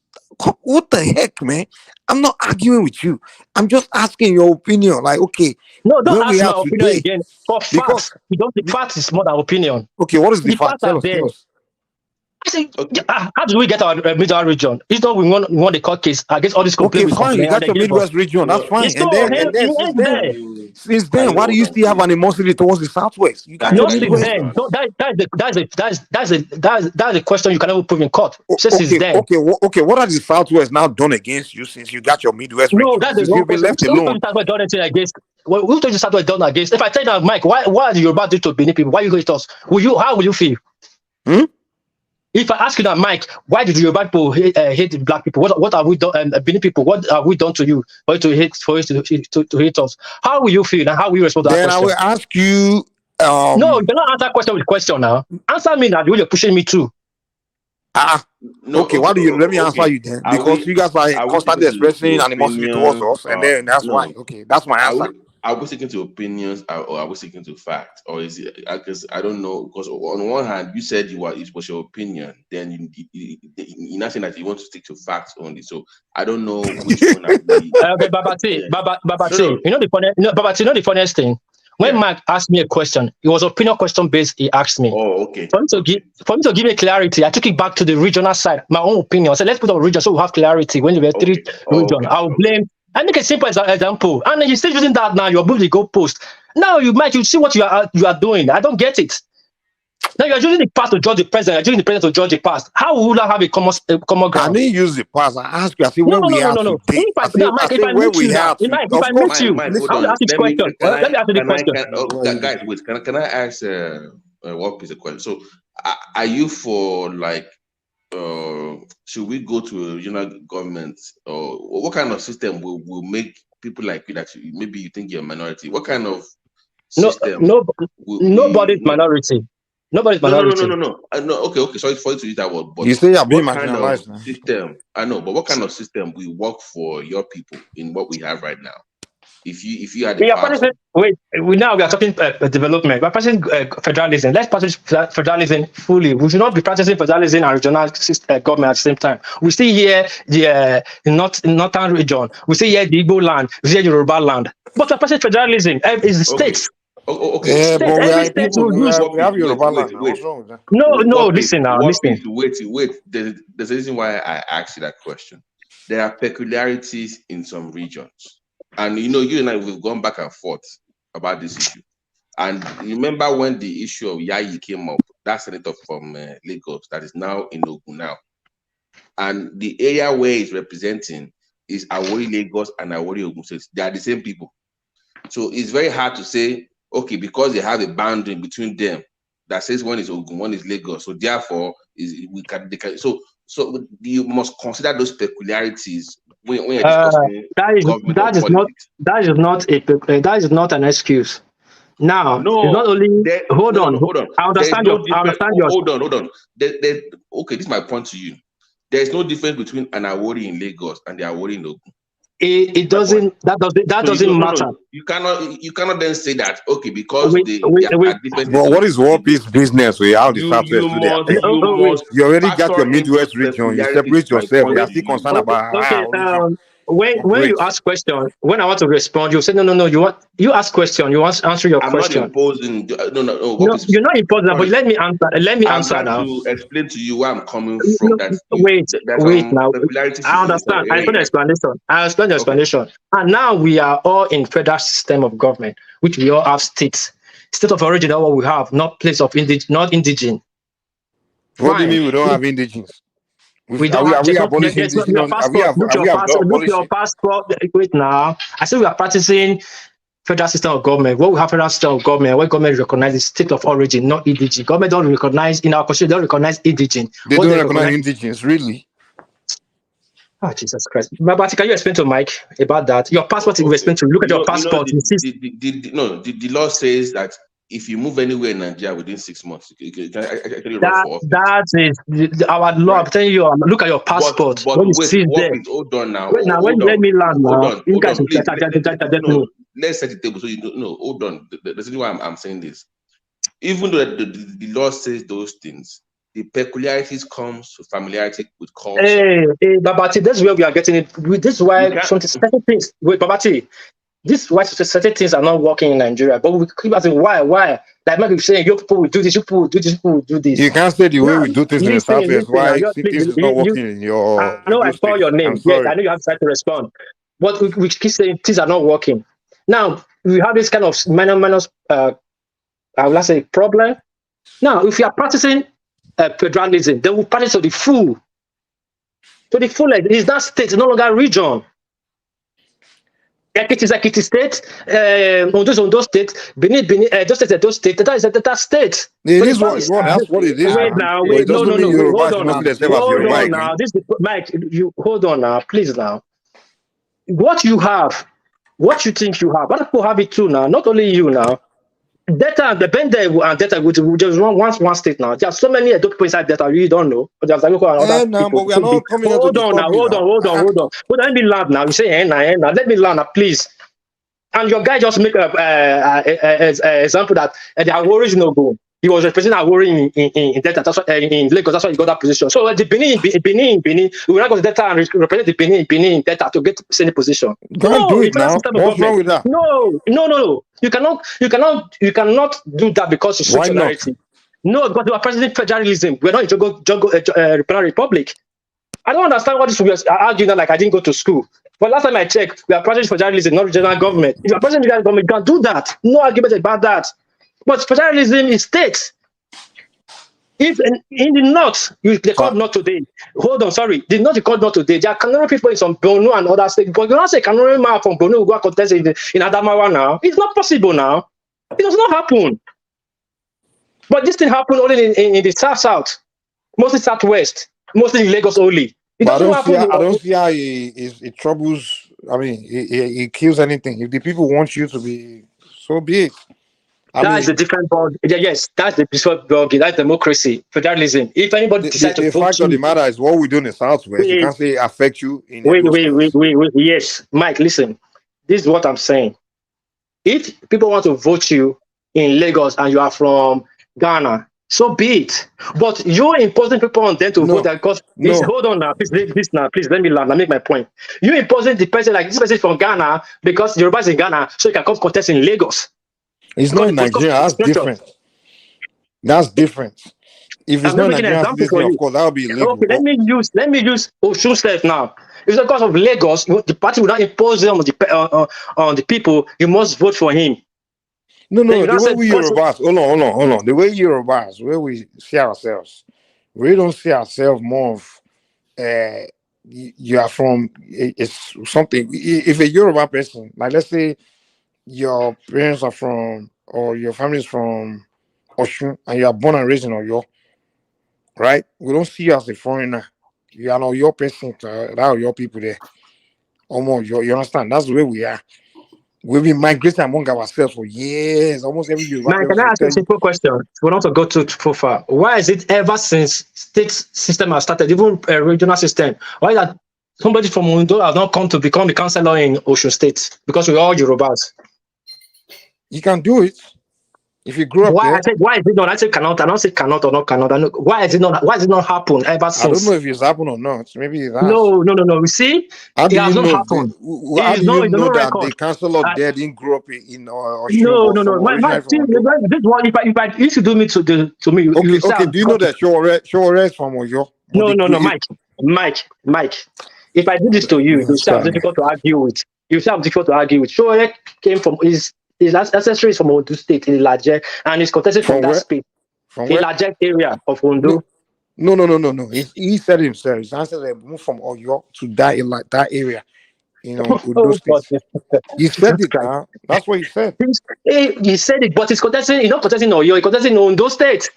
what the heck, man? I'm not arguing with you. I'm just asking your opinion. Like, okay, no, don't ask my opinion again. For facts, the fact is more than opinion. Okay, what is the fact? Tell us. I say, how do we get our Midwest region? It's not we won the court case against all these complaints. Okay, fine, you got your Midwest region. That's fine. Since then, why do you still have animosity towards the Southwest? You got your Midwest. That's the question you can never prove in court. Okay. What has the Southwest now done against you since you got your Midwest region? No, that's the wrong question. Who told you Southwest done against? If I tell you now, Mike, why do Yoruba do to Benin people? Why you hate us? How will you feel? If I ask you that, Mike, why did Yoruba people hate black people? What have we done? Benin people, what have we done to you for you to hate us? How will you feel and how will you respond to that question? Then I will ask you. No, you cannot answer question with question now. Answer me now. You're pushing me too. Okay, why do you let me answer you then? Because you guys are constantly expressing animosity towards us, and then that's why. Okay, that's my answer. Are we sticking to opinions or are we sticking to facts? Or is it, because I don't know, because on one hand, you said it was your opinion, then you're not saying that you want to stick to facts only. So I don't know which one are we. Okay, Babati, you know the funniest thing? When Mark asked me a question, it was opinion question based, he asked me. Oh, okay. For me to give me clarity, I took it back to the regional side, my own opinion. I said, let's put on region so we have clarity. When you were three regions, I'll blame. I make a simple example, and you're still using that now. You're moving the goalpost. Now you see what you are doing. I don't get it. Now you're using the past to judge the present. You're using the present to judge the past. How will I have a common ground? I didn't use the past. I asked you. I see where we are today. If I meet you, I'll ask this question. Let me ask you the question. Guys, wait. Can I ask one piece of question? So, are you for like? Should we go to a regional government, or what kind of system will make people like you that maybe you think you're a minority? What kind of system? Nobody's minority. Nobody's minority. No. Okay. Sorry for you to use that word. But you say you're being marginalized now. System. I know, but what kind of system will work for your people in what we have right now? If you had the We are power. practicing, wait, now we are talking development. We're practicing federalism. Let's practice federalism fully. We should not be practicing federalism and regional government at the same time. We see here the northern region. We see here the Igbo land. We see here the Yoruba land. But we're practicing federalism. It's the states. Okay. Yeah, State, but we every are state people. will use. We have Yoruba land. What's wrong with that? No, listen now, listen. Wait. There's a reason why I asked you that question. There are peculiarities in some regions. And you and I, we've gone back and forth about this issue. And remember when the issue of Yayi came up, that senator from Lagos that is now in Ogun now. And the area where he's representing is Awori Lagos and Awori Ogun State. They are the same people. So it's very hard to say, okay, because they have a boundary between them that says one is Ogun, one is Lagos. So therefore, so you must consider those peculiarities when you're discussing government politics. That is not an excuse. Now, no, it's not only hold on. I understand your. Hold on. Okay, this is my point to you. There is no difference between an Awori in Lagos and the Awori in Ogun. It doesn't. That doesn't matter. No, you cannot then say that because wait. are different. But what is War Peace business? We have the Southwest do their thing. You already got your Midwest region. You separate yourself. You are still concerned about. Okay. When you ask question, when I want to respond, you say no. You ask question. You want to answer your question. I'm not imposing. No. You're not imposing. But let me answer. I'm now. To explain to you where I'm coming from. Wait now. I understand. I explain the explanation. The explanation. And now we are all in federal system of government, which we all have states. State of origin, what we have, not place of not indigene. What do you mean we don't have indigenes? We don't have your passport. Look your passport. Wait now. I said we are practicing federal system of government. What we have federal system of government, where government recognizes state of origin, not indigene. Government don't recognize in our constitution. Don't recognize indigene. They don't recognize indigenes, really. Oh, Jesus Christ. But can you explain to Mike about that? Your passport, you explain to look at your passport. The law says that if you move anywhere in Nigeria within 6 months, you can actually run for office. That is our law. I'm telling you, look at your passport. But wait, hold on now. Wait now, let me land now. Hold on, please. Let's set the table so you know. Hold on. The reason why I'm saying this, even though the law says those things, the peculiarities comes to familiarity with culture. Hey, Babati, that's where we are getting it. This is why certain things. Wait, Babati. This is why certain things are not working in Nigeria. But we keep asking why. Like Mike is saying, your people will do this, your people will do this, people will do this. You can't say the way we do things in the Southwest. Why things is not working in your. I know I call your name. Yes, I know you have to respond. But we keep saying things are not working. Now we have this kind of minor I would say problem. Now, if you are practicing federalism, then we practice to the full. To the full, like, it's not state, it's no longer region. Ekiti is Ekiti state, Ondo state, Benin, those states, that is a state. It is what it is. Wait now, hold on now. This is Mike, you hold on now, please now. What you have, what you think you have, other people have it too now, not only you now. Data, the Bende and data, we just one state now. There are so many people inside data you don't know. But there's people. But we are not coming hold on now. Let me land now. You say now. Let me land now, please. And your guy just make a example that the Awori is no go. He was representing Awori in data. That's why in Lagos. That's why he got that position. So the Benin, we will not go to data and represent the Benin in data to get any position. Don't do it now. What's wrong with that? No. You cannot do that because it's sectionality. No, because we are president federalism. We're not in Jungle Republic. I don't understand what this we are arguing like I didn't go to school. But last time I checked, we are president federalism, not regional government. If you are president federal government, you can't do that. No argument about that. But federalism is states. If in the north, they called not today. Hold on, sorry. The north they called not today. There are Kanuri people in some Borno and other states. But you don't say Kanuri man from Borno will go contest in Adamawa now. It's not possible now. It does not happen. But this thing happened only in the south, mostly southwest, mostly in Lagos only. I don't see how it troubles. I mean, it kills anything. If the people want you to be, so be it. That's a different ball. Yes, that's the different ball. That's democracy, federalism. If anybody decides to the fact of the matter is what we do in the Southwest. You can't say it affect you. Wait. Yes, Mike, listen. This is what I'm saying. If people want to vote you in Lagos and you are from Ghana, so be it. But you're imposing people on them to vote because hold on now, please let me land. I make my point. You're imposing the person like this person is from Ghana because Yoruba is in Ghana, so you can come contest in Lagos. It's not in Nigeria. That's different. That's different. If it's not Nigerian citizen, of course, that would be illegal. Okay, let me use Osun State now. If it's because of Lagos, the party will not impose them on the people. You must vote for him. No, the way we Yorubas, hold on. The way Yorubas, where we see ourselves, we don't see ourselves more of you are from it's something. If a Yoruba person, like let's say your parents are from or your family is from Osun and you are born and raised in Oyo, right? We don't see you as a foreigner. You are not your person, that are your people there. Almost, you understand? That's the way we are. We've been migrating among ourselves for years. Almost every year. Man, can I ask you a simple question? We don't go too far. Why is it ever since state system has started, even a regional system, why that somebody from Ondo has not come to become the councillor in Osun State? Because we're all Yorubas. You can do it. If you grew up why there. I said why is it not? I say cannot. I don't say cannot or not cannot. Why is it not? Why is it not happen ever since? I don't know if it's happened or not. Maybe it has. No. You see, how do it has you not know? happened. How do you know that record. the councillor there didn't grow up in No. If you do me to me, okay. Do you know that Shore is from Oyo? No, Mike. If I do this to you, you say I'm difficult to argue with. Shore came from his ancestry is from Ondo State in Ilaje, and he's contested from that state. From Ilaje area of Ondo. No. He said himself. His ancestors moved from Oyo to that area. Ondo State. He said it now. That's what he said. He said it, but he's contesting. He's not contesting Oyo. He's contesting Ondo State.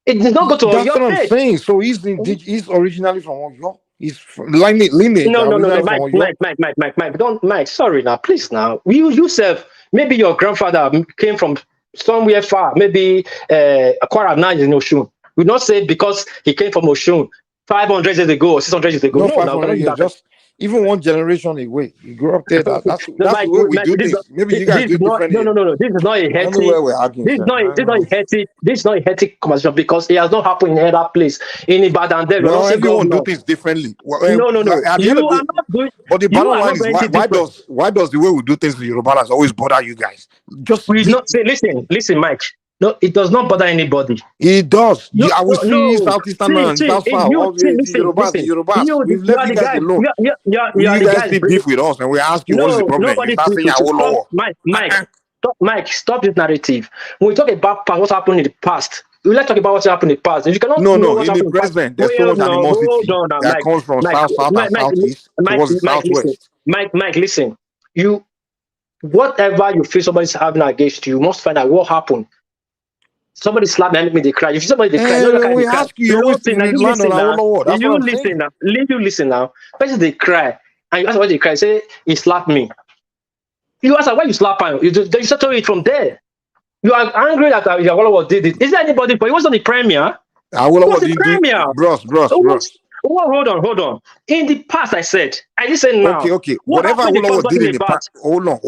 It did not go to Oyo. That's what I'm saying. So he's originally from Oyo. He's lineage. No, Mike. Sorry now, please now. You yourself, maybe your grandfather came from somewhere far, maybe Akwara now is in Osun. We not say because he came from Osun 500 years ago or 600 years ago. No, 500 years, just even one generation away. You grew up there. That's the way we do this. Maybe you guys do differently. No. This is not a healthy. This is not a healthy conversation because it has not happened in other place. In Ibadan, there. No, everyone do things differently. No. You are not doing. But the bottom line is why does the way we do things in Yoruba always bother you guys? We not say listen, Mike. No, it does not bother anybody. It does. I will see Southeastern and South. Yorubas. We've left you guys alone. You guys see beef with us, and we ask you what is the problem. You start saying Mike, stop this narrative. When we talk about what's happened in the past, we like to talk about what's happened in the past. If you cannot in the present, there's so much animosity that comes from South and Southeast towards Southwest. Mike, listen. Whatever you feel somebody's having against you, you must find out what happened. Somebody slapped me, they cry. If somebody they cry, we ask you. You listen now. First they cry, and you ask why they cry. Say he slapped me. You ask why you slap him. You settle it from there. You are angry that Awolowo did it. Is there anybody? But it wasn't the premier. Awolowo did it, bros. Hold on. In the past, I didn't say now. Okay. Whatever Awolowo did in the past, hold on.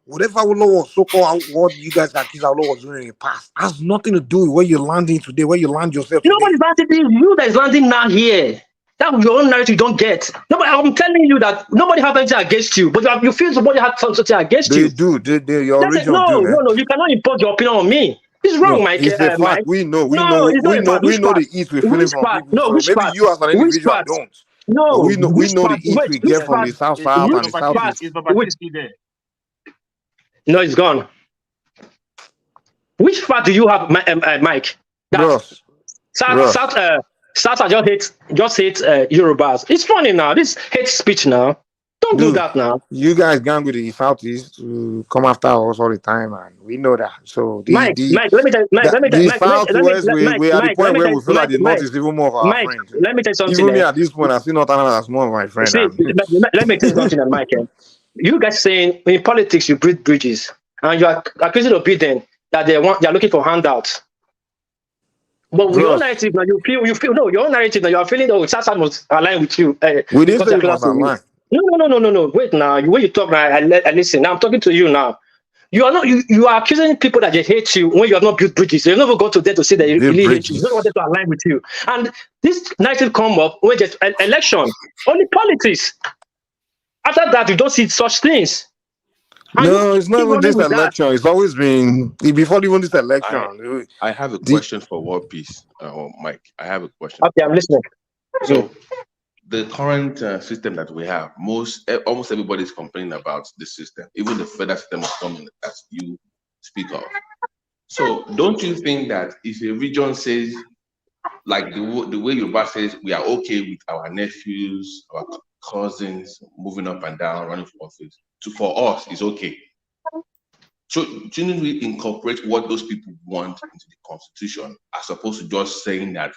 Whatever Awolowo so-called what you guys accuse Awolowo was doing in the past has nothing to do with where you're landing today, where you land yourself. Nobody's landing. You that is landing now here. That's your own narrative you don't get. Nobody. I'm telling you that nobody has anything against you, but you feel somebody has something against you. They do. Your region No. You cannot impose your opinion on me. It's wrong, Mike. It's a fact. Mike. We know the east we feeling from people. No, maybe part? You as an individual don't. No, we know the east we get from the south and the southeast. Is Babatiski there? No, it's gone. Which part do you have, Mike? South just hate Yorubas. It's funny now. This hate speech now. Don't do that now. You guys gang with the Southeast to come after us all the time, and we know that. So Mike, let me tell you, Southwest, we are at the point where we feel like the North is even more of our friends. Let me tell you something. Even me at this point, I see North Anna as more of my friend. Let me tell you something, Mike. You guys saying in politics you build bridges, and you are accusing of Biden that they are looking for handouts. But your narrative now, you feel no. Your narrative now, you are feeling Sasa must align with you. We didn't say it was aligned. No. Wait now. When you talk now, I listen. Now I'm talking to you now. You are not. You are accusing people that they hate you when you have not built bridges. You've never gone to them to say that they Build really hate you. You don't want bridges. them to align with you. And this narrative come up when there's an election. Only politics. After that, you don't see such things. And No, it's not keep even running this with that. election. It's always been before even this election. I have a The- question for War Peace, Mike. I have a question. Okay, I'm listening. So, the current system that we have, almost everybody is complaining about the system, even the federal system of government that you speak of. So, don't you think that if a region says, like the way Yoruba says, we are okay with our nephews, our cousins moving up and down, running for office, for us, it's okay. So, shouldn't we incorporate what those people want into the constitution, as opposed to just saying that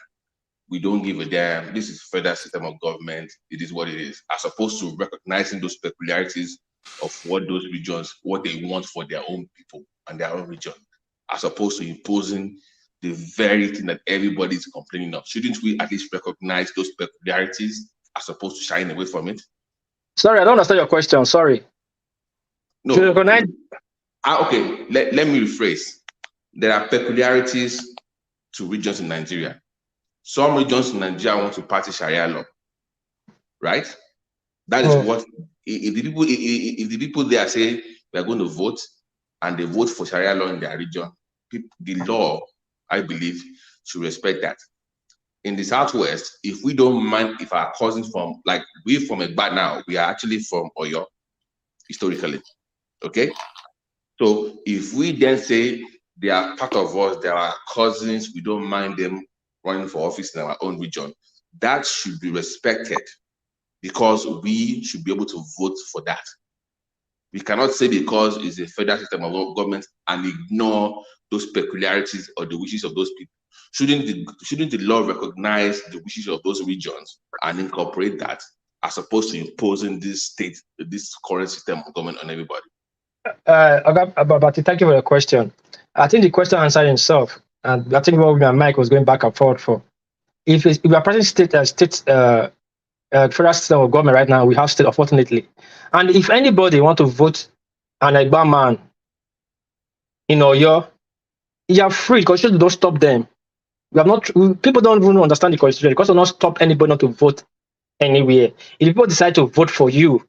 we don't give a damn, this is federal system of government, it is what it is, as opposed to recognizing those peculiarities of what those regions, what they want for their own people and their own region, as opposed to imposing the very thing that everybody is complaining of? Shouldn't we at least recognize those peculiarities as opposed to shying away from it? Sorry, I don't understand your question. Sorry. No. To recognize. Okay, let me rephrase. There are peculiarities to regions in Nigeria. Some regions in Nigeria want to practice Sharia law, right? That is what if the people there say we are going to vote and they vote for Sharia law in their region, the law, I believe, should respect that. In the Southwest, if we don't mind, if our cousins from, like we from Egba now, we are actually from Oyo, historically, okay? So if we then say they are part of us, they are our cousins, we don't mind them running for office in our own region, that should be respected, because we should be able to vote for that. We cannot say because it's a federal system of government and ignore those peculiarities or the wishes of those people. Shouldn't the law recognize the wishes of those regions and incorporate that, as opposed to imposing this current system of government on everybody? Thank you for the question. I think the question answered himself, and I think what Mike was going back and forth for. If we are present federal system of government right now, we have state, unfortunately. And if anybody want to vote an Egba man in Oyo, you are free, because you don't stop them. People don't even understand the constitution, because they don't stop anybody not to vote anywhere. If people decide to vote for you,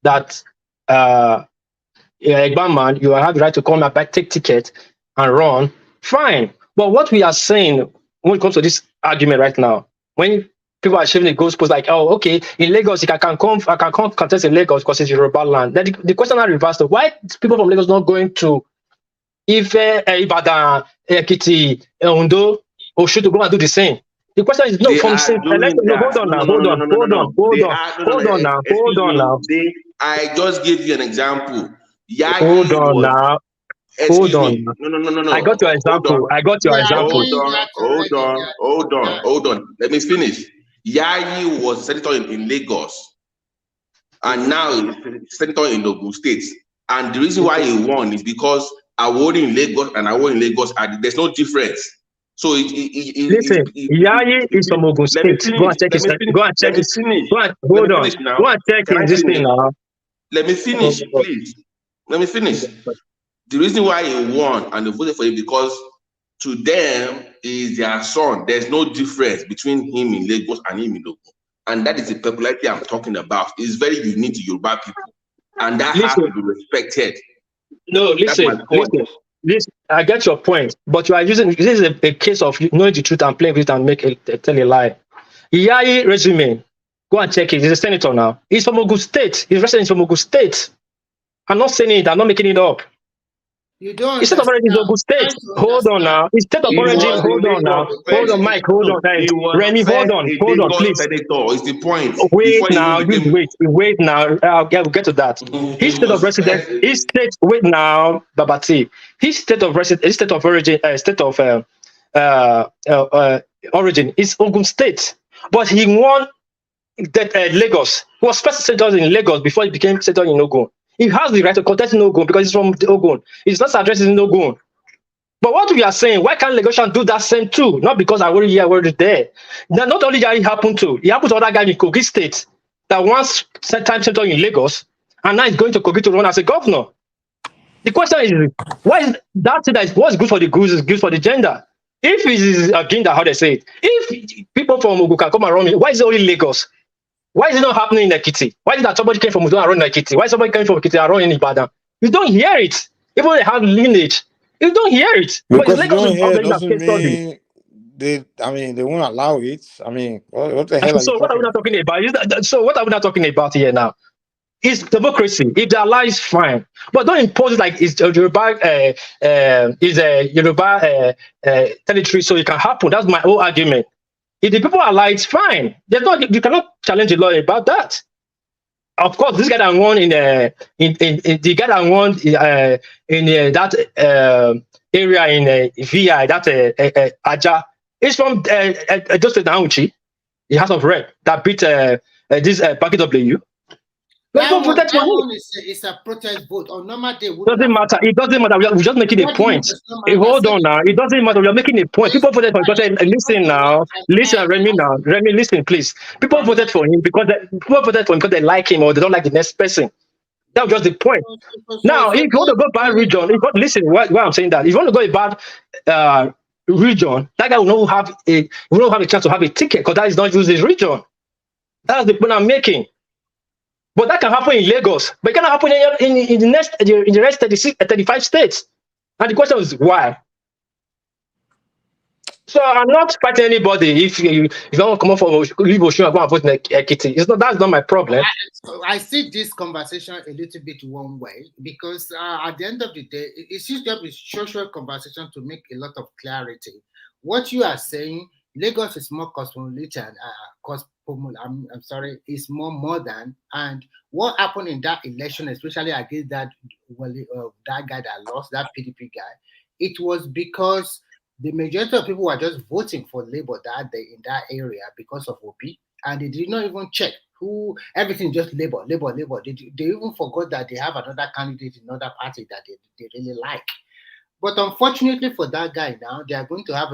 that Egba man, you have the right to come and take ticket and run, fine. But what we are saying when it comes to this argument right now, when people are showing the goalposts like, oh, okay, in Lagos, I can come contest in Lagos because it's Yoruba land. Then the question now reversed: why people from Lagos not going to Ife, Ibadan, Ekiti, Ondo, or should go and do the same? The question is no. From same. Hold on now. I just gave you an example. Hold on now. No. I got your example. Hold on. Let me finish. Yayi was senator in Lagos, and now he's senator in Ogun State. And the reason why he won is because Awori in Lagos and Awori in Lagos, there's no difference. So listen, Yayi is from Ogun State. Go and check his. Go and check his. Hold on. Go and check this thing now. Let me finish, please. Let me finish. The reason why he won and they voted for him, because to them is their son. There's no difference between him in Lagos and him in Ogun. And that is the popularity I'm talking about. It's very unique to Yoruba people. And that has to be respected. No, listen. I get your point. But you are using, this is a case of knowing the truth and playing with it and tell a lie. Yayi resume, go and check it. He's a senator now. He's from Ogun State. He's resident from Ogun State. I'm not saying it. I'm not making it up. You don't. His state of origin is Ogun State. Hold on now. His state of origin. Hold on now. Hold on, Mike. Hold on. Remy, hold on, please. Senator is the point. Wait now. Wait now. We'll get to that. His state of residence. His state. Wait now, Babati. His state of residence. His state of origin. Origin is Ogun State, but he won Lagos. He was first senator in Lagos before he became senator in Ogun. He has the right to contest in Ogun because he's from Ogun. He's not addressed in Ogun. But what we are saying, why can't Lagosian do that same too? Not because I already here, already there. Now, not only that it happened to other guys in Kogi State that once set time senator in Lagos, and now he's going to Kogi to run as a governor. The question is, why is that thing that is what's good for the goose is good for the gender? If it is agenda, how they say it, if people from Ogun can come around, why is it only Lagos? Why is it not happening in Ekiti? Why is it that somebody came from Udo and run in Ekiti? Why somebody came from Ekiti and run in Ibadan? You don't hear it. Even when they have lineage, you don't hear it. Because but you don't hear it doesn't mean they won't allow it. I mean, what the hell are you what are we not talking about? So what are we not talking about here now? It's democracy. If they allow, it's fine. But don't impose it like it's Yoruba territory, so it can happen. That's my whole argument. If the people allow, it's fine. You cannot challenge the law about that. Of course, this guy that won in that area in VI, that Aja, is from Edochie Nauchi, the House of Rep, that beat this Baki W. That one is a protest vote. On normal day, doesn't matter. It doesn't matter. We're just making a point. Hold on now. It doesn't matter. We're making a point. People voted for him. Listen now. Listen, Remy now. Remy, listen, please. People voted for him because they like him or they don't like the next person. That was just the point. Now, if you want to go bad region, listen, why I'm saying that. If you want to go a bad region, that guy will not have a chance to have a ticket because that is not used his region. That's the point I'm making. But that can happen in Lagos. But it cannot happen in the rest 35 states. And the question is why? So I'm not fighting anybody. If you don't come up for leave Oshun and go and vote in Ekiti, that's not my problem. I see this conversation a little bit one way because at the end of the day, it's just a social conversation to make a lot of clarity. What you are saying, Lagos is more cosmopolitan, I'm sorry, is more modern. And what happened in that election, especially against that guy that lost, that PDP guy, it was because the majority of people were just voting for Labour that day in that area because of OP, and they did not even check who. Everything just Labour. They even forgot that they have another candidate in another party that they really like. But unfortunately for that guy now, they are going to have